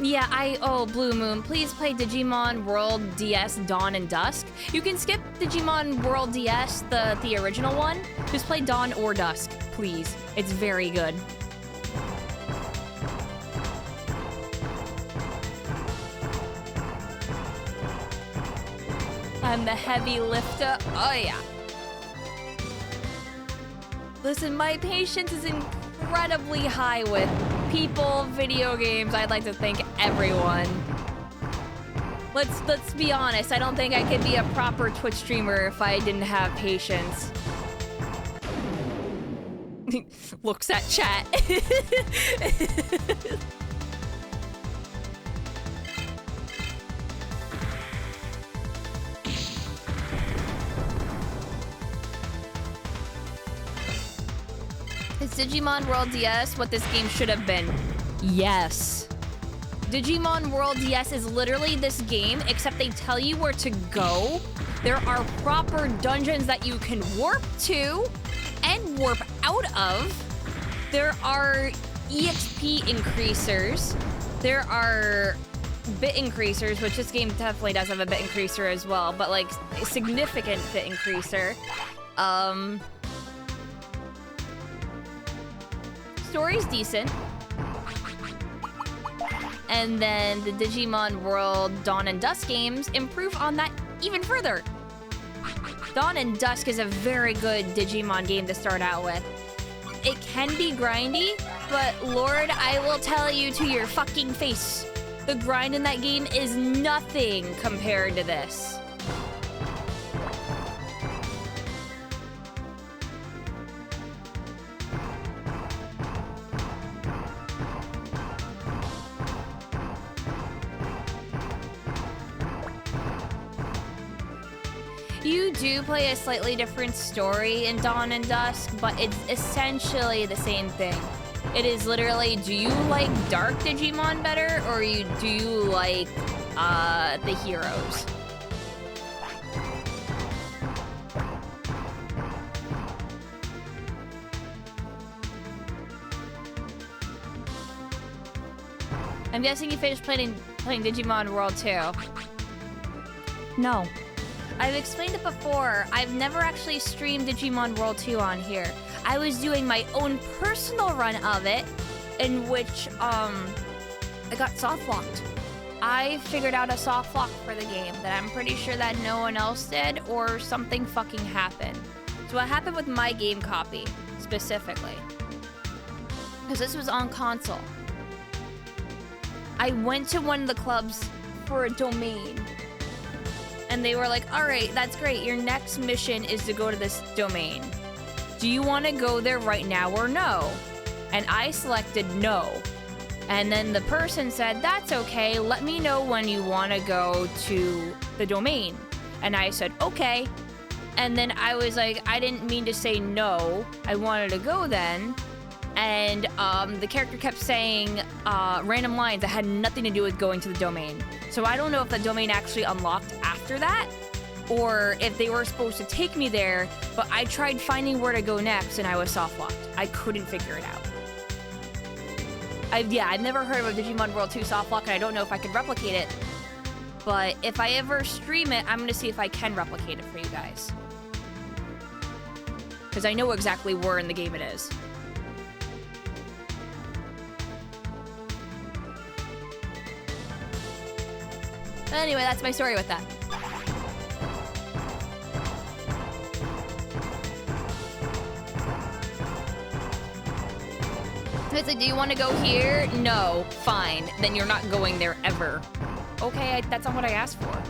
Yeah, oh, Blue Moon, please play Digimon World DS Dawn and Dusk. You can skip Digimon World DS, the original one. Just play Dawn or Dusk, please. It's very good. I'm the heavy lifter. Oh, yeah. Listen, my patience is incredibly high with people, video games. I'd like to thank everyone. Let's be honest. I don't think I could be a proper Twitch streamer if I didn't have patience. Looks at chat. Is Digimon World DS what this game should have been? Yes. Digimon World DS is literally this game, except they tell you where to go. There are proper dungeons that you can warp to and warp out of. There are EXP increasers. There are bit increasers, which this game definitely does have a bit increaser as well, but like a significant bit increaser. Story's decent. And then the Digimon World Dawn and Dusk games improve on that even further. Dawn and Dusk is a very good Digimon game to start out with. It can be grindy, but Lord, I will tell you to your fucking face, the grind in that game is nothing compared to this. You do play a slightly different story in Dawn and Dusk, but it's essentially the same thing. It is literally, do you like Dark Digimon better, or do you like the heroes? I'm guessing you finished playing Digimon World 2. No. I've explained it before. I've never actually streamed Digimon World 2 on here. I was doing my own personal run of it, in which, I got soft locked. I figured out a soft lock for the game that I'm pretty sure that no one else did, or something fucking happened. So what happened with my game copy, specifically? Because this was on console. I went to one of the clubs for a domain. And they were like, all right, that's great. Your next mission is to go to this domain. Do you want to go there right now or no? And I selected no. And then the person said, that's okay. Let me know when you want to go to the domain. And I said, okay. And then I was like, I didn't mean to say no. I wanted to go then. And the character kept saying random lines that had nothing to do with going to the domain. So I don't know if the domain actually unlocked after that, or if they were supposed to take me there, but I tried finding where to go next and I was soft locked. I couldn't figure it out. I've never heard of a Digimon World 2 soft lock, and I don't know if I could replicate it. But if I ever stream it, I'm gonna see if I can replicate it for you guys. Because I know exactly where in the game it is. Anyway, that's my story with that. It's like, do you want to go here? No. Fine. Then you're not going there ever. Okay, that's not what I asked for.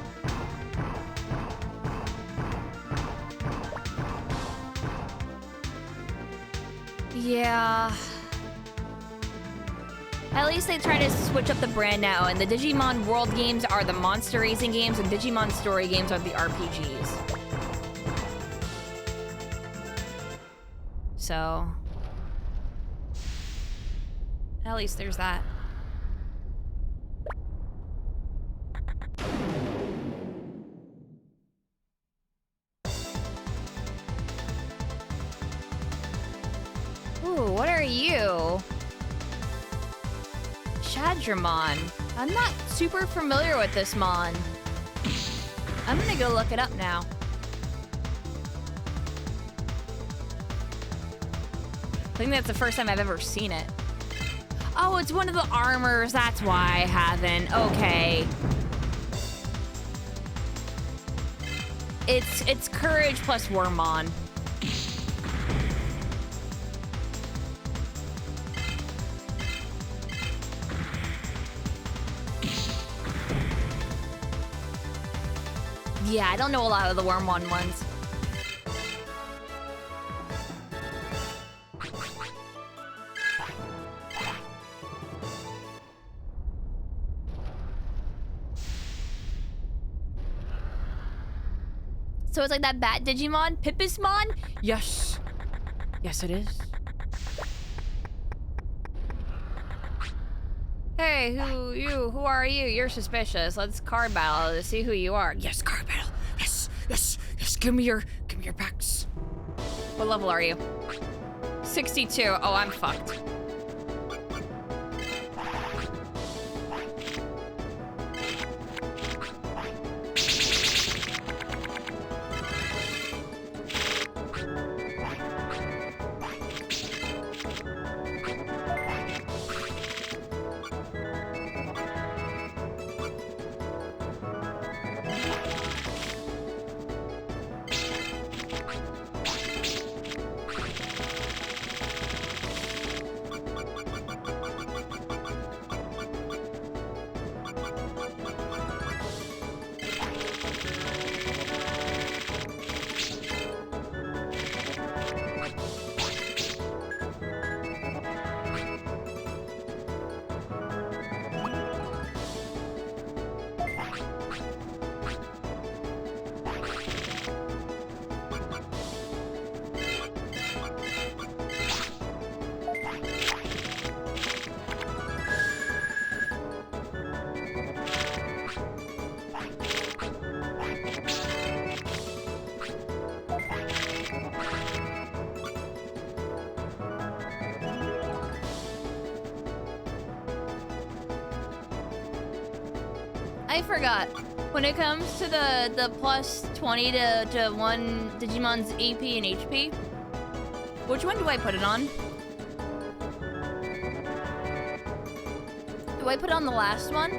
Yeah. At least they try to switch up the brand now, and the Digimon World games are the monster raising games, and Digimon Story games are the RPGs. So... at least there's that. Ooh, what are you? Shadramon. I'm not super familiar with this mon. I'm gonna go look it up now. I think that's the first time I've ever seen it. Oh, it's one of the armors. That's why I haven't. Okay. It's Courage plus Wormmon. Yeah, I don't know a lot of the Wormmon ones. So it's like that bat Digimon? Pippismon? Yes. Yes, it is. Hey, who are you? You're suspicious. Let's card battle to see who you are. Yes, card battle. Yes, yes, yes. Give me your packs. What level are you? 62. Oh, I'm fucked. I forgot. When it comes to the plus 20 to one Digimon's AP and HP, which one do I put it on? Do I put it on the last one?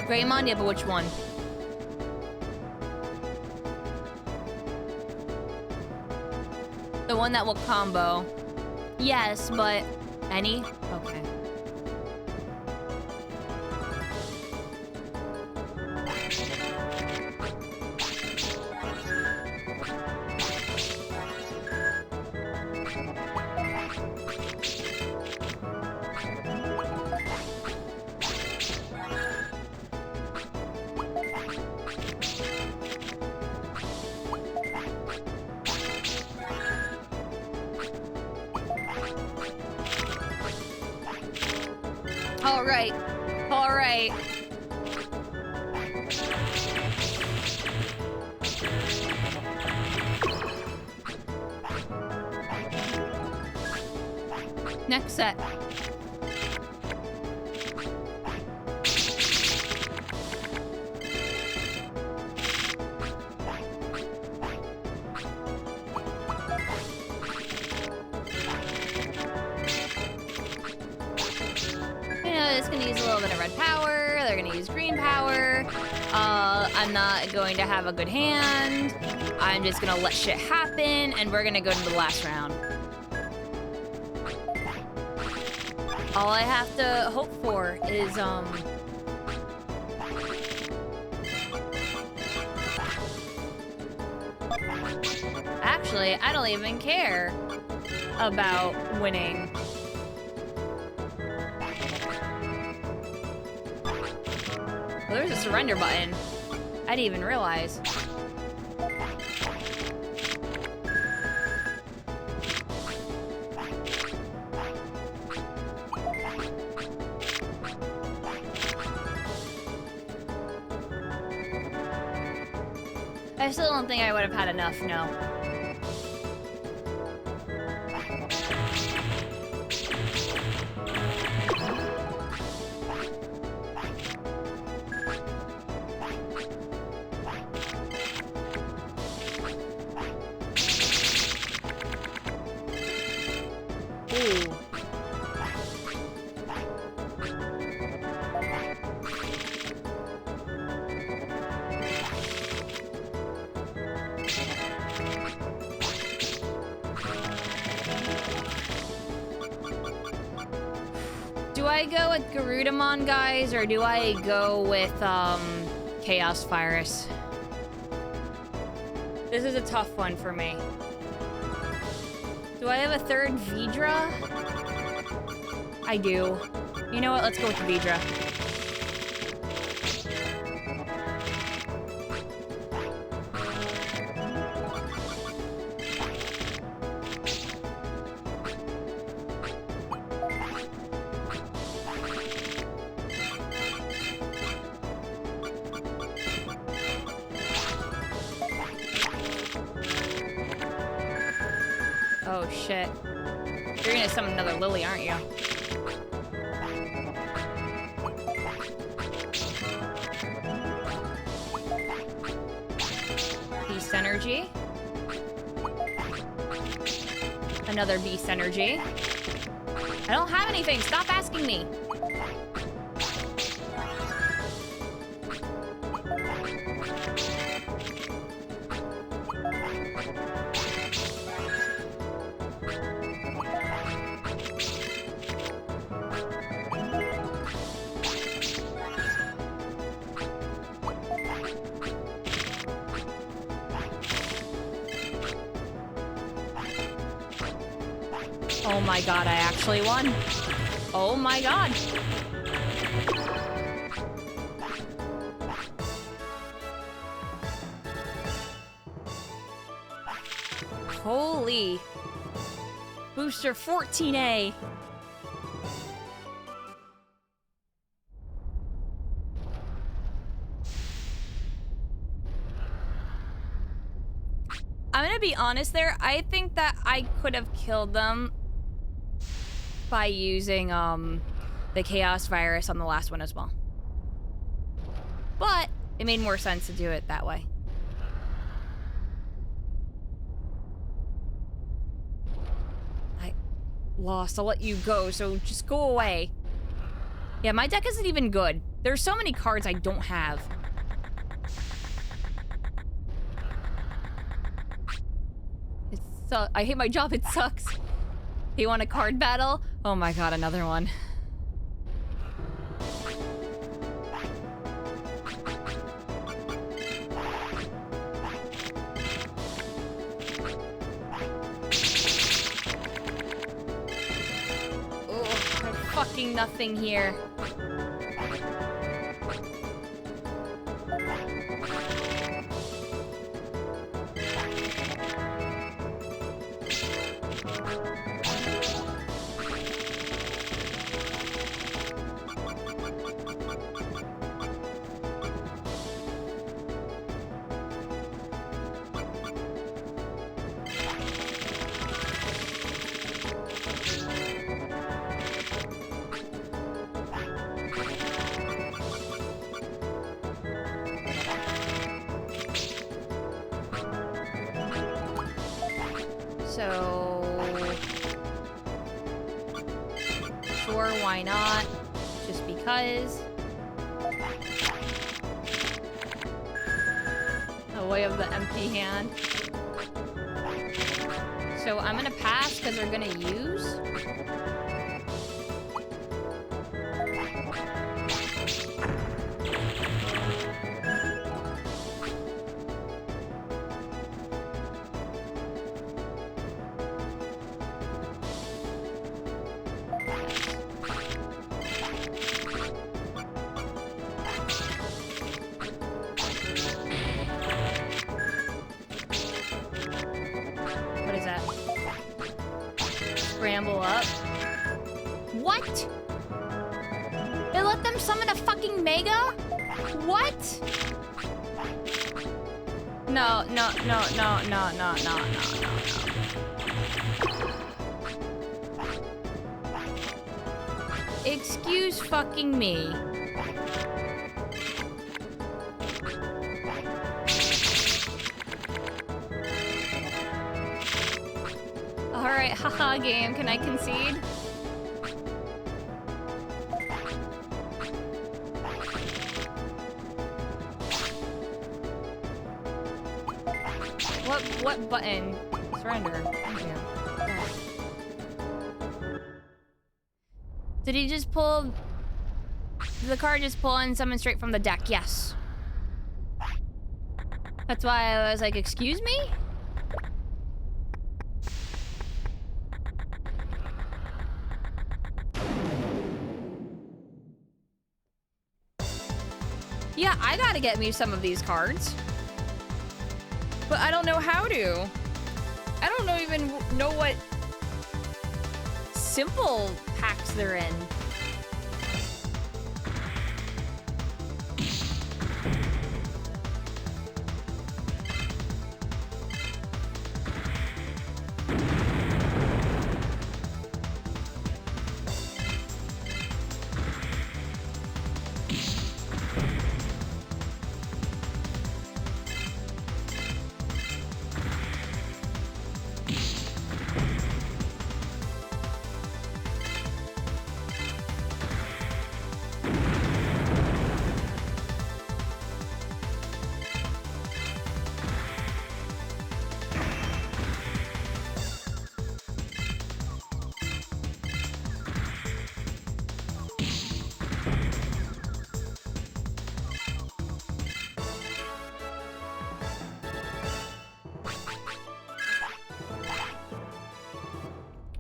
Greymon? Yeah, but which one? The one that will combo. Yes, but any? Okay. All right. Next set. It's gonna use a little bit of red power, they're gonna use green power. I'm not going to have a good hand. I'm just gonna let shit happen, and we're gonna go to the last round. All I have to hope for is, Actually, I don't even care about winning. Oh, there's a surrender button. I didn't even realize. I still don't think I would have had enough, no. I go with Garudamon, guys, or do I go with, Chaos Virus? This is a tough one for me. Do I have a third Vidra? I do. You know what? Let's go with the Vidra. Oh, shit. You're gonna summon another Lily, aren't you? Beast Energy. Another Beast Energy. I don't have anything. Stop asking me. Oh my god, I actually won. Oh my god. Holy. Booster 14A. I'm gonna be honest there. I think that I could have killed them by using the Chaos Virus on the last one as well. But it made more sense to do it that way. I lost. I'll let you go, so just go away. Yeah, my deck isn't even good. There's so many cards I don't have. I hate my job, it sucks. You want a card battle? Oh my god, another one. Oh, there's fucking nothing here. So... sure, why not? Just because. A way of the empty hand. So I'm gonna pass because they're gonna use. Scramble up. What? They let them summon a fucking Mega? What? No. Excuse fucking me. Alright, haha game, can I concede? What button? Surrender. Thank you. Did he just pull... Did the card just pull and summon straight from the deck? Yes. That's why I was like, excuse me? Yeah, I gotta get me some of these cards. But I don't know how to. I don't even know what simple packs they're in.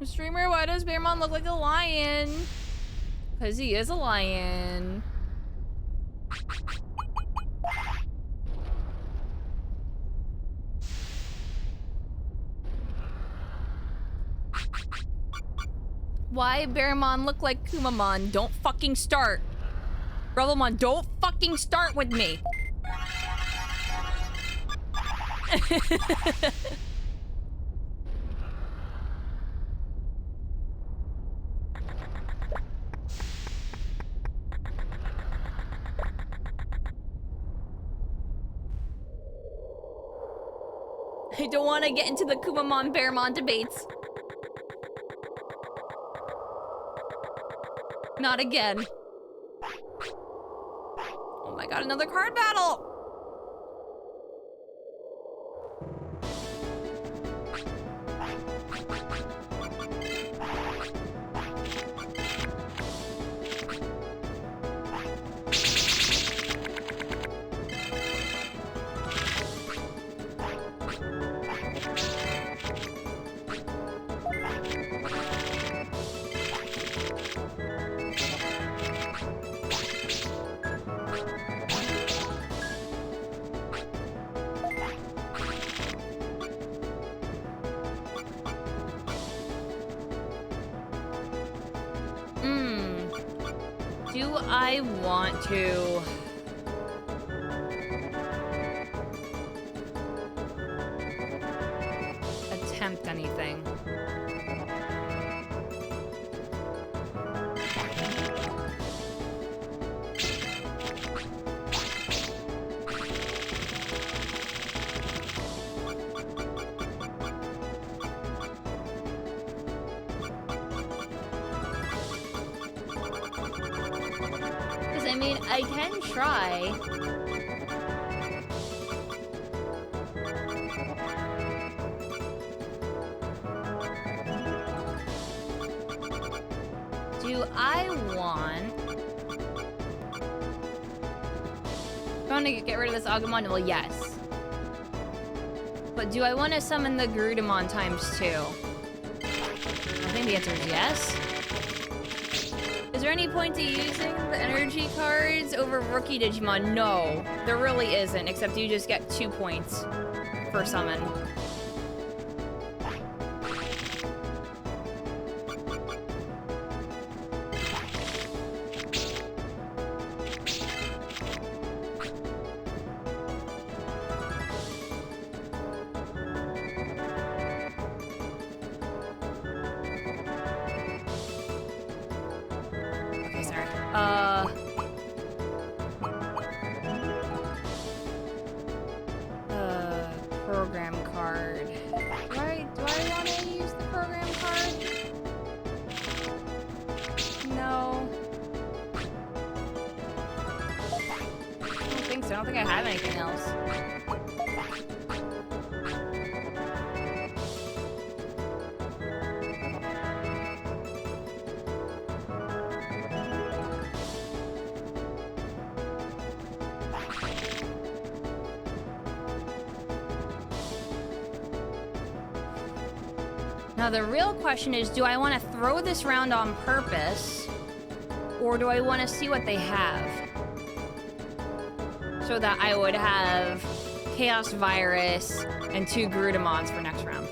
Streamer, why does Bearmon look like a lion? Because he is a lion. Why Bearmon look like Kumamon? Don't fucking start. Rebelmon, don't fucking start with me. I don't want to get into the Kumamon Bearmon debates. Not again. Oh my god, another card battle! Do I want to... attempt anything? I mean, I can try. Do I want... Trying to get rid of this Agumon? Well, yes. But do I want to summon the Garudamon ×2? I think the answer is yes. Is there any point to using the energy cards over rookie Digimon? No, there really isn't, except you just get 2 points per summon. Program card. Do I want to use the program card? No. I don't think so. I don't think I have anything else. Now the real question is, do I want to throw this round on purpose? Or do I want to see what they have? So that I would have Chaos Virus and 2 Garudamons for next round.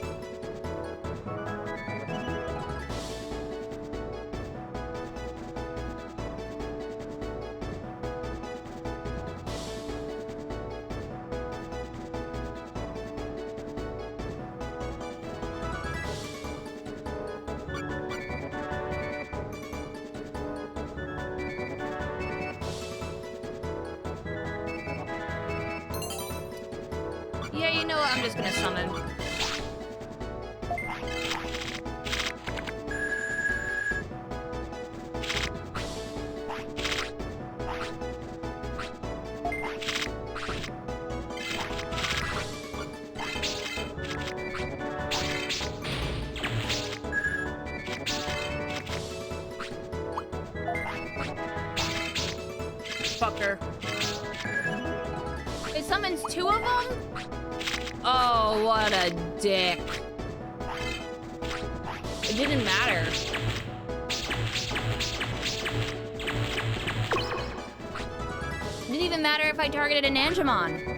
Yeah, you know what? I'm just gonna summon. Fucker. It summons 2 of them? Oh, what a dick. It didn't matter. It didn't even matter if I targeted an Angemon.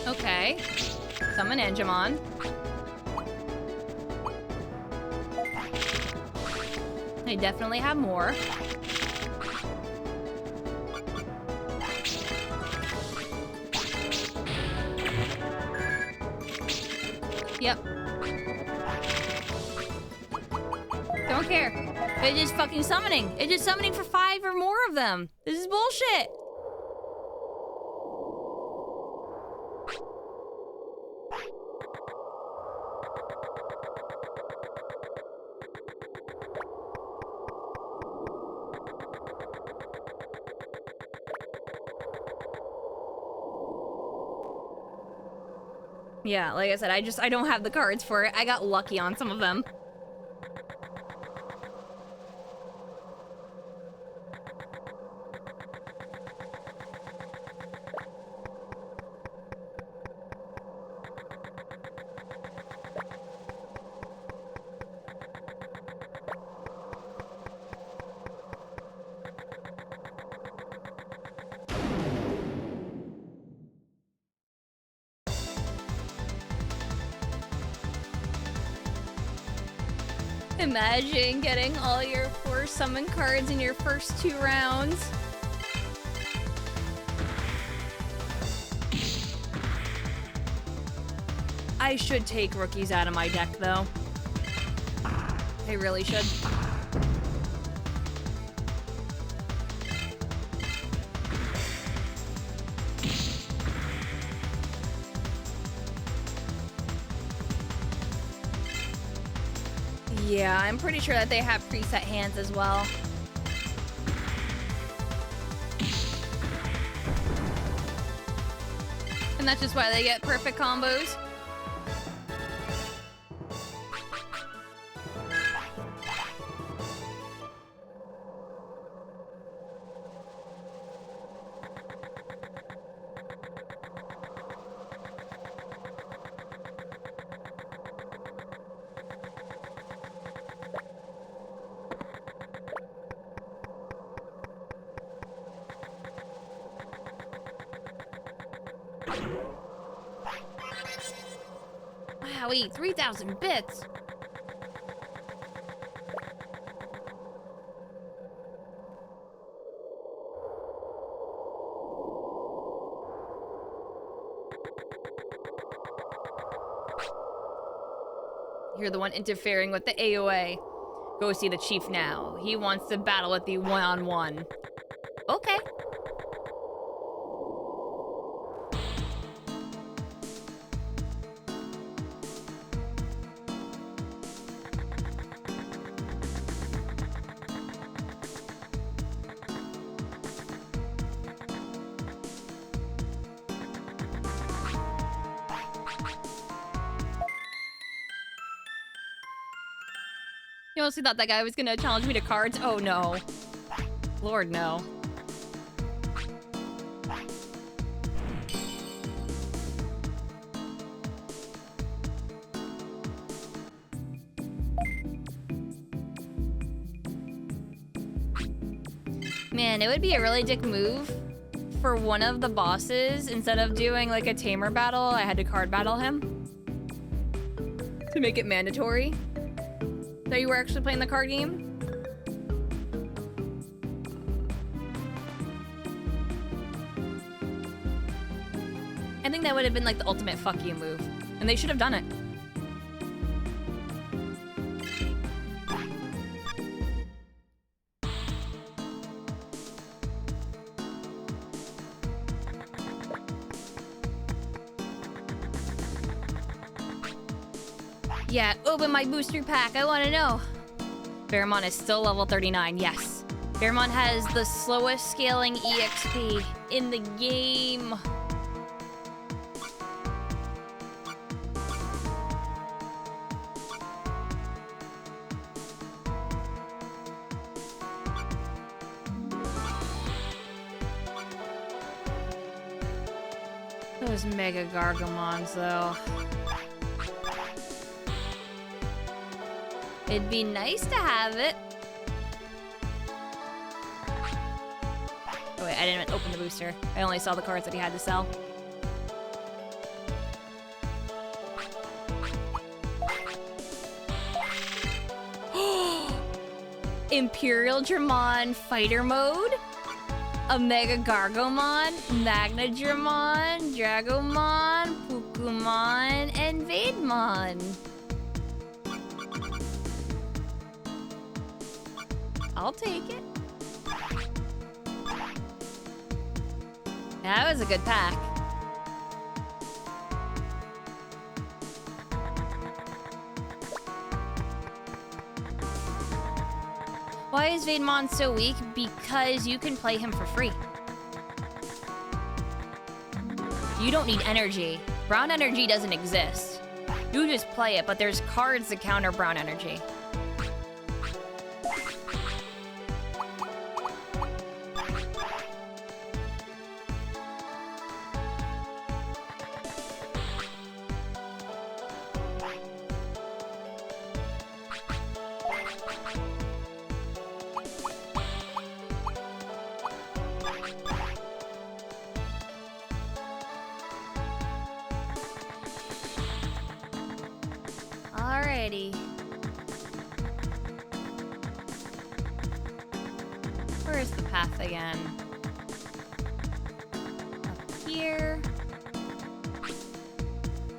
Okay. Summon Angemon. They definitely have more. Yep. Don't care. It's just fucking summoning. It's just summoning for 5 or more of them. This is bullshit. Yeah, like I said, I don't have the cards for it. I got lucky on some of them. Imagine getting all your 4 summon cards in your first 2 rounds. I should take rookies out of my deck, though. I really should. Yeah, I'm pretty sure that they have preset hands as well. And that's just why they get perfect combos. Wowie, 3,000 bits! You're the one interfering with the AOA. Go see the chief now. He wants to battle with the one-on-one. Okay. You honestly thought that guy was gonna challenge me to cards? Oh no. Lord, no. Man, it would be a really dick move for one of the bosses, instead of doing like a tamer battle, I had to card battle him. To make it mandatory. That you were actually playing the card game. I think that would have been like the ultimate fuck you move. And they should have done it. Yeah, open my booster pack. I want to know. Fairmont is still level 39. Yes. Fairmont has the slowest scaling EXP in the game. Those Mega Gargamons, though. It'd be nice to have it. Oh wait, I didn't open the booster. I only saw the cards that he had to sell. Imperial Dramon Fighter Mode? A Mega Gargomon, Magna Dramon, Dragomon, Pukumon, and Vademon. I'll take it. That was a good pack. Why is Vademon so weak? Because you can play him for free. You don't need energy. Brown energy doesn't exist. You just play it, but there's cards that counter brown energy. Alrighty. Where's the path again? Up here.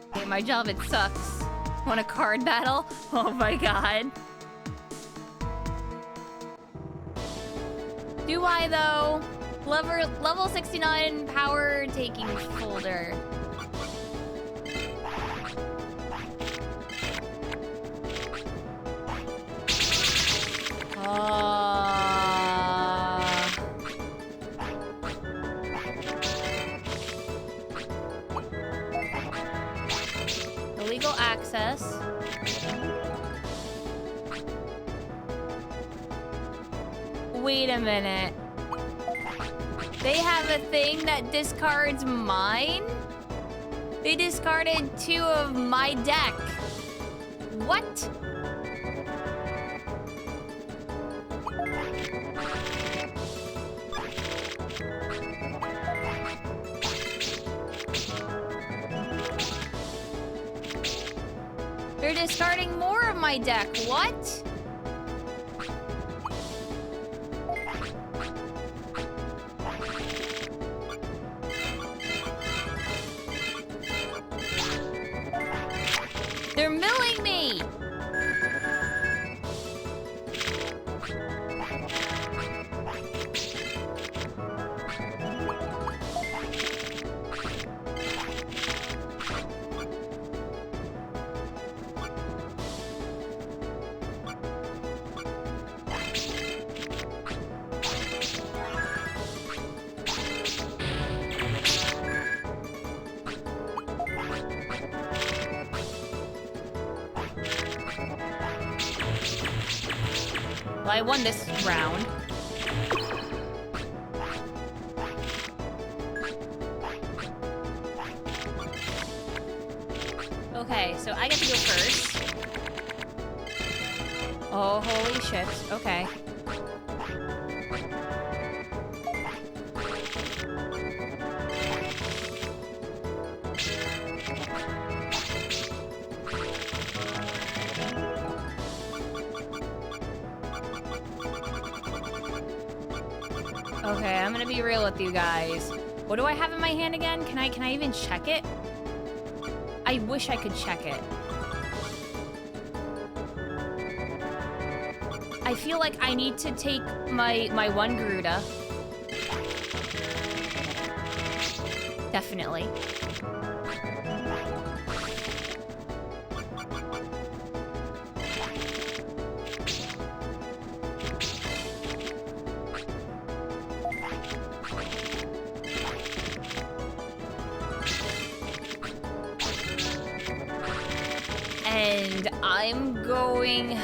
Okay, my job, it sucks. Want a card battle? Oh my god. Do I though? Level 69 power taking folder. Illegal access. Wait a minute. They have a thing that discards mine? They discarded 2 of my deck. What? They're discarding more of my deck. What? They're milling me! Well, I won this round. Okay, so I get to go first. Oh, holy shit. Okay. Okay, I'm gonna be real with you guys. What do I have in my hand again? Can I even check it? I wish I could check it. I feel like I need to take my one Garuda. Definitely. And I'm going...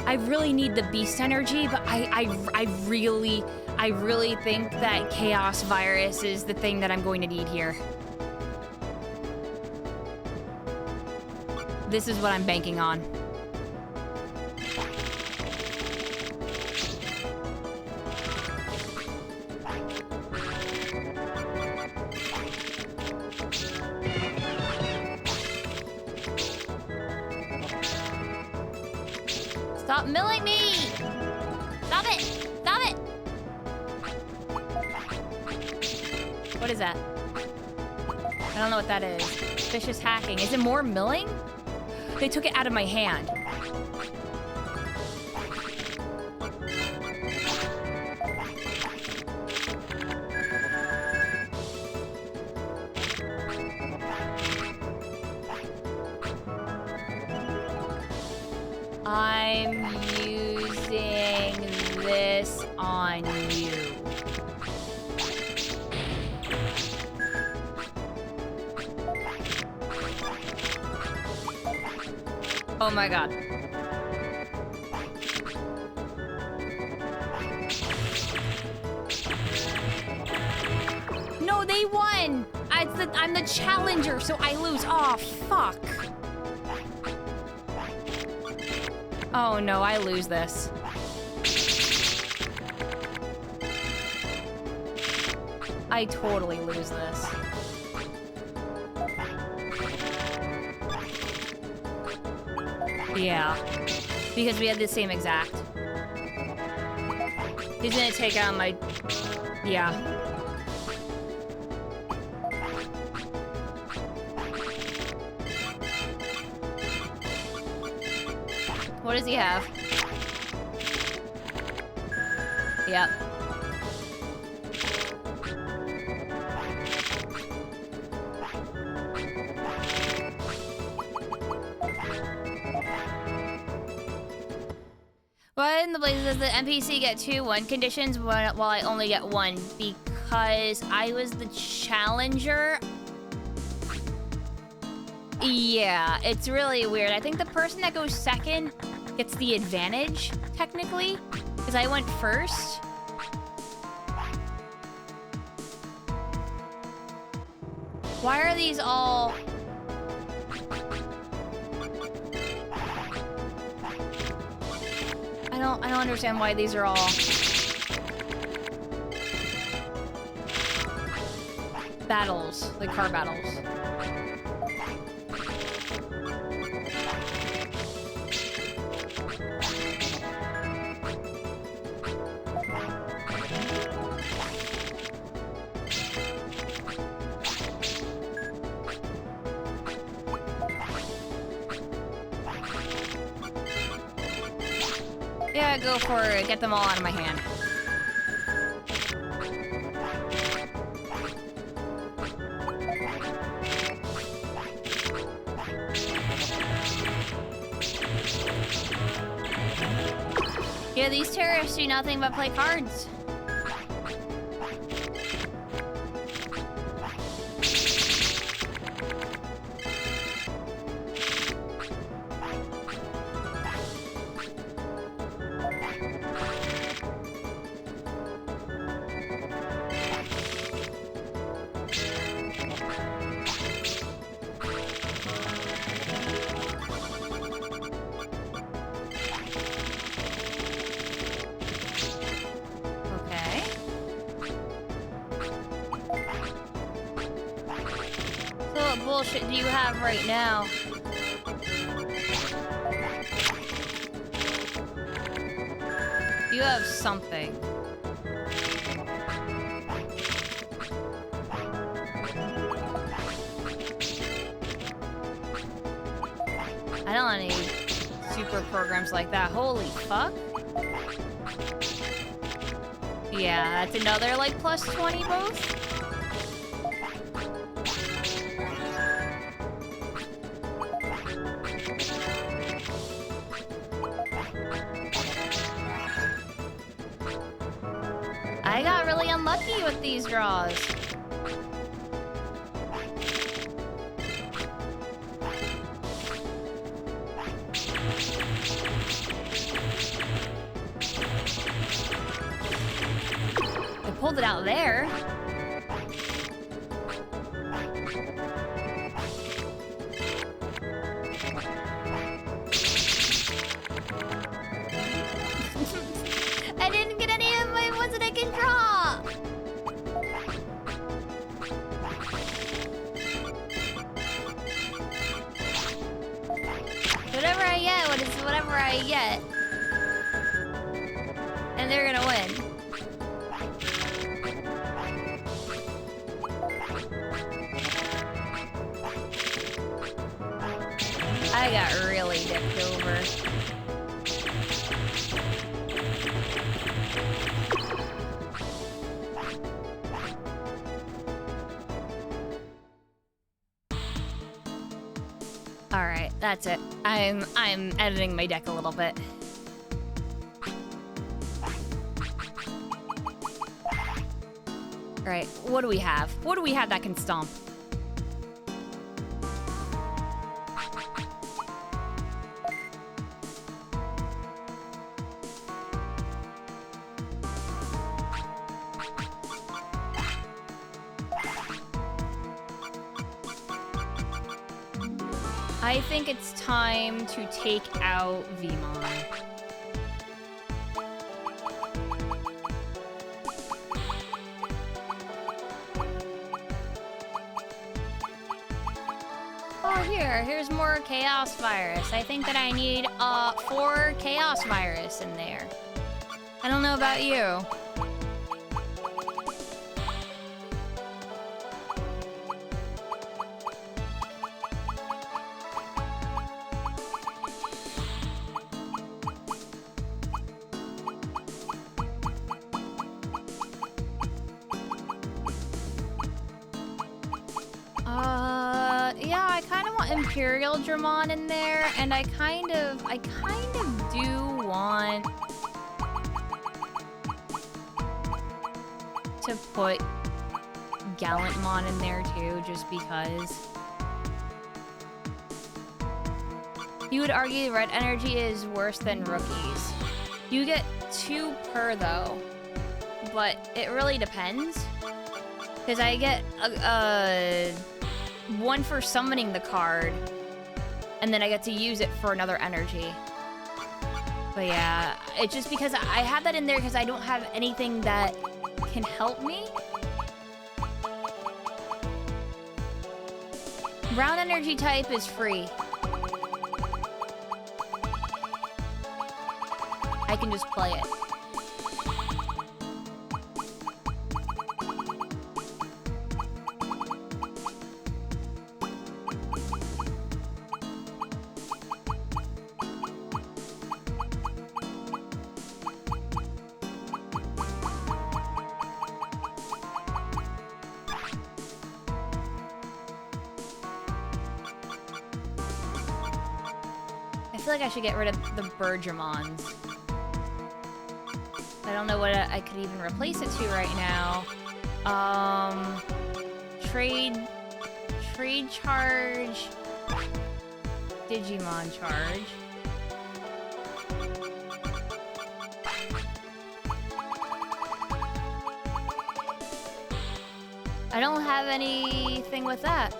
I really need the beast energy, but I really think that Chaos Virus is the thing that I'm going to need here. This is what I'm banking on. Stop milling me! Stop it! Stop it! What is that? I don't know what that is. Vicious hacking. Is it more milling? They took it out of my hand. I'm using this on you. Oh my god. No, they won! I'm the challenger, so I lose. Oh, fuck. Oh no, I lose this. I totally lose this. Yeah, because we had the same exact. He's gonna take out my... Yeah. What does he have? Yep. Why in the blazes does the NPC get 2-1 conditions while I only get 1? Because I was the challenger. Yeah, it's really weird. I think the person that goes second gets the advantage, technically, because I went first. Why are these all... I don't understand why these are all... battles, like car battles. Yeah, go for it. Get them all out of my hand. Yeah, these terrorists do nothing but play cards. bullshit do you have right now? You have something. I don't need super programs like that. Holy fuck. Yeah, that's another like plus 20 boost. I got really unlucky with these draws. I pulled it out there. I didn't get any of my ones that I can draw. Whatever I get, whatever I get. And they're gonna win. I got really dipped over. All right, that's it. I'm editing my deck a little bit. All right, what do we have? What do we have that can stomp? I think it's time to take out Vmon. Oh, here's more Chaos Virus. I think that I need 4 Chaos Virus in there. I don't know about you. Yeah, I kind of want Imperial Dramon in there, and I kind of do want to put Gallantmon in there too, just because. You would argue red energy is worse than rookies. You get 2 per though, but it really depends. Because I get 1 for summoning the card, and then I get to use it for another energy. But yeah, it's just because I have that in there because I don't have anything that can help me. Ground energy type is free. I can just play it. I feel like I should get rid of the Birdramons. I don't know what I could even replace it to right now. Trade charge, Digimon charge. I don't have anything with that.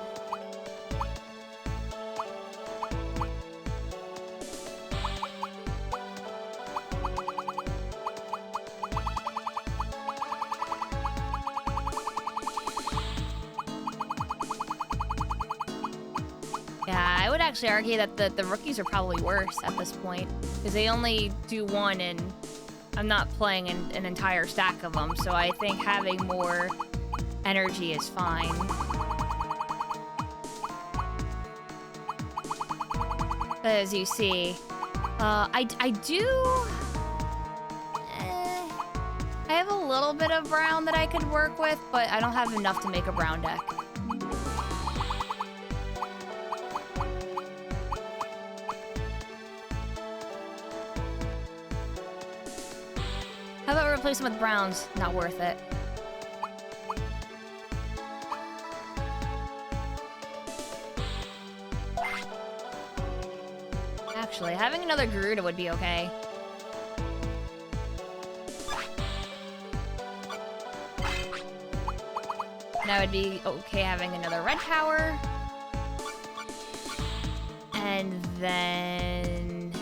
actually argue that the rookies are probably worse at this point, because they only do one, and I'm not playing an entire stack of them, so I think having more energy is fine. As you see, I have a little bit of brown that I could work with, but I don't have enough to make a brown deck. How about replace them with browns? Not worth it. Actually, having another Garuda would be okay. And I would be okay having another red power. And then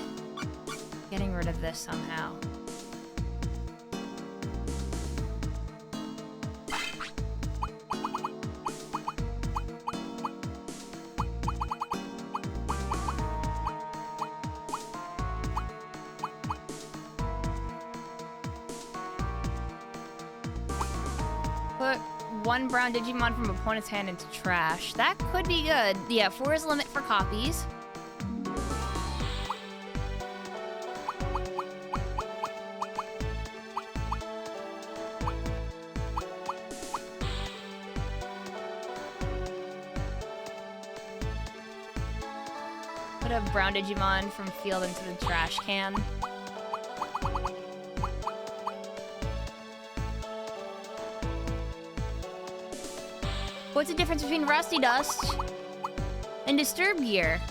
getting rid of this somehow. Put one brown Digimon from opponent's hand into trash. That could be good. Yeah, 4 is the limit for copies. Put a brown Digimon from field into the trash can. What's the difference between Rusty Dust and Disturb Gear?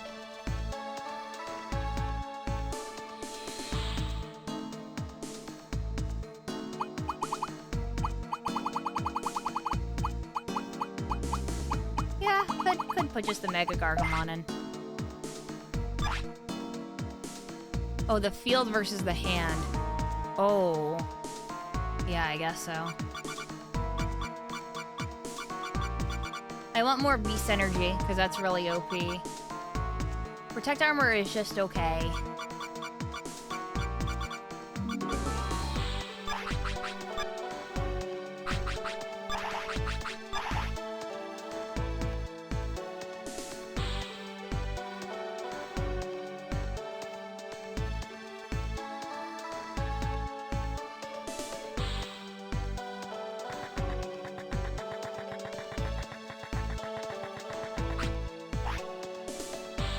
Yeah, could put just the Mega Gargamon in. Oh, the field versus the hand. Oh. Yeah, I guess so. I want more Beast Energy, because that's really OP. Protect Armor is just okay.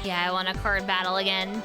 Yeah, I want a card battle again.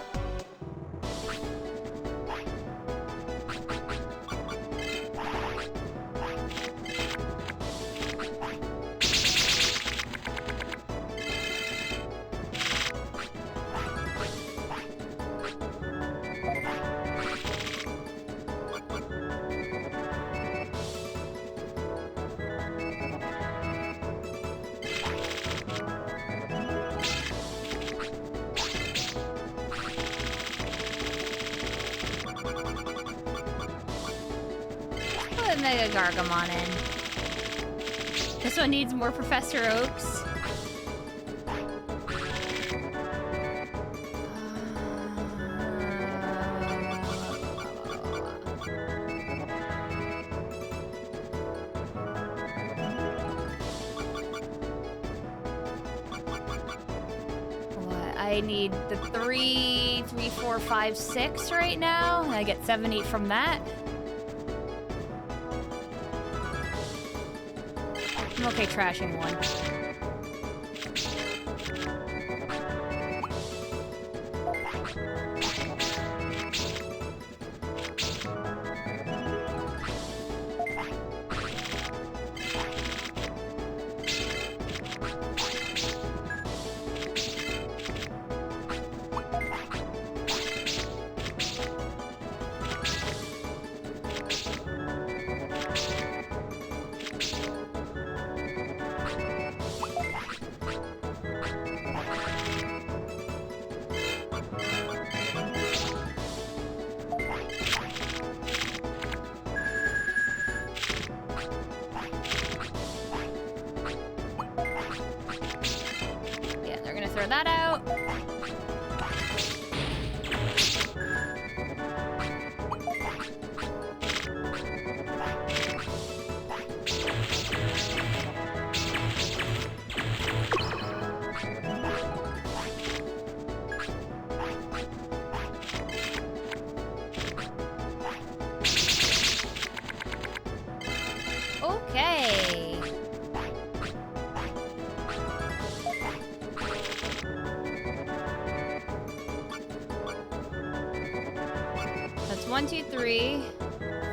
Mega Gargamon in. This one needs more Professor Oaks. What? I need the 3, 4, 5, 6 right now. I get 7, 8 from that. I'm okay trashing one. Throw that out. 1, 2, 3,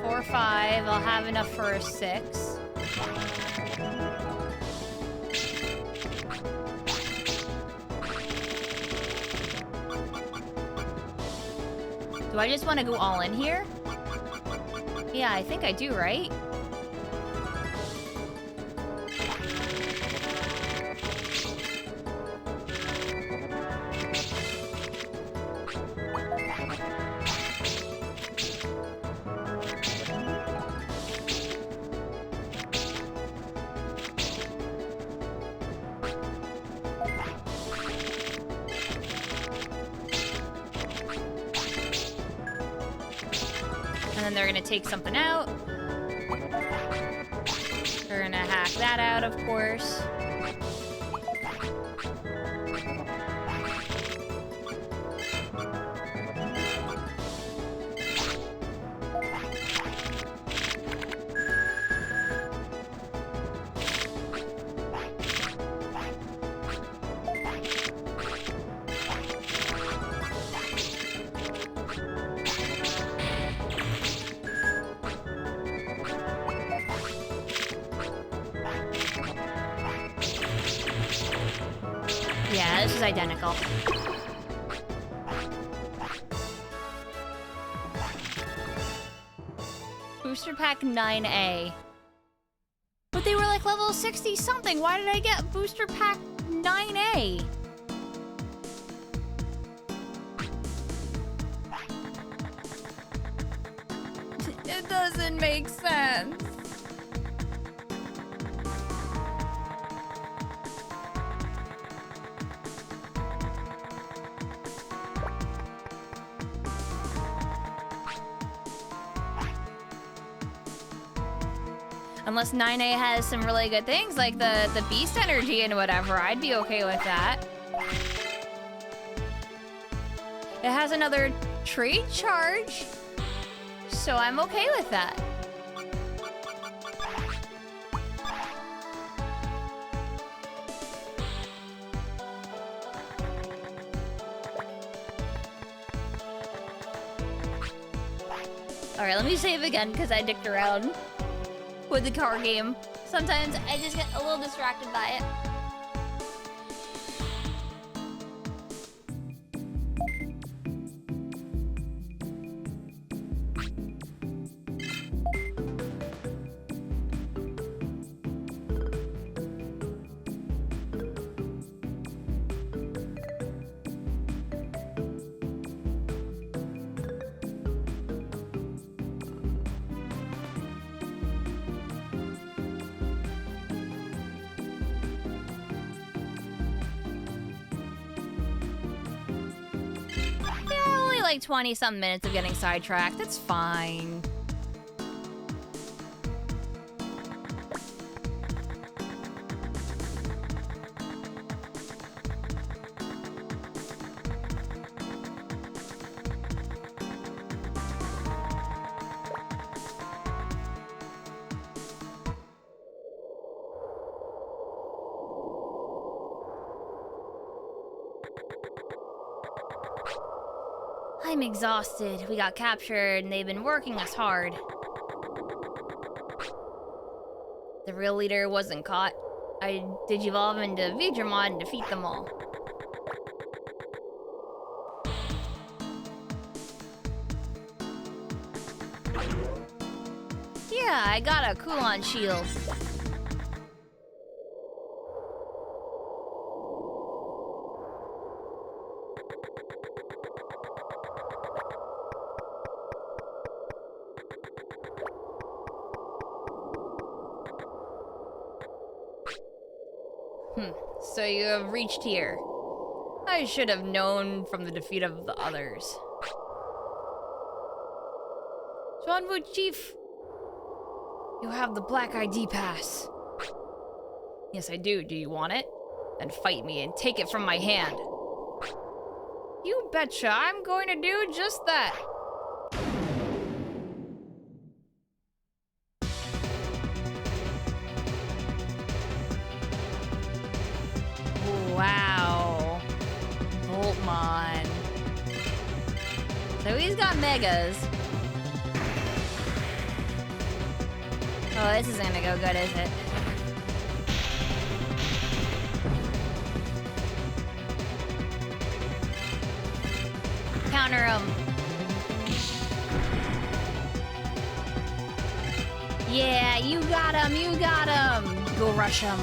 4, 5. I'll have enough for a 6. Do I just want to go all in here? Yeah, I think I do, right? And then they're gonna take something out. They're gonna hack that out, of course. Yeah, this is identical. Booster pack 9A. But they were like level 60 something. Why did I get booster pack 9A? It doesn't make sense. Unless 9A has some really good things, like the beast energy and whatever, I'd be okay with that. It has another trade charge, so I'm okay with that. All right, let me save again because I dicked around with the card game. Sometimes I just get a little distracted by it. Like 20-some minutes of getting sidetracked. That's fine. I'm exhausted. We got captured and they've been working us hard. The real leader wasn't caught. I digivolve into Digimon and defeat them all. Yeah, I got a Kulon shield. So you have reached here. I should have known from the defeat of the others. Zhuanwu Chief, you have the Black ID pass. Yes, I do. Do you want it? Then fight me and take it from my hand. You betcha, I'm going to do just that. Wow. Boltmon. So he's got megas. Oh, this isn't gonna go good, is it? Counter him. Yeah, you got him, you got him. Go rush him.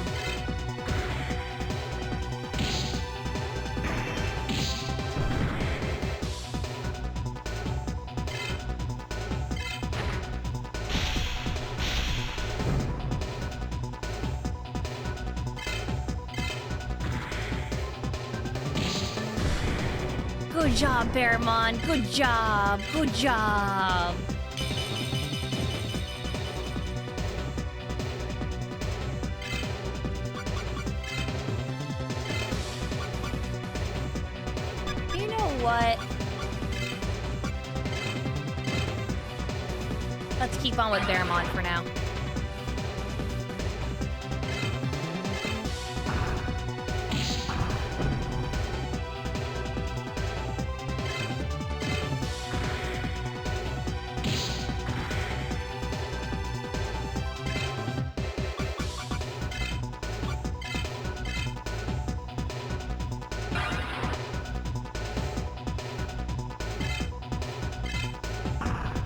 Good job, Bearmon. Good job. Good job. You know what? Let's keep on with Bearmon for now.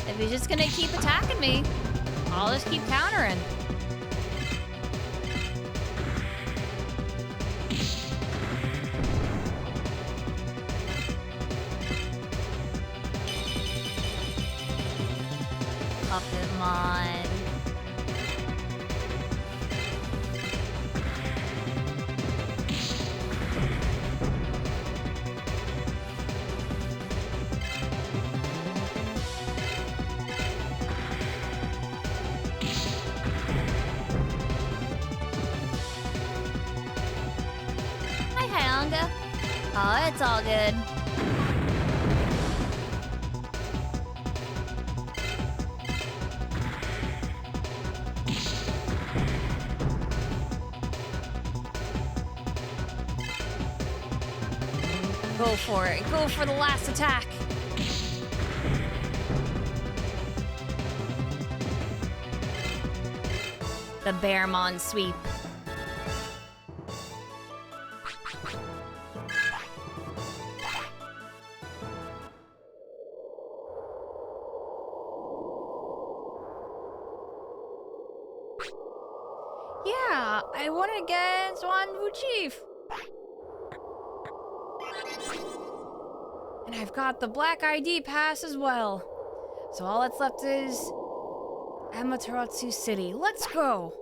If he's just gonna keep attacking me, I'll just keep countering. Puppetmon. Oh, it's all good. Go for it. Go for the last attack. The Bearmon sweep. Yeah, I won against Wanwu Chief. And I've got the black ID pass as well. So all that's left is Amaterasu City. Let's go.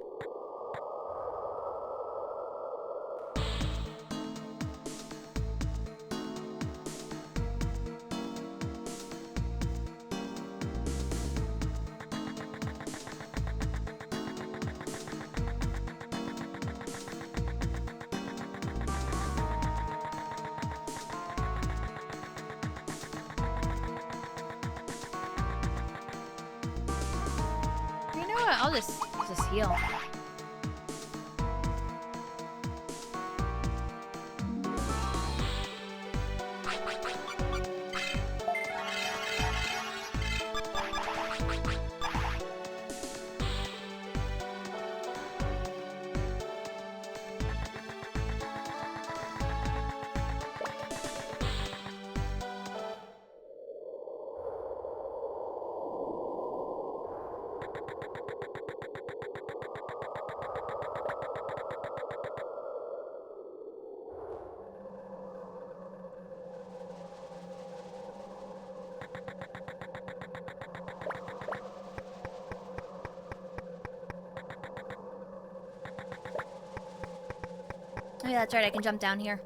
I'll just heal. Oh yeah, that's right, I can jump down here.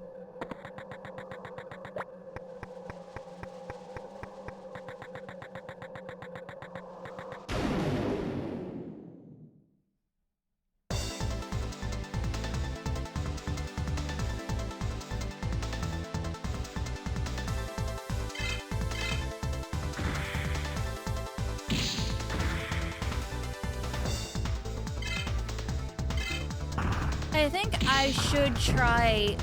I think I should try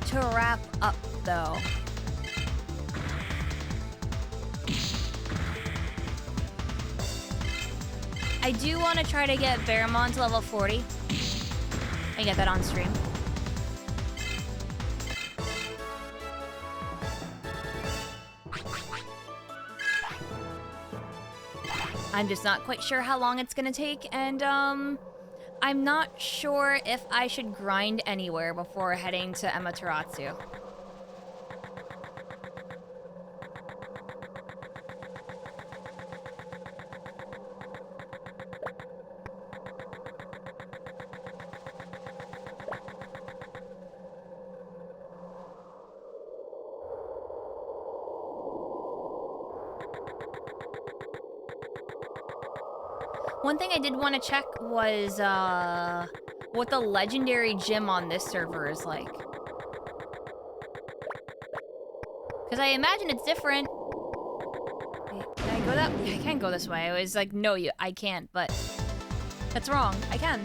to wrap up, though. I do want to try to get Baramon to level 40. I get that on stream. I'm just not quite sure how long it's gonna take, and I'm not sure if I should grind anywhere before heading to Amaterasu. One thing I did want to check was what the legendary gym on this server is like. Because I imagine it's different. Wait, can I go that way? I can't go this way. I was like, no, I can't, but that's wrong. I can.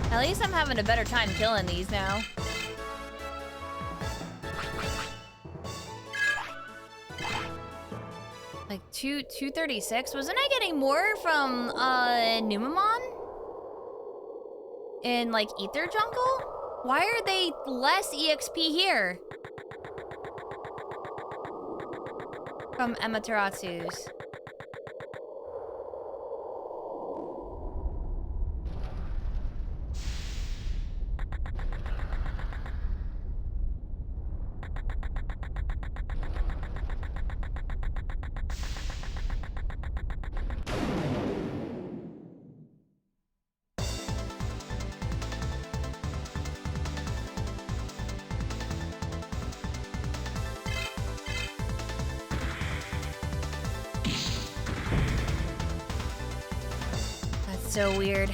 At least I'm having a better time killing these now. Like 236? Wasn't I getting more from Numamon? In like Ether Jungle? Why are they less EXP here? From Amaterasu's. So weird.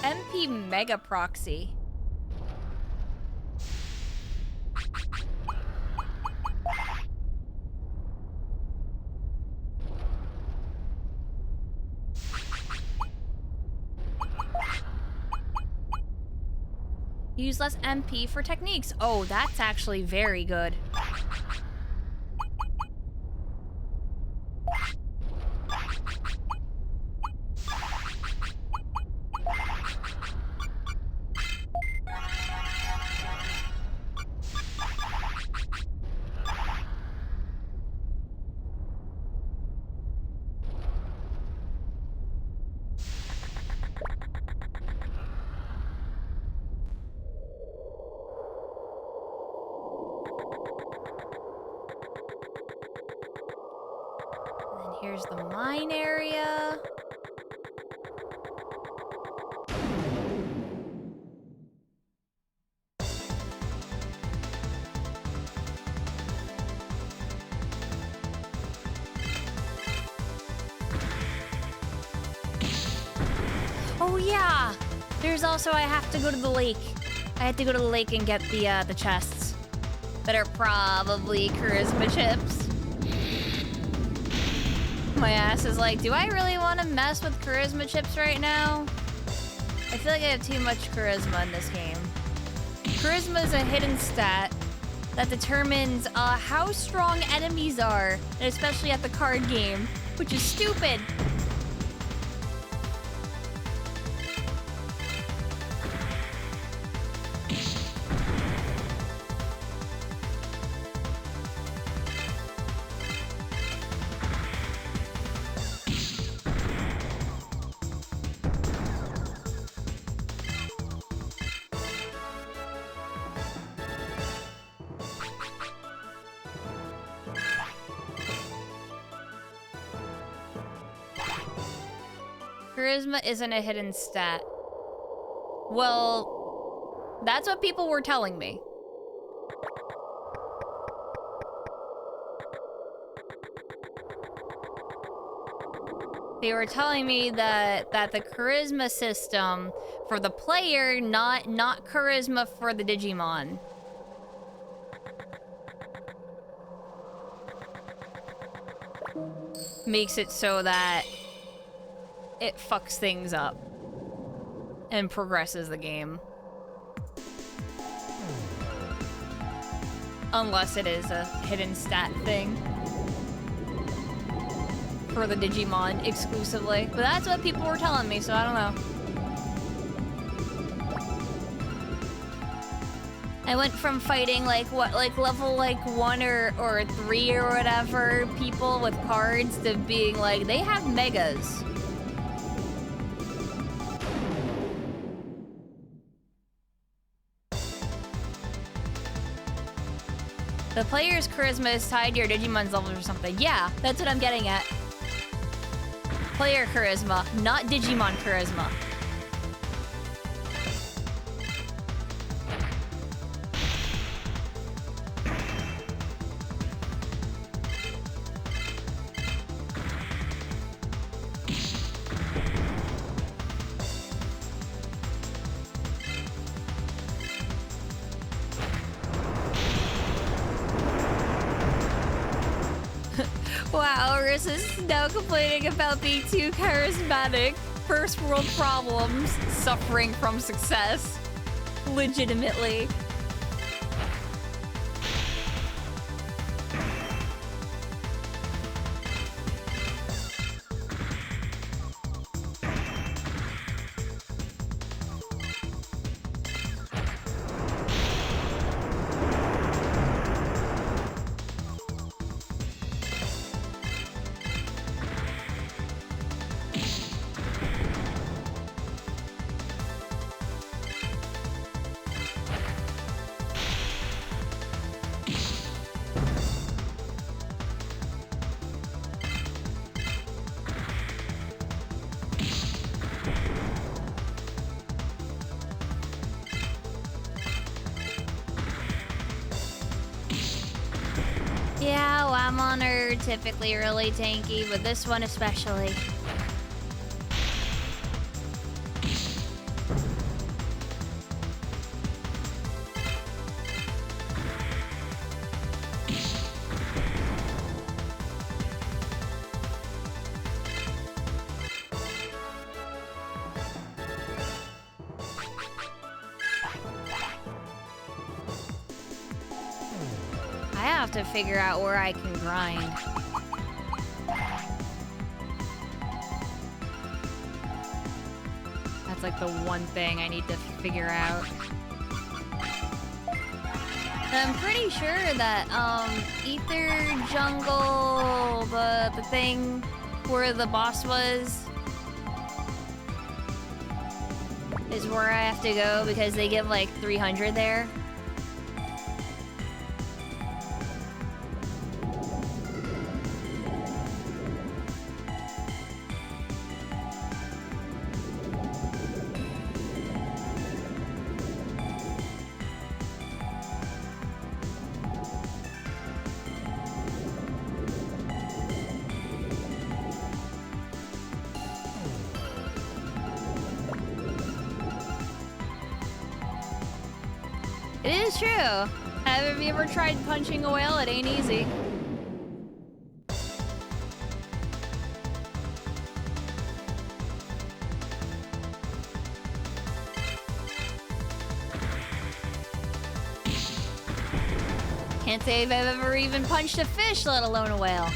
MP Mega Proxy. Use less MP for techniques. Oh, that's actually very good. Here's the mine area. Oh yeah! There's also, I have to go to the lake. I had to go to the lake and get the chests that are probably charisma chips. My ass is like, do I really want to mess with charisma chips right now? I feel like I have too much charisma in this game. Charisma is a hidden stat that determines how strong enemies are, and especially at the card game, which is stupid. charisma isn't a hidden stat. Well, that's what people were telling me. They were telling me that the charisma system for the player, not charisma for the Digimon. Makes it so that it fucks things up and progresses the game. Unless it is a hidden stat thing for the Digimon exclusively. But that's what people were telling me, so I don't know. I went from fighting like level 1 or 3 or whatever people with cards to being like, they have megas. The player's charisma is tied to your Digimon's levels or something. Yeah, that's what I'm getting at. Player charisma, not Digimon charisma. Wow, Riss is now complaining about being too charismatic. First world problems, suffering from success. Legitimately. Yeah, Wamon are typically really tanky, but this one especially. I have to figure out where I can grind. That's like the one thing I need to figure out. I'm pretty sure that Ether Jungle, the thing where the boss was, is where I have to go because they give like 300 there. It is true. Have you ever tried punching a whale? It ain't easy. Can't say if I've ever even punched a fish, let alone a whale.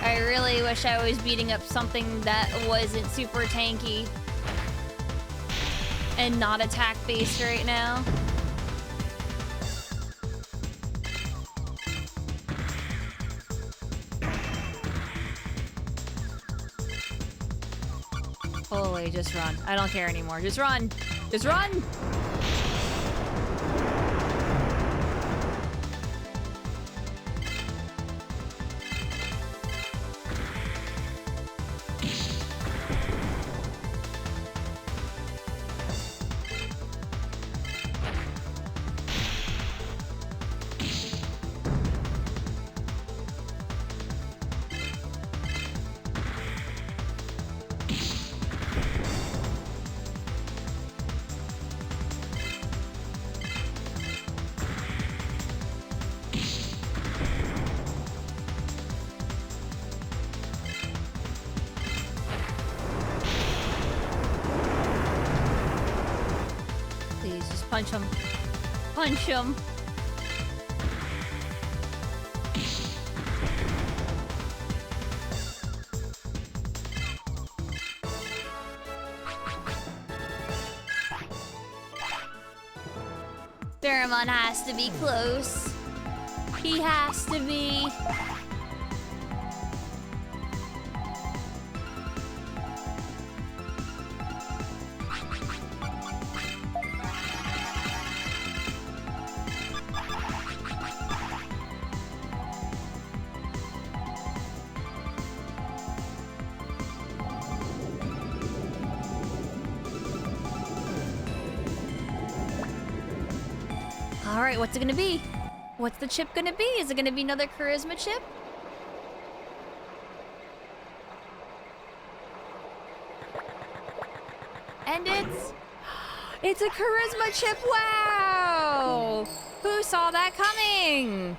I really wish I was beating up something that wasn't super tanky. and not attack based right now. Holy, just run. I don't care anymore. Just run. Just run! Punch him. Punch him. Digimon has to be close. He has to be. Alright, what's it gonna be? What's the chip gonna be? Is it gonna be another charisma chip? And it's a charisma chip! Wow! Who saw that coming?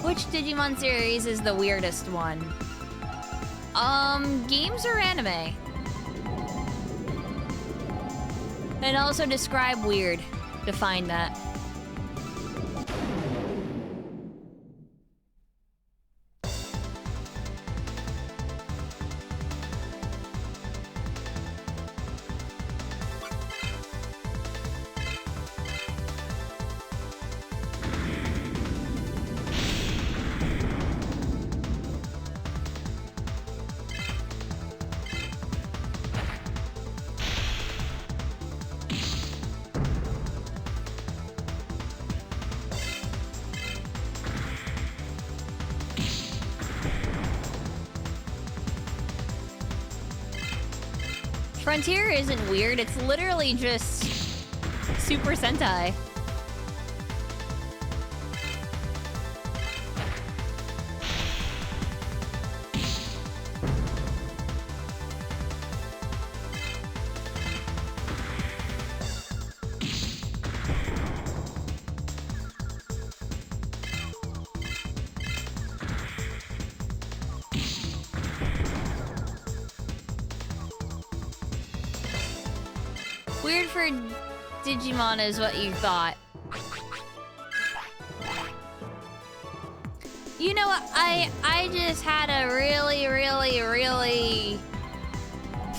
Which Digimon series is the weirdest one? Games or anime? And also describe weird. Define that. Frontier isn't weird, it's literally just Super Sentai. Weird for Digimon is what you thought. You know what? I just had a really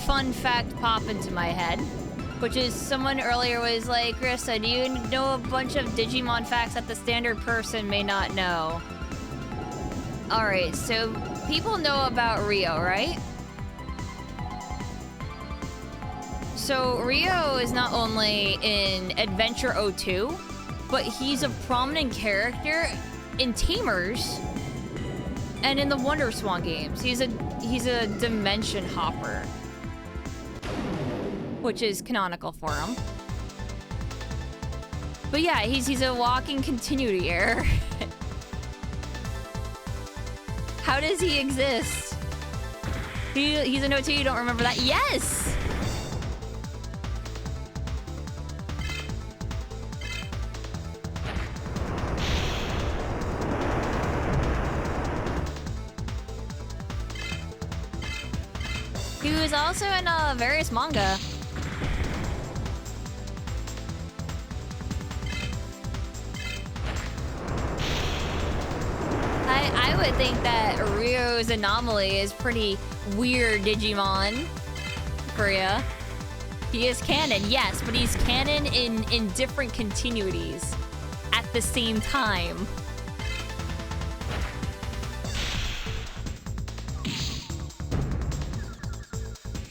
fun fact pop into my head. Which is someone earlier was like, Krista, do you know a bunch of Digimon facts that the standard person may not know? Alright, so people know about Rio, right? So Rio is not only in Adventure 02, but he's a prominent character in Tamers and in the Wonder Swan games. He's a dimension hopper, which is canonical for him. But yeah, he's a walking continuity error. How does he exist? He's an OT, you don't remember that? Yes! He was also in various manga. I would think that Ryo's anomaly is pretty weird Digimon for ya. He is canon, yes, but he's canon in different continuities at the same time.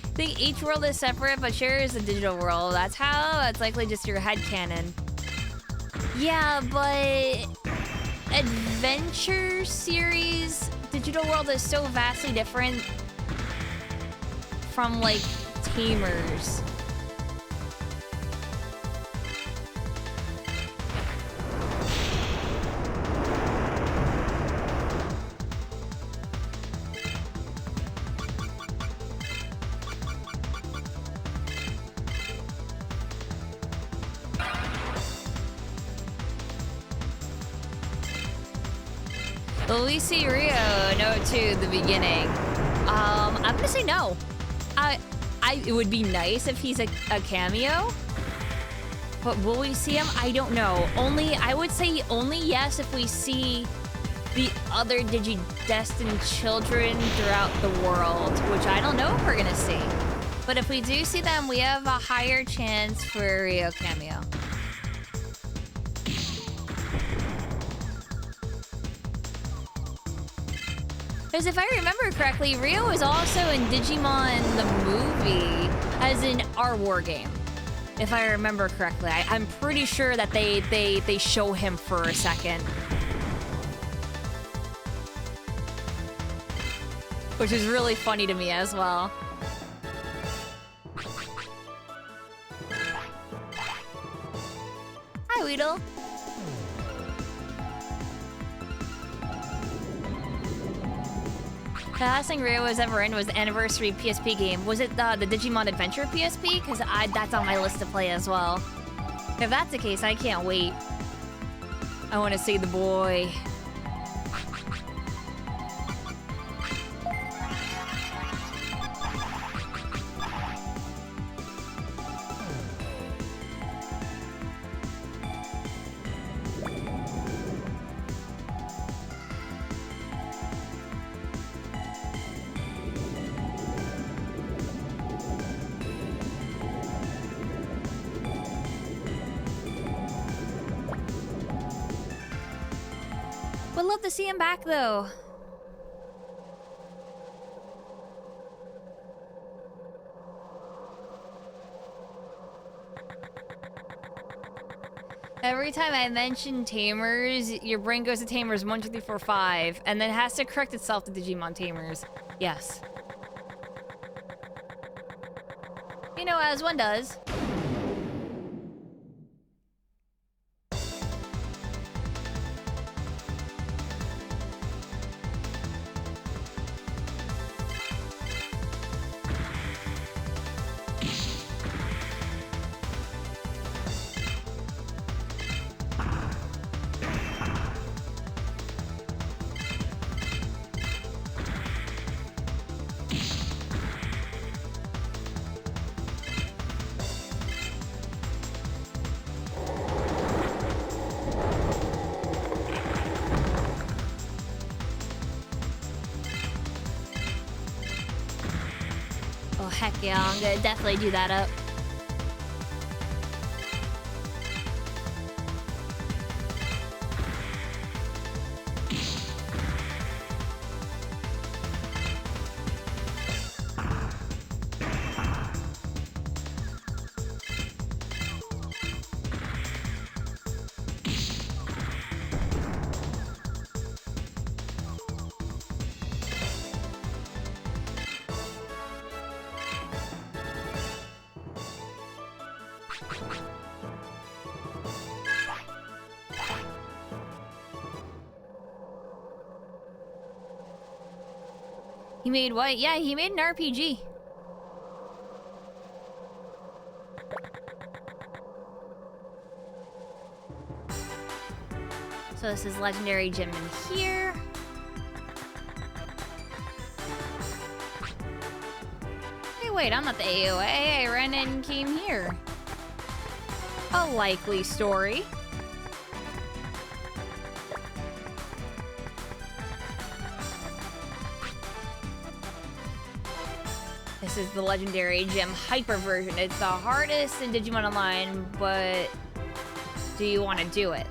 I think each world is separate, but shares a digital world. That's how it's likely just your headcanon. Yeah, but adventure series digital world is so vastly different from like Tamers. Will we see Ryo no to the beginning? I'm gonna say no. It would be nice if he's a cameo, but will we see him? I don't know. I would say only yes if we see the other Digi-destined children throughout the world, which I don't know if we're gonna see. But if we do see them, we have a higher chance for a Ryo cameo. Because if I remember correctly, Ryo is also in Digimon the movie, as in our war game. If I remember correctly, I'm pretty sure that they show him for a second. Which is really funny to me as well. Hi, Weedle. The last thing Ryo was ever in was the anniversary PSP game. Was it the Digimon Adventure PSP? Because that's on my list to play as well. If that's the case, I can't wait. I want to see the boy. Would love to see him back, though. Every time I mention Tamers, your brain goes to Tamers 1, 2, 3, 4, 5, and then has to correct itself to Digimon Tamers. Yes. You know, as one does. Heck yeah, I'm gonna definitely do that up. He made what? Yeah, he made an RPG. So this is Legendary Gym in here. Hey, wait, I'm not the AOA. I ran in and came here. A likely story. This is the legendary gym hyper version. It's the hardest in Digimon Online, but do you want to do it?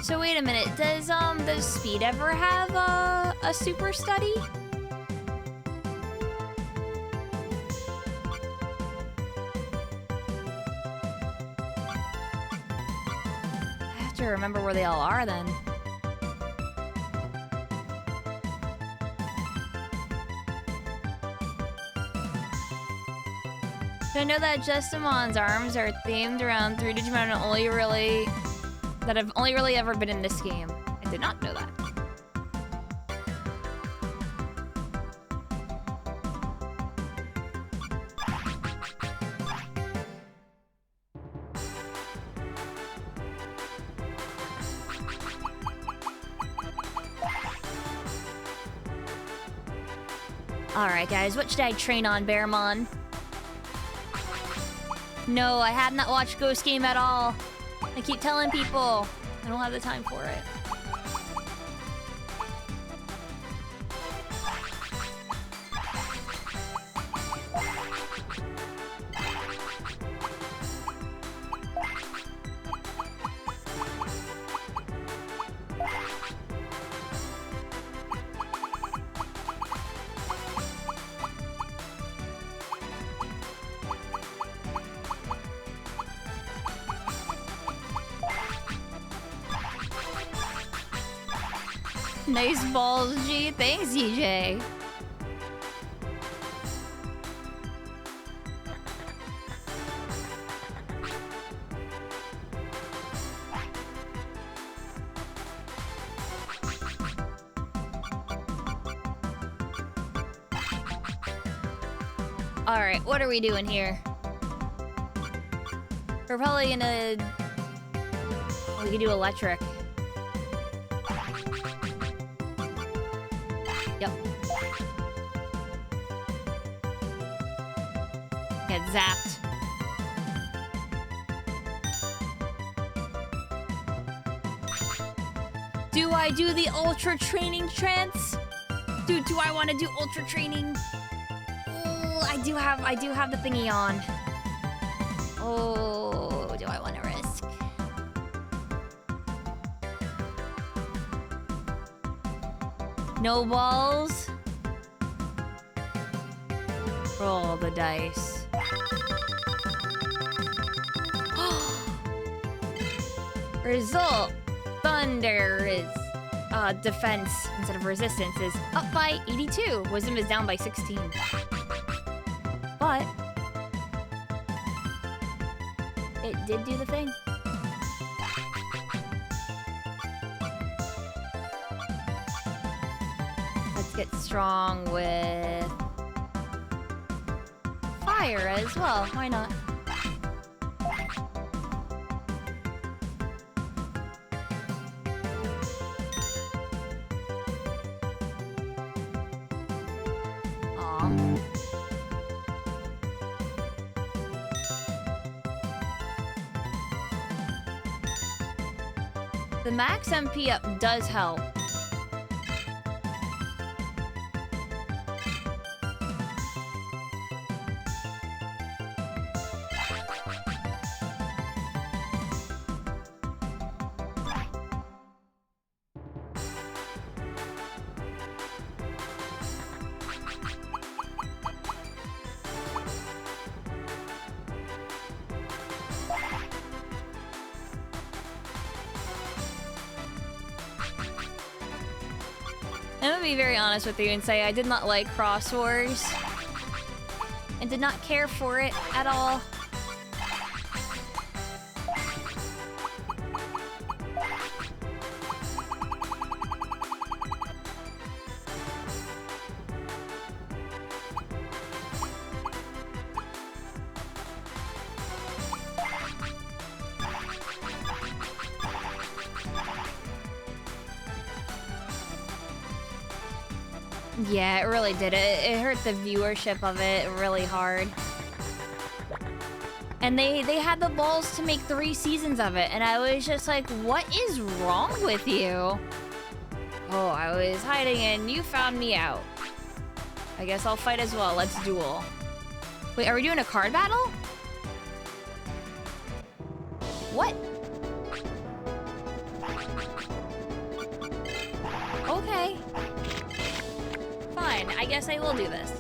So wait a minute, does Speed ever have a super study? I have to remember where they all are then. I know that Justimon's arms are themed around 3 Digimon that have only really ever been in this game. I did not know that. Alright guys, what should I train on, Bearmon? No, I have not watched Ghost Game at all. I keep telling people I don't have the time for it. Nice balls, G. Thanks, DJ. Alright, what are we doing here? We're probably gonna... we can do electric. Yep. Get zapped. Do I do the ultra training trance? Dude, do I want to do ultra training? Oh, I do have the thingy on. Oh, do I want to risk? No balls. Roll the dice. Result. Thunder is defense instead of resistance is up by 82. Wisdom is down by 16. But it did do the thing. Let's get strong with fire as well. Why not? The max MP up does help. I'm gonna be very honest with you and say I did not like Cross Wars and did not care for it at all. Yeah, it really did. It hurt the viewership of it really hard. And they had the balls to make 3 seasons of it, and I was just like, what is wrong with you? Oh, I was hiding and you found me out. I guess I'll fight as well. Let's duel. Wait, are we doing a card battle? What? Okay. Fine, I guess I will do this.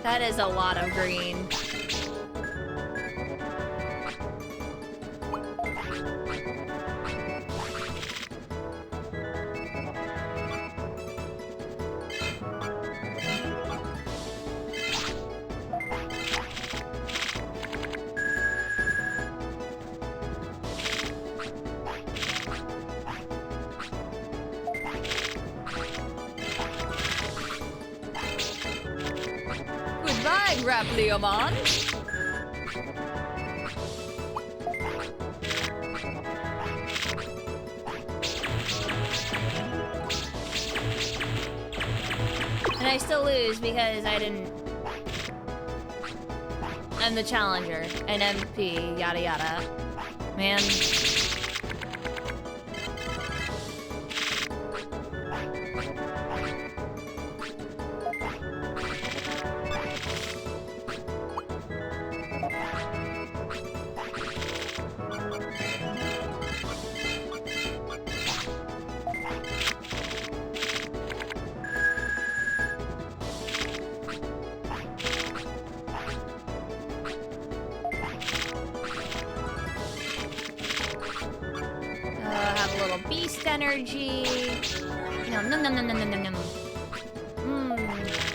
That is a lot of green. Digimon. And I still lose because I didn't... I'm the challenger, an MP, yada yada. Man. Energy. You know, nom.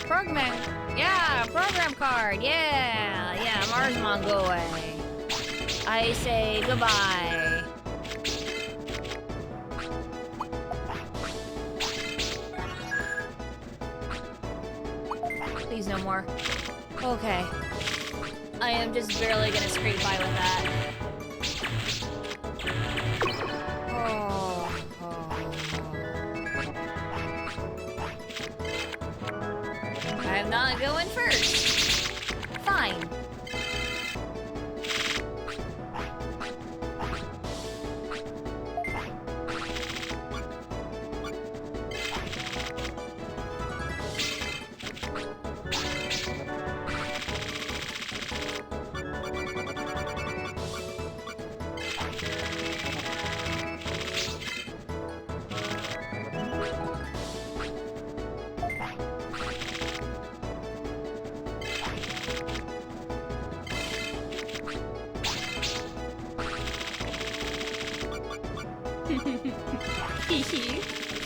Program. Yeah, program card. Yeah, Marsmon, go away. I say goodbye. Please no more. Okay. I am just barely gonna scrape by with that. I'm not going first. Fine.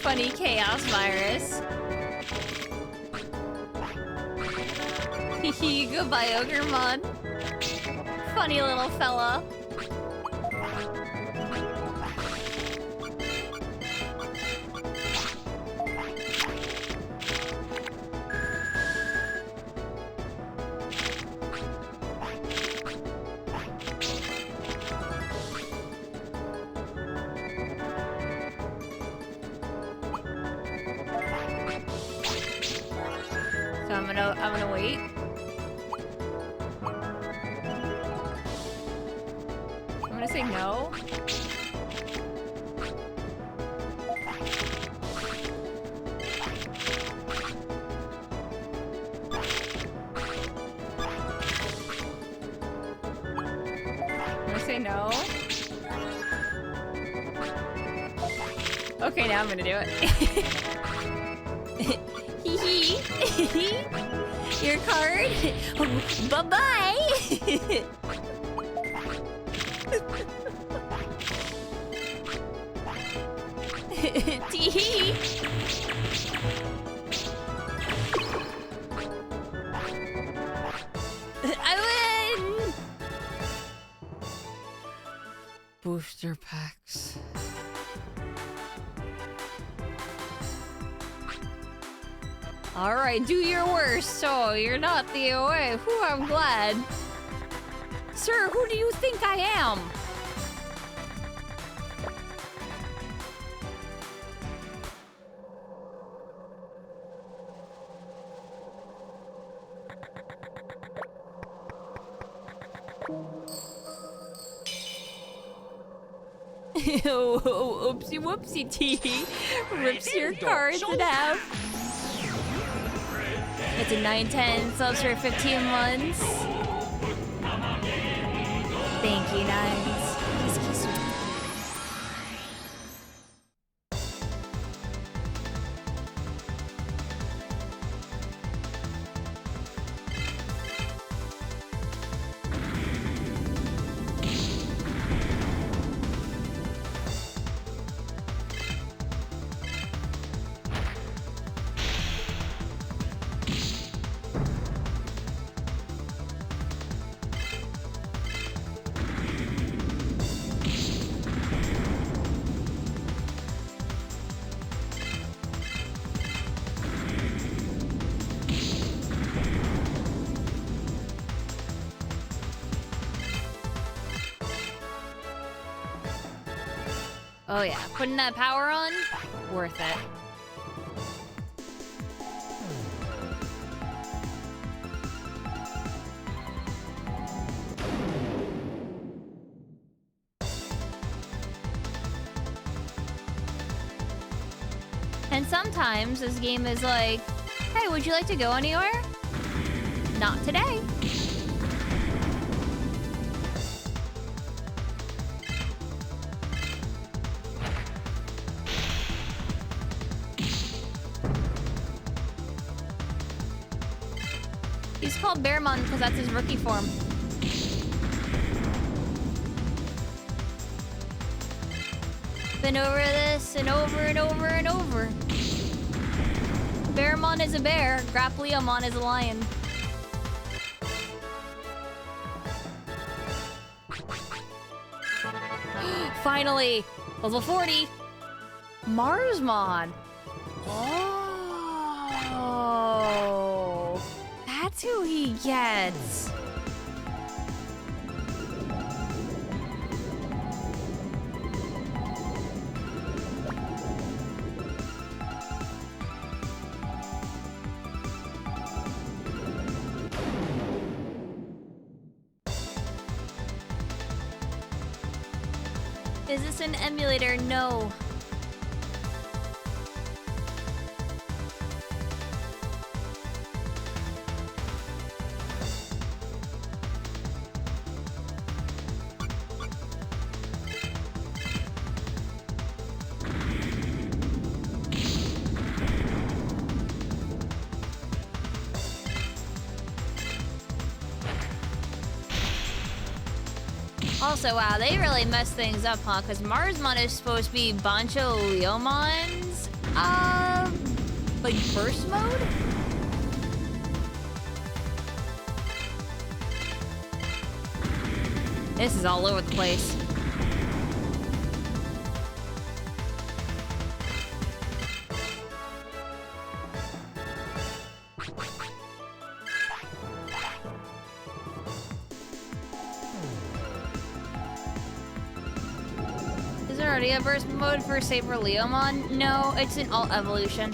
Funny chaos virus. Hehe, goodbye, Ogremon. Funny little fella. I'm gonna wait. I'm gonna say no. I'm gonna say no. Okay, now I'm gonna do it. Hee. Your card? Bye-bye! Tee-hee! booster packs. Alright, do your worst, so you're not the OA. Whew, I'm glad. Sir, who do you think I am? Oh, oopsie whoopsie tea. Rips your cards in half. It's a 9-10 subs for 15 months. Thank you, Nines. Kiss, kiss. Oh yeah, putting that power on, worth it. And sometimes this game is like, hey, would you like to go anywhere? Not today. He's called Bearmon because that's his rookie form. Been over this and over and over and over. Bearmon is a bear, Grappleomon is a lion. Finally! Level 40! Marsmon! Oh! That's who he gets! Is this an emulator? No. Also, wow, they really messed things up, huh? Because Marsmon is supposed to be Bancho Leomon's, like, burst mode? This is all over the place. Is there already a burst mode for Saber Leomon? No, it's an alt evolution.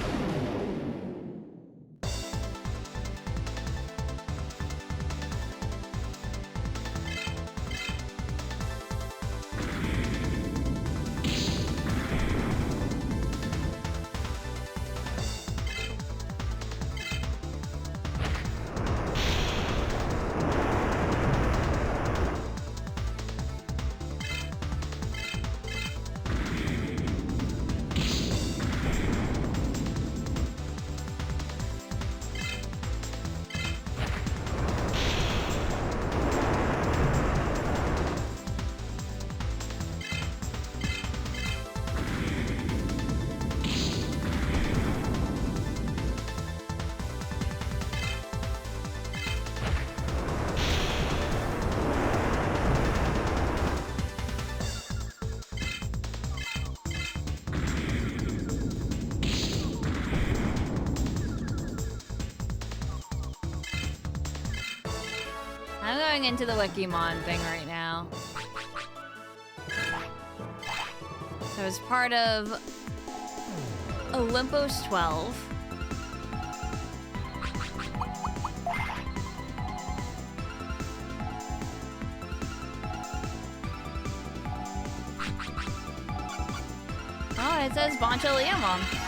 going into the Wikimon thing right now. So as part of Olympus 12. Oh, it says Boncholiamon.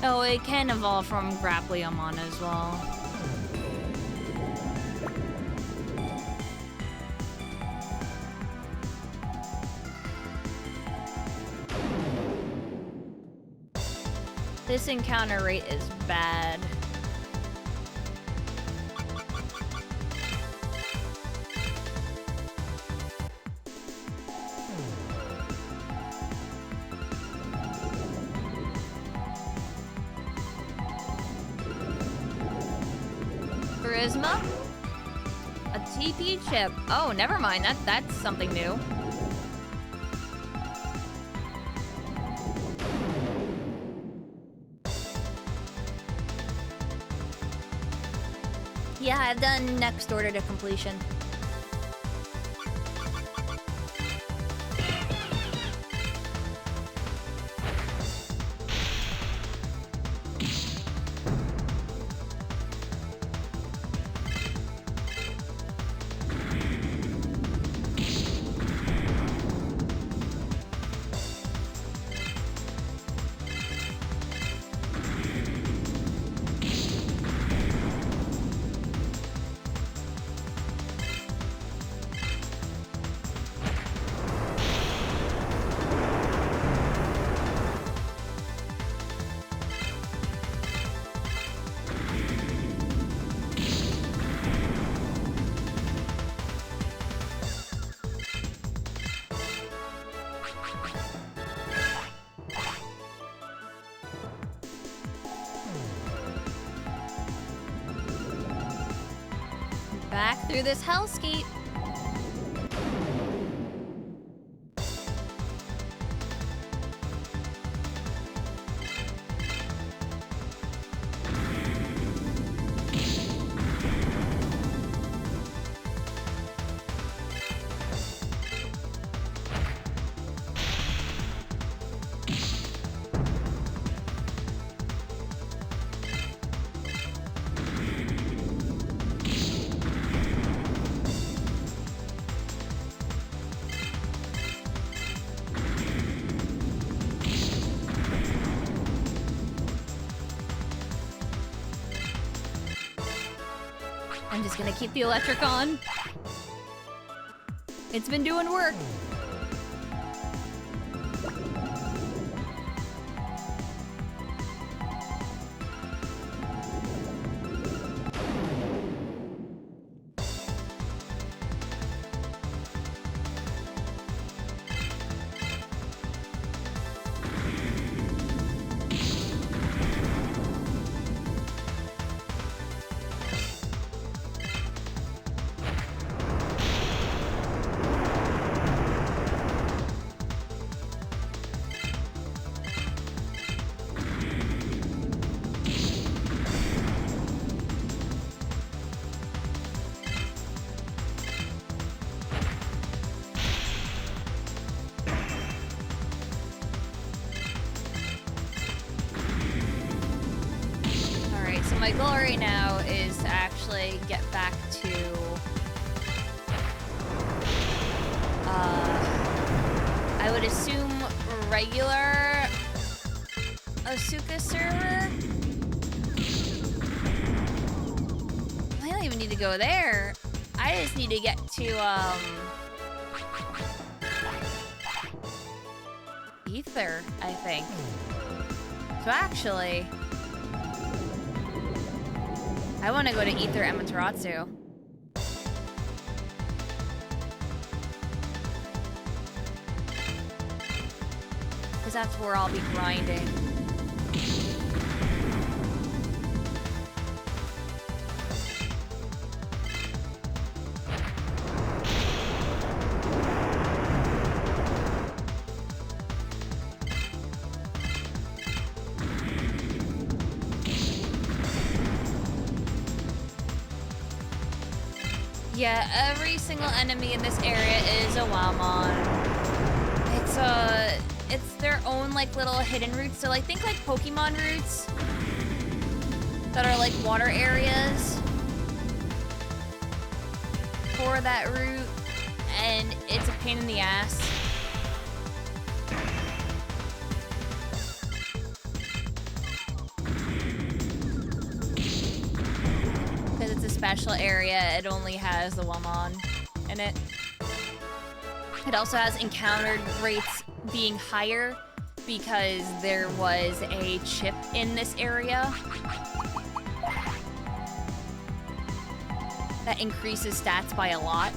Oh, it can evolve from Grappleamon as well. This encounter rate is bad. Charisma? A TP chip. Oh, never mind. That's something new. Yeah, I've done next order to completion. Back through this hellscape. I'm just gonna keep the electric on. It's been doing work. My goal right now is to actually get back to I would assume regular Asuka server. I don't even need to go there. I just need to get to Ether, I think. So actually, I want to go to Ether Amaterasu. Because that's where I'll be grinding. Yeah, every single enemy in this area is a Wowmon. It's their own like little hidden routes. So like think like Pokemon routes that are like water areas for that route, and it's a pain in the ass. Because it's a special area, it only has the Womon in it. It also has encountered rates being higher because there was a chip in this area that increases stats by a lot.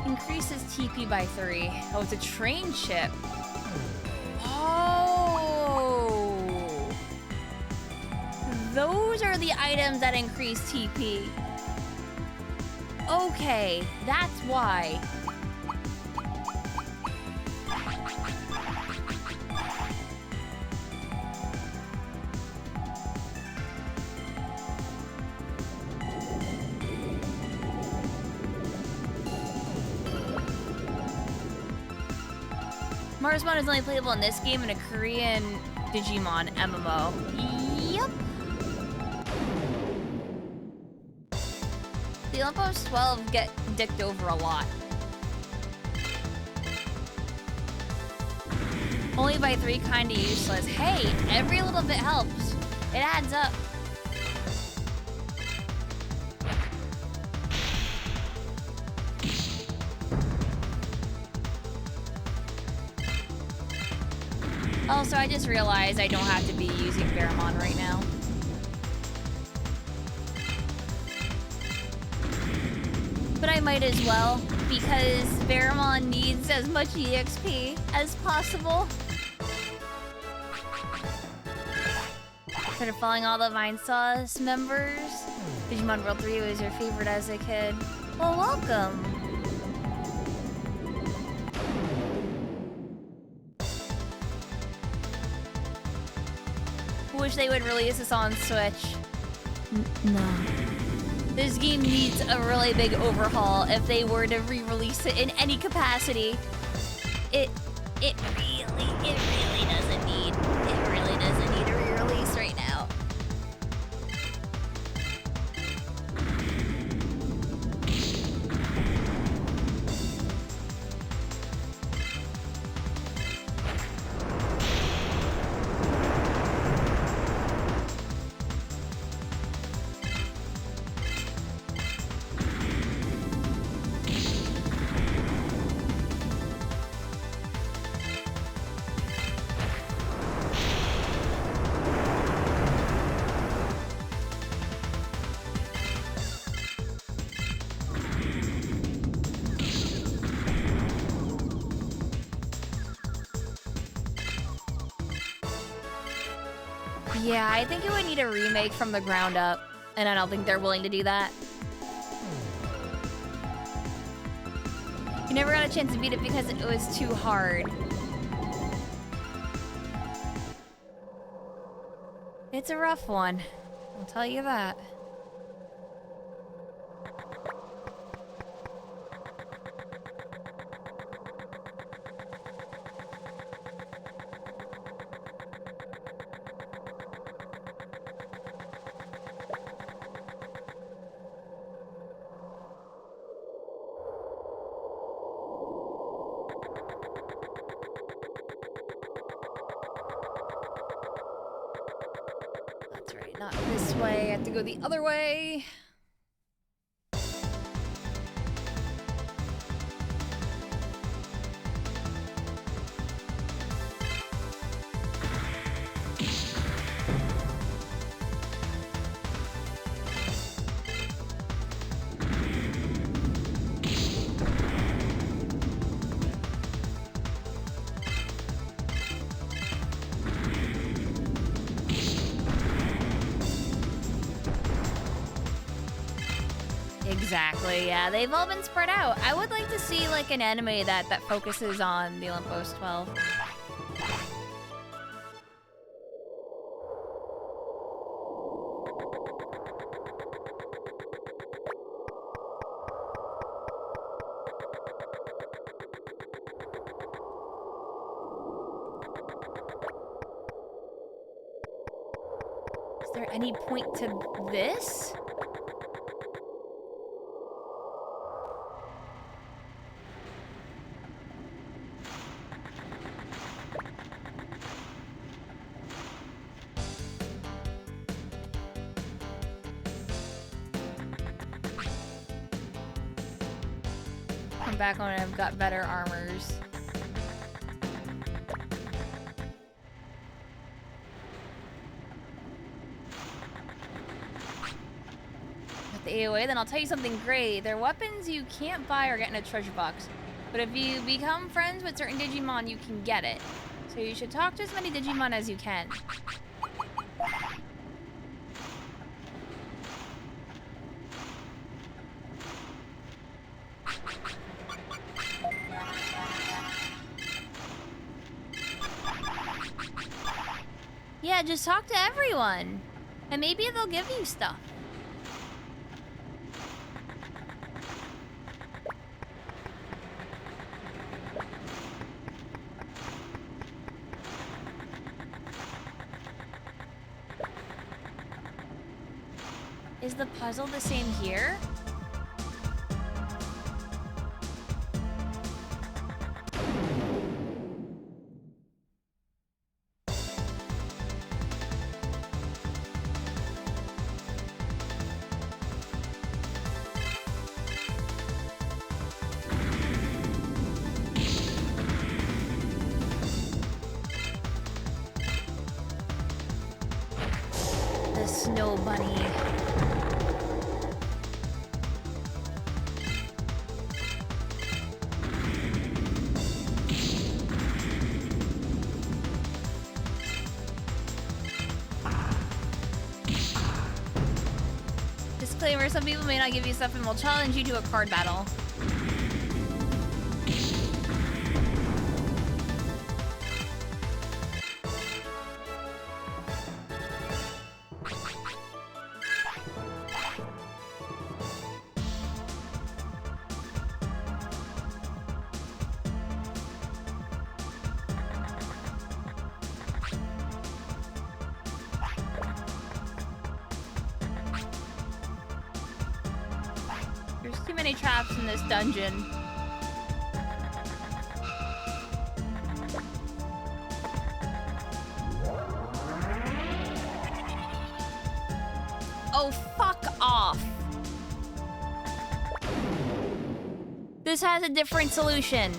Increases TP by 3. Oh, it's a train chip. Oh! Those are the items that increase TP. Okay, that's why. Marsmon is only playable in this game and a Korean Digimon MMO. Yep. The Olympus 12 get dicked over a lot. Only by 3, kinda useless. Hey, every little bit helps. It adds up. Also, I just realized I don't have to be using Pheromone right now. But I might as well, because Pheromone needs as much EXP as possible. After following all the Vinesauce members, Digimon World 3 was your favorite as a kid. Well, welcome. Wish they would release this on Switch. No. This game needs a really big overhaul if they were to re-release it in any capacity. It really doesn't need a re-release right now. Yeah, I think it would need a remake from the ground up, and I don't think they're willing to do that. You never got a chance to beat it because it was too hard. It's a rough one, I'll tell you that. That's right, not this way. I have to go the other way. Exactly, yeah. They've all been spread out. I would like to see like an anime that focuses on the Olympus 12. Is there any point to this? Come back when I've got better armors. With the AoA, then I'll tell you something great. They're weapons you can't buy or get in a treasure box. But if you become friends with certain Digimon, you can get it. So you should talk to as many Digimon as you can. Yeah, just talk to everyone. And maybe they'll give you stuff. Is the puzzle the same here? The snow bunny. Disclaimer, some people may not give you stuff and will challenge you to a card battle. There's too many traps in this dungeon. Oh, fuck off. This has a different solution.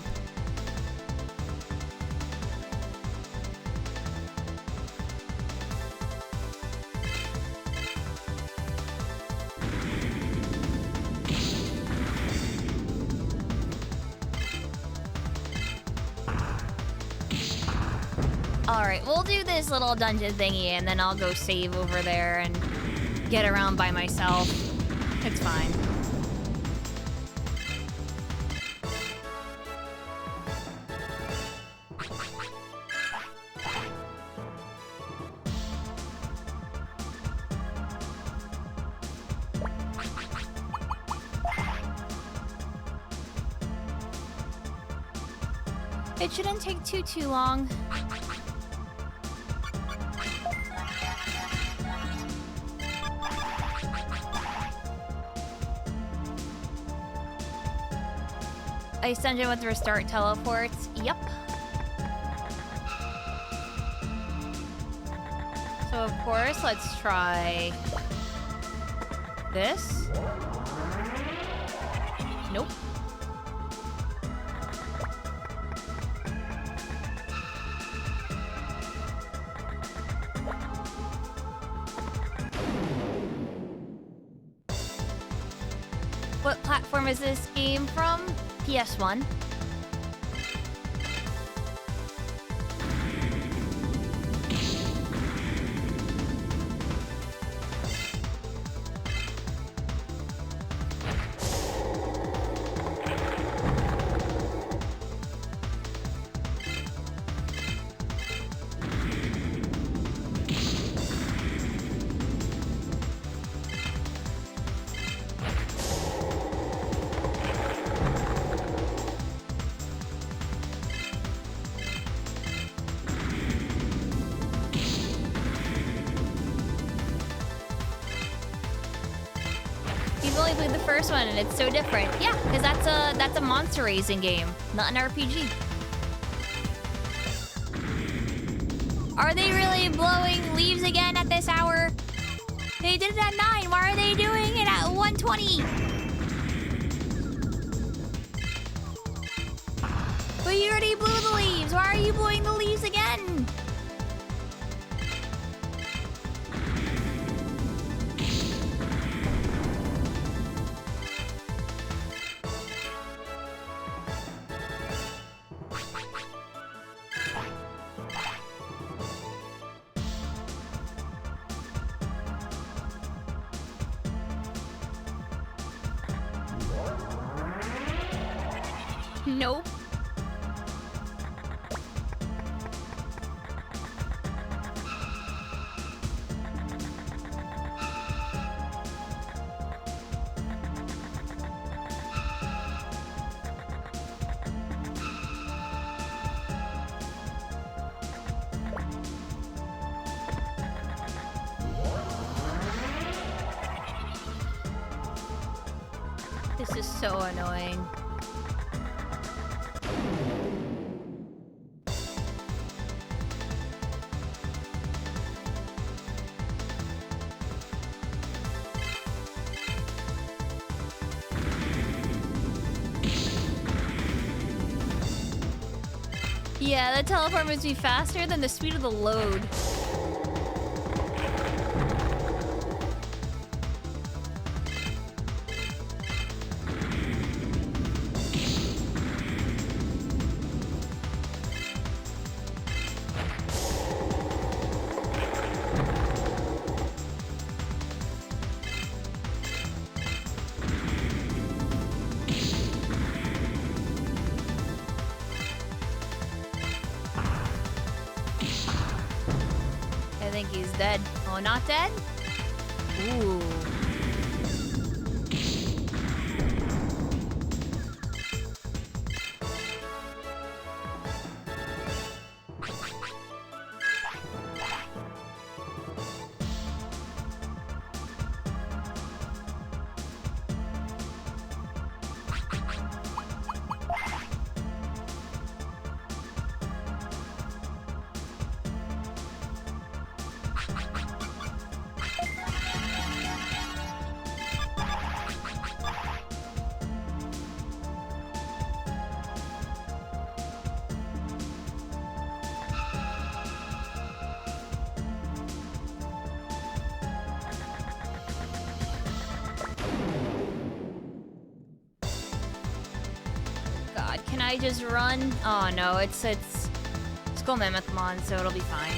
Alright, we'll do this little dungeon thingy and then I'll go save over there and get around by myself. It's fine. It shouldn't take too long. Ice dungeon with restart teleports. Yep. So of course, let's try this. Nope. What platform is this game from? PS1. played the first one and it's so different. Yeah, because that's a monster raising game, not an RPG. Are they really blowing leaves again at this hour? They did it at 9. Why are they doing it at 1:20? But you already blew the leaves. Why are you blowing the leaves again? Nope. This is so annoying. Yeah, the teleport moves me faster than the speed of the load. I think he's dead. Oh, not dead? Ooh. Can I just run? Oh no, it's Skull Mammothmon, so it'll be fine.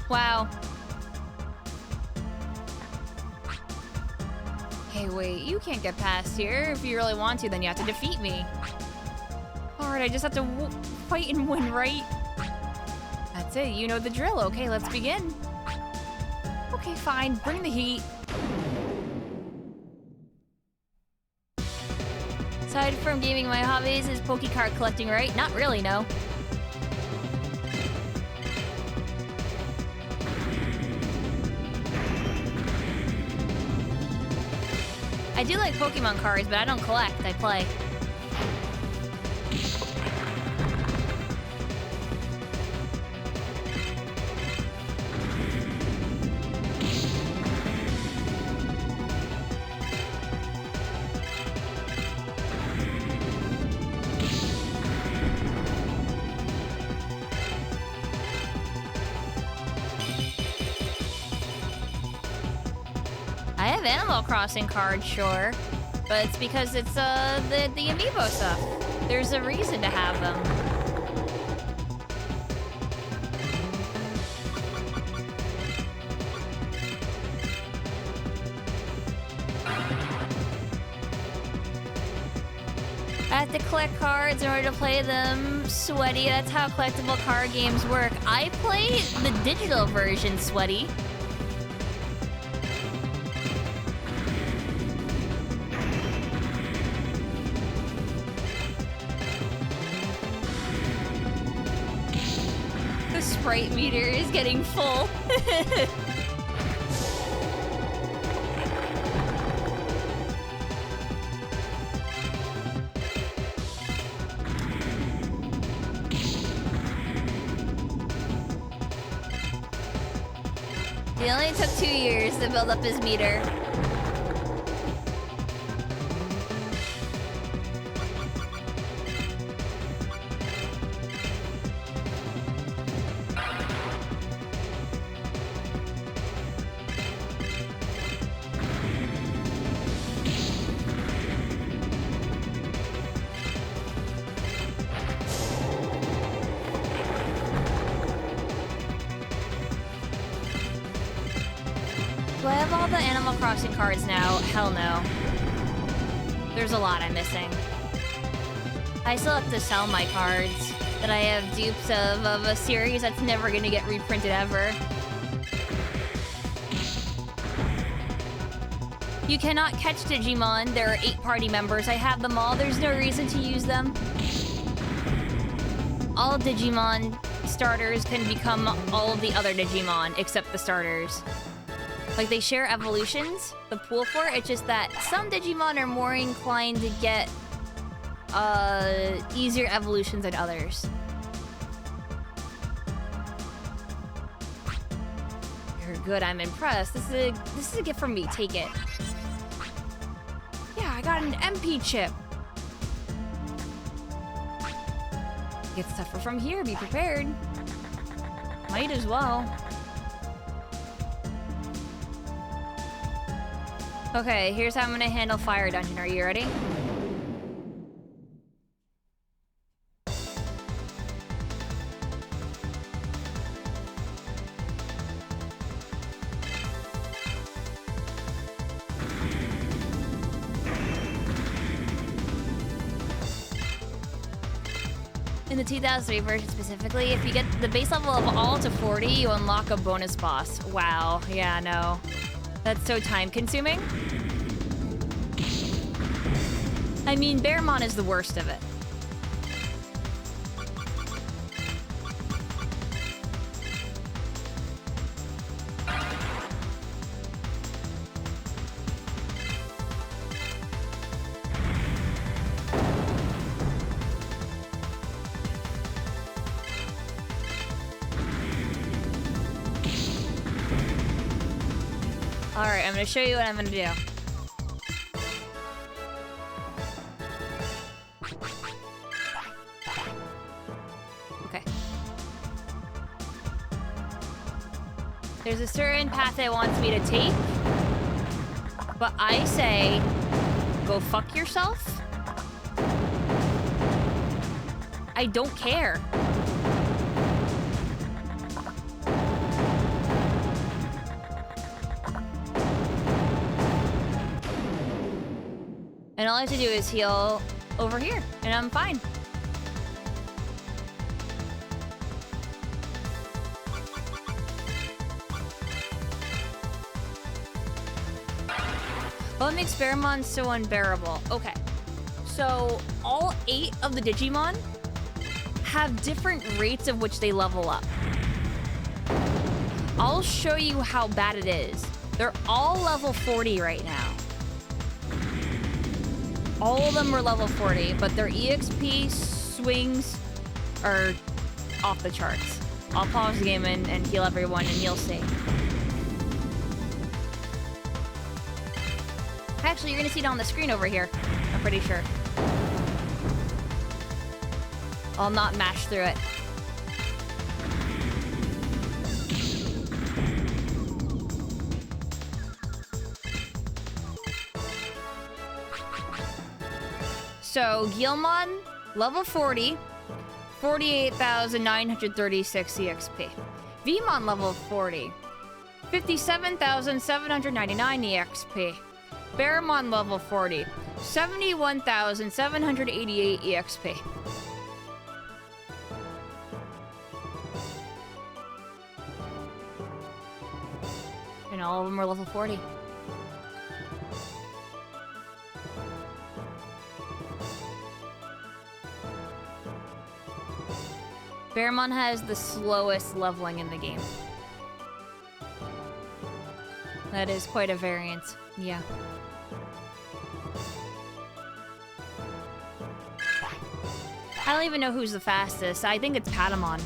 Wow. Hey, wait, you can't get past here. If you really want to, then you have to defeat me. Alright, I just have to fight and win, right? That's it, you know the drill. Okay, let's begin. Okay, fine, bring the heat. Aside from gaming, my hobbies is Poke Card collecting, right? Not really, no. I do like Pokemon cards, but I don't collect, I play. I have Animal Crossing cards, sure, but it's because it's the amiibo stuff. There's a reason to have them. to collect cards in order to play them, Sweaty. That's how collectible card games work. I play the digital version, Sweaty. The sprite meter is getting full. It only took 2 years to build up his meter. Do I have all the Animal Crossing cards now? Hell no. There's a lot I'm missing. I still have to sell my cards that I have dupes of a series that's never gonna get reprinted ever. You cannot catch Digimon. There are 8 party members. I have them all. There's no reason to use them. All Digimon starters can become all of the other Digimon except the starters. Like, they share evolutions, the pool for it. It's just that some Digimon are more inclined to get easier evolutions than others. You're good, I'm impressed. This is a gift from me, take it. Yeah, I got an MP chip. Get stuff from here, be prepared. Might as well. Okay, here's how I'm gonna handle Fire Dungeon. Are you ready? In the 2003 version specifically, if you get the base level of all to 40, you unlock a bonus boss. Wow, yeah, no. That's so time-consuming. I mean, Bearmon is the worst of it. Alright, I'm gonna show you what I'm gonna do. Okay. There's a certain path it wants me to take, but I say, go fuck yourself. I don't care. And all I have to do is heal over here, and I'm fine. What makes Bearmon so unbearable? Okay, so all 8 of the Digimon have different rates of which they level up. I'll show you how bad it is. They're all level 40 right now. All of them are level 40, but their EXP swings are off the charts. I'll pause the game and heal everyone, and you'll see. Actually, you're gonna see it on the screen over here. I'm pretty sure. I'll not mash through it. So, Guilmon, level 40, 48,936 EXP. Vmon, level 40, 57,799 EXP. Baramon level 40. 71,788 EXP. And all of them are level 40. Baramon has the slowest leveling in the game. That is quite a variance. Yeah. I don't even know who's the fastest. I think it's Patamon,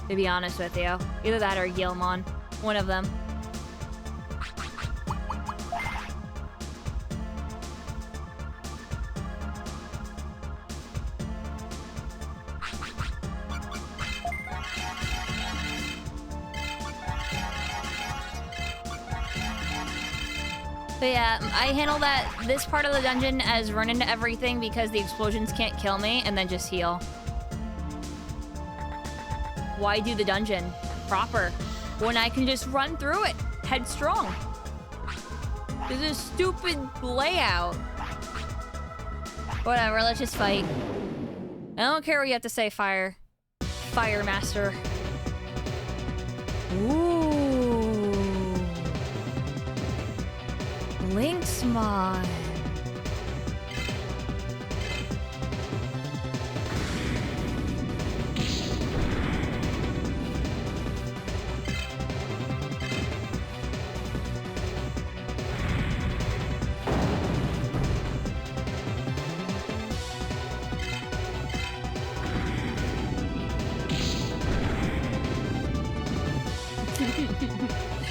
to be honest with you. Either that or Guilmon. One of them. But yeah, I handle this part of the dungeon as run into everything because the explosions can't kill me, and then just heal. Why do the dungeon proper when I can just run through it headstrong? This is a stupid layout. Whatever, let's just fight. I don't care what you have to say, Fire Master. Ooh. Lynxmon.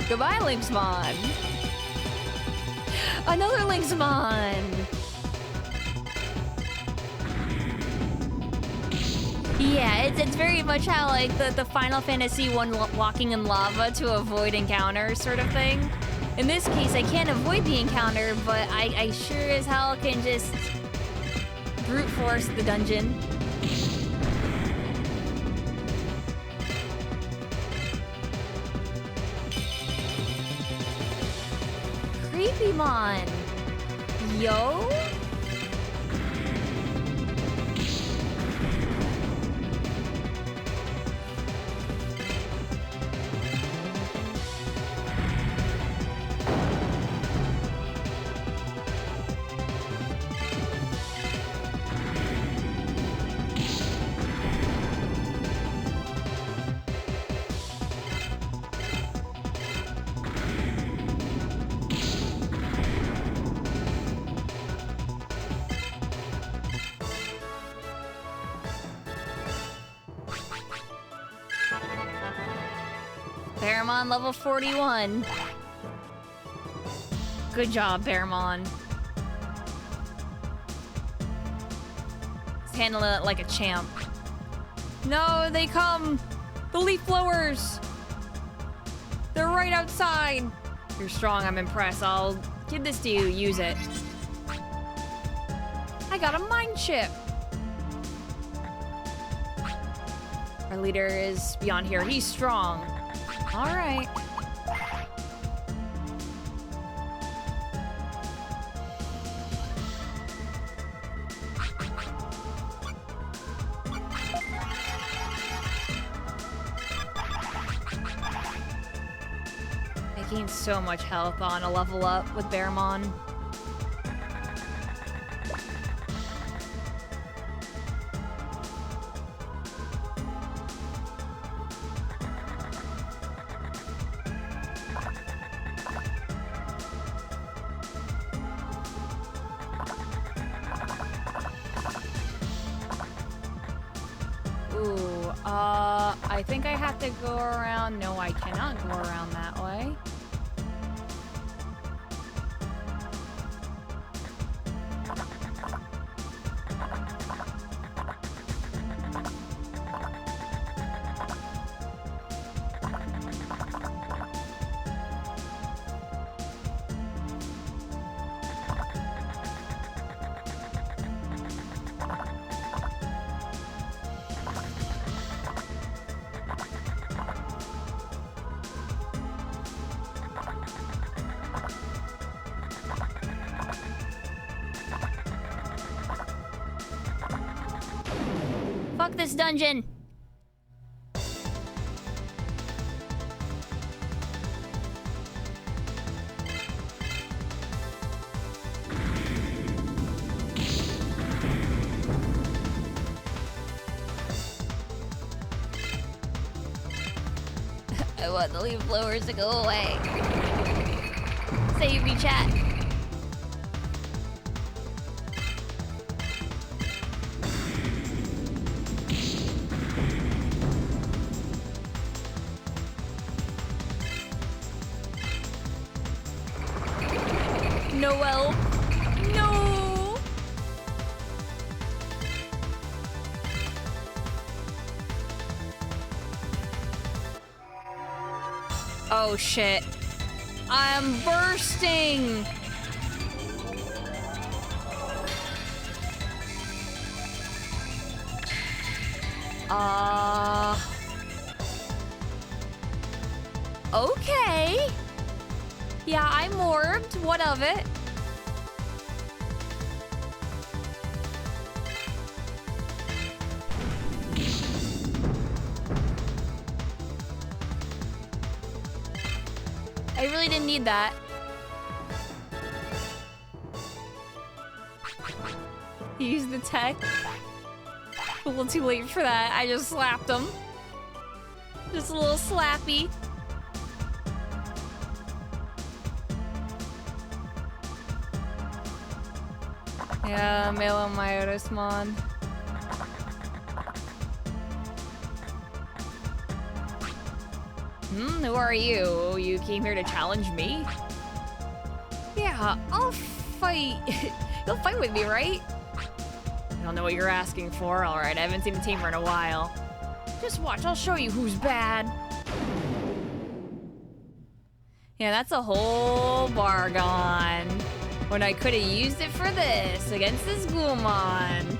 Goodbye, Lynxmon. Another Lynxmon! Yeah, it's very much how, like, the Final Fantasy 1 walking in lava to avoid encounters sort of thing. In this case, I can't avoid the encounter, but I sure as hell can just brute force the dungeon. Creepymon! Yo? Baramon level 41. Good job, Baramon. He's handling it like a champ. No, they come! The leaf blowers! They're right outside! You're strong, I'm impressed. I'll give this to you, use it. I got a mind chip! Our leader is beyond here. He's strong. All right. I gained so much health on a level up with Baramon. I think I have to go around. No, I cannot go around that way. Fuck this dungeon. I want the leaf blowers to go away. Save me, chat. Noel. No. Oh shit. I'm bursting. Okay. Yeah, I'm orbed. What of it? I really didn't need that. Use the tech. A little too late for that. I just slapped him. Just a little slappy. Yeah, Mela Myotismon. Who are you? You came here to challenge me? Yeah, I'll fight. You'll fight with me, right? I don't know what you're asking for. All right, I haven't seen a tamer in a while. Just watch, I'll show you who's bad. Yeah, that's a whole bar gone. When I could have used it for this against this Ghoulmon.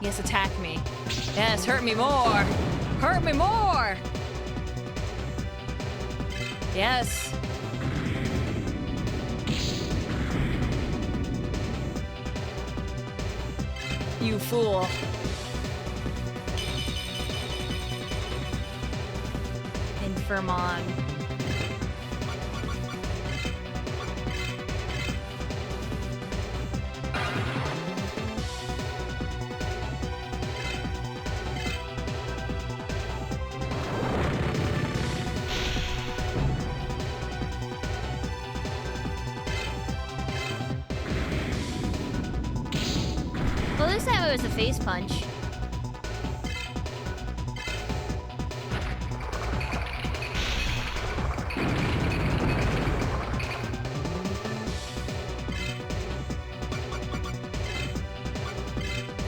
Yes, attack me. Yes, hurt me more. Hurt me more. Yes. You fool. Infirmon. Well, this time it was a face punch.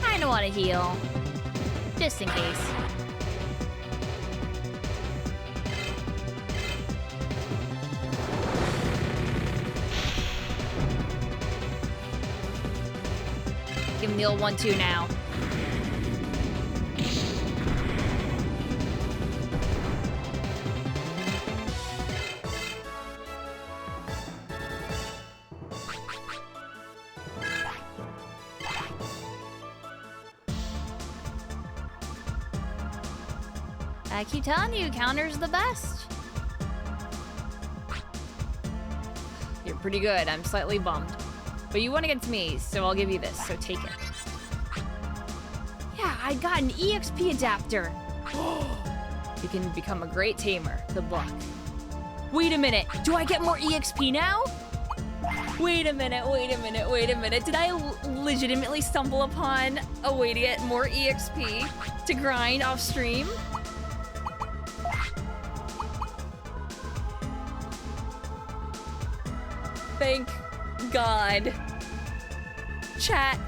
Kinda wanna heal. Just in case. Give him the old 1-2 now. I keep telling you, counter's the best. You're pretty good. I'm slightly bummed. But you won against me, so I'll give you this, so take it. Yeah, I got an EXP adapter. You can become a great tamer. Good luck. Wait a minute, do I get more EXP now? Wait a minute, wait a minute, wait a minute. Did I legitimately stumble upon a way to get more EXP to grind off stream? Thank God. Chat.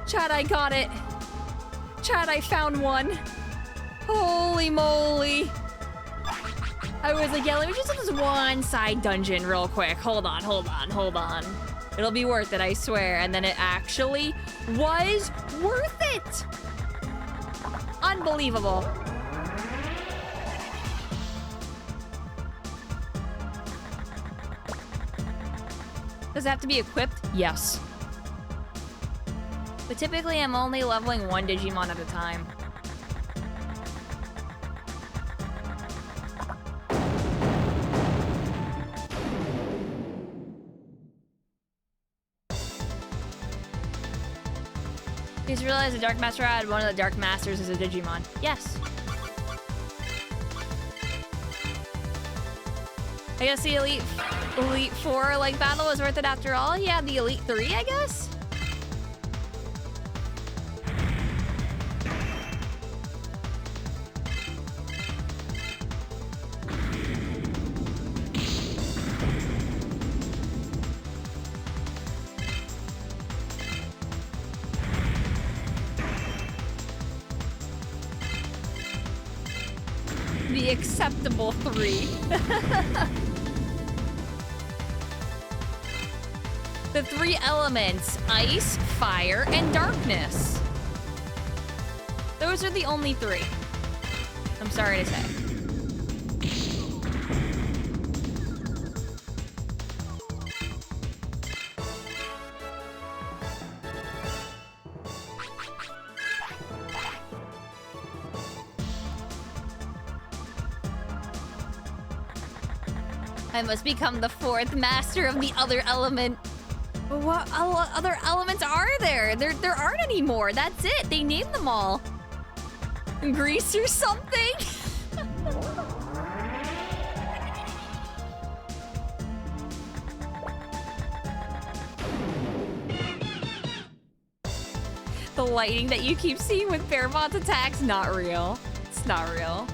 Chat, I got it. Chat, I found one. Holy moly. I was like, yeah, let me just do this one side dungeon real quick. Hold on, hold on, hold on. It'll be worth it, I swear. And then it actually was worth it. Unbelievable. Does it have to be equipped? Yes. But typically I'm only leveling one Digimon at a time. You just realized the Dark Master had one of the Dark Masters as a Digimon. Yes. I guess the Elite 4 like battle was worth it after all. Yeah, the Elite 3, I guess. The acceptable 3. The 3 elements: ice, fire, and darkness. Those are the only 3. I'm sorry to say. I must become the 4th master of the other element. What other elements are there? There aren't any more. That's it. They named them all. Grease or something? The lighting that you keep seeing with Bearbot's attacks, not real. It's not real.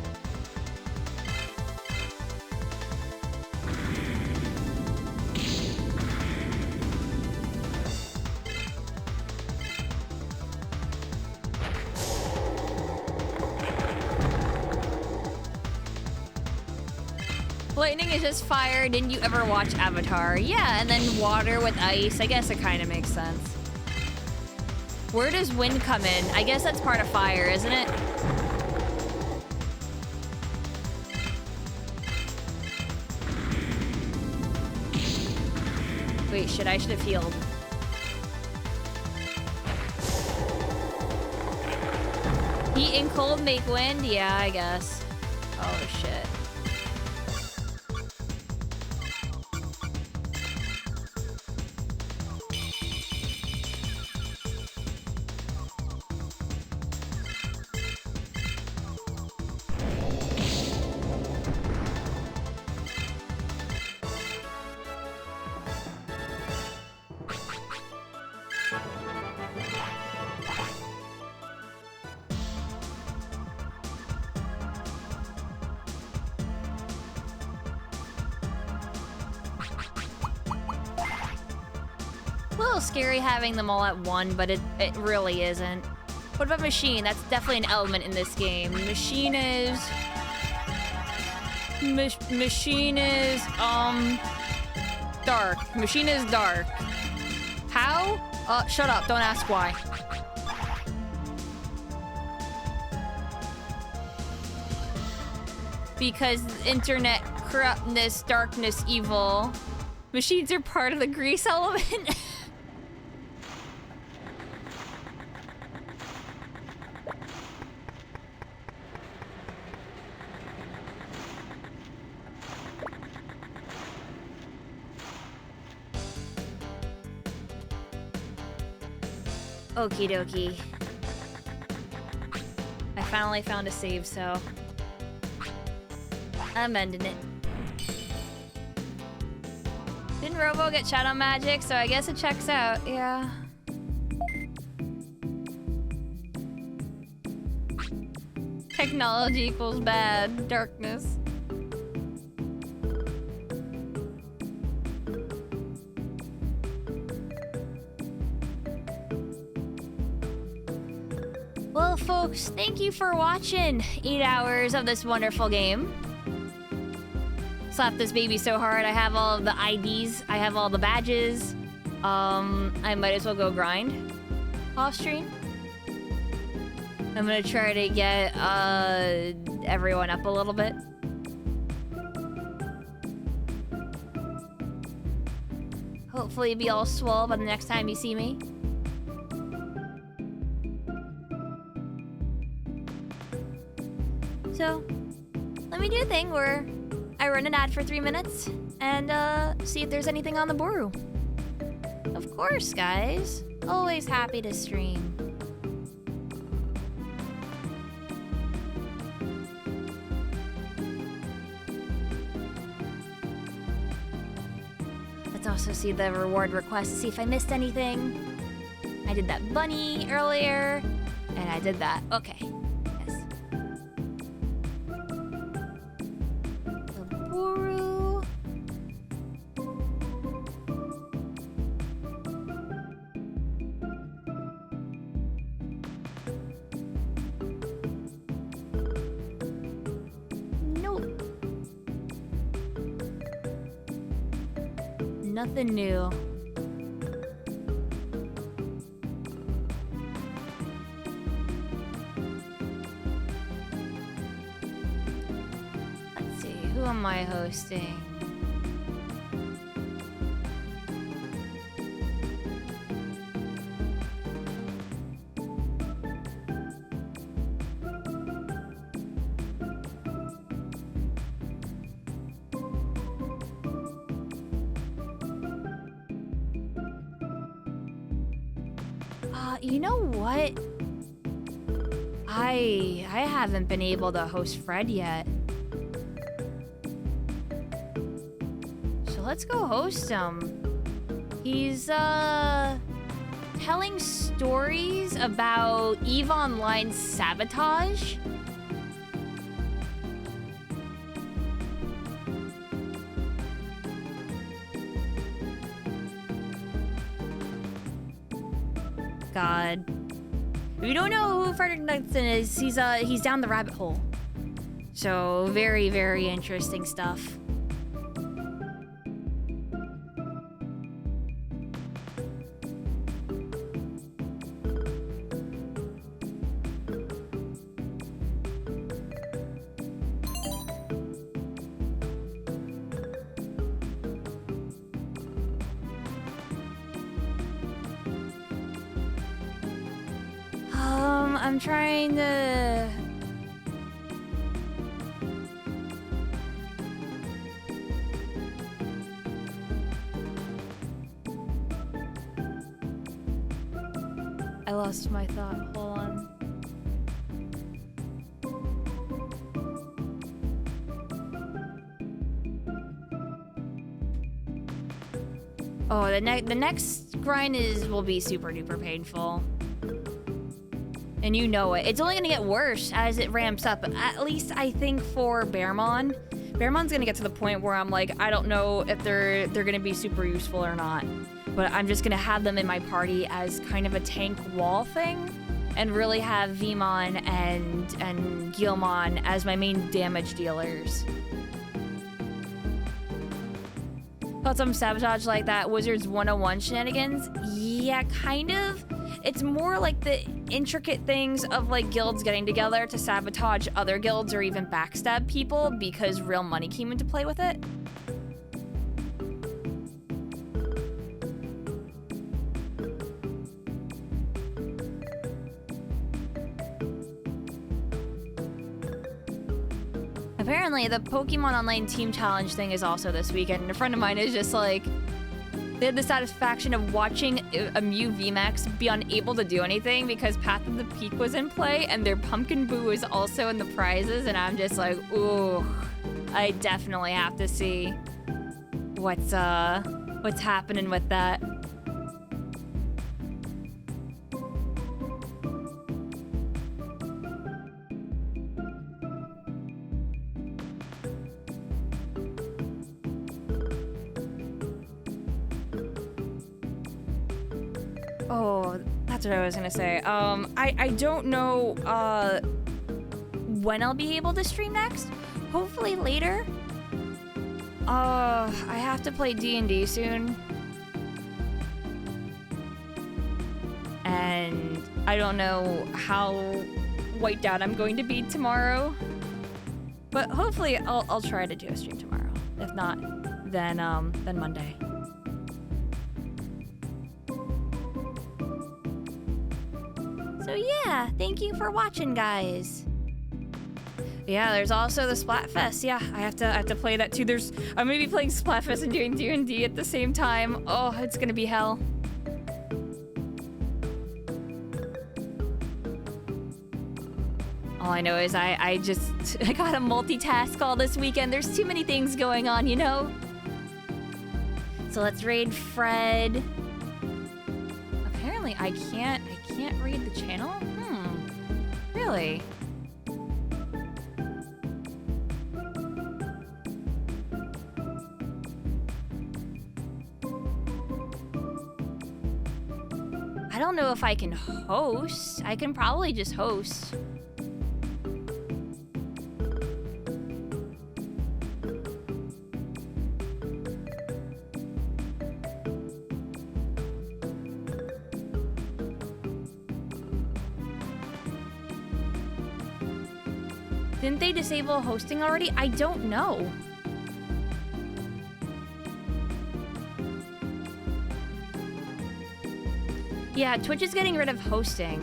Lightning is just fire. Didn't you ever watch Avatar? Yeah, and then water with ice. I guess it kind of makes sense. Where does wind come in? I guess that's part of fire, isn't it? Wait, shit, I should have healed. Heat and cold make wind? Yeah, I guess. Oh, shit. Scary having them all at one, but it really isn't. What about machine? That's definitely an element in this game. Machine is dark. Machine is dark. How? Shut up, don't ask why. Because internet corruptness, darkness, evil. Machines are part of the grease element. Okie dokie. I finally found a save, so I'm ending it. Didn't Robo get Shadow Magic, so I guess it checks out, yeah. Technology equals bad. Darkness. Well, folks, thank you for watching 8 hours of this wonderful game. Slap this baby so hard. I have all of the IDs. I have all the badges. I might as well go grind off stream. I'm gonna try to get everyone up a little bit. Hopefully be all swole by the next time you see me. So, let me do a thing where I run an ad for 3 minutes and see if there's anything on the Boru. Of course, guys. Always happy to stream. Let's also see the reward request to see if I missed anything. I did that bunny earlier, and I did that. Okay. Yes. The Boru. Nope. Nothing new. Let's see, who am I hosting? You know what? I haven't been able to host Fred yet. So let's go host him. He's telling stories about EVE Online's sabotage. God. If you don't know who Frederick Knudsen is, he's down the rabbit hole. So very, very interesting stuff. I'm trying to... I lost my thought. Hold on. Oh, the next grind will be super duper painful. And you know it. It's only gonna get worse as it ramps up. At least I think for Bearmon. Bearmon's gonna get to the point where I'm like, I don't know if they're gonna be super useful or not. But I'm just gonna have them in my party as kind of a tank wall thing. And really have Vmon and Guilmon as my main damage dealers. Got some sabotage like that Wizards 101 shenanigans? Yeah, kind of. It's more like the intricate things of like guilds getting together to sabotage other guilds or even backstab people because real money came into play with it. Apparently, the Pokemon Online Team Challenge thing is also this weekend, and a friend of mine is just like, they had the satisfaction of watching a Mew VMAX be unable to do anything because Path of the Peak was in play and their Pumpkin Boo is also in the prizes, and I'm just like, ooh, I definitely have to see what's what's happening with that. Oh, that's what I was gonna say. I don't know when I'll be able to stream next. Hopefully later. I have to play D&D soon. And I don't know how wiped out I'm going to be tomorrow. But hopefully I'll try to do a stream tomorrow. If not, then Monday. So yeah, thank you for watching, guys. Yeah, there's also the Splatfest. Yeah, I have to play that too. I'm gonna be playing Splatfest and doing D&D at the same time. Oh, it's gonna be hell. All I know is I gotta multitask all this weekend. There's too many things going on, you know? So let's raid Fred. Apparently I can't raid the channel? Really? I don't know if I can host. I can probably just host. Didn't they disable hosting already? I don't know. Yeah, Twitch is getting rid of hosting.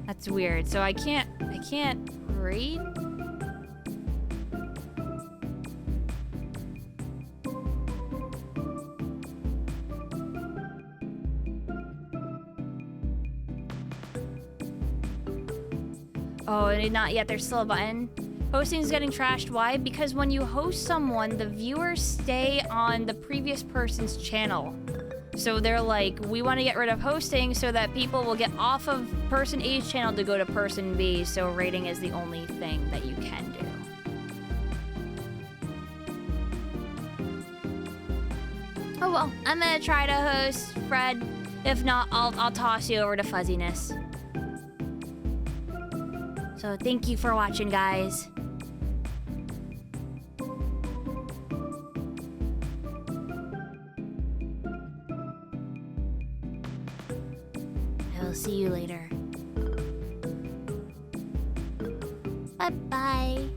That's weird. So I can't read. Oh, and not yet. There's still a button. Hosting is getting trashed. Why? Because when you host someone, the viewers stay on the previous person's channel. So they're like, we want to get rid of hosting so that people will get off of person A's channel to go to person B. So rating is the only thing that you can do. Oh well, I'm gonna try to host Fred. If not, I'll toss you over to Fuzziness. So thank you for watching, guys. I will see you later. Bye-bye.